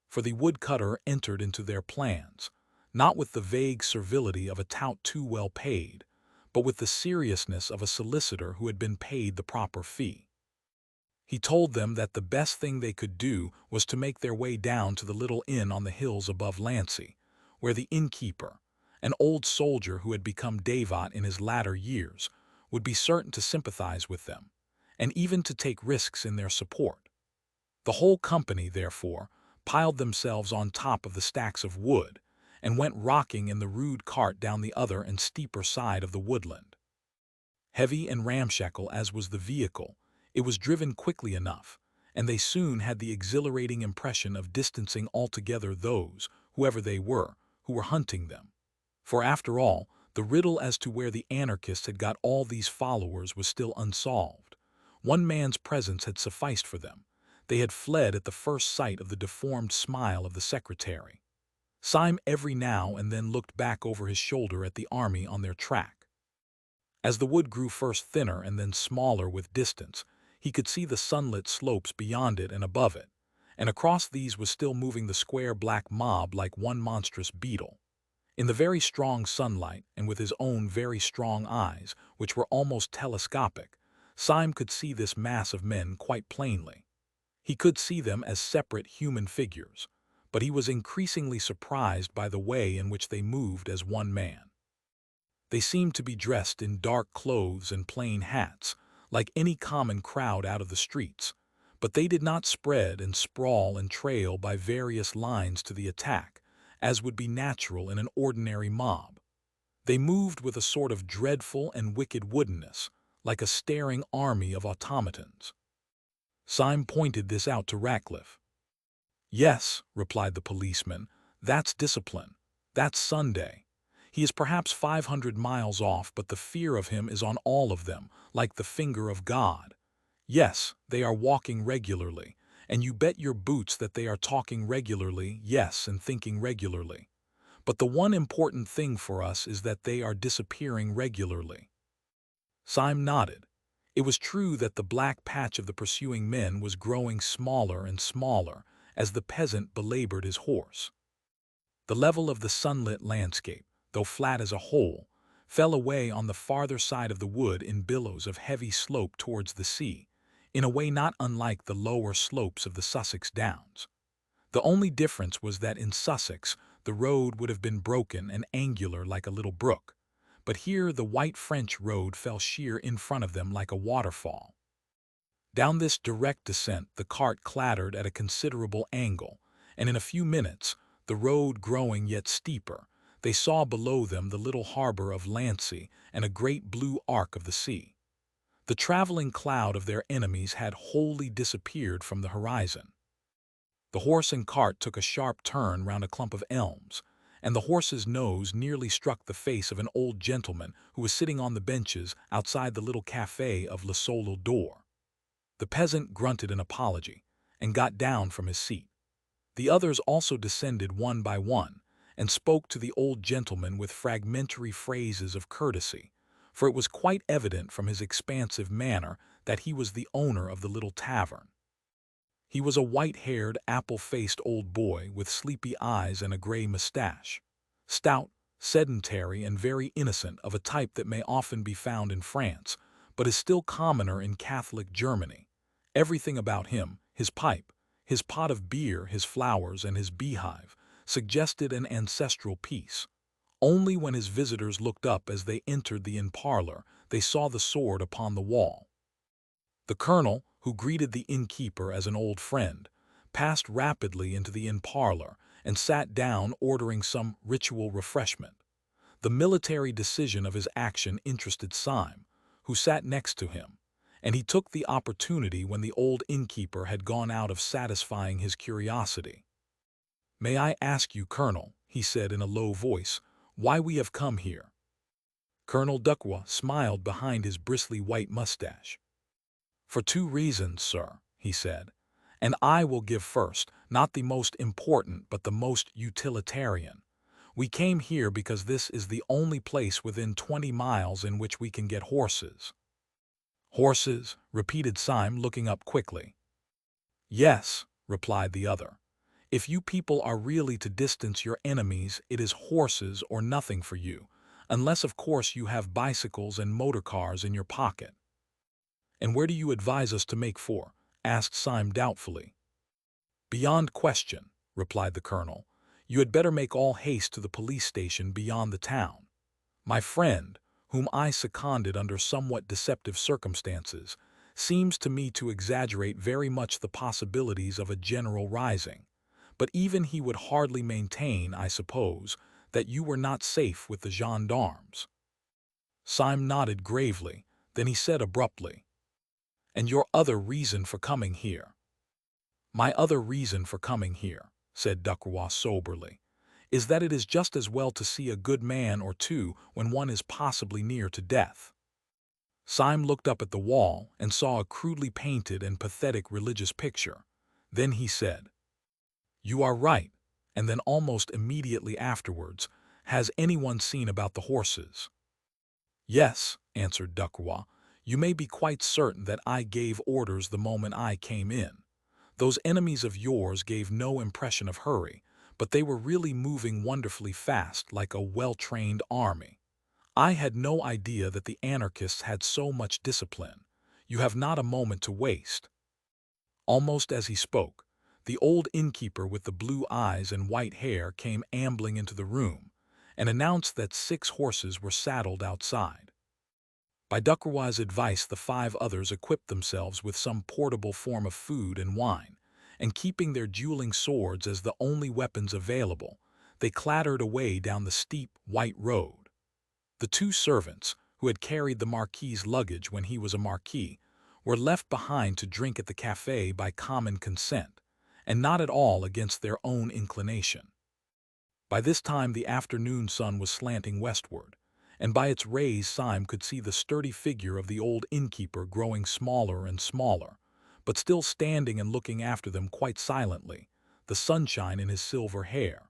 for the woodcutter entered into their plans, not with the vague servility of a tout too well paid, but with the seriousness of a solicitor who had been paid the proper fee. He told them that the best thing they could do was to make their way down to the little inn on the hills above Lancy, where the innkeeper, an old soldier who had become Davot in his latter years, would be certain to sympathize with them, and even to take risks in their support. The whole company, therefore, piled themselves on top of the stacks of wood, and went rocking in the rude cart down the other and steeper side of the woodland. Heavy and ramshackle as was the vehicle, it was driven quickly enough, and they soon had the exhilarating impression of distancing altogether those, whoever they were, who were hunting them. For after all, the riddle as to where the anarchists had got all these followers was still unsolved. One man's presence had sufficed for them. They had fled at the first sight of the deformed smile of the secretary. Syme every now and then looked back over his shoulder at the army on their track. As the wood grew first thinner and then smaller with distance, he could see the sunlit slopes beyond it and above it, and across these was still moving the square black mob like one monstrous beetle. In the very strong sunlight, and with his own very strong eyes, which were almost telescopic, Syme could see this mass of men quite plainly. He could see them as separate human figures, but he was increasingly surprised by the way in which they moved as one man. They seemed to be dressed in dark clothes and plain hats, like any common crowd out of the streets, but they did not spread and sprawl and trail by various lines to the attack, as would be natural in an ordinary mob. They moved with a sort of dreadful and wicked woodenness, like a staring army of automatons. Syme pointed this out to Ratcliffe. "Yes," replied the policeman, "that's discipline. That's Sunday. He is perhaps 500 miles off, but the fear of him is on all of them, like the finger of God. Yes, they are walking regularly, and you bet your boots that they are talking regularly, yes, and thinking regularly. But the one important thing for us is that they are disappearing regularly." Syme nodded. It was true that the black patch of the pursuing men was growing smaller and smaller as the peasant belabored his horse. The level of the sunlit landscape, though flat as a whole, fell away on the farther side of the wood in billows of heavy slope towards the sea, in a way not unlike the lower slopes of the Sussex Downs. The only difference was that in Sussex the road would have been broken and angular like a little brook, but here the white French road fell sheer in front of them like a waterfall. Down this direct descent the cart clattered at a considerable angle, and in a few minutes, the road growing yet steeper, they saw below them the little harbor of Lancy and a great blue arc of the sea. The traveling cloud of their enemies had wholly disappeared from the horizon. The horse and cart took a sharp turn round a clump of elms, and the horse's nose nearly struck the face of an old gentleman who was sitting on the benches outside the little café of Le Soleil d'Or. The peasant grunted an apology, and got down from his seat. The others also descended one by one, and spoke to the old gentleman with fragmentary phrases of courtesy, for it was quite evident from his expansive manner that he was the owner of the little tavern. He was a white-haired, apple-faced old boy with sleepy eyes and a gray mustache, stout, sedentary, and very innocent, of a type that may often be found in France, but is still commoner in Catholic Germany. Everything about him, his pipe, his pot of beer, his flowers, and his beehive, suggested an ancestral peace. Only when his visitors looked up as they entered the inn parlor, they saw the sword upon the wall. The colonel, who greeted the innkeeper as an old friend, passed rapidly into the inn parlor and sat down ordering some ritual refreshment. The military decision of his action interested Syme, who sat next to him, and he took the opportunity when the old innkeeper had gone out of satisfying his curiosity. "May I ask you, Colonel," he said in a low voice, "why we have come here?" Colonel Ducroix smiled behind his bristly white mustache. "For two reasons, sir," he said, "and I will give first, not the most important but the most utilitarian. We came here because this is the only place within 20 miles in which we can get horses." "Horses?" repeated Syme, looking up quickly. "Yes," replied the other. "If you people are really to distance your enemies, it is horses or nothing for you, unless of course you have bicycles and motor cars in your pocket." "And where do you advise us to make for?" asked Syme doubtfully. "Beyond question," replied the colonel. "You had better make all haste to the police station beyond the town. My friend, whom I seconded under somewhat deceptive circumstances, seems to me to exaggerate very much the possibilities of a general rising, but even he would hardly maintain, I suppose, that you were not safe with the gendarmes." Syme nodded gravely, then he said abruptly, "And your other reason for coming here?" "My other reason for coming here," said Ducroix soberly, "is that it is just as well to see a good man or two when one is possibly near to death." Syme looked up at the wall and saw a crudely painted and pathetic religious picture. Then he said, "You are right," and then almost immediately afterwards, "Has anyone seen about the horses?" "Yes," answered Ducroix. "You may be quite certain that I gave orders the moment I came in. Those enemies of yours gave no impression of hurry, but they were really moving wonderfully fast, like a well-trained army. I had no idea that the anarchists had so much discipline. You have not a moment to waste." Almost as he spoke, the old innkeeper with the blue eyes and white hair came ambling into the room, and announced that 6 horses were saddled outside. By Ducroix's advice, the 5 others equipped themselves with some portable form of food and wine, and keeping their dueling swords as the only weapons available, they clattered away down the steep, white road. The 2 servants, who had carried the Marquis's luggage when he was a marquis, were left behind to drink at the café by common consent, and not at all against their own inclination. By this time the afternoon sun was slanting westward, and by its rays Syme could see the sturdy figure of the old innkeeper growing smaller and smaller, but still standing and looking after them quite silently, the sunshine in his silver hair.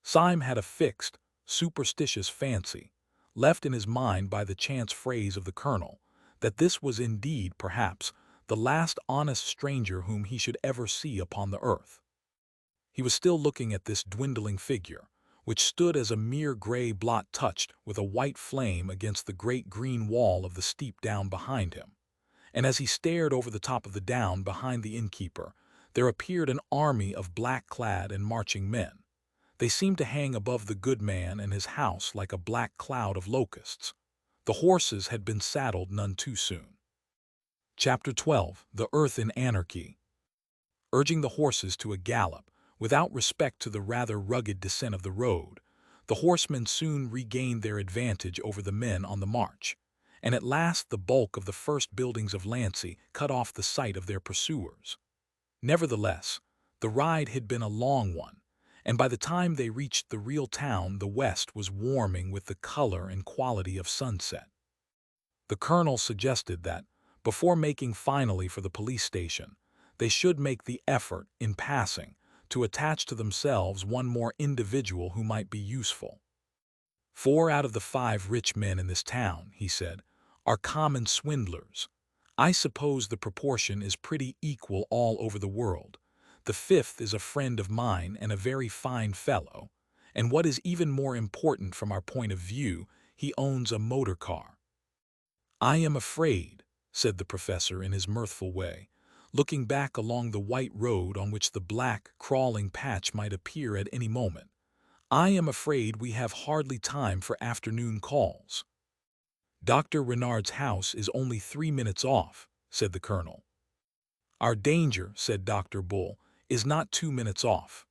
Syme had a fixed, superstitious fancy, left in his mind by the chance phrase of the colonel, that this was indeed, perhaps, the last honest stranger whom he should ever see upon the earth. He was still looking at this dwindling figure, which stood as a mere gray blot touched with a white flame against the great green wall of the steep down behind him. And as he stared over the top of the down behind the innkeeper, there appeared an army of black-clad and marching men. They seemed to hang above the good man and his house like a black cloud of locusts. The horses had been saddled none too soon. Chapter 12. The Earth in Anarchy. Urging the horses to a gallop, without respect to the rather rugged descent of the road, the horsemen soon regained their advantage over the men on the march, and at last the bulk of the first buildings of Lancy cut off the sight of their pursuers. Nevertheless, the ride had been a long one, and by the time they reached the real town the west was warming with the color and quality of sunset. The colonel suggested that, before making finally for the police station, they should make the effort, in passing, to attach to themselves one more individual who might be useful. 4 out of the 5 rich men in this town, he said, are common swindlers. I suppose the proportion is pretty equal all over the world. The 5th is a friend of mine and a very fine fellow, and what is even more important from our point of view, he owns a motor car. I am afraid, said the professor in his mirthful way, looking back along the white road on which the black, crawling patch might appear at any moment, I am afraid we have hardly time for afternoon calls. Dr. Renard's house is only 3 minutes off, said the colonel. Our danger, said Dr. Bull, is not 2 minutes off.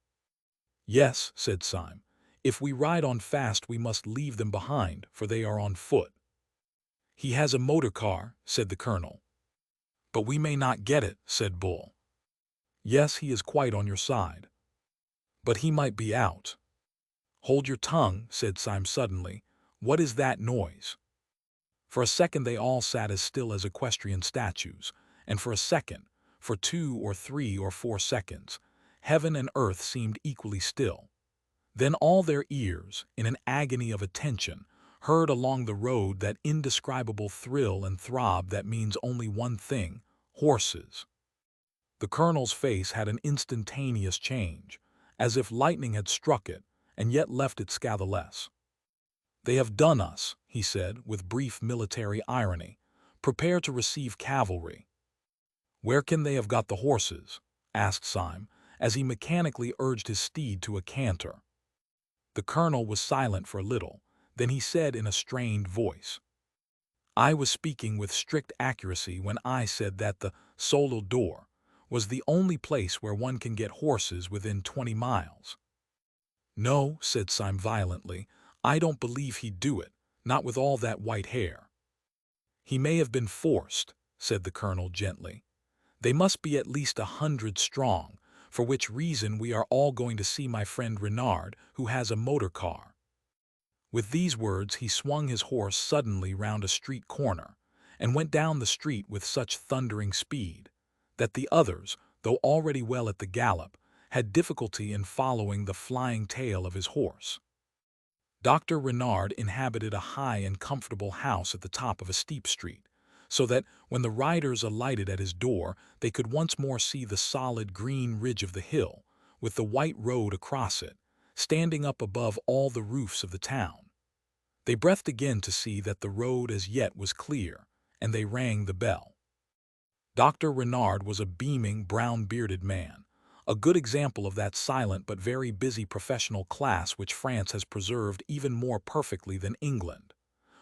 Yes, said Syme, if we ride on fast we must leave them behind, for they are on foot. He has a motor car, said the colonel. But we may not get it, said Bull. Yes, he is quite on your side. But he might be out. Hold your tongue, said Syme suddenly. What is that noise? For a second they all sat as still as equestrian statues, and for a second, for 2 or 3 or 4 seconds, heaven and earth seemed equally still. Then all their ears, in an agony of attention, heard along the road that indescribable thrill and throb that means only one thing, horses. The colonel's face had an instantaneous change, as if lightning had struck it, and yet left it scatheless. They have done us, he said, with brief military irony. Prepare to receive cavalry. Where can they have got the horses? Asked Syme, as he mechanically urged his steed to a canter. The colonel was silent for a little, then he said in a strained voice, I was speaking with strict accuracy when I said that the Solal door was the only place where one can get horses within 20 miles. No, said Syme violently, I don't believe he'd do it, not with all that white hair. He may have been forced, said the colonel gently. They must be at least 100 strong, for which reason we are all going to see my friend Renard, who has a motor car. With these words he swung his horse suddenly round a street corner, and went down the street with such thundering speed, that the others, though already well at the gallop, had difficulty in following the flying tail of his horse. Dr. Renard inhabited a high and comfortable house at the top of a steep street, so that when the riders alighted at his door they could once more see the solid green ridge of the hill, with the white road across it, standing up above all the roofs of the town. They breathed again to see that the road as yet was clear, and they rang the bell. Dr. Renard was a beaming, brown-bearded man, a good example of that silent but very busy professional class which France has preserved even more perfectly than England.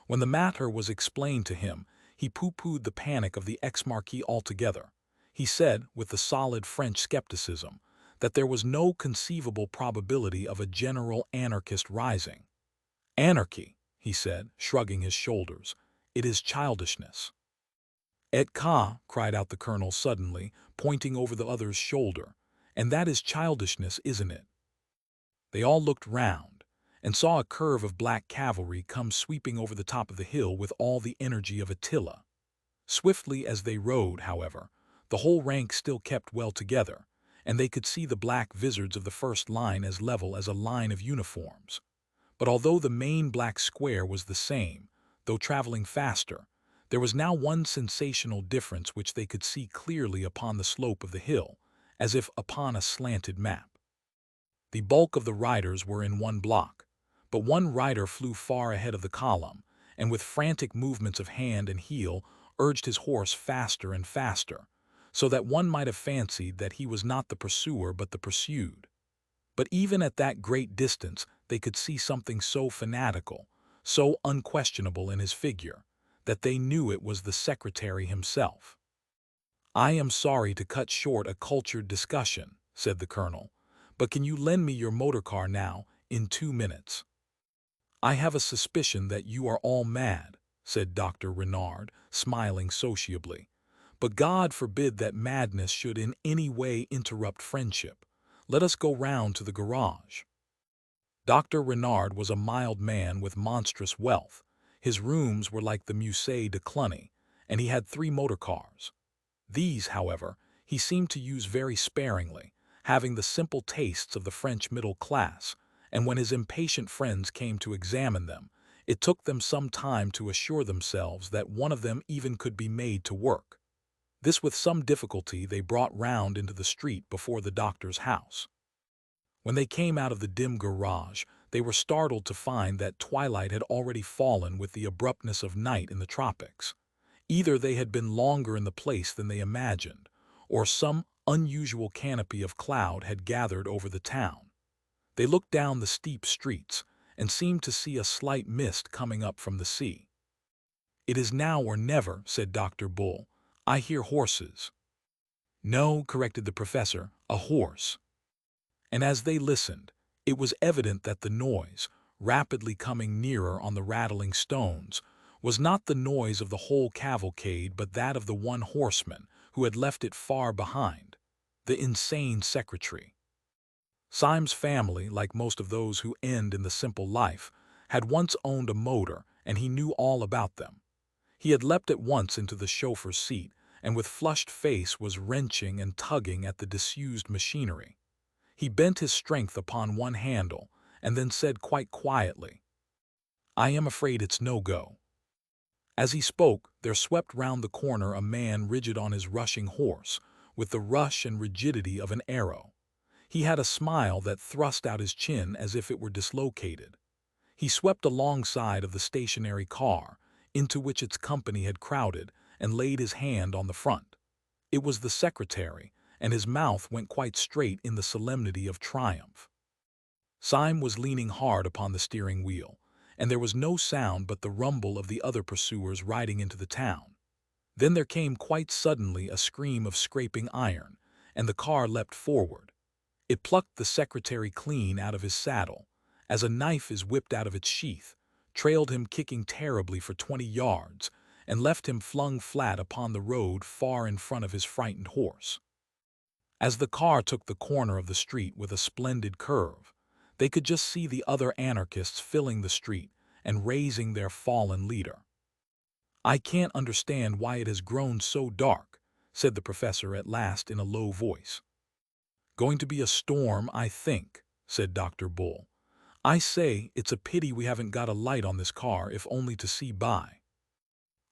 When the matter was explained to him, he pooh-poohed the panic of the ex-marquis altogether. He said, with the solid French skepticism, that there was no conceivable probability of a general anarchist rising. Anarchy, he said, shrugging his shoulders, it is childishness. Et ca, cried out the colonel suddenly, pointing over the other's shoulder, and that is childishness, isn't it? They all looked round, and saw a curve of black cavalry come sweeping over the top of the hill with all the energy of Attila. Swiftly as they rode, however, the whole rank still kept well together, and they could see the black vizards of the first line as level as a line of uniforms. But although the main black square was the same, though traveling faster, there was now one sensational difference which they could see clearly upon the slope of the hill, as if upon a slanted map. The bulk of the riders were in one block, but one rider flew far ahead of the column, and with frantic movements of hand and heel urged his horse faster and faster, so that one might have fancied that he was not the pursuer but the pursued. But even at that great distance they could see something so fanatical, so unquestionable in his figure, that they knew it was the secretary himself. "I am sorry to cut short a cultured discussion," said the colonel, "but can you lend me your motor car now, in 2 minutes?" "I have a suspicion that you are all mad," said Dr. Renard, smiling sociably. "But God forbid that madness should in any way interrupt friendship. Let us go round to the garage." Dr. Renard was a mild man with monstrous wealth. His rooms were like the Musée de Cluny, and he had 3 motor cars. These, however, he seemed to use very sparingly, having the simple tastes of the French middle class, and when his impatient friends came to examine them, it took them some time to assure themselves that one of them even could be made to work. This with some difficulty they brought round into the street before the doctor's house. When they came out of the dim garage, they were startled to find that twilight had already fallen with the abruptness of night in the tropics. Either they had been longer in the place than they imagined, or some unusual canopy of cloud had gathered over the town. They looked down the steep streets, and seemed to see a slight mist coming up from the sea. "It is now or never," said Dr. Bull. "I hear horses." "No," corrected the professor, "a horse." And as they listened, it was evident that the noise, rapidly coming nearer on the rattling stones, was not the noise of the whole cavalcade but that of the one horseman who had left it far behind, the insane secretary. Syme's family, like most of those who end in the simple life, had once owned a motor, and he knew all about them. He had leapt at once into the chauffeur's seat, and with flushed face was wrenching and tugging at the disused machinery. He bent his strength upon one handle, and then said quite quietly, "I am afraid it's no go." As he spoke, there swept round the corner a man rigid on his rushing horse, with the rush and rigidity of an arrow. He had a smile that thrust out his chin as if it were dislocated. He swept alongside of the stationary car, into which its company had crowded, and laid his hand on the front. It was the secretary, and his mouth went quite straight in the solemnity of triumph. Syme was leaning hard upon the steering wheel, and there was no sound but the rumble of the other pursuers riding into the town. Then there came quite suddenly a scream of scraping iron, and the car leapt forward. It plucked the secretary clean out of his saddle, as a knife is whipped out of its sheath, trailed him kicking terribly for 20 yards, and left him flung flat upon the road far in front of his frightened horse. As the car took the corner of the street with a splendid curve, they could just see the other anarchists filling the street and raising their fallen leader. "I can't understand why it has grown so dark," said the professor at last in a low voice. "Going to be a storm, I think," said Dr. Bull. "I say, it's a pity we haven't got a light on this car if only to see by."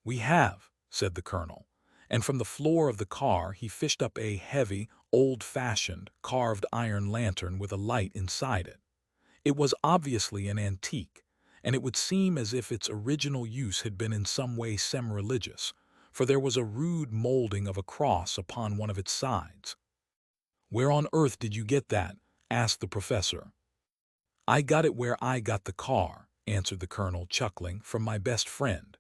"We have," said the colonel, and from the floor of the car he fished up a heavy, old-fashioned, carved iron lantern with a light inside it. It was obviously an antique, and it would seem as if its original use had been in some way semi-religious, for there was a rude molding of a cross upon one of its sides. "Where on earth did you get that?" asked the professor. "I got it where I got the car," answered the colonel, chuckling, "from my best friend.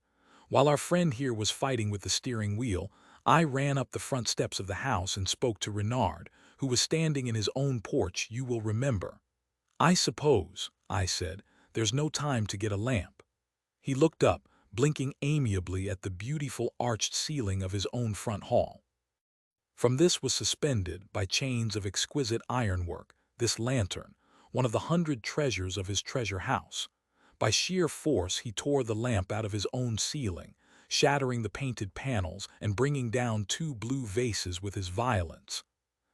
While our friend here was fighting with the steering wheel, I ran up the front steps of the house and spoke to Renard, who was standing in his own porch, you will remember. 'I suppose,' I said, 'there's no time to get a lamp.' He looked up, blinking amiably at the beautiful arched ceiling of his own front hall. From this was suspended, by chains of exquisite ironwork, this lantern, one of the 100 treasures of his treasure house. By sheer force he tore the lamp out of his own ceiling, shattering the painted panels and bringing down 2 blue vases with his violence.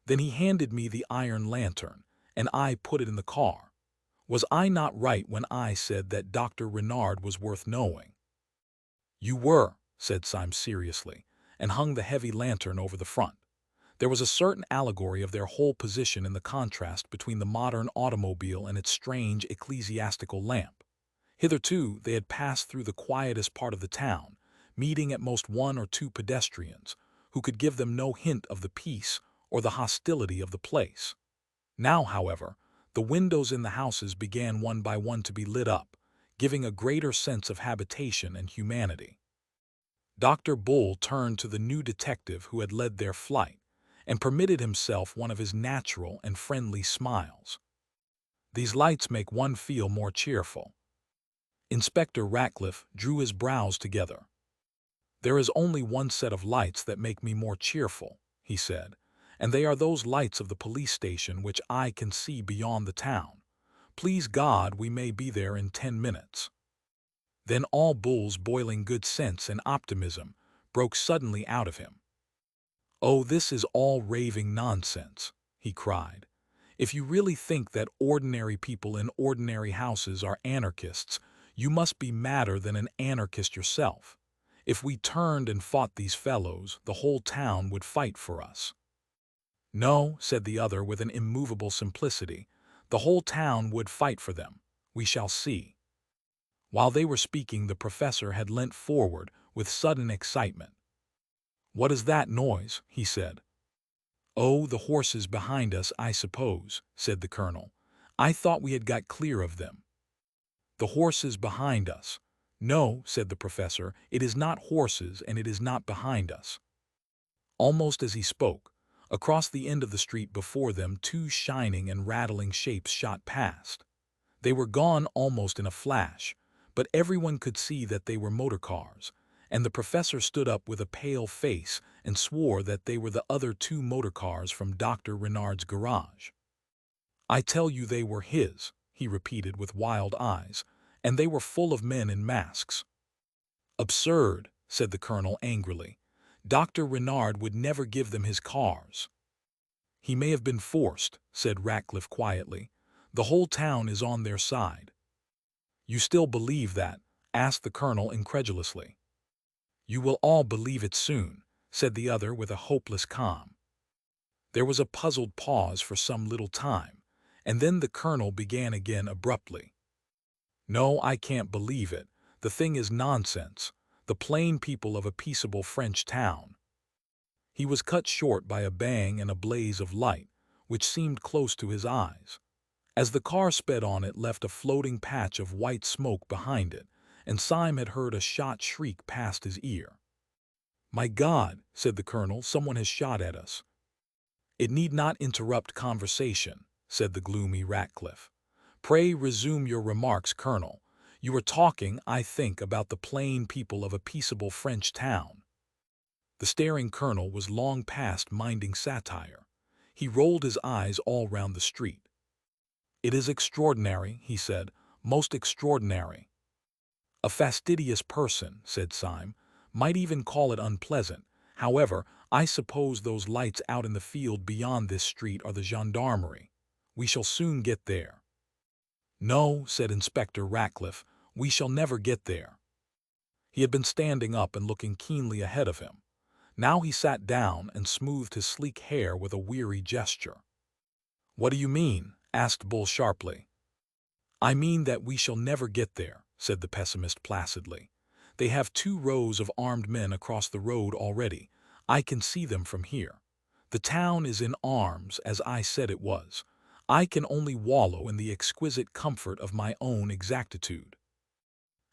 Then he handed me the iron lantern, and I put it in the car. Was I not right when I said that Dr. Renard was worth knowing?" "You were," said Syme seriously, and hung the heavy lantern over the front. There was a certain allegory of their whole position in the contrast between the modern automobile and its strange ecclesiastical lamp. Hitherto they had passed through the quietest part of the town, meeting at most 1 or 2 pedestrians, who could give them no hint of the peace or the hostility of the place. Now, however, the windows in the houses began one by one to be lit up, giving a greater sense of habitation and humanity. Dr. Bull turned to the new detective who had led their flight, and permitted himself one of his natural and friendly smiles. "These lights make one feel more cheerful." Inspector Ratcliffe drew his brows together. "There is only one set of lights that make me more cheerful," he said, "and they are those lights of the police station which I can see beyond the town. Please God we may be there in 10 minutes. Then all Bull's boiling good sense and optimism broke suddenly out of him. "Oh, this is all raving nonsense," he cried. "If you really think that ordinary people in ordinary houses are anarchists, you must be madder than an anarchist yourself. If we turned and fought these fellows, the whole town would fight for us." "No," said the other with an immovable simplicity, "the whole town would fight for them. We shall see." While they were speaking, the professor had leant forward with sudden excitement. "What is that noise?" he said. "Oh, the horses behind us, I suppose," said the colonel. "I thought we had got clear of them." "The horses behind us. No," said the professor, "it is not horses and it is not behind us." Almost as he spoke, across the end of the street before them 2 shining and rattling shapes shot past. They were gone almost in a flash, but everyone could see that they were motor cars, and the professor stood up with a pale face and swore that they were the other 2 motor cars from Dr. Renard's garage. "I tell you they were his," he repeated with wild eyes, "and they were full of men in masks." "Absurd," said the colonel angrily. "Dr. Renard would never give them his cars." "He may have been forced," said Ratcliffe quietly. "The whole town is on their side." "You still believe that?" asked the colonel incredulously. "You will all believe it soon," said the other with a hopeless calm. There was a puzzled pause for some little time, and then the colonel began again abruptly. "No, I can't believe it. The thing is nonsense. The plain people of a peaceable French town—" He was cut short by a bang and a blaze of light, which seemed close to his eyes. As the car sped on, it left a floating patch of white smoke behind it, and Syme had heard a shot shriek past his ear. "My God," said the colonel, "someone has shot at us." "It need not interrupt conversation," said the gloomy Ratcliffe. "Pray resume your remarks, colonel. You were talking, I think, about the plain people of a peaceable French town." The staring colonel was long past minding satire. He rolled his eyes all round the street. "It is extraordinary," he said, "most extraordinary." "A fastidious person," said Syme, "might even call it unpleasant. However, I suppose those lights out in the field beyond this street are the gendarmerie. We shall soon get there." "No," said Inspector Ratcliffe, "we shall never get there." He had been standing up and looking keenly ahead of him. Now he sat down and smoothed his sleek hair with a weary gesture. "What do you mean?" asked Bull sharply. "I mean that we shall never get there," said the pessimist placidly. "They have 2 rows of armed men across the road already. I can see them from here. The town is in arms, as I said it was. I can only wallow in the exquisite comfort of my own exactitude."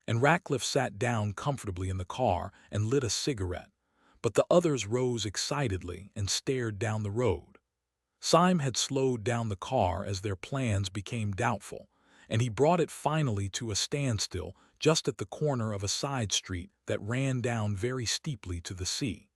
And Ratcliffe sat down comfortably in the car and lit a cigarette, but the others rose excitedly and stared down the road. Syme had slowed down the car as their plans became doubtful, and he brought it finally to a standstill just at the corner of a side street that ran down very steeply to the sea.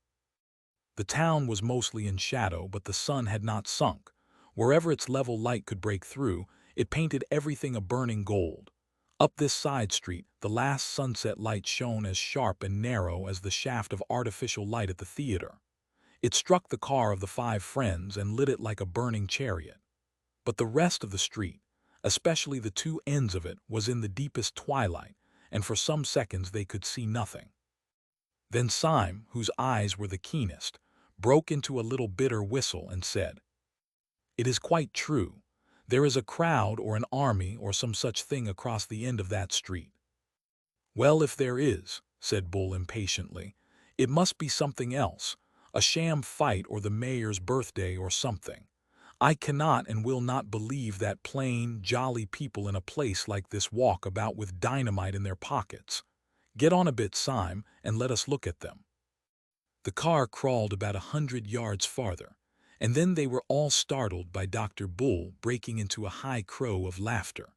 The town was mostly in shadow, but the sun had not sunk. Wherever its level light could break through, it painted everything a burning gold. Up this side street, the last sunset light shone as sharp and narrow as the shaft of artificial light at the theater. It struck the car of the five friends and lit it like a burning chariot. But the rest of the street, especially the two ends of it, was in the deepest twilight, and for some seconds they could see nothing. Then Syme, whose eyes were the keenest, broke into a little bitter whistle and said, "It is quite true. There is a crowd or an army or some such thing across the end of that street." "Well, if there is," said Bull impatiently, "it must be something else, a sham fight or the mayor's birthday or something. I cannot and will not believe that plain, jolly people in a place like this walk about with dynamite in their pockets. Get on a bit, Syme, and let us look at them." The car crawled about 100 yards farther, and then they were all startled by Dr. Bull breaking into a high crow of laughter.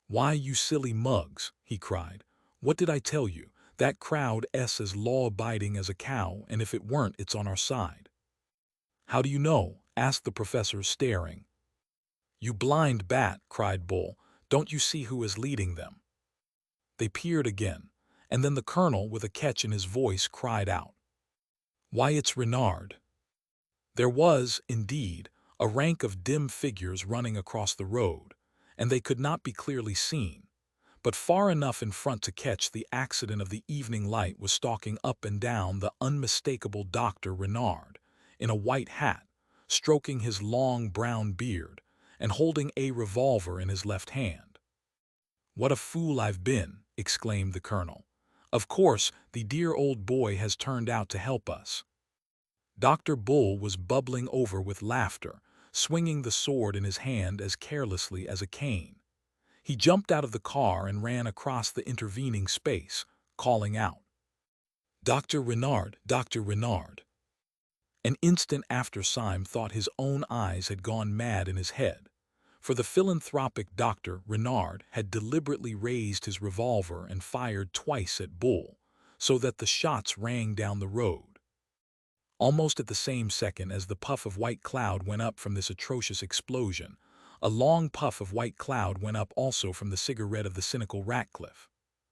"Why, you silly mugs," he cried. "What did I tell you? That crowd's as law-abiding as a cow, and if it weren't, it's on our side." "How do you know?" asked the professor, staring. "You blind bat," cried Bull. "Don't you see who is leading them?" They peered again, and then the colonel, with a catch in his voice, cried out, "Why, it's Renard!" There was, indeed, a rank of dim figures running across the road, and they could not be clearly seen, but far enough in front to catch the accident of the evening light was stalking up and down the unmistakable Dr. Renard, in a white hat, stroking his long brown beard, and holding a revolver in his left hand. "What a fool I've been!" exclaimed the colonel. "Of course, the dear old boy has turned out to help us." Dr. Bull was bubbling over with laughter, swinging the sword in his hand as carelessly as a cane. He jumped out of the car and ran across the intervening space, calling out, "Dr. Renard, Dr. Renard." An instant after Syme thought his own eyes had gone mad in his head, for the philanthropic Dr. Renard had deliberately raised his revolver and fired twice at Bull, so that the shots rang down the road. Almost at the same second as the puff of white cloud went up from this atrocious explosion, a long puff of white cloud went up also from the cigarette of the cynical Ratcliffe.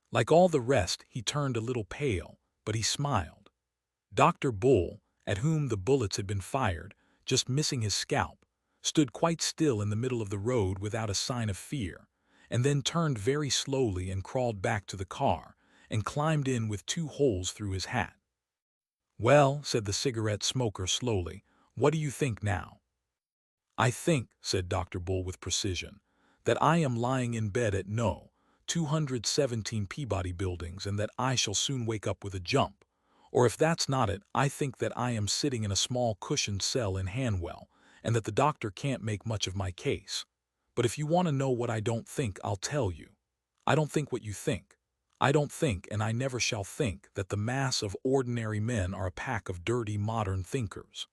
Like all the rest, he turned a little pale, but he smiled. Dr. Bull, at whom the bullets had been fired, just missing his scalp, stood quite still in the middle of the road without a sign of fear, and then turned very slowly and crawled back to the car, and climbed in with 2 holes through his hat. "Well," said the cigarette smoker slowly, "what do you think now?" "I think," said Dr. Bull with precision, "that I am lying in bed at No. 217 Peabody Buildings, and that I shall soon wake up with a jump. Or if that's not it, I think that I am sitting in a small cushioned cell in Hanwell, and that the doctor can't make much of my case. But if you want to know what I don't think, I'll tell you. I don't think what you think. I don't think, and I never shall think, that the mass of ordinary men are a pack of dirty modern thinkers.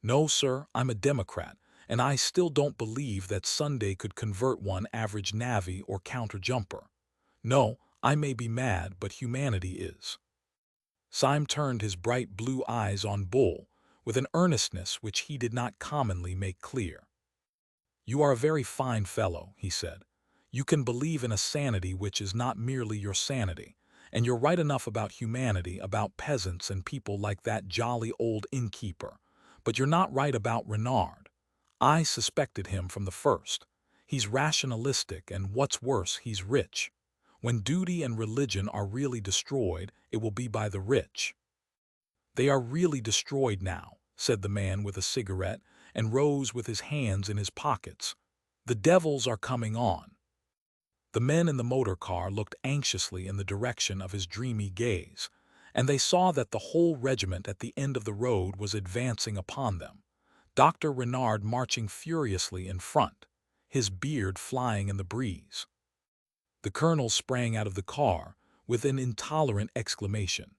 No, sir, I'm a Democrat, and I still don't believe that Sunday could convert one average navvy or counter-jumper. No, I may be mad, but humanity is." Syme turned his bright blue eyes on Bull with an earnestness which he did not commonly make clear. "You are a very fine fellow," he said. "You can believe in a sanity which is not merely your sanity, and you're right enough about humanity, about peasants and people like that jolly old innkeeper. But you're not right about Renard. I suspected him from the first. He's rationalistic, and what's worse, he's rich. When duty and religion are really destroyed, it will be by the rich." "They are really destroyed now," said the man with a cigarette, and rose with his hands in his pockets. "The devils are coming on." The men in the motor car looked anxiously in the direction of his dreamy gaze, and they saw that the whole regiment at the end of the road was advancing upon them, Dr. Renard marching furiously in front, his beard flying in the breeze. The colonel sprang out of the car with an intolerant exclamation.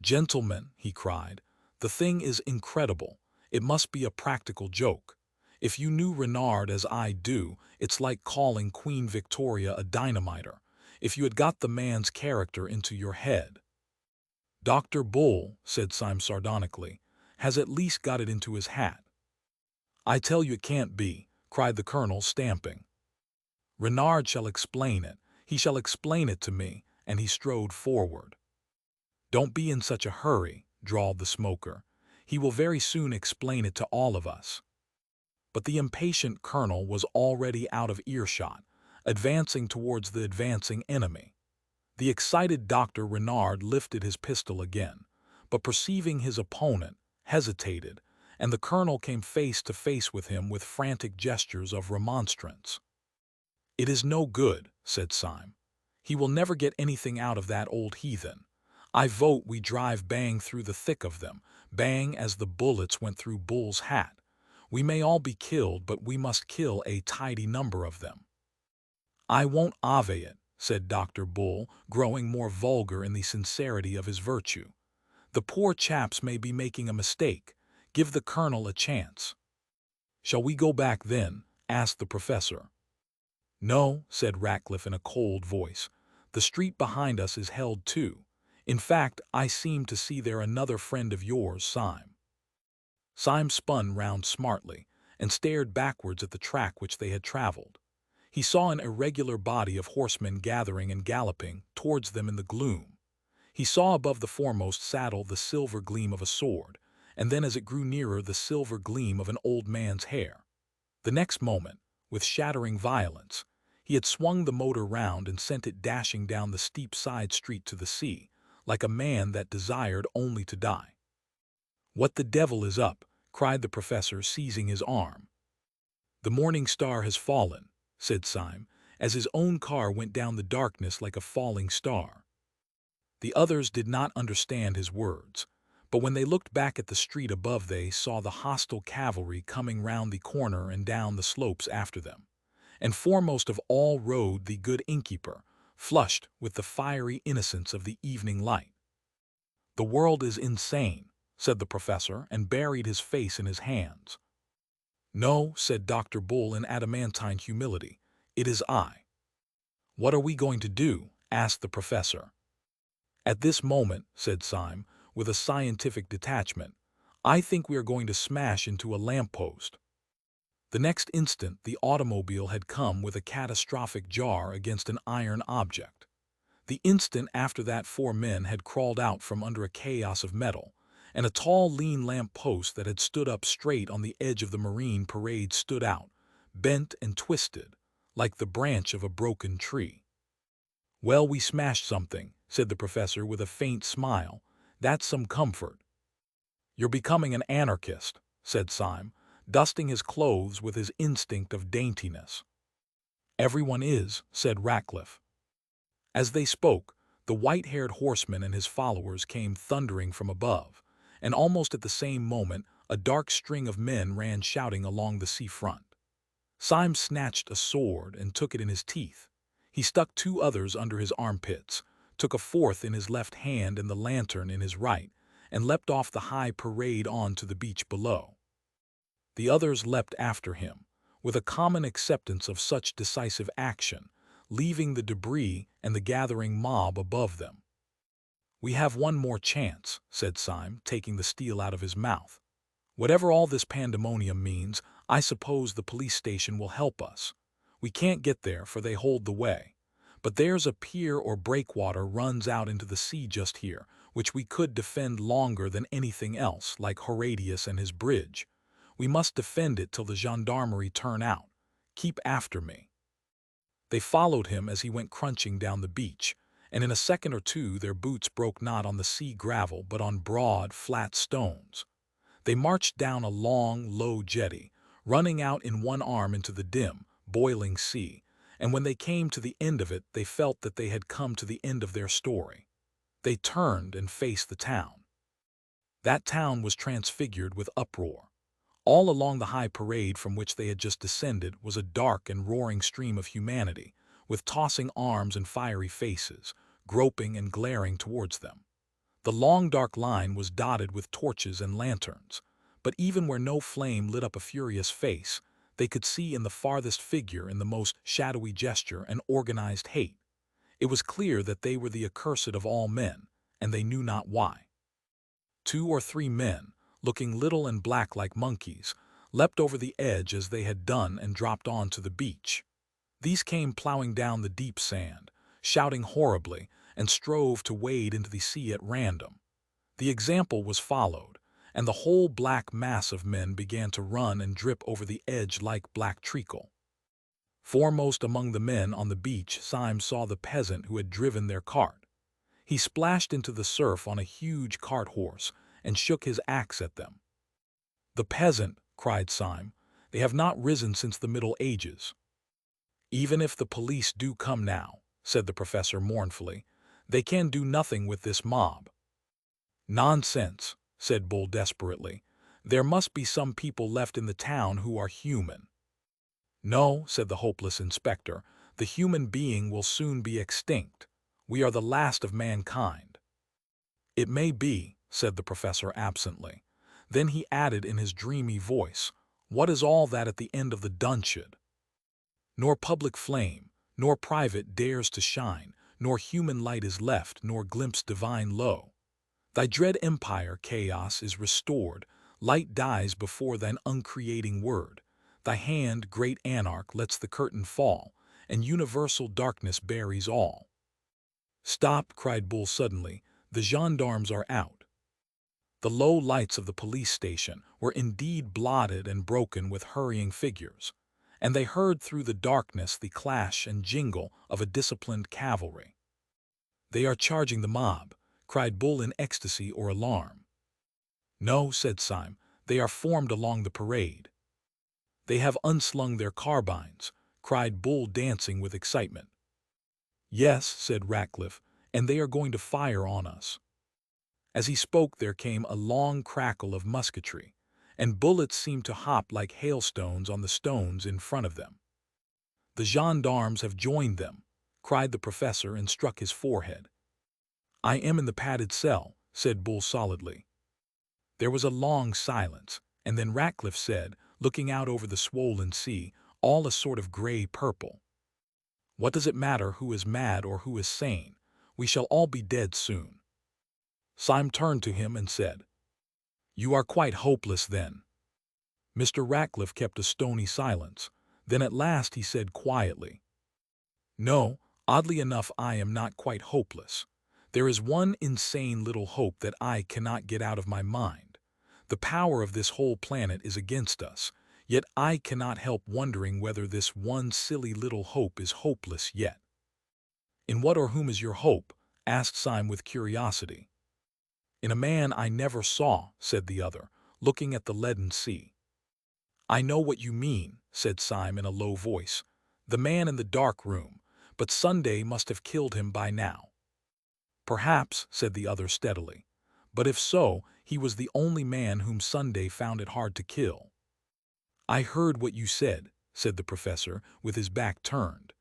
"Gentlemen," he cried, "the thing is incredible. It must be a practical joke. If you knew Renard as I do, it's like calling Queen Victoria a dynamiter, if you had got the man's character into your head." "Dr. Bull," said Syme sardonically, "has at least got it into his hat." "I tell you it can't be," cried the colonel, stamping. "Renard shall explain it. He shall explain it to me," and he strode forward. "Don't be in such a hurry," drawled the smoker. "He will very soon explain it to all of us." But the impatient colonel was already out of earshot, advancing towards the advancing enemy. The excited Dr. Renard lifted his pistol again, but perceiving his opponent, hesitated, and the colonel came face to face with him with frantic gestures of remonstrance. "It is no good," said Syme. "He will never get anything out of that old heathen. I vote we drive bang through the thick of them, bang as the bullets went through Bull's hat. We may all be killed, but we must kill a tidy number of them." "I won't ave it," said Dr. Bull, growing more vulgar in the sincerity of his virtue. "The poor chaps may be making a mistake. Give the colonel a chance." "Shall we go back then?" asked the professor. "No," said Ratcliffe in a cold voice. "The street behind us is held too. In fact, I seem to see there another friend of yours, Syme." Syme spun round smartly and stared backwards at the track which they had traveled. He saw an irregular body of horsemen gathering and galloping towards them in the gloom. He saw above the foremost saddle the silver gleam of a sword, and then as it grew nearer the silver gleam of an old man's hair. The next moment, with shattering violence, he had swung the motor round and sent it dashing down the steep side street to the sea, like a man that desired only to die. "What the devil is up?" cried the professor, seizing his arm. "The morning star has fallen," said Syme, as his own car went down the darkness like a falling star. The others did not understand his words, but when they looked back at the street above they saw the hostile cavalry coming round the corner and down the slopes after them, and foremost of all rode the good innkeeper, flushed with the fiery innocence of the evening light. "The world is insane," said the professor, and buried his face in his hands. "No," said Dr. Bull in adamantine humility, "it is I." "What are we going to do?" asked the professor. "At this moment," said Syme, with a scientific detachment, "I think we are going to smash into a lamp-post." The next instant the automobile had come with a catastrophic jar against an iron object. The instant after that 4 men had crawled out from under a chaos of metal, and a tall, lean lamp-post that had stood up straight on the edge of the marine parade stood out, bent and twisted, like the branch of a broken tree. "Well, we smashed something," said the professor with a faint smile. "That's some comfort." "You're becoming an anarchist," said Syme, dusting his clothes with his instinct of daintiness. "Everyone is," said Ratcliffe. As they spoke, the white-haired horseman and his followers came thundering from above, and almost at the same moment a dark string of men ran shouting along the sea-front. Syme snatched a sword and took it in his teeth. He stuck 2 others under his armpits, took a 4th in his left hand and the lantern in his right, and leapt off the high parade on to the beach below. The others leapt after him, with a common acceptance of such decisive action, leaving the debris and the gathering mob above them. "We have one more chance," said Syme, taking the steel out of his mouth. "Whatever all this pandemonium means, I suppose the police station will help us. We can't get there, for they hold the way. But there's a pier or breakwater runs out into the sea just here, which we could defend longer than anything else, like Horatius and his bridge. We must defend it till the gendarmerie turn out. Keep after me." They followed him as he went crunching down the beach, and in a second or two their boots broke not on the sea gravel but on broad, flat stones. They marched down a long, low jetty, running out in one arm into the dim, boiling sea, and when they came to the end of it they felt that they had come to the end of their story. They turned and faced the town. That town was transfigured with uproar. All along the high parade from which they had just descended was a dark and roaring stream of humanity, with tossing arms and fiery faces, groping and glaring towards them. The long dark line was dotted with torches and lanterns, but even where no flame lit up a furious face, they could see in the farthest figure in the most shadowy gesture an organized hate. It was clear that they were the accursed of all men, and they knew not why. 2 or 3 men, looking little and black like monkeys, leapt over the edge as they had done and dropped onto the beach. These came plowing down the deep sand, shouting horribly, and strove to wade into the sea at random. The example was followed, and the whole black mass of men began to run and drip over the edge like black treacle. Foremost among the men on the beach, Syme saw the peasant who had driven their cart. He splashed into the surf on a huge cart horse and shook his axe at them. "The peasant," cried Syme, "they have not risen since the Middle Ages." "Even if the police do come now," said the professor mournfully, "they can do nothing with this mob." "Nonsense," said Bull desperately. "There must be some people left in the town who are human." "No," said the hopeless inspector, "the human being will soon be extinct. We are the last of mankind." "It may be," said the professor absently. Then he added in his dreamy voice, "What is all that at the end of the Dunciad? Nor public flame, nor private dares to shine, nor human light is left, nor glimpse divine lo. Thy dread empire, chaos, is restored, light dies before thine uncreating word. Thy hand, great anarch, lets the curtain fall, and universal darkness buries all." "Stop," cried Bull suddenly, "the gendarmes are out." The low lights of the police station were indeed blotted and broken with hurrying figures, and they heard through the darkness the clash and jingle of a disciplined cavalry. "They are charging the mob," cried Bull in ecstasy or alarm. "No," said Syme, "they are formed along the parade." "They have unslung their carbines," cried Bull dancing with excitement. "Yes," said Ratcliffe, "and they are going to fire on us." As he spoke there came a long crackle of musketry, and bullets seemed to hop like hailstones on the stones in front of them. "The gendarmes have joined them," cried the professor and struck his forehead. "I am in the padded cell," said Bull solidly. There was a long silence, and then Ratcliffe said, looking out over the swollen sea, all a sort of gray purple, "What does it matter who is mad or who is sane? We shall all be dead soon." Syme turned to him and said, "You are quite hopeless then." Mr. Ratcliffe kept a stony silence. Then at last he said quietly, "No, oddly enough I am not quite hopeless. There is one insane little hope that I cannot get out of my mind. The power of this whole planet is against us, yet I cannot help wondering whether this one silly little hope is hopeless yet." "In what or whom is your hope?" asked Syme with curiosity. "In a man I never saw," said the other, looking at the leaden sea. "I know what you mean," said Syme in a low voice. "The man in the dark room, but Sunday must have killed him by now." "Perhaps," said the other steadily. "But if so, he was the only man whom Sunday found it hard to kill." "I heard what you said," said the professor, with his back turned.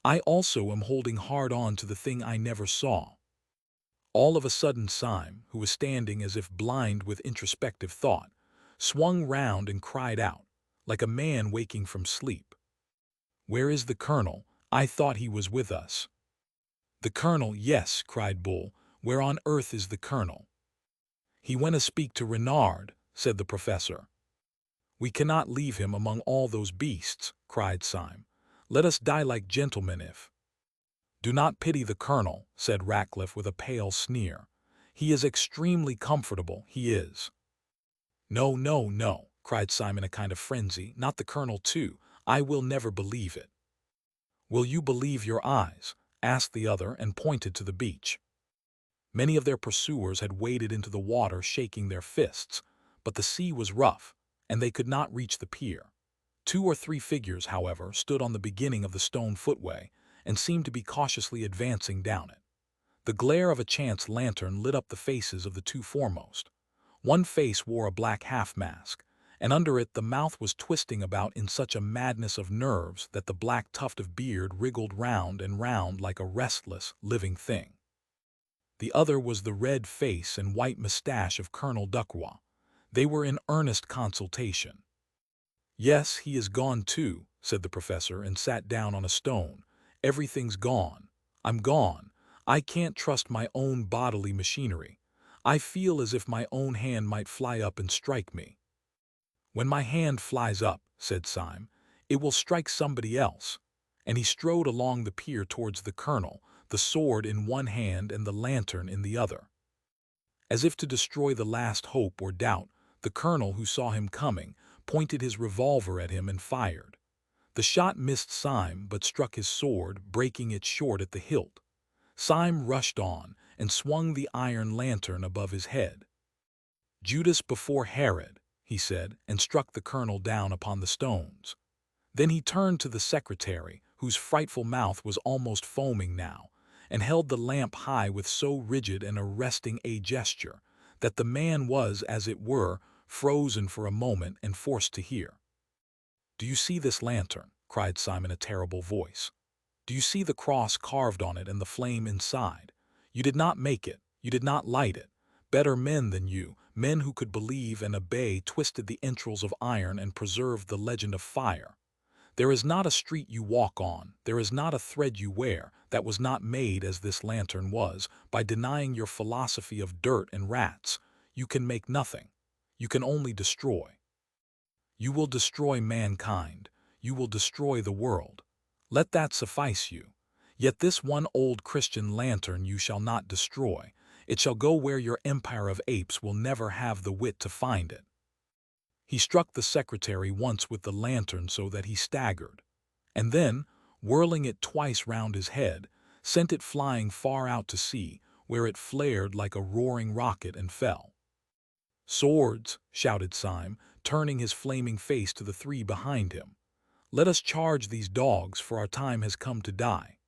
"I also am holding hard on to the thing I never saw." All of a sudden Syme, who was standing as if blind with introspective thought, swung round and cried out, like a man waking from sleep, "Where is the colonel? I thought he was with us." "The colonel, yes," cried Bull. "Where on earth is the colonel?" "He went to speak to Renard," said the professor. "We cannot leave him among all those beasts," cried Syme. "Let us die like gentlemen if—" "Do not pity the colonel," said Ratcliffe with a pale sneer. "He is extremely comfortable, he is." "No, no, no," cried Syme in a kind of frenzy, "not the colonel too. I will never believe it." "Will you believe your eyes?" asked the other and pointed to the beach. Many of their pursuers had waded into the water shaking their fists, but the sea was rough, and they could not reach the pier. 2 or 3 figures, however, stood on the beginning of the stone footway, and seemed to be cautiously advancing down it. The glare of a chance lantern lit up the faces of the two foremost. One face wore a black half-mask, and under it the mouth was twisting about in such a madness of nerves that the black tuft of beard wriggled round and round like a restless, living thing. The other was the red face and white mustache of Colonel Ducroix. They were in earnest consultation. "Yes, he is gone too," said the professor, and sat down on a stone. "Everything's gone. I'm gone. I can't trust my own bodily machinery. I feel as if my own hand might fly up and strike me." "When my hand flies up," said Syme, "it will strike somebody else." And he strode along the pier towards the colonel, the sword in one hand and the lantern in the other. As if to destroy the last hope or doubt, the colonel, who saw him coming, pointed his revolver at him and fired. The shot missed Syme but struck his sword, breaking it short at the hilt. Syme rushed on and swung the iron lantern above his head. "Judas before Herod," he said, and struck the colonel down upon the stones. Then he turned to the secretary, whose frightful mouth was almost foaming now, and held the lamp high with so rigid and arresting a gesture that the man was, as it were, frozen for a moment and forced to hear. "Do you see this lantern?" cried Syme in a terrible voice. "Do you see the cross carved on it and the flame inside? You did not make it. You did not light it. Better men than you, men who could believe and obey, twisted the entrails of iron and preserved the legend of fire. There is not a street you walk on, there is not a thread you wear, that was not made as this lantern was. By denying your philosophy of dirt and rats, you can make nothing. You can only destroy. You will destroy mankind. You will destroy the world. Let that suffice you. Yet this one old Christian lantern you shall not destroy. It shall go where your empire of apes will never have the wit to find it." He struck the secretary once with the lantern so that he staggered, and then, whirling it twice round his head, sent it flying far out to sea, where it flared like a roaring rocket and fell. "Swords!" shouted Syme, turning his flaming face to the three behind him. "Let us charge these dogs, for our time has come to die."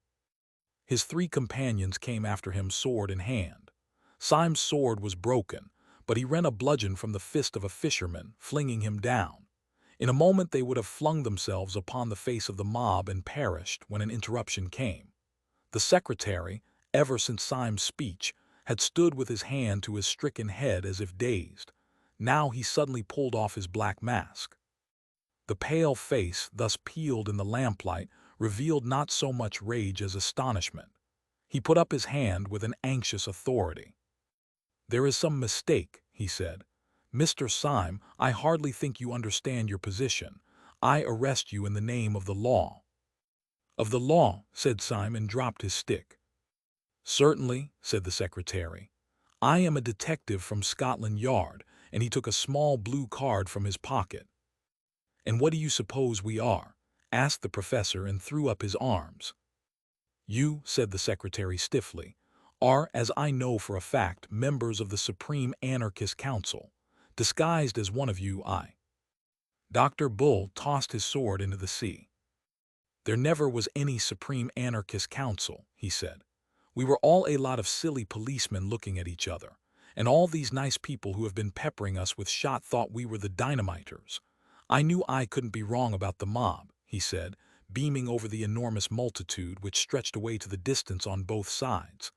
His three companions came after him, sword in hand. Syme's sword was broken, but he rent a bludgeon from the fist of a fisherman, flinging him down. In a moment they would have flung themselves upon the face of the mob and perished when an interruption came. The secretary, ever since Syme's speech, had stood with his hand to his stricken head as if dazed. Now he suddenly pulled off his black mask. The pale face, thus peeled in the lamplight, revealed not so much rage as astonishment. He put up his hand with an anxious authority. "There is some mistake," he said. "Mr. Syme, I hardly think you understand your position. I arrest you in the name of the law." "Of the law," said Syme, and dropped his stick. "Certainly," said the secretary. "I am a detective from Scotland Yard," and he took a small blue card from his pocket. "And what do you suppose we are?" asked the professor, and threw up his arms. "You," said the secretary stiffly, "are, as I know for a fact, members of the Supreme Anarchist Council. Disguised as one of you, I—" Dr. Bull tossed his sword into the sea. "There never was any Supreme Anarchist Council," he said. "We were all a lot of silly policemen looking at each other, and all these nice people who have been peppering us with shot thought we were the dynamiters. I knew I couldn't be wrong about the mob," he said, beaming over the enormous multitude which stretched away to the distance on both sides.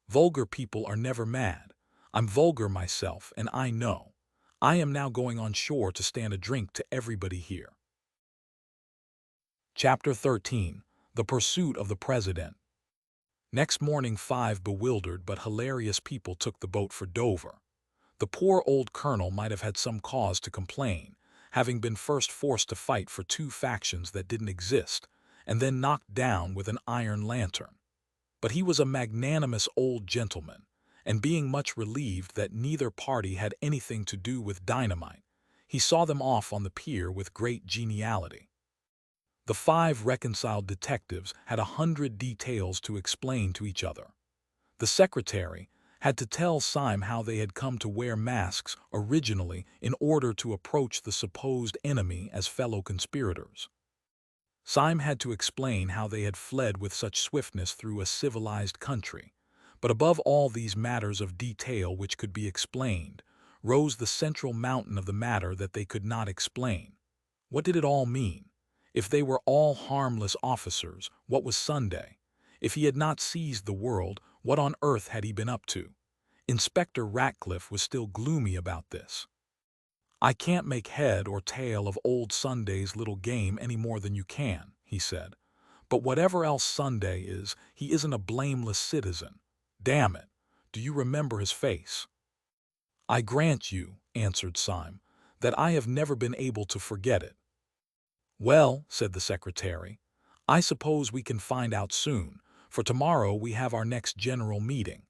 "Vulgar people are never mad. I'm vulgar myself, and I know. I am now going on shore to stand a drink to everybody here." Chapter 13. The Pursuit of the President. Next morning 5 bewildered but hilarious people took the boat for Dover. The poor old colonel might have had some cause to complain, having been first forced to fight for 2 factions that didn't exist, and then knocked down with an iron lantern. But he was a magnanimous old gentleman, and being much relieved that neither party had anything to do with dynamite, he saw them off on the pier with great geniality. The 5 reconciled detectives had 100 details to explain to each other. The secretary had to tell Syme how they had come to wear masks originally in order to approach the supposed enemy as fellow conspirators. Syme had to explain how they had fled with such swiftness through a civilized country, But above all these matters of detail which could be explained, rose the central mountain of the matter that they could not explain. What did it all mean? If they were all harmless officers, what was Sunday? If he had not seized the world, what on earth had he been up to? Inspector Ratcliffe was still gloomy about this. "I can't make head or tail of old Sunday's little game any more than you can," he said. "But whatever else Sunday is, he isn't a blameless citizen. Damn it, do you remember his face?" "I grant you," answered Syme, "that I have never been able to forget it." "Well," said the secretary, "I suppose we can find out soon, for tomorrow we have our next general meeting.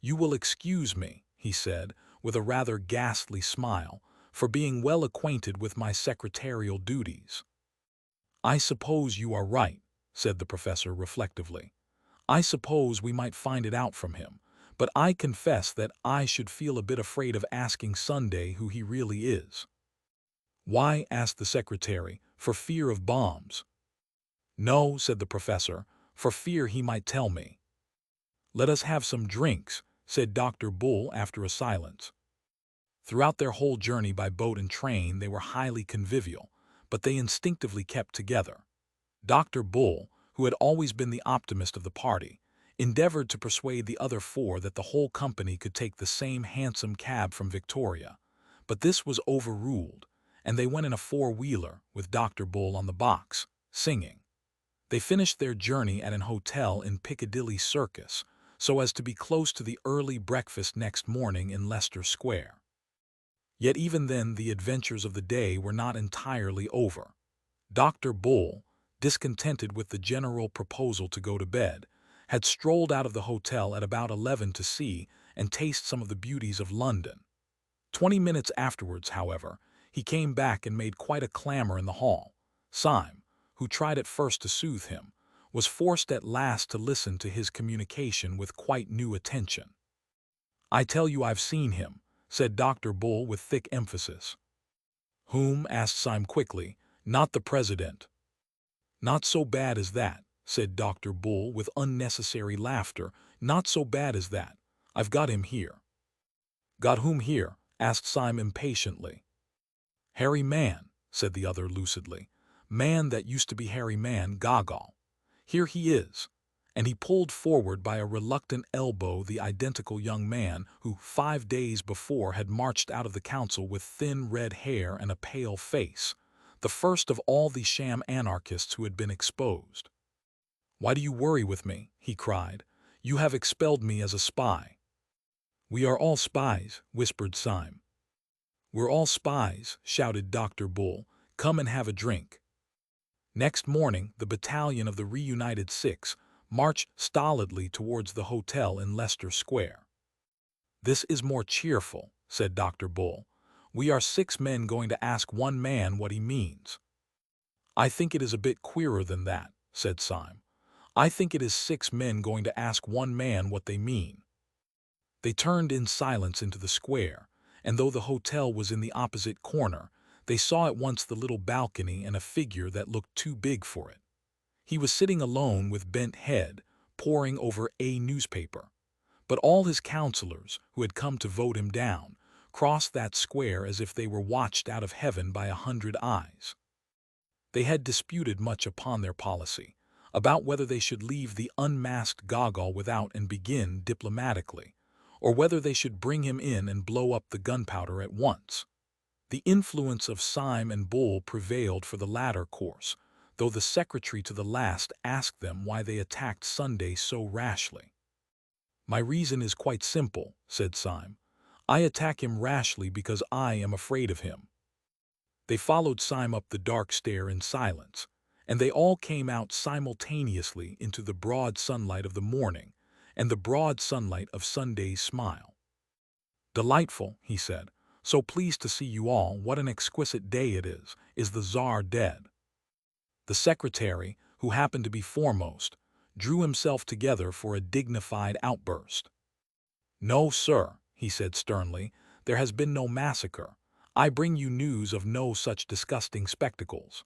You will excuse me," he said, with a rather ghastly smile, "for being well acquainted with my secretarial duties." "I suppose you are right," said the professor reflectively. "I suppose we might find it out from him, but I confess that I should feel a bit afraid of asking Sunday who he really is." "Why?" asked the secretary. "For fear of bombs." "No," said the professor, "for fear he might tell me." "Let us have some drinks," said Dr. Bull after a silence. Throughout their whole journey by boat and train they were highly convivial, but they instinctively kept together. Dr. Bull, who had always been the optimist of the party, endeavored to persuade the other four that the whole company could take the same hansom cab from Victoria, but this was overruled, and they went in a four-wheeler with Dr. Bull on the box, singing. They finished their journey at an hotel in Piccadilly Circus, so as to be close to the early breakfast next morning in Leicester Square. Yet even then the adventures of the day were not entirely over. Dr. Bull, discontented with the general proposal to go to bed, had strolled out of the hotel at about 11 to see and taste some of the beauties of London. 20 minutes afterwards, however, he came back and made quite a clamor in the hall. Syme, who tried at first to soothe him, was forced at last to listen to his communication with quite new attention. "I tell you I've seen him," said Dr. Bull with thick emphasis. "Whom?" asked Syme quickly. "Not the president." "Not so bad as that," said Dr. Bull with unnecessary laughter. "Not so bad as that. I've got him here." "Got whom here?" asked Syme impatiently. "Harry Mann," said the other lucidly. "Man that used to be Harry Mann, Gogol. Here he is." And he pulled forward by a reluctant elbow the identical young man who 5 days before had marched out of the council with thin red hair and a pale face, the first of all the sham anarchists who had been exposed. "Why do you worry with me?" he cried. "You have expelled me as a spy." "We are all spies," whispered Syme. "We're all spies," shouted Dr. Bull. "Come and have a drink." Next morning the battalion of the reunited Six marched stolidly towards the hotel in Leicester Square. "This is more cheerful," said Dr. Bull. "We are 6 men going to ask one man what he means." "I think it is a bit queerer than that," said Syme. "I think it is 6 men going to ask one man what they mean." They turned in silence into the square, and though the hotel was in the opposite corner, they saw at once the little balcony and a figure that looked too big for it. He was sitting alone with bent head, poring over a newspaper. But all his councillors, who had come to vote him down, crossed that square as if they were watched out of heaven by 100 eyes. They had disputed much upon their policy, about whether they should leave the unmasked Gogol without and begin diplomatically, or whether they should bring him in and blow up the gunpowder at once. The influence of Syme and Bull prevailed for the latter course, though the secretary to the last asked them why they attacked Sunday so rashly. "My reason is quite simple," said Syme. "I attack him rashly because I am afraid of him." They followed Syme up the dark stair in silence, and they all came out simultaneously into the broad sunlight of the morning and the broad sunlight of Sunday's smile. "Delightful," he said. "So pleased to see you all. What an exquisite day it is. Is the Tsar dead?" The secretary, who happened to be foremost, drew himself together for a dignified outburst. "No, sir," he said sternly, "there has been no massacre. I bring you news of no such disgusting spectacles."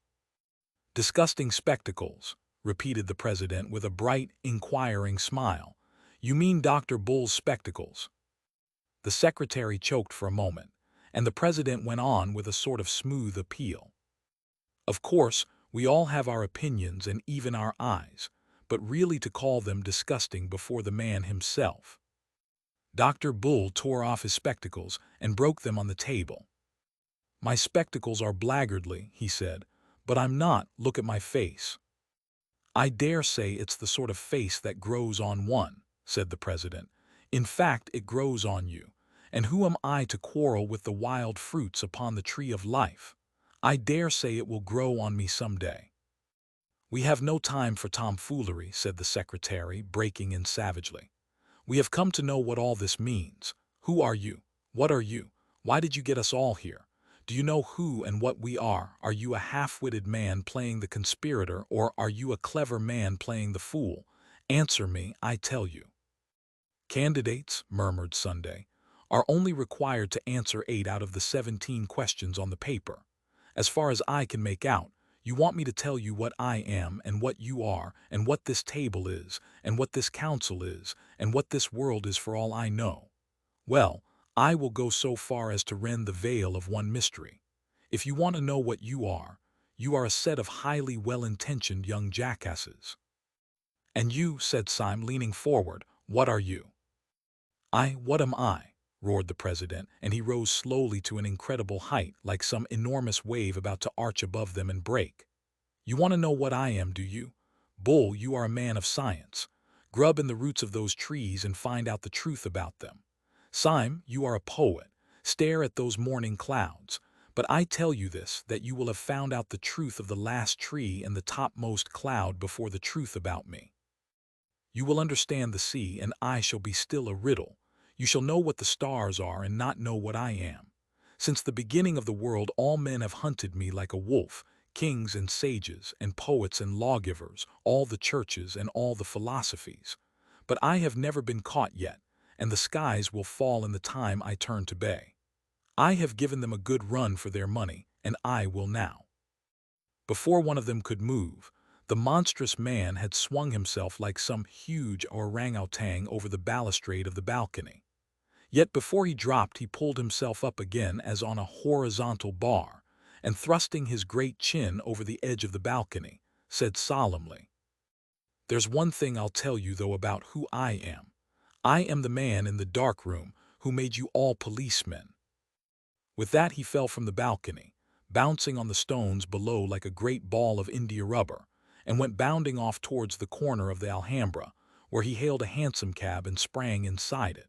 "Disgusting spectacles," repeated the president with a bright, inquiring smile. You mean Dr. Bull's spectacles? The secretary choked for a moment, and the president went on with a sort of smooth appeal. Of course, we all have our opinions and even our eyes, but really to call them disgusting before the man himself. Dr. Bull tore off his spectacles and broke them on the table. My spectacles are blackguardly, he said, but I'm not, look at my face. I dare say it's the sort of face that grows on one, said the president. In fact, it grows on you. And who am I to quarrel with the wild fruits upon the tree of life? I dare say it will grow on me some day. We have no time for tomfoolery, said the secretary, breaking in savagely. We have come to know what all this means. Who are you? What are you? Why did you get us all here? Do you know who and what we are? Are you a half-witted man playing the conspirator, or are you a clever man playing the fool? Answer me, I tell you. Candidates, murmured Sunday, are only required to answer 8 out of the 17 questions on the paper. As far as I can make out, you want me to tell you what I am and what you are and what this table is and what this council is and what this world is for all I know. Well, I will go so far as to rend the veil of one mystery. If you want to know what you are a set of highly well-intentioned young jackasses. And you, said Syme, leaning forward, what are you? What am I? Roared the president, and he rose slowly to an incredible height, like some enormous wave about to arch above them and break. You want to know what I am, do you? Bull, you are a man of science. Grub in the roots of those trees and find out the truth about them. Syme, you are a poet. Stare at those morning clouds. But I tell you this, that you will have found out the truth of the last tree and the topmost cloud before the truth about me. You will understand the sea, and I shall be still a riddle. You shall know what the stars are and not know what I am. Since the beginning of the world all men have hunted me like a wolf, kings and sages and poets and lawgivers, all the churches and all the philosophies. But I have never been caught yet, and the skies will fall in the time I turn to bay. I have given them a good run for their money, and I will now. Before one of them could move, the monstrous man had swung himself like some huge orangutan over the balustrade of the balcony. Yet before he dropped he pulled himself up again as on a horizontal bar, and thrusting his great chin over the edge of the balcony, said solemnly, "There's one thing I'll tell you, though, about who I am. I am the man in the dark room who made you all policemen." With that he fell from the balcony, bouncing on the stones below like a great ball of India rubber, and went bounding off towards the corner of the Alhambra, where he hailed a hansom cab and sprang inside it.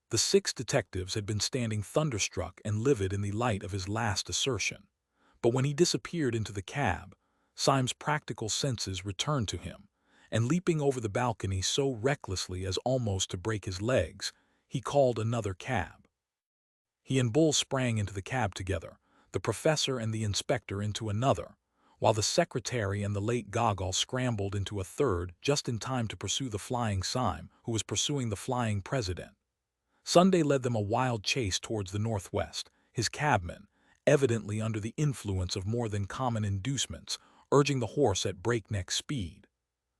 The 6 detectives had been standing thunderstruck and livid in the light of his last assertion. But when he disappeared into the cab, Syme's practical senses returned to him, and leaping over the balcony so recklessly as almost to break his legs, he called another cab. He and Bull sprang into the cab together, the professor and the inspector into another, while the secretary and the late Gogol scrambled into a third just in time to pursue the flying Syme, who was pursuing the flying president. Sunday led them a wild chase towards the northwest, his cabman, evidently under the influence of more than common inducements, urging the horse at breakneck speed.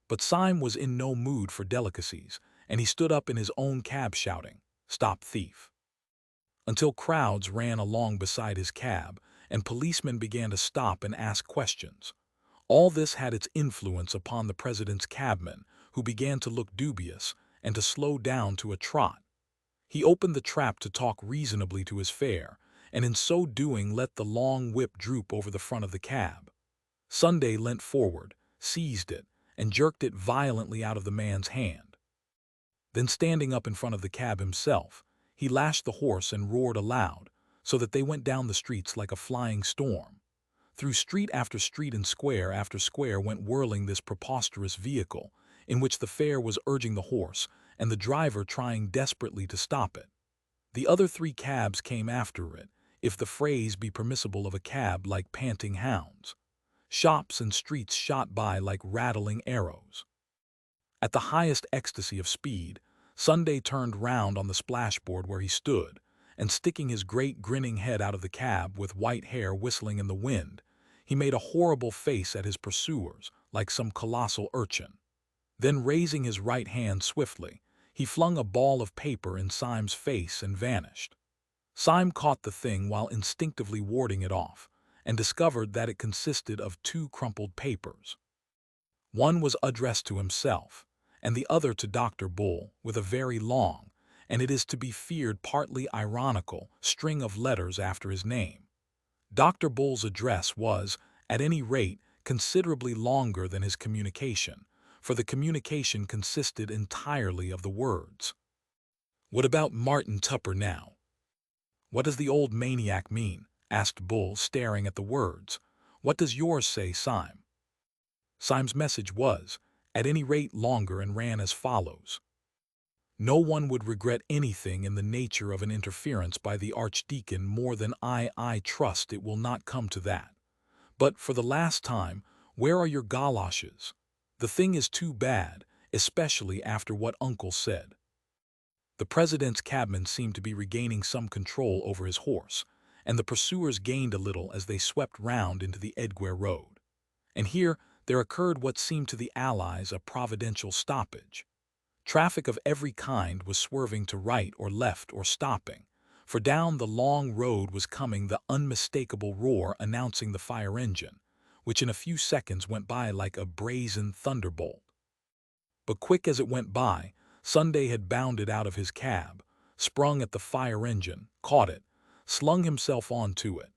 But Syme was in no mood for delicacies, and he stood up in his own cab shouting, "Stop thief!" until crowds ran along beside his cab, and policemen began to stop and ask questions. All this had its influence upon the president's cabman, who began to look dubious and to slow down to a trot. He opened the trap to talk reasonably to his fare, and in so doing let the long whip droop over the front of the cab. Sunday leant forward, seized it, and jerked it violently out of the man's hand. Then, standing up in front of the cab himself, he lashed the horse and roared aloud, so that they went down the streets like a flying storm. Through street after street and square after square went whirling this preposterous vehicle, in which the fare was urging the horse, and the driver trying desperately to stop it. The other 3 cabs came after it, if the phrase be permissible of a cab, like panting hounds. Shops and streets shot by like rattling arrows. At the highest ecstasy of speed, Sunday turned round on the splashboard where he stood, and sticking his great grinning head out of the cab with white hair whistling in the wind, he made a horrible face at his pursuers like some colossal urchin. Then, raising his right hand swiftly, He flung a ball of paper in Syme's face and vanished. Syme caught the thing while instinctively warding it off, and discovered that it consisted of two crumpled papers. One was addressed to himself, and the other to Dr. Bull, with a very long, and it is to be feared partly ironical, string of letters after his name. Dr. Bull's address was, at any rate, considerably longer than his communication, for the communication consisted entirely of the words. "What about Martin Tupper now?" "What does the old maniac mean?" asked Bull, staring at the words. "What does yours say, Syme?" Syme's message was, at any rate, longer and ran as follows. "No one would regret anything in the nature of an interference by the Archdeacon more than I trust it will not come to that. But, for the last time, where are your galoshes? The thing is too bad, especially after what Uncle said." The president's cabman seemed to be regaining some control over his horse, and the pursuers gained a little as they swept round into the Edgware Road. And here there occurred what seemed to the Allies a providential stoppage. Traffic of every kind was swerving to right or left or stopping, for down the long road was coming the unmistakable roar announcing the fire engine, which in a few seconds went by like a brazen thunderbolt. But quick as it went by, Sunday had bounded out of his cab, sprung at the fire engine, caught it, slung himself onto it,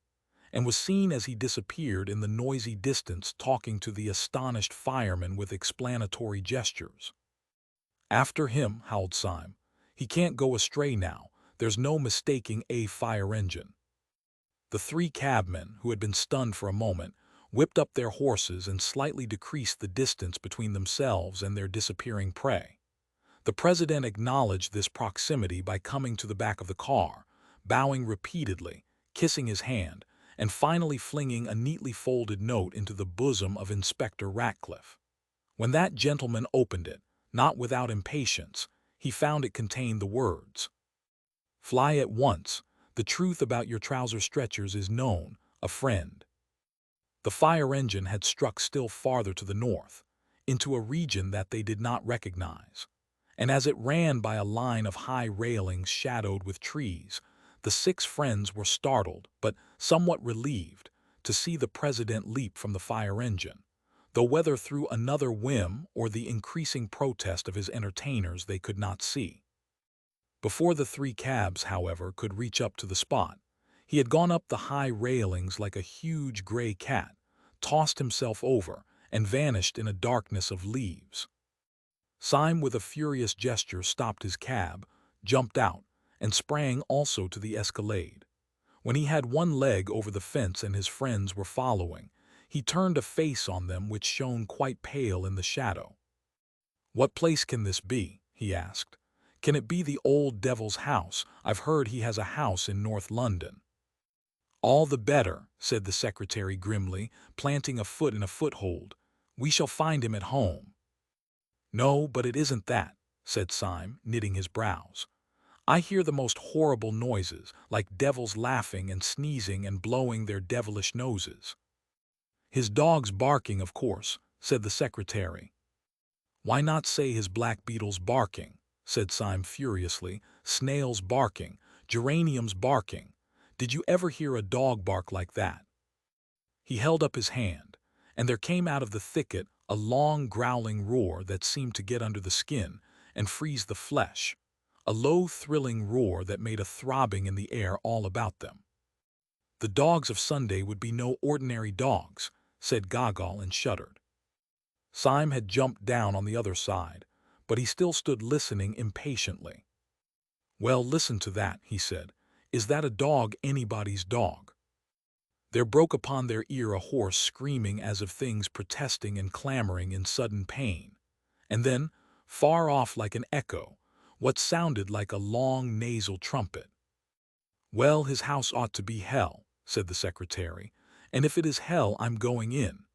and was seen as he disappeared in the noisy distance talking to the astonished fireman with explanatory gestures. "After him," howled Syme. "He can't go astray now. There's no mistaking a fire engine." The three cabmen, who had been stunned for a moment, whipped up their horses and slightly decreased the distance between themselves and their disappearing prey. The president acknowledged this proximity by coming to the back of the car, bowing repeatedly, kissing his hand, and finally flinging a neatly folded note into the bosom of Inspector Ratcliffe. When that gentleman opened it, not without impatience, he found it contained the words, "Fly at once. The truth about your trouser stretchers is known, a friend." The fire engine had struck still farther to the north, into a region that they did not recognize, and as it ran by a line of high railings shadowed with trees, the six friends were startled, but somewhat relieved, to see the president leap from the fire engine, though whether through another whim or the increasing protest of his entertainers they could not see. Before the three cabs, however, could reach up to the spot, he had gone up the high railings like a huge gray cat, tossed himself over, and vanished in a darkness of leaves. Syme, with a furious gesture, stopped his cab, jumped out, and sprang also to the escalade. When he had one leg over the fence and his friends were following, he turned a face on them which shone quite pale in the shadow. "What place can this be?" he asked. "Can it be the old devil's house? I've heard he has a house in North London." "All the better," said the secretary grimly, planting a foot in a foothold. "We shall find him at home." "No, but it isn't that," said Syme, knitting his brows. "I hear the most horrible noises, like devils laughing and sneezing and blowing their devilish noses." "His dog's barking, of course," said the secretary. "Why not say his black beetle's barking?" said Syme furiously. "Snails barking, geraniums barking. Did you ever hear a dog bark like that?" He held up his hand, and there came out of the thicket a long growling roar that seemed to get under the skin and freeze the flesh, a low thrilling roar that made a throbbing in the air all about them. "The dogs of Sunday would be no ordinary dogs," said Gogol, and shuddered. Syme had jumped down on the other side, but he still stood listening impatiently. "Well, listen to that," he said. "Is that a dog anybody's dog?" There broke upon their ear a hoarse screaming as of things protesting and clamoring in sudden pain, and then, far off like an echo, what sounded like a long nasal trumpet. "Well, his house ought to be hell," said the secretary, "and if it is hell I'm going in,"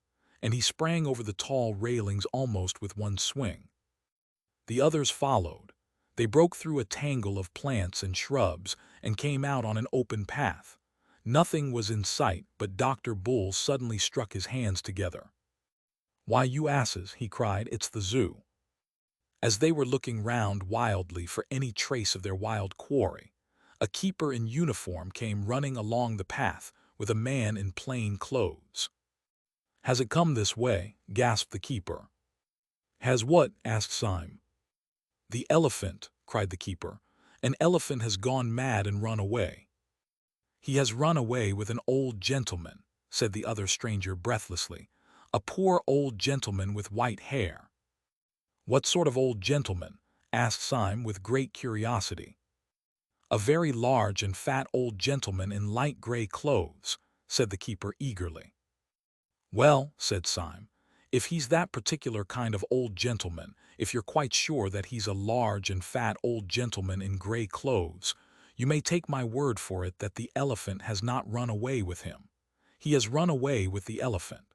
and he sprang over the tall railings almost with one swing. The others followed. They broke through a tangle of plants and shrubs and came out on an open path. Nothing was in sight, but Dr. Bull suddenly struck his hands together. "Why, you asses," he cried, "it's the zoo." As they were looking round wildly for any trace of their wild quarry, a keeper in uniform came running along the path with a man in plain clothes. "Has it come this way?" gasped the keeper. "Has what?" asked Syme. "The elephant," cried the keeper. "An elephant has gone mad and run away." "He has run away with an old gentleman," said the other stranger breathlessly. "A poor old gentleman with white hair." "What sort of old gentleman?" asked Syme with great curiosity. "A very large and fat old gentleman in light gray clothes," said the keeper eagerly. "Well," said Syme, "if he's that particular kind of old gentleman, if you're quite sure that he's a large and fat old gentleman in gray clothes, you may take my word for it that the elephant has not run away with him. He has run away with the elephant.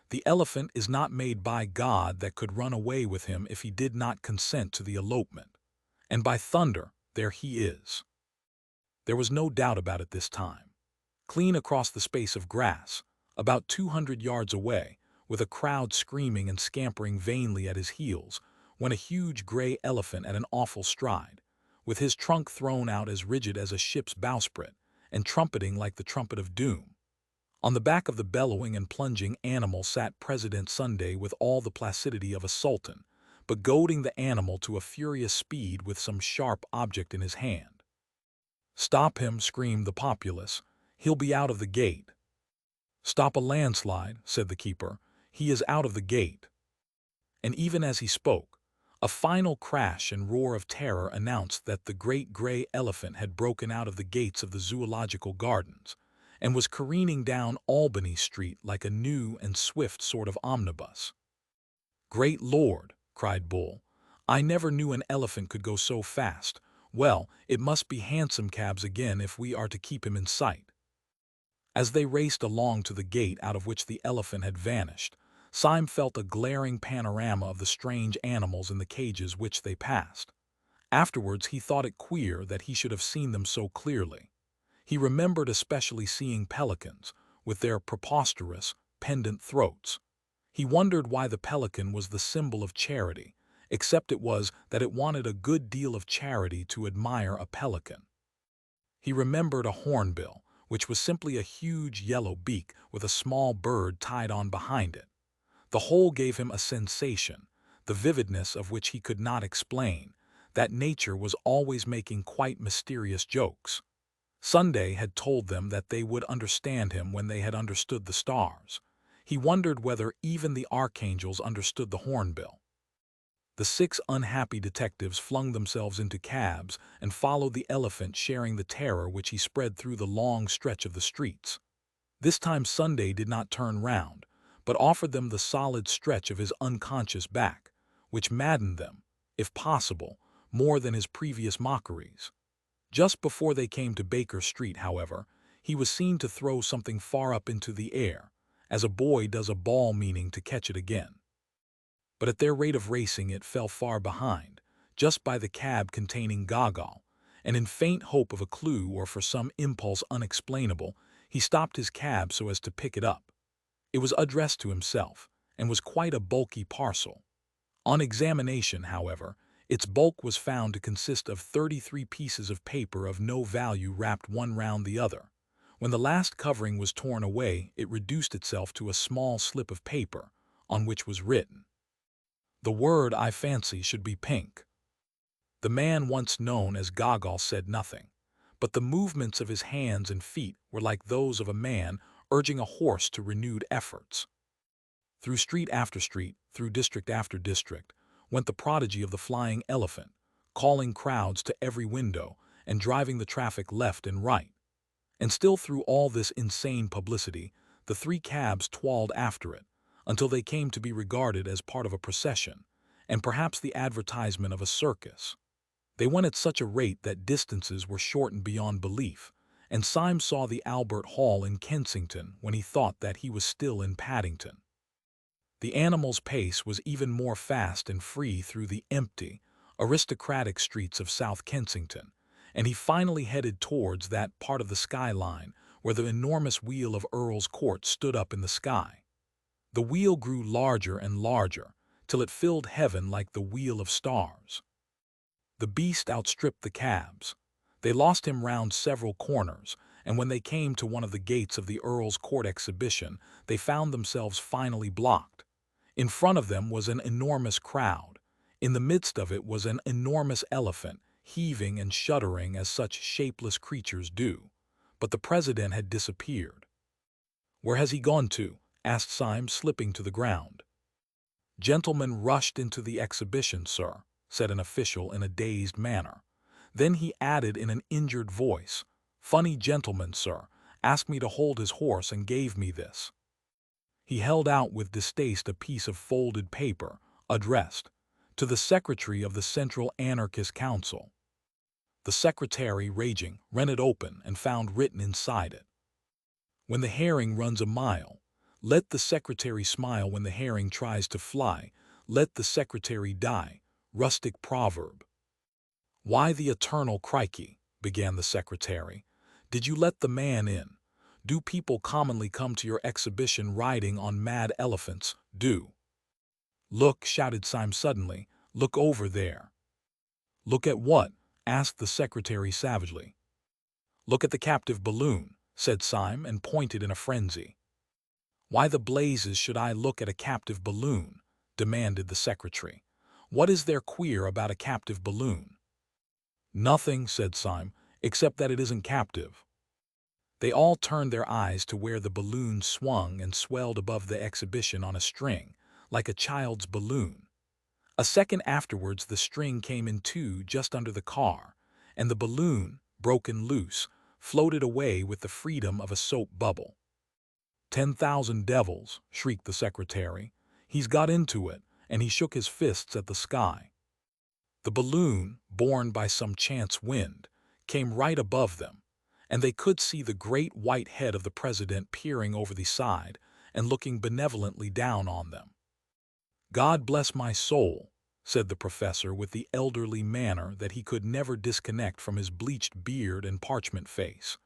The elephant is not made by God that could run away with him if he did not consent to the elopement. And by thunder, there he is." There was no doubt about it this time. Clean across the space of grass, about 200 yards away, with a crowd screaming and scampering vainly at his heels, went a huge gray elephant at an awful stride, with his trunk thrown out as rigid as a ship's bowsprit, and trumpeting like the trumpet of doom. On the back of the bellowing and plunging animal sat President Sunday with all the placidity of a sultan, but goading the animal to a furious speed with some sharp object in his hand. "Stop him!" screamed the populace. "He'll be out of the gate." "Stop a landslide," said the keeper. "He is out of the gate." And even as he spoke, a final crash and roar of terror announced that the great gray elephant had broken out of the gates of the zoological gardens and was careening down Albany Street like a new and swift sort of omnibus. "Great Lord!" cried Bull. "I never knew an elephant could go so fast. Well, it must be hansom cabs again if we are to keep him in sight." As they raced along to the gate out of which the elephant had vanished, Syme felt a glaring panorama of the strange animals in the cages which they passed. Afterwards he thought it queer that he should have seen them so clearly. He remembered especially seeing pelicans, with their preposterous, pendant throats. He wondered why the pelican was the symbol of charity, except it was that it wanted a good deal of charity to admire a pelican. He remembered a hornbill, which was simply a huge yellow beak with a small bird tied on behind it. The whole gave him a sensation, the vividness of which he could not explain, that nature was always making quite mysterious jokes. Sunday had told them that they would understand him when they had understood the stars. He wondered whether even the archangels understood the hornbill. The 6 unhappy detectives flung themselves into cabs and followed the elephant, sharing the terror which he spread through the long stretch of the streets. This time Sunday did not turn round, but offered them the solid stretch of his unconscious back, which maddened them, if possible, more than his previous mockeries. Just before they came to Baker Street, however, he was seen to throw something far up into the air, as a boy does a ball meaning to catch it again. But at their rate of racing it fell far behind, just by the cab containing Gogol, and in faint hope of a clue or for some impulse unexplainable, he stopped his cab so as to pick it up. It was addressed to himself, and was quite a bulky parcel. On examination, however, its bulk was found to consist of 33 pieces of paper of no value wrapped one round the other. When the last covering was torn away, it reduced itself to a small slip of paper, on which was written, "The word, I fancy, should be pink." The man once known as Gogol said nothing, but the movements of his hands and feet were like those of a man urging a horse to renewed efforts. Through street after street, through district after district, went the prodigy of the flying elephant, calling crowds to every window and driving the traffic left and right. And still through all this insane publicity, the 3 cabs twirled after it, until they came to be regarded as part of a procession, and perhaps the advertisement of a circus. They went at such a rate that distances were shortened beyond belief, and Syme saw the Albert Hall in Kensington when he thought that he was still in Paddington. The animal's pace was even more fast and free through the empty, aristocratic streets of South Kensington, and he finally headed towards that part of the skyline where the enormous wheel of Earl's Court stood up in the sky. The wheel grew larger and larger, till till it filled heaven like the wheel of stars. The beast outstripped the cabs. They lost him round several corners, and when they came to one of the gates of the Earl's Court Exhibition, they found themselves finally blocked. In front of them was an enormous crowd. In the midst of it was an enormous elephant, heaving and shuddering as such shapeless creatures do. But the president had disappeared. "Where has he gone to?" asked Syme, slipping to the ground. "Gentlemen rushed into the exhibition, sir," said an official in a dazed manner. Then he added in an injured voice, "Funny gentleman, sir, asked me to hold his horse and gave me this." He held out with distaste a piece of folded paper, addressed, "To the Secretary of the Central Anarchist Council." The secretary, raging, rent it open and found written inside it, "When the herring runs a mile, let the secretary smile. When the herring tries to fly, let the secretary die." Rustic proverb. "Why the eternal crikey," began the secretary, "did you let the man in? Do people commonly come to your exhibition riding on mad elephants? Do?" "Look," shouted Syme suddenly, "look over there." "Look at what?" asked the secretary savagely. "Look at the captive balloon," said Syme, and pointed in a frenzy. "Why the blazes should I look at a captive balloon?" demanded the secretary. "What is there queer about a captive balloon?" "Nothing," said Syme, "except that it isn't captive." They all turned their eyes to where the balloon swung and swelled above the exhibition on a string, like a child's balloon. A second afterwards the string came in two just under the car, and the balloon, broken loose, floated away with the freedom of a soap bubble. "10,000 devils!" shrieked the secretary. "He's got into it," and he shook his fists at the sky. The balloon, borne by some chance wind, came right above them, and they could see the great white head of the president peering over the side and looking benevolently down on them. "God bless my soul," said the professor with the elderly manner that he could never disconnect from his bleached beard and parchment face.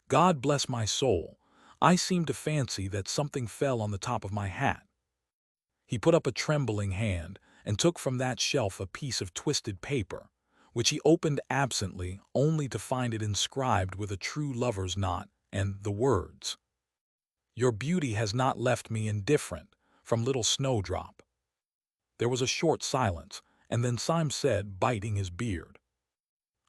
"God bless my soul, I seem to fancy that something fell on the top of my hat." He put up a trembling hand and took from that shelf a piece of twisted paper, which he opened absently only to find it inscribed with a true lover's knot and the words, "Your beauty has not left me indifferent," from Little Snowdrop. There was a short silence, and then Syme said, biting his beard,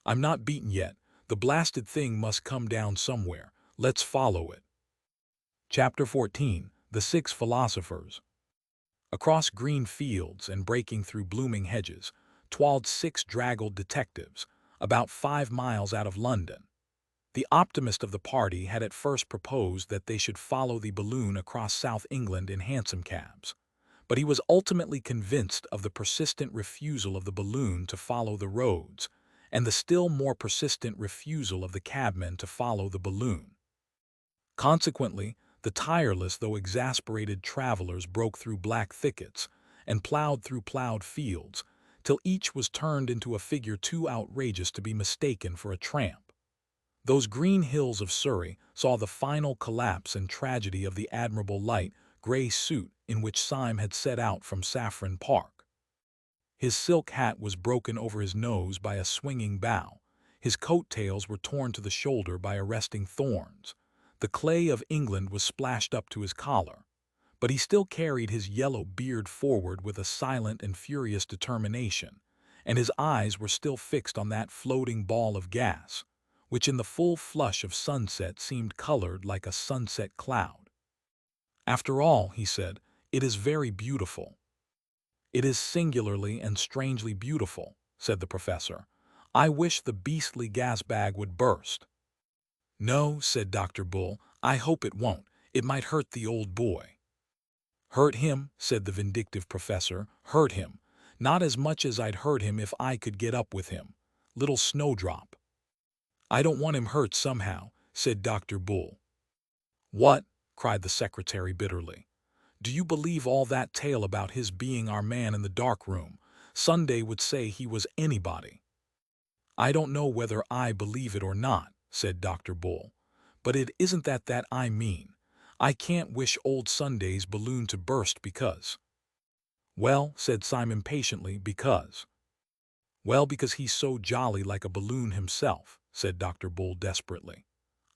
"I'm not beaten yet. The blasted thing must come down somewhere. Let's follow it." Chapter 14. The Six Philosophers. Across green fields and breaking through blooming hedges, toiled six draggled detectives, about 5 miles out of London. The optimist of the party had at first proposed that they should follow the balloon across South England in hansom cabs, but he was ultimately convinced of the persistent refusal of the balloon to follow the roads, and the still more persistent refusal of the cabmen to follow the balloon. Consequently, the tireless though exasperated travelers broke through black thickets and plowed through plowed fields, till each was turned into a figure too outrageous to be mistaken for a tramp. Those green hills of Surrey saw the final collapse and tragedy of the admirable light grey suit in which Syme had set out from Saffron Park. His silk hat was broken over his nose by a swinging bough, his coat-tails were torn to the shoulder by arresting thorns, the clay of England was splashed up to his collar, but he still carried his yellow beard forward with a silent and furious determination, and his eyes were still fixed on that floating ball of gas, which in the full flush of sunset seemed colored like a sunset cloud. "After all," he said, "it is very beautiful." "It is singularly and strangely beautiful," said the professor. "I wish the beastly gas bag would burst." "No," said Dr. Bull, "I hope it won't. It might hurt the old boy." "Hurt him," said the vindictive professor, "hurt him. Not as much as I'd hurt him if I could get up with him. Little Snowdrop." "I don't want him hurt somehow," said Dr. Bull. "What?" cried the secretary bitterly. "Do you believe all that tale about his being our man in the dark room? Sunday would say he was anybody." "I don't know whether I believe it or not," said Dr. Bull, "but it isn't that I mean. I can't wish old Sunday's balloon to burst because—" Well, said Syme impatiently, because. Well, because he's so jolly like a balloon himself, said Dr. Bull desperately.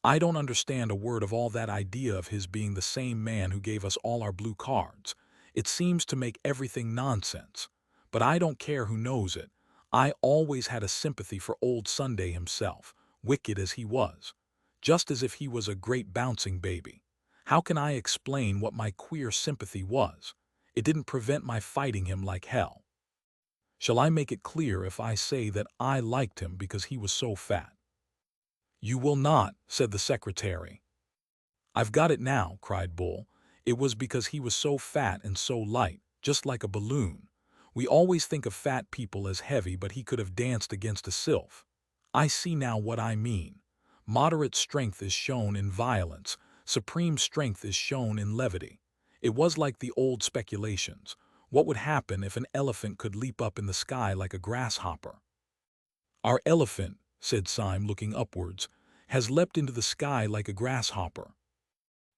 I don't understand a word of all that idea of his being the same man who gave us all our blue cards. It seems to make everything nonsense. But I don't care who knows it. I always had a sympathy for old Sunday himself, wicked as he was. Just as if he was a great bouncing baby. How can I explain what my queer sympathy was? It didn't prevent my fighting him like hell. Shall I make it clear if I say that I liked him because he was so fat? You will not, said the secretary. I've got it now, cried Bull. It was because he was so fat and so light, just like a balloon. We always think of fat people as heavy, but he could have danced against a sylph. I see now what I mean. Moderate strength is shown in violence, supreme strength is shown in levity. It was like the old speculations. What would happen if an elephant could leap up in the sky like a grasshopper? Our elephant, said Syme, looking upwards, has leapt into the sky like a grasshopper.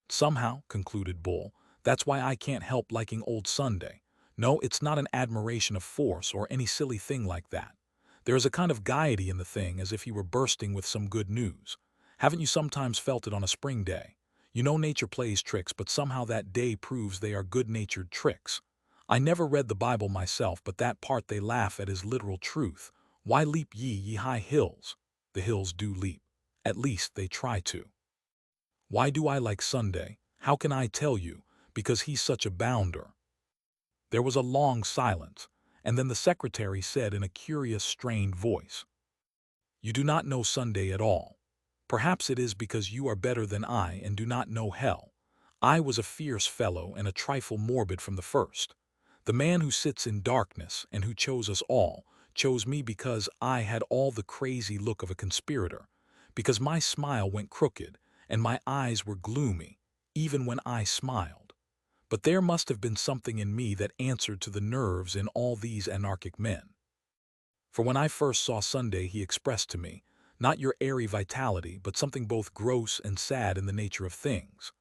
Somehow, concluded Bull, that's why I can't help liking old Sunday. No, it's not an admiration of force or any silly thing like that. There is a kind of gaiety in the thing, as if he were bursting with some good news. Haven't you sometimes felt it on a spring day? You know nature plays tricks, but somehow that day proves they are good-natured tricks. I never read the Bible myself, but that part they laugh at is literal truth. Why leap ye high hills? The hills do leap. At least they try to. Why do I like Sunday? How can I tell you? Because he's such a bounder. There was a long silence, and then the secretary said in a curious, strained voice, You do not know Sunday at all. Perhaps it is because you are better than I and do not know hell. I was a fierce fellow and a trifle morbid from the first. The man who sits in darkness and who chose us all chose me because I had all the crazy look of a conspirator, because my smile went crooked and my eyes were gloomy, even when I smiled. But there must have been something in me that answered to the nerves in all these anarchic men. For when I first saw Sunday, he expressed to me, not your airy vitality, but something both gross and sad in the nature of things.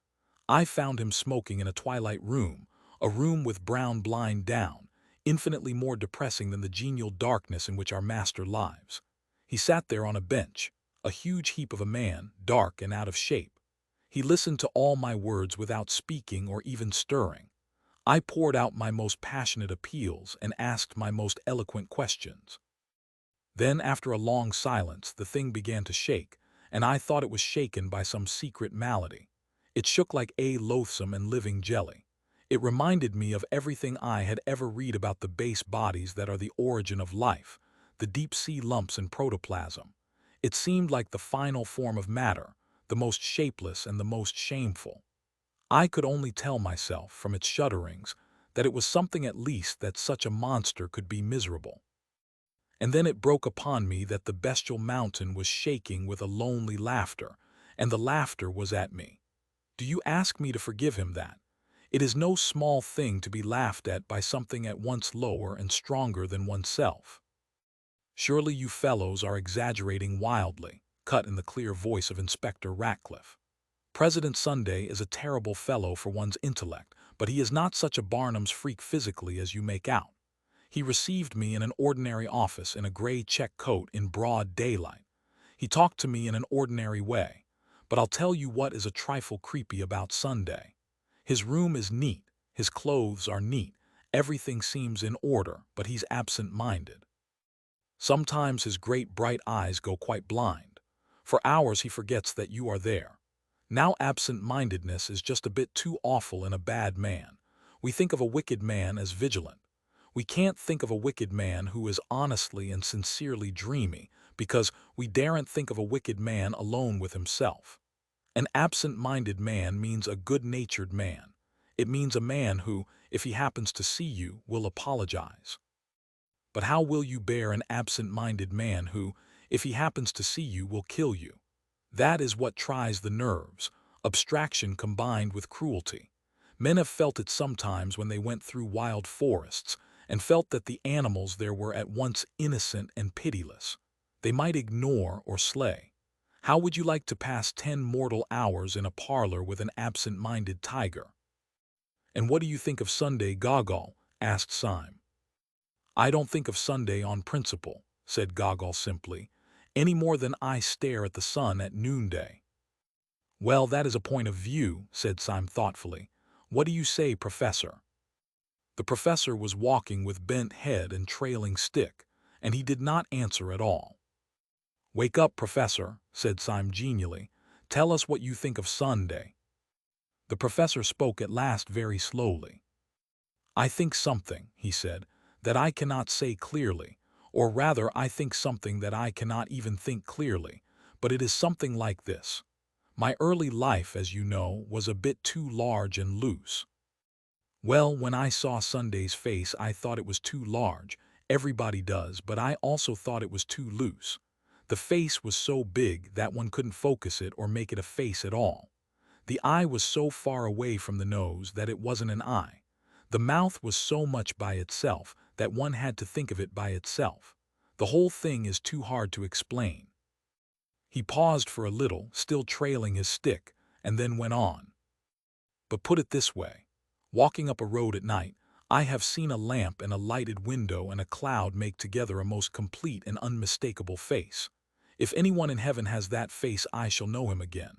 I found him smoking in a twilight room, a room with brown blind down, infinitely more depressing than the genial darkness in which our master lives. He sat there on a bench, a huge heap of a man, dark and out of shape. He listened to all my words without speaking or even stirring. I poured out my most passionate appeals and asked my most eloquent questions. Then, after a long silence, the thing began to shake, and I thought it was shaken by some secret malady. It shook like a loathsome and living jelly. It reminded me of everything I had ever read about the base bodies that are the origin of life, the deep-sea lumps in protoplasm. It seemed like the final form of matter, the most shapeless and the most shameful. I could only tell myself, from its shudderings, that it was something at least that such a monster could be miserable. And then it broke upon me that the bestial mountain was shaking with a lonely laughter, and the laughter was at me. Do you ask me to forgive him that? It is no small thing to be laughed at by something at once lower and stronger than oneself. Surely you fellows are exaggerating wildly, cut in the clear voice of Inspector Ratcliffe. President Sunday is a terrible fellow for one's intellect, but he is not such a Barnum's freak physically as you make out. He received me in an ordinary office in a gray check coat in broad daylight. He talked to me in an ordinary way, but I'll tell you what is a trifle creepy about Sunday. His room is neat, his clothes are neat, everything seems in order, but he's absent-minded. Sometimes his great bright eyes go quite blind. For hours he forgets that you are there. Now absent-mindedness is just a bit too awful in a bad man. We think of a wicked man as vigilant. We can't think of a wicked man who is honestly and sincerely dreamy, because we daren't think of a wicked man alone with himself. An absent-minded man means a good-natured man. It means a man who, if he happens to see you, will apologize. But how will you bear an absent-minded man who, if he happens to see you, will kill you? That is what tries the nerves, abstraction combined with cruelty. Men have felt it sometimes when they went through wild forests, and felt that the animals there were at once innocent and pitiless. They might ignore or slay. How would you like to pass 10 mortal hours in a parlor with an absent-minded tiger? And what do you think of Sunday Gogol, asked Syme. I don't think of Sunday on principle, said Gogol simply, any more than I stare at the sun at noonday. Well, that is a point of view, said Syme thoughtfully. What do you say, Professor? The professor was walking with bent head and trailing stick, and he did not answer at all. Wake up, Professor, said Syme genially. Tell us what you think of Sunday. The professor spoke at last very slowly. I think something, he said, that I cannot say clearly, or rather I think something that I cannot even think clearly, but it is something like this. My early life, as you know, was a bit too large and loose. Well, when I saw Sunday's face, I thought it was too large. Everybody does, but I also thought it was too loose. The face was so big that one couldn't focus it or make it a face at all. The eye was so far away from the nose that it wasn't an eye. The mouth was so much by itself that one had to think of it by itself. The whole thing is too hard to explain. He paused for a little, still trailing his stick, and then went on. But put it this way. Walking up a road at night, I have seen a lamp and a lighted window and a cloud make together a most complete and unmistakable face. If anyone in heaven has that face, I shall know him again.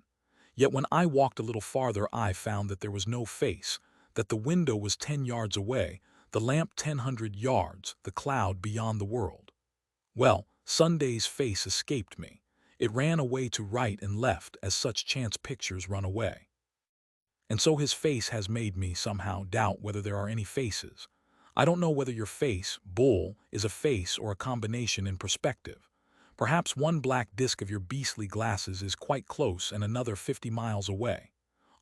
Yet when I walked a little farther, I found that there was no face, that the window was 10 yards away, the lamp 100 yards, the cloud beyond the world. Well, Sunday's face escaped me. It ran away to right and left as such chance pictures run away. And so his face has made me somehow doubt whether there are any faces. I don't know whether your face, Bull, is a face or a combination in perspective. Perhaps one black disk of your beastly glasses is quite close and another 50 miles away.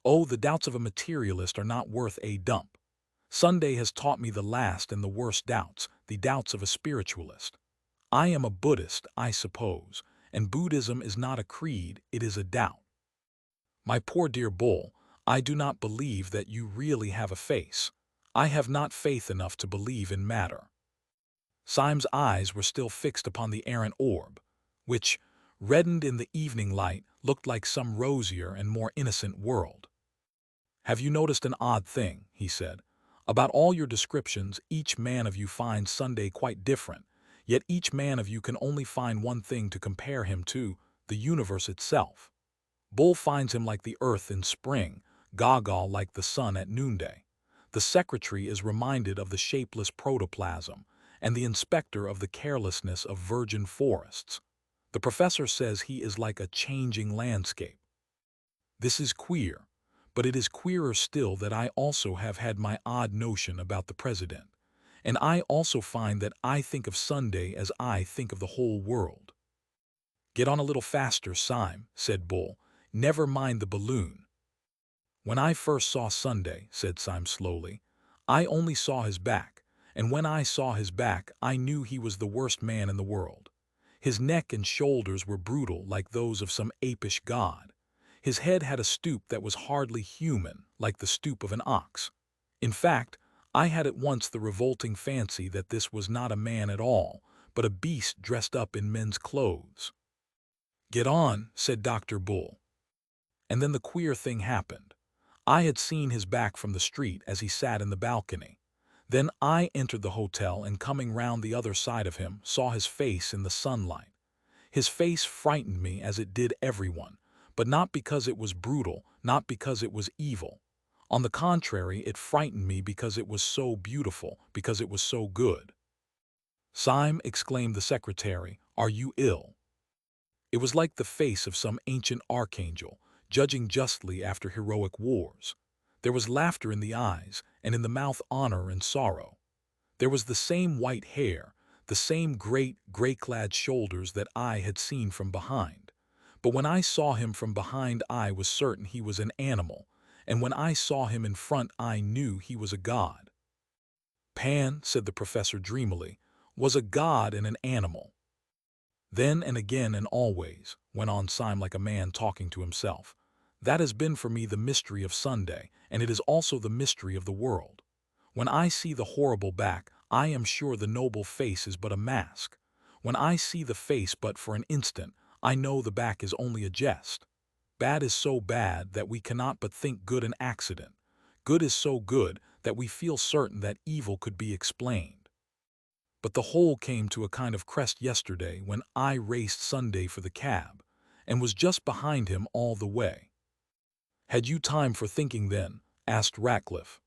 Oh, the doubts of a materialist are not worth a dump. Sunday has taught me the last and the worst doubts, the doubts of a spiritualist. I am a Buddhist, I suppose, and Buddhism is not a creed, it is a doubt. My poor dear Bull, I do not believe that you really have a face. I have not faith enough to believe in matter. Syme's eyes were still fixed upon the errant orb, which, reddened in the evening light, looked like some rosier and more innocent world. Have you noticed an odd thing, he said. About all your descriptions, each man of you finds Sunday quite different, yet each man of you can only find one thing to compare him to, the universe itself. Bull finds him like the earth in spring, Gogol like the sun at noonday. The secretary is reminded of the shapeless protoplasm, and the inspector of the carelessness of virgin forests. The professor says he is like a changing landscape. This is queer, but it is queerer still that I also have had my odd notion about the president, and I also find that I think of Sunday as I think of the whole world. Get on a little faster, Syme, said Bull. Never mind the balloon. When I first saw Sunday, said Syme slowly, I only saw his back, and when I saw his back, I knew he was the worst man in the world. His neck and shoulders were brutal like those of some apish god. His head had a stoop that was hardly human, like the stoop of an ox. In fact, I had at once the revolting fancy that this was not a man at all, but a beast dressed up in men's clothes. Get on, said Dr. Bull. And then the queer thing happened. I had seen his back from the street as he sat in the balcony. Then I entered the hotel and coming round the other side of him, saw his face in the sunlight. His face frightened me as it did everyone, but not because it was brutal, not because it was evil. On the contrary, it frightened me because it was so beautiful, because it was so good. Syme, exclaimed the secretary, are you ill? It was like the face of some ancient archangel, judging justly after heroic wars. There was laughter in the eyes, and in the mouth honor and sorrow. There was the same white hair, the same great, gray-clad shoulders that I had seen from behind. But when I saw him from behind, I was certain he was an animal, and when I saw him in front, I knew he was a god. Pan, said the professor dreamily, was a god and an animal. Then and again and always, went on Syme like a man talking to himself, that has been for me the mystery of Sunday, and it is also the mystery of the world. When I see the horrible back, I am sure the noble face is but a mask. When I see the face but for an instant, I know the back is only a jest. Bad is so bad that we cannot but think good an accident. Good is so good that we feel certain that evil could be explained. But the whole came to a kind of crest yesterday when I raced Sunday for the cab, and was just behind him all the way. "Had you time for thinking then?" asked Ratcliffe.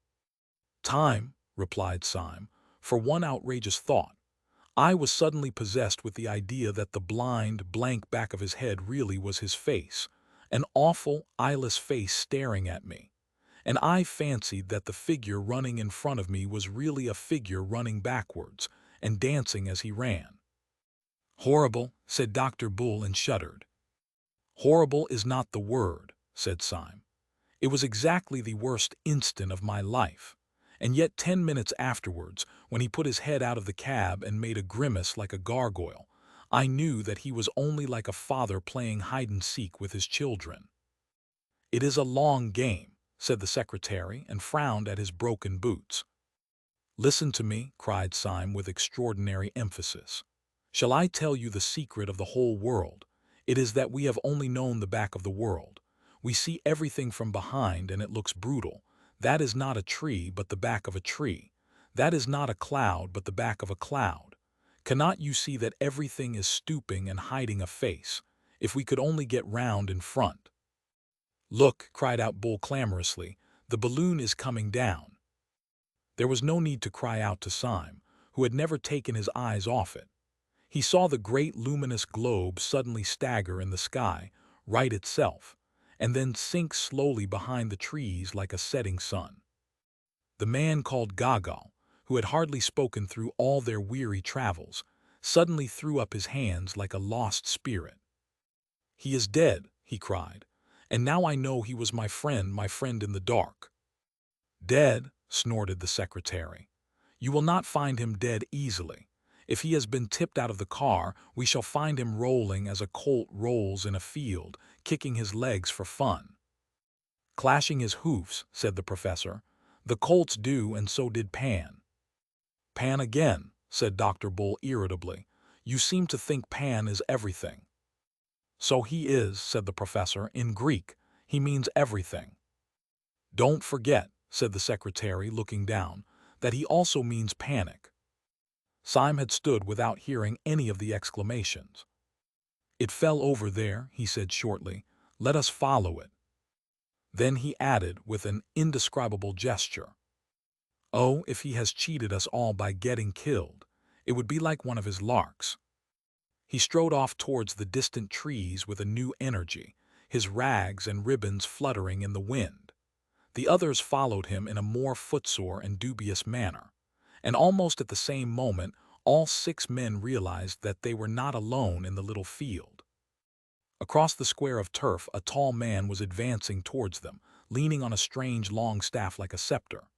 "Time," replied Syme, "for one outrageous thought. I was suddenly possessed with the idea that the blind, blank back of his head really was his face, an awful, eyeless face staring at me. And I fancied that the figure running in front of me was really a figure running backwards and dancing as he ran." "Horrible," said Dr. Bull, and shuddered. "Horrible is not the word," said Syme. "It was exactly the worst instant of my life. And yet 10 minutes afterwards, when he put his head out of the cab and made a grimace like a gargoyle, I knew that he was only like a father playing hide-and-seek with his children." "It is a long game," said the secretary, and frowned at his broken boots. "Listen to me," cried Syme with extraordinary emphasis. "Shall I tell you the secret of the whole world? It is that we have only known the back of the world. We see everything from behind, and it looks brutal. That is not a tree, but the back of a tree. That is not a cloud, but the back of a cloud. Cannot you see that everything is stooping and hiding a face, if we could only get round in front?" "Look," cried out Bull clamorously, "the balloon is coming down." There was no need to cry out to Syme, who had never taken his eyes off it. He saw the great luminous globe suddenly stagger in the sky, right itself, and then sink slowly behind the trees like a setting sun. The man called Gagal, who had hardly spoken through all their weary travels, suddenly threw up his hands like a lost spirit. "He is dead," he cried, "and now I know he was my friend in the dark." "Dead?" snorted the secretary. "You will not find him dead easily. If he has been tipped out of the car, we shall find him rolling as a colt rolls in a field, kicking his legs for fun." "Clashing his hoofs," said the professor. "The colts do, and so did Pan." "Pan again," said Dr. Bull irritably. "You seem to think Pan is everything." "So he is," said the professor. "In Greek, he means everything." "Don't forget," said the secretary, looking down, "that he also means panic." Syme had stood without hearing any of the exclamations. "It fell over there," he said shortly. "Let us follow it." Then he added with an indescribable gesture, "Oh, if he has cheated us all by getting killed, it would be like one of his larks." He strode off towards the distant trees with a new energy, his rags and ribbons fluttering in the wind. The others followed him in a more footsore and dubious manner, and almost at the same moment all 6 men realized that they were not alone in the little field. Across the square of turf a tall man was advancing towards them, leaning on a strange long staff like a scepter.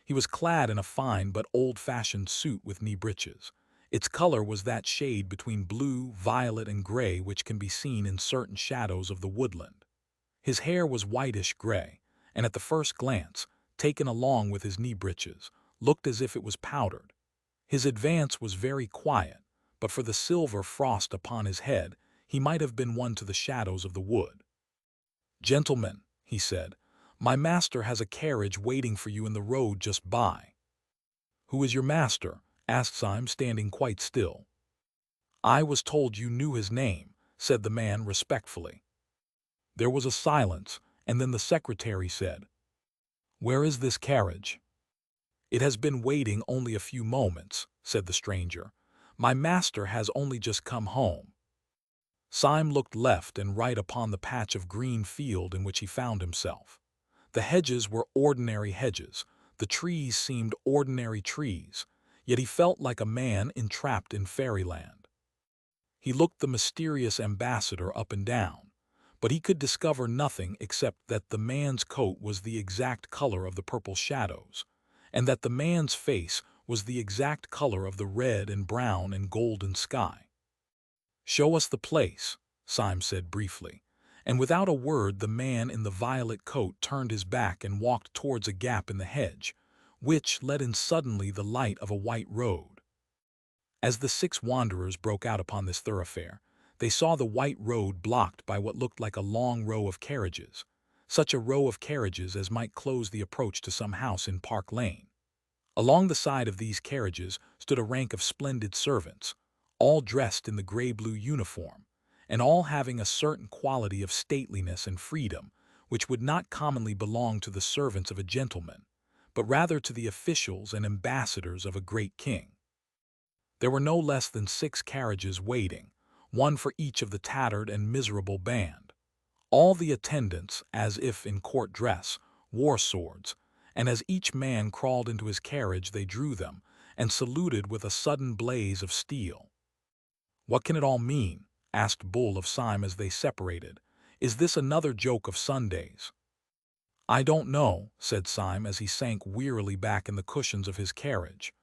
He was clad in a fine but old-fashioned suit with knee breeches. Its color was that shade between blue, violet, and gray which can be seen in certain shadows of the woodland. His hair was whitish-gray, and at the first glance, taken along with his knee breeches, looked as if it was powdered. His advance was very quiet, but for the silver frost upon his head, he might have been one to the shadows of the wood. "Gentlemen," he said, "my master has a carriage waiting for you in the road just by." "Who is your master?" asked Syme, standing quite still. "I was told you knew his name," said the man respectfully. There was a silence, and then the secretary said, "Where is this carriage?" "It has been waiting only a few moments," said the stranger. "My master has only just come home." Syme looked left and right upon the patch of green field in which he found himself. The hedges were ordinary hedges, the trees seemed ordinary trees, yet he felt like a man entrapped in fairyland. He looked the mysterious ambassador up and down, but he could discover nothing except that the man's coat was the exact color of the purple shadows, and that the man's face was the exact color of the red and brown and golden sky. "Show us the place," Syme said briefly, and without a word the man in the violet coat turned his back and walked towards a gap in the hedge, which let in suddenly the light of a white road. As the 6 wanderers broke out upon this thoroughfare, they saw the white road blocked by what looked like a long row of carriages. such a row of carriages as might close the approach to some house in Park Lane. Along the side of these carriages stood a rank of splendid servants, all dressed in the gray-blue uniform, and all having a certain quality of stateliness and freedom which would not commonly belong to the servants of a gentleman, but rather to the officials and ambassadors of a great king. There were no less than 6 carriages waiting, one for each of the tattered and miserable band. All the attendants, as if in court dress, wore swords, and as each man crawled into his carriage they drew them, and saluted with a sudden blaze of steel. "What can it all mean?" asked Bull of Syme as they separated. "Is this another joke of Sundays?" "I don't know," said Syme as he sank wearily back in the cushions of his carriage.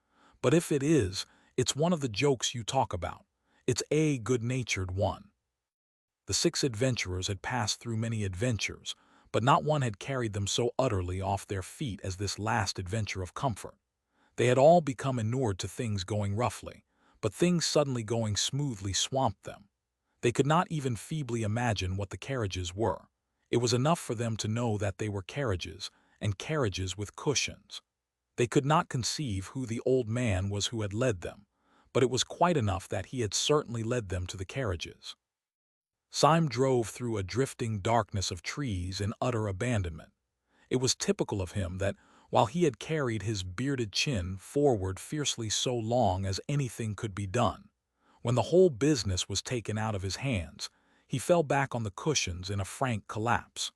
"But if it is, it's one of the jokes you talk about. It's a good-natured one." The 6 adventurers had passed through many adventures, but not one had carried them so utterly off their feet as this last adventure of comfort. They had all become inured to things going roughly, but things suddenly going smoothly swamped them. They could not even feebly imagine what the carriages were. It was enough for them to know that they were carriages, and carriages with cushions. They could not conceive who the old man was who had led them, but it was quite enough that he had certainly led them to the carriages. Syme drove through a drifting darkness of trees in utter abandonment. It was typical of him that, while he had carried his bearded chin forward fiercely so long as anything could be done, when the whole business was taken out of his hands, he fell back on the cushions in a frank collapse.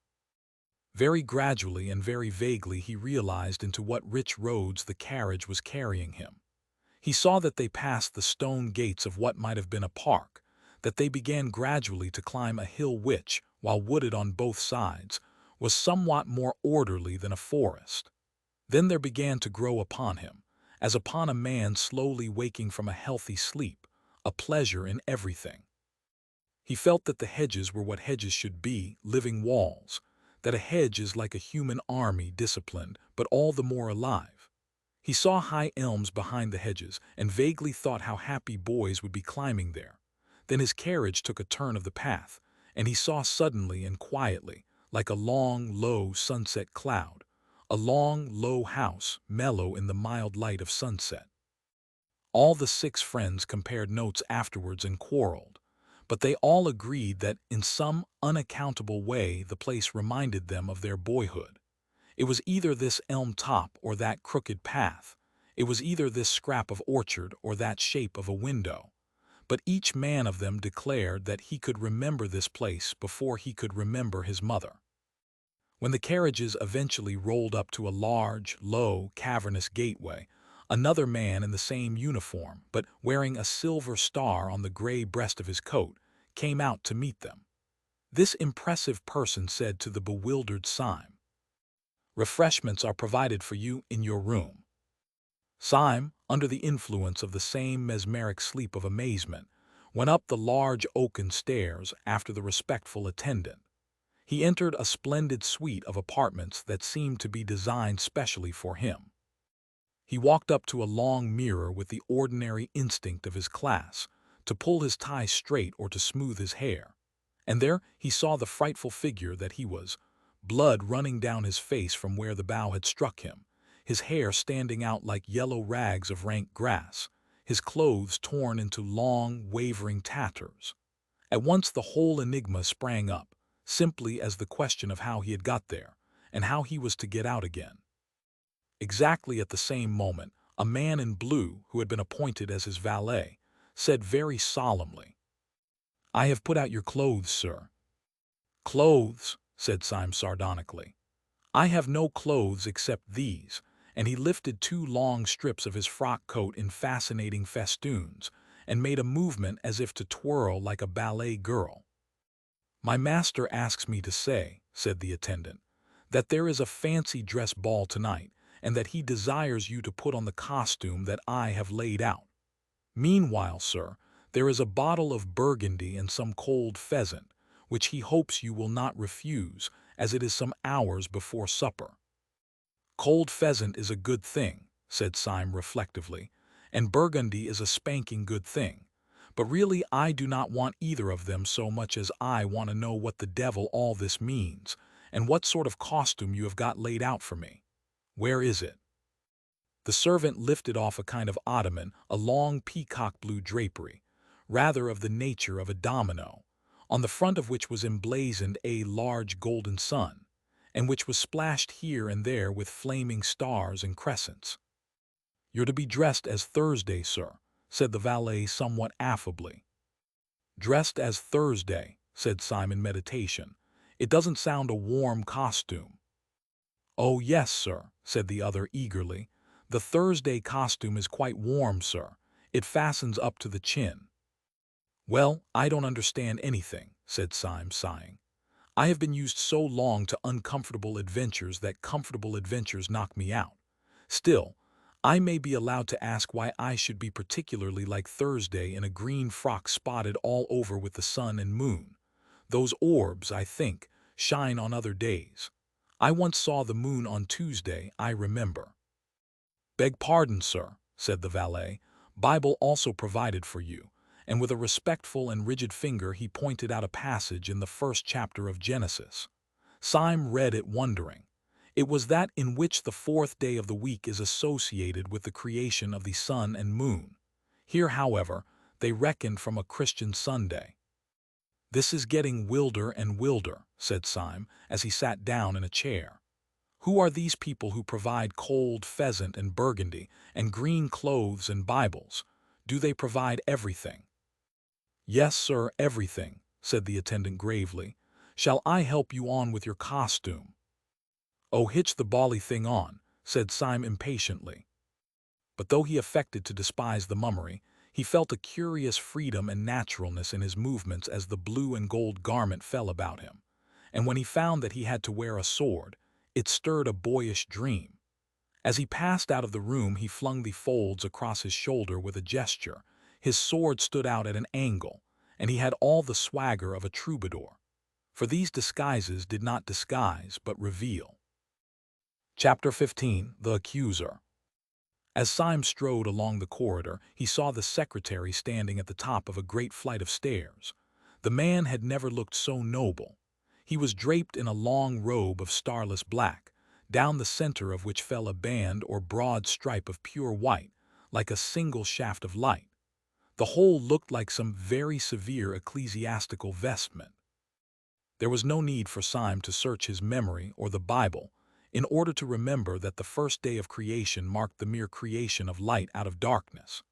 Very gradually and very vaguely he realized into what rich roads the carriage was carrying him. He saw that they passed the stone gates of what might have been a park, that they began gradually to climb a hill which, while wooded on both sides, was somewhat more orderly than a forest. Then there began to grow upon him, as upon a man slowly waking from a healthy sleep, a pleasure in everything. He felt that the hedges were what hedges should be, living walls, that a hedge is like a human army disciplined, but all the more alive. He saw high elms behind the hedges and vaguely thought how happy boys would be climbing there. Then his carriage took a turn of the path, and he saw suddenly and quietly, like a long, low sunset cloud, a long, low house, mellow in the mild light of sunset. All the 6 friends compared notes afterwards and quarreled, but they all agreed that in some unaccountable way the place reminded them of their boyhood. It was either this elm top or that crooked path. It was either this scrap of orchard or that shape of a window. But each man of them declared that he could remember this place before he could remember his mother. When the carriages eventually rolled up to a large, low, cavernous gateway, another man in the same uniform, but wearing a silver star on the gray breast of his coat, came out to meet them. This impressive person said to the bewildered Syme, "Refreshments are provided for you in your room." Syme, under the influence of the same mesmeric sleep of amazement, went up the large oaken stairs after the respectful attendant. He entered a splendid suite of apartments that seemed to be designed specially for him. He walked up to a long mirror with the ordinary instinct of his class, to pull his tie straight or to smooth his hair. And there he saw the frightful figure that he was, blood running down his face from where the bough had struck him, his hair standing out like yellow rags of rank grass, his clothes torn into long, wavering tatters. At once the whole enigma sprang up, simply as the question of how he had got there, and how he was to get out again. Exactly at the same moment, a man in blue, who had been appointed as his valet, said very solemnly, "I have put out your clothes, sir." "Clothes?" said Syme sardonically. "I have no clothes except these," and he lifted 2 long strips of his frock coat in fascinating festoons, and made a movement as if to twirl like a ballet girl. "My master asks me to say," said the attendant, "that there is a fancy dress ball tonight, and that he desires you to put on the costume that I have laid out. Meanwhile, sir, there is a bottle of Burgundy and some cold pheasant, which he hopes you will not refuse, as it is some hours before supper." "Cold pheasant is a good thing," said Syme reflectively, "and Burgundy is a spanking good thing. But really I do not want either of them so much as I want to know what the devil all this means, and what sort of costume you have got laid out for me. Where is it?" The servant lifted off a kind of ottoman, a long peacock-blue drapery, rather of the nature of a domino, on the front of which was emblazoned a large golden sun, and which was splashed here and there with flaming stars and crescents. "You're to be dressed as Thursday, sir," said the valet somewhat affably. "Dressed as Thursday," said Syme in meditation. "It doesn't sound a warm costume." "Oh, yes, sir," said the other eagerly. "The Thursday costume is quite warm, sir. It fastens up to the chin." "Well, I don't understand anything," said Syme, sighing. "I have been used so long to uncomfortable adventures that comfortable adventures knock me out. Still, I may be allowed to ask why I should be particularly like Thursday in a green frock spotted all over with the sun and moon. Those orbs, I think, shine on other days. I once saw the moon on Tuesday, I remember." "Beg pardon, sir," said the valet. "Bible also provided for you," and with a respectful and rigid finger he pointed out a passage in the first chapter of Genesis. Syme read it wondering. It was that in which the fourth day of the week is associated with the creation of the sun and moon. Here, however, they reckoned from a Christian Sunday. "This is getting wilder and wilder," said Syme, as he sat down in a chair. "Who are these people who provide cold pheasant and burgundy and green clothes and Bibles? Do they provide everything?" "Yes, sir, everything," said the attendant gravely. "Shall I help you on with your costume?" "Oh, hitch the bally thing on," said Syme impatiently. But though he affected to despise the mummery, he felt a curious freedom and naturalness in his movements as the blue and gold garment fell about him. And when he found that he had to wear a sword, it stirred a boyish dream. As he passed out of the room, he flung the folds across his shoulder with a gesture. His sword stood out at an angle, and he had all the swagger of a troubadour. For these disguises did not disguise, but reveal. Chapter 15. The Accuser. As Syme strode along the corridor, he saw the secretary standing at the top of a great flight of stairs. The man had never looked so noble. He was draped in a long robe of starless black, down the center of which fell a band or broad stripe of pure white, like a single shaft of light. The whole looked like some very severe ecclesiastical vestment. There was no need for Syme to search his memory or the Bible in order to remember that the first day of creation marked the mere creation of light out of darkness.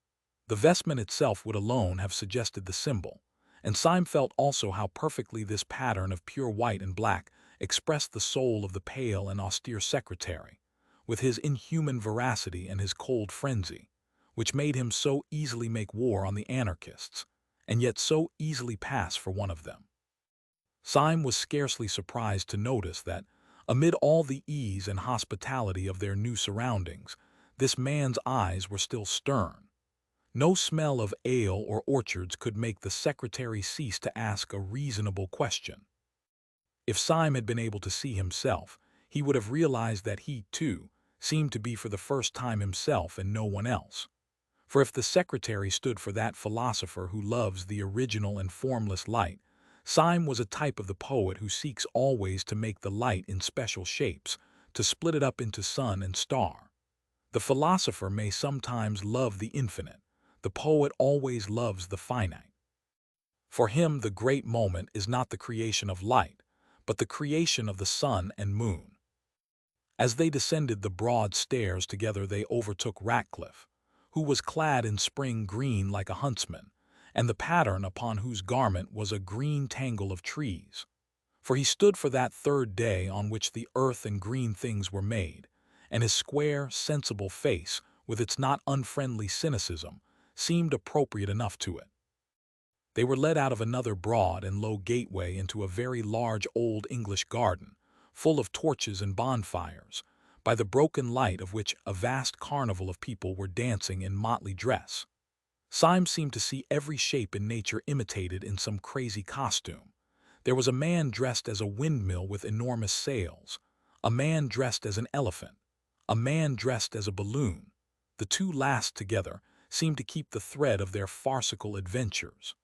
The vestment itself would alone have suggested the symbol, and Syme felt also how perfectly this pattern of pure white and black expressed the soul of the pale and austere secretary, with his inhuman veracity and his cold frenzy, which made him so easily make war on the anarchists, and yet so easily pass for one of them. Syme was scarcely surprised to notice that, amid all the ease and hospitality of their new surroundings, this man's eyes were still stern. No smell of ale or orchards could make the secretary cease to ask a reasonable question. If Syme had been able to see himself, he would have realized that he, too, seemed to be for the first time himself and no one else. For if the secretary stood for that philosopher who loves the original and formless light, Syme was a type of the poet who seeks always to make the light in special shapes, to split it up into sun and star. The philosopher may sometimes love the infinite. The poet always loves the finite. For him, the great moment is not the creation of light, but the creation of the sun and moon. As they descended the broad stairs together, they overtook Ratcliffe, who was clad in spring green like a huntsman, and the pattern upon whose garment was a green tangle of trees. For he stood for that third day on which the earth and green things were made, and his square, sensible face, with its not unfriendly cynicism, seemed appropriate enough to it. They were led out of another broad and low gateway into a very large old English garden, full of torches and bonfires, by the broken light of which a vast carnival of people were dancing in motley dress. Syme seemed to see every shape in nature imitated in some crazy costume. There was a man dressed as a windmill with enormous sails, a man dressed as an elephant, a man dressed as a balloon. The two last together seemed to keep the thread of their farcical adventures.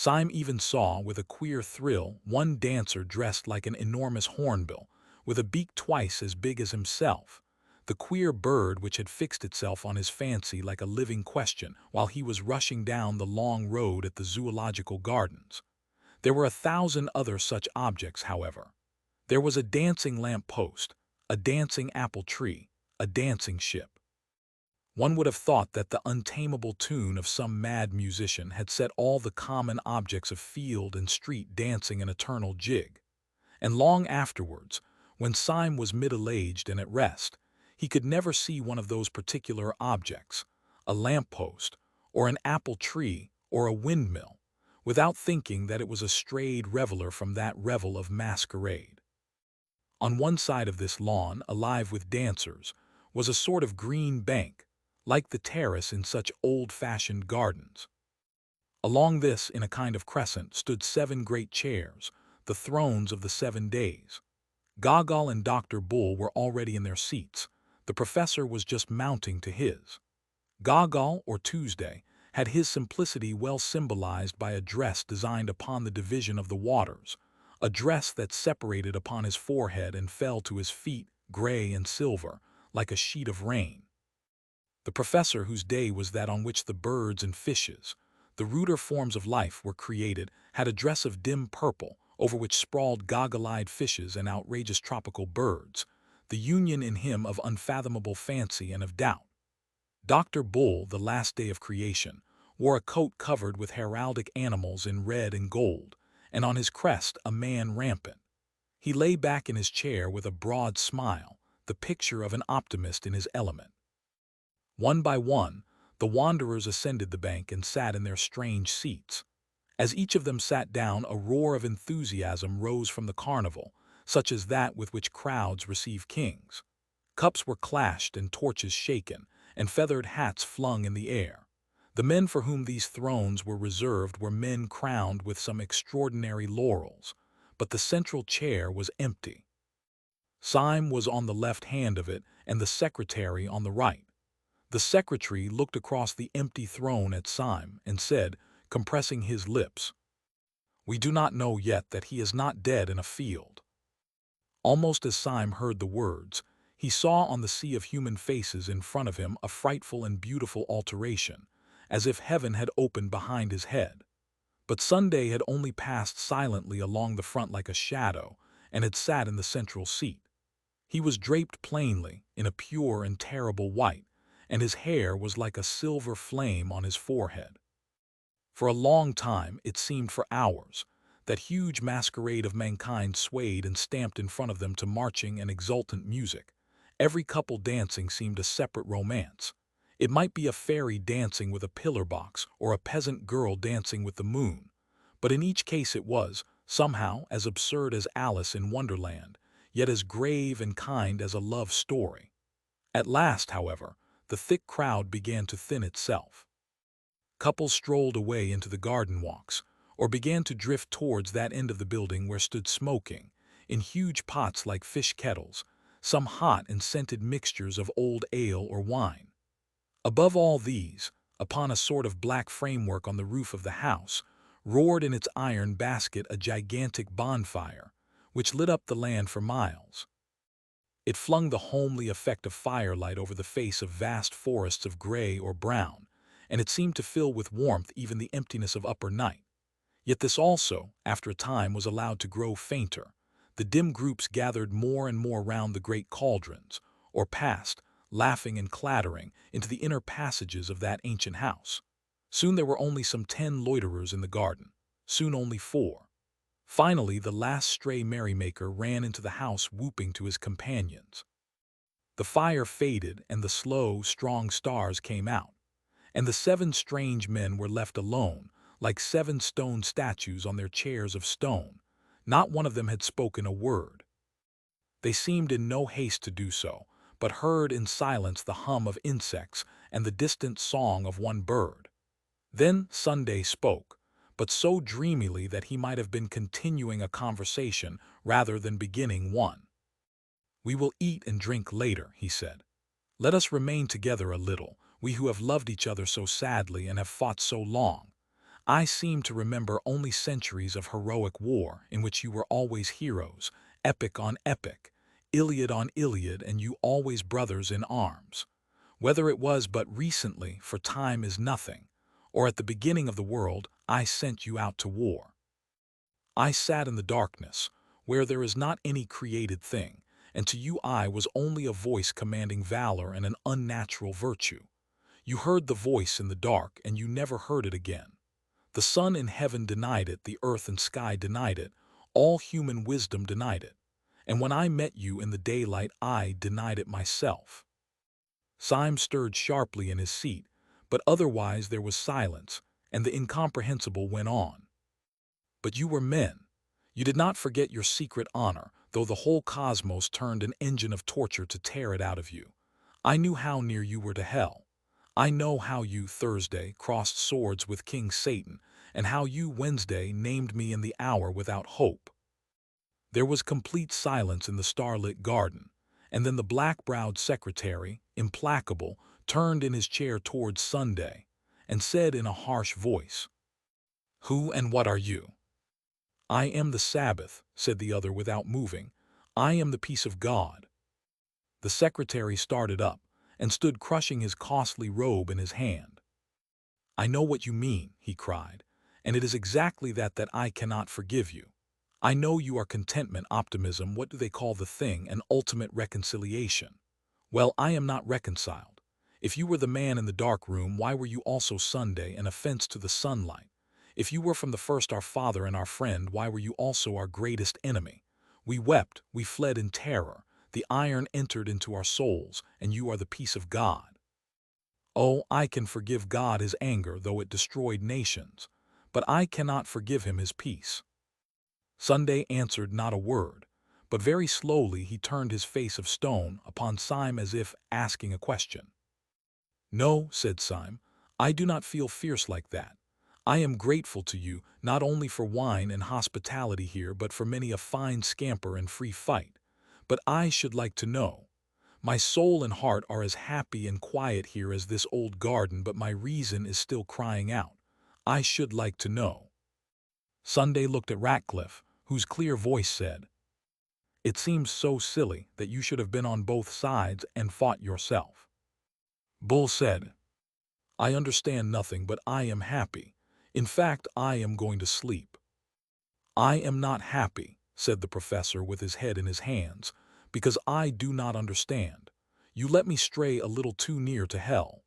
Syme even saw, with a queer thrill, one dancer dressed like an enormous hornbill, with a beak twice as big as himself, the queer bird which had fixed itself on his fancy like a living question while he was rushing down the long road at the zoological gardens. There were 1,000 other such objects, however. There was a dancing lamp-post, a dancing apple tree, a dancing ship. One would have thought that the untamable tune of some mad musician had set all the common objects of field and street dancing an eternal jig. And long afterwards, when Syme was middle-aged and at rest, he could never see one of those particular objects, a lamp-post, or an apple tree, or a windmill, without thinking that it was a strayed reveler from that revel of masquerade. On one side of this lawn, alive with dancers, was a sort of green bank, like the terrace in such old-fashioned gardens. Along this, in a kind of crescent, stood 7 great chairs, the thrones of the 7 days. Gogol and Dr. Bull were already in their seats. The professor was just mounting to his. Gogol, or Tuesday, had his simplicity well symbolized by a dress designed upon the division of the waters, a dress that separated upon his forehead and fell to his feet, gray and silver, like a sheet of rain. The professor, whose day was that on which the birds and fishes, the ruder forms of life, were created, had a dress of dim purple, over which sprawled goggle-eyed fishes and outrageous tropical birds, the union in him of unfathomable fancy and of doubt. Dr. Bull, the last day of creation, wore a coat covered with heraldic animals in red and gold, and on his crest a man rampant. He lay back in his chair with a broad smile, the picture of an optimist in his element. One by one, the wanderers ascended the bank and sat in their strange seats. As each of them sat down, a roar of enthusiasm rose from the carnival, such as that with which crowds receive kings. Cups were clashed and torches shaken, and feathered hats flung in the air. The men for whom these thrones were reserved were men crowned with some extraordinary laurels, but the central chair was empty. Syme was on the left hand of it, and the secretary on the right. The secretary looked across the empty throne at Syme and said, compressing his lips, "We do not know yet that he is not dead in a field." Almost as Syme heard the words, he saw on the sea of human faces in front of him a frightful and beautiful alteration, as if heaven had opened behind his head. But Sunday had only passed silently along the front like a shadow, and had sat in the central seat. He was draped plainly, in a pure and terrible white, and his hair was like a silver flame on his forehead. For a long time, it seemed for hours, that huge masquerade of mankind swayed and stamped in front of them to marching and exultant music. Every couple dancing seemed a separate romance. It might be a fairy dancing with a pillar box or a peasant girl dancing with the moon, but in each case it was, somehow, as absurd as Alice in Wonderland, yet as grave and kind as a love story. At last, however, the thick crowd began to thin itself. Couples strolled away into the garden walks, or began to drift towards that end of the building where stood smoking, in huge pots like fish kettles, some hot and scented mixtures of old ale or wine. Above all these, upon a sort of black framework on the roof of the house, roared in its iron basket a gigantic bonfire, which lit up the land for miles. It flung the homely effect of firelight over the face of vast forests of gray or brown, and it seemed to fill with warmth even the emptiness of upper night. Yet this also, after a time, was allowed to grow fainter. The dim groups gathered more and more round the great cauldrons, or passed, laughing and clattering, into the inner passages of that ancient house. Soon there were only some 10 loiterers in the garden, soon only 4. Finally, the last stray merrymaker ran into the house whooping to his companions. The fire faded, and the slow, strong stars came out, and the 7 strange men were left alone, like 7 stone statues on their chairs of stone. Not one of them had spoken a word. They seemed in no haste to do so, but heard in silence the hum of insects and the distant song of one bird. Then Sunday spoke, but so dreamily that he might have been continuing a conversation rather than beginning one. "We will eat and drink later," he said. "Let us remain together a little, we who have loved each other so sadly and have fought so long. I seem to remember only centuries of heroic war in which you were always heroes, epic on epic, Iliad on Iliad, and you always brothers in arms. Whether it was but recently, for time is nothing, or at the beginning of the world, I sent you out to war. I sat in the darkness, where there is not any created thing, and to you I was only a voice commanding valor and an unnatural virtue. You heard the voice in the dark, and you never heard it again. The sun in heaven denied it, the earth and sky denied it, all human wisdom denied it. And when I met you in the daylight, I denied it myself. Syme stirred sharply in his seat, but otherwise there was silence, and the incomprehensible went on. But you were men. You did not forget your secret honor, though the whole cosmos turned an engine of torture to tear it out of you. I knew how near you were to hell. I know how you, Thursday, crossed swords with King Satan, and how you, Wednesday, named me in the hour without hope. There was complete silence in the starlit garden, and then the black-browed secretary, implacable, turned in his chair towards Sunday, and said in a harsh voice, "Who and what are you?" "I am the Sabbath," said the other without moving. "I am the peace of God." The secretary started up, and stood crushing his costly robe in his hand. "I know what you mean," he cried, "and it is exactly that I cannot forgive you. I know you are contentment, optimism, what do they call the thing, and ultimate reconciliation. Well, I am not reconciled. If you were the man in the dark room, why were you also Sunday, an offense to the sunlight? If you were from the first our father and our friend, why were you also our greatest enemy? We wept, we fled in terror. The iron entered into our souls, and you are the peace of God. Oh, I can forgive God his anger, though it destroyed nations, but I cannot forgive him his peace." Sunday answered not a word, but very slowly he turned his face of stone upon Syme as if asking a question. "No," said Syme, "I do not feel fierce like that. I am grateful to you, not only for wine and hospitality here, but for many a fine scamper and free fight. But I should like to know. My soul and heart are as happy and quiet here as this old garden, but my reason is still crying out. I should like to know." Sunday looked at Ratcliffe, whose clear voice said, "It seems so silly that you should have been on both sides and fought yourself." Bull said, "I understand nothing, but I am happy. In fact, I am going to sleep." "I am not happy," said the professor with his head in his hands, "because I do not understand. You let me stray a little too near to hell."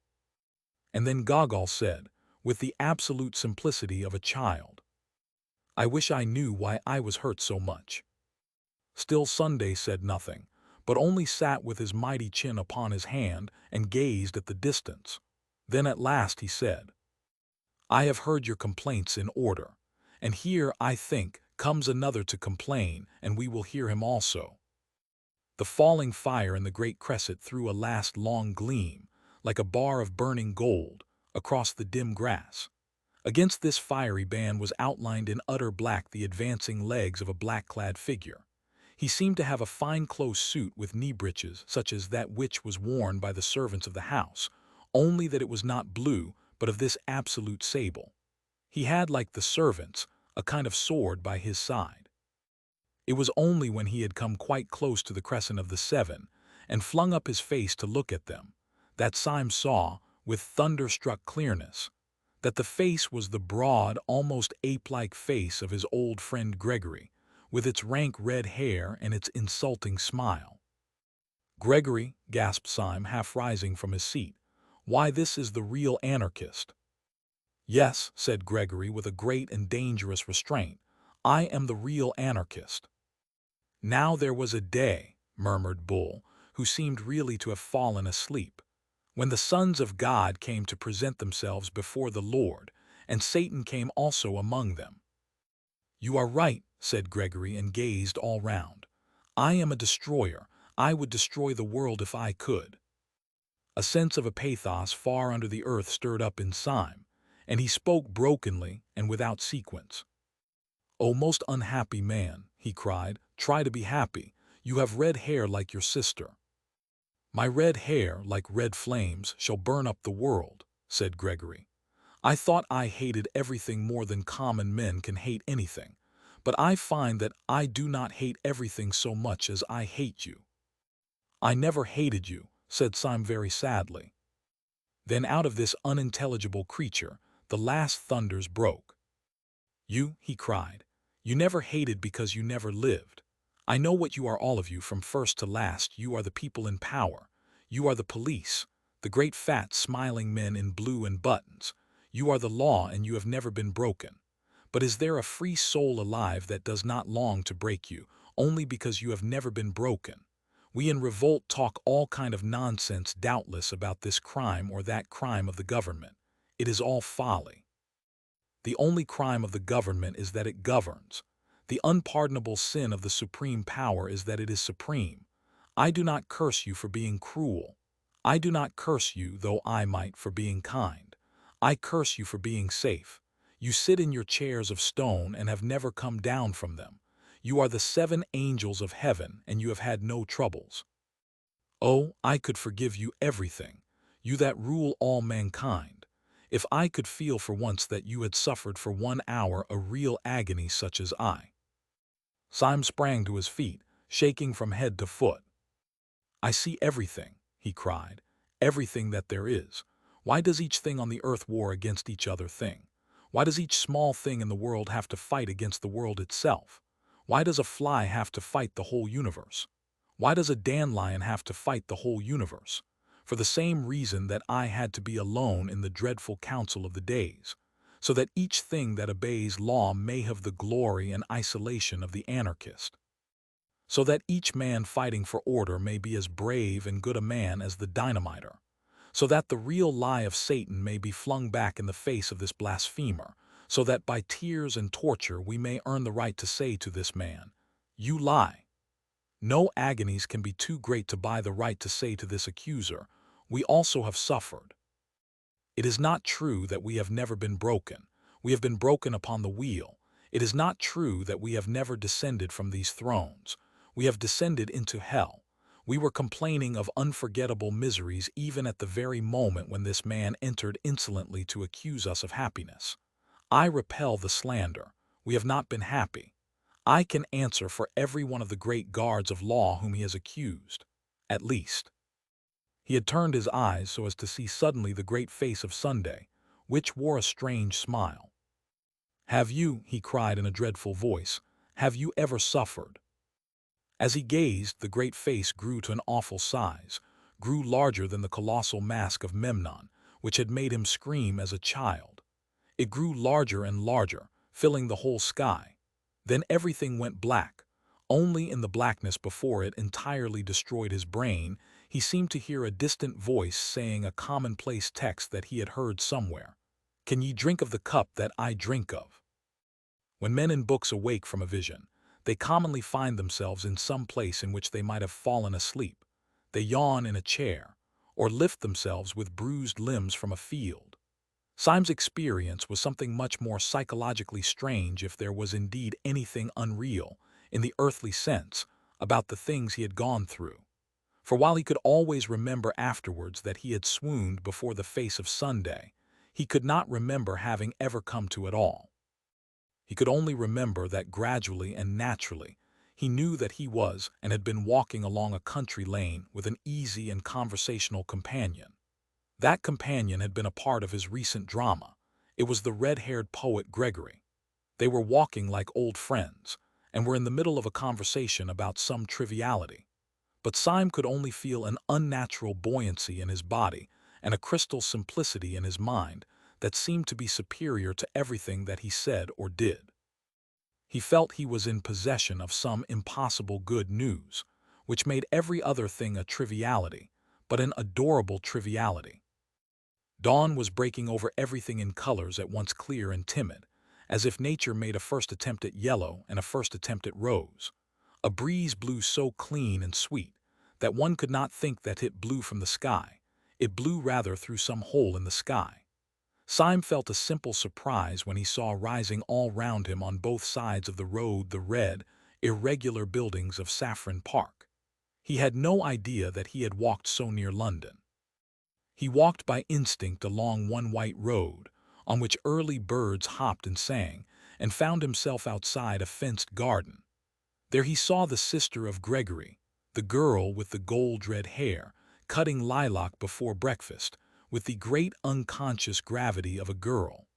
And then Gogol said, with the absolute simplicity of a child, "I wish I knew why I was hurt so much." Still Sunday said nothing, but only sat with his mighty chin upon his hand and gazed at the distance. Then at last he said, "I have heard your complaints in order, and here, I think, comes another to complain, and we will hear him also." The falling fire in the great cresset threw a last long gleam, like a bar of burning gold, across the dim grass. Against this fiery band was outlined in utter black the advancing legs of a black-clad figure. He seemed to have a fine close suit with knee-breeches, such as that which was worn by the servants of the house, only that it was not blue, but of this absolute sable. He had, like the servants, a kind of sword by his side. It was only when he had come quite close to the crescent of the seven, and flung up his face to look at them, that Syme saw, with thunderstruck clearness, that the face was the broad, almost ape-like face of his old friend Gregory, with its rank red hair and its insulting smile. "Gregory," gasped Syme, half rising from his seat, "why, this is the real anarchist." "Yes," said Gregory with a great and dangerous restraint, "I am the real anarchist." "Now there was a day," murmured Bull, who seemed really to have fallen asleep, "when the sons of God came to present themselves before the Lord, and Satan came also among them." "You are right," said Gregory, and gazed all round. "I am a destroyer. I would destroy the world if I could." A sense of a pathos far under the earth stirred up in Syme, and he spoke brokenly and without sequence. "O most unhappy man," he cried, "try to be happy. You have red hair like your sister." "My red hair, like red flames, shall burn up the world," said Gregory. I thought I hated everything more than common men can hate anything, but I find that I do not hate everything so much as I hate you." "I never hated you," said Syme very sadly. Then out of this unintelligible creature, the last thunders broke. "You," he cried, "you never hated because you never lived. I know what you are, all of you, from first to last. You are the people in power. You are the police, the great fat smiling men in blue and buttons. You are the law, and you have never been broken. But is there a free soul alive that does not long to break you, only because you have never been broken? We in revolt talk all kind of nonsense, doubtless, about this crime or that crime of the government. It is all folly. The only crime of the government is that it governs. The unpardonable sin of the supreme power is that it is supreme. I do not curse you for being cruel. I do not curse you, though I might, for being kind. I curse you for being safe. You sit in your chairs of stone and have never come down from them. You are the 7 angels of heaven, and you have had no troubles. Oh, I could forgive you everything, you that rule all mankind, if I could feel for once that you had suffered for 1 hour a real agony such as I." Syme sprang to his feet, shaking from head to foot. "I see everything," he cried, "everything that there is. Why does each thing on the earth war against each other thing? Why does each small thing in the world have to fight against the world itself? Why does a fly have to fight the whole universe? Why does a dandelion have to fight the whole universe? For the same reason that I had to be alone in the dreadful council of the days, so that each thing that obeys law may have the glory and isolation of the anarchist, so that each man fighting for order may be as brave and good a man as the dynamiter, so that the real lie of Satan may be flung back in the face of this blasphemer, so that by tears and torture we may earn the right to say to this man, 'You lie.' No agonies can be too great to buy the right to say to this accuser, 'We also have suffered.' It is not true that we have never been broken. We have been broken upon the wheel. It is not true that we have never descended from these thrones. We have descended into hell. We were complaining of unforgettable miseries even at the very moment when this man entered insolently to accuse us of happiness. I repel the slander. We have not been happy. I can answer for every one of the great guards of law whom he has accused, at least." He had turned his eyes so as to see suddenly the great face of Sunday, which wore a strange smile. "Have you," he cried in a dreadful voice, "have you ever suffered?" As he gazed, the great face grew to an awful size, grew larger than the colossal mask of Memnon, which had made him scream as a child. It grew larger and larger, filling the whole sky. Then everything went black. Only in the blackness before it entirely destroyed his brain, he seemed to hear a distant voice saying a commonplace text that he had heard somewhere. "Can ye drink of the cup that I drink of?" When men in books awake from a vision, they commonly find themselves in some place in which they might have fallen asleep. They yawn in a chair, or lift themselves with bruised limbs from a field. Syme's experience was something much more psychologically strange, if there was indeed anything unreal, in the earthly sense, about the things he had gone through. For while he could always remember afterwards that he had swooned before the face of Sunday, he could not remember having ever come to it all. He could only remember that gradually and naturally he knew that he was and had been walking along a country lane with an easy and conversational companion. That companion had been a part of his recent drama. It was the red-haired poet Gregory. They were walking like old friends, and were in the middle of a conversation about some triviality. But Syme could only feel an unnatural buoyancy in his body and a crystal simplicity in his mind that seemed to be superior to everything that he said or did. He felt he was in possession of some impossible good news, which made every other thing a triviality, but an adorable triviality. Dawn was breaking over everything in colors at once clear and timid, as if nature made a first attempt at yellow and a first attempt at rose. A breeze blew so clean and sweet that one could not think that it blew from the sky. It blew rather through some hole in the sky. Syme felt a simple surprise when he saw rising all round him on both sides of the road the red, irregular buildings of Saffron Park. He had no idea that he had walked so near London. He walked by instinct along one white road, on which early birds hopped and sang, and found himself outside a fenced garden. There he saw the sister of Gregory, the girl with the gold-red hair, cutting lilac before breakfast, with the great unconscious gravity of a girl.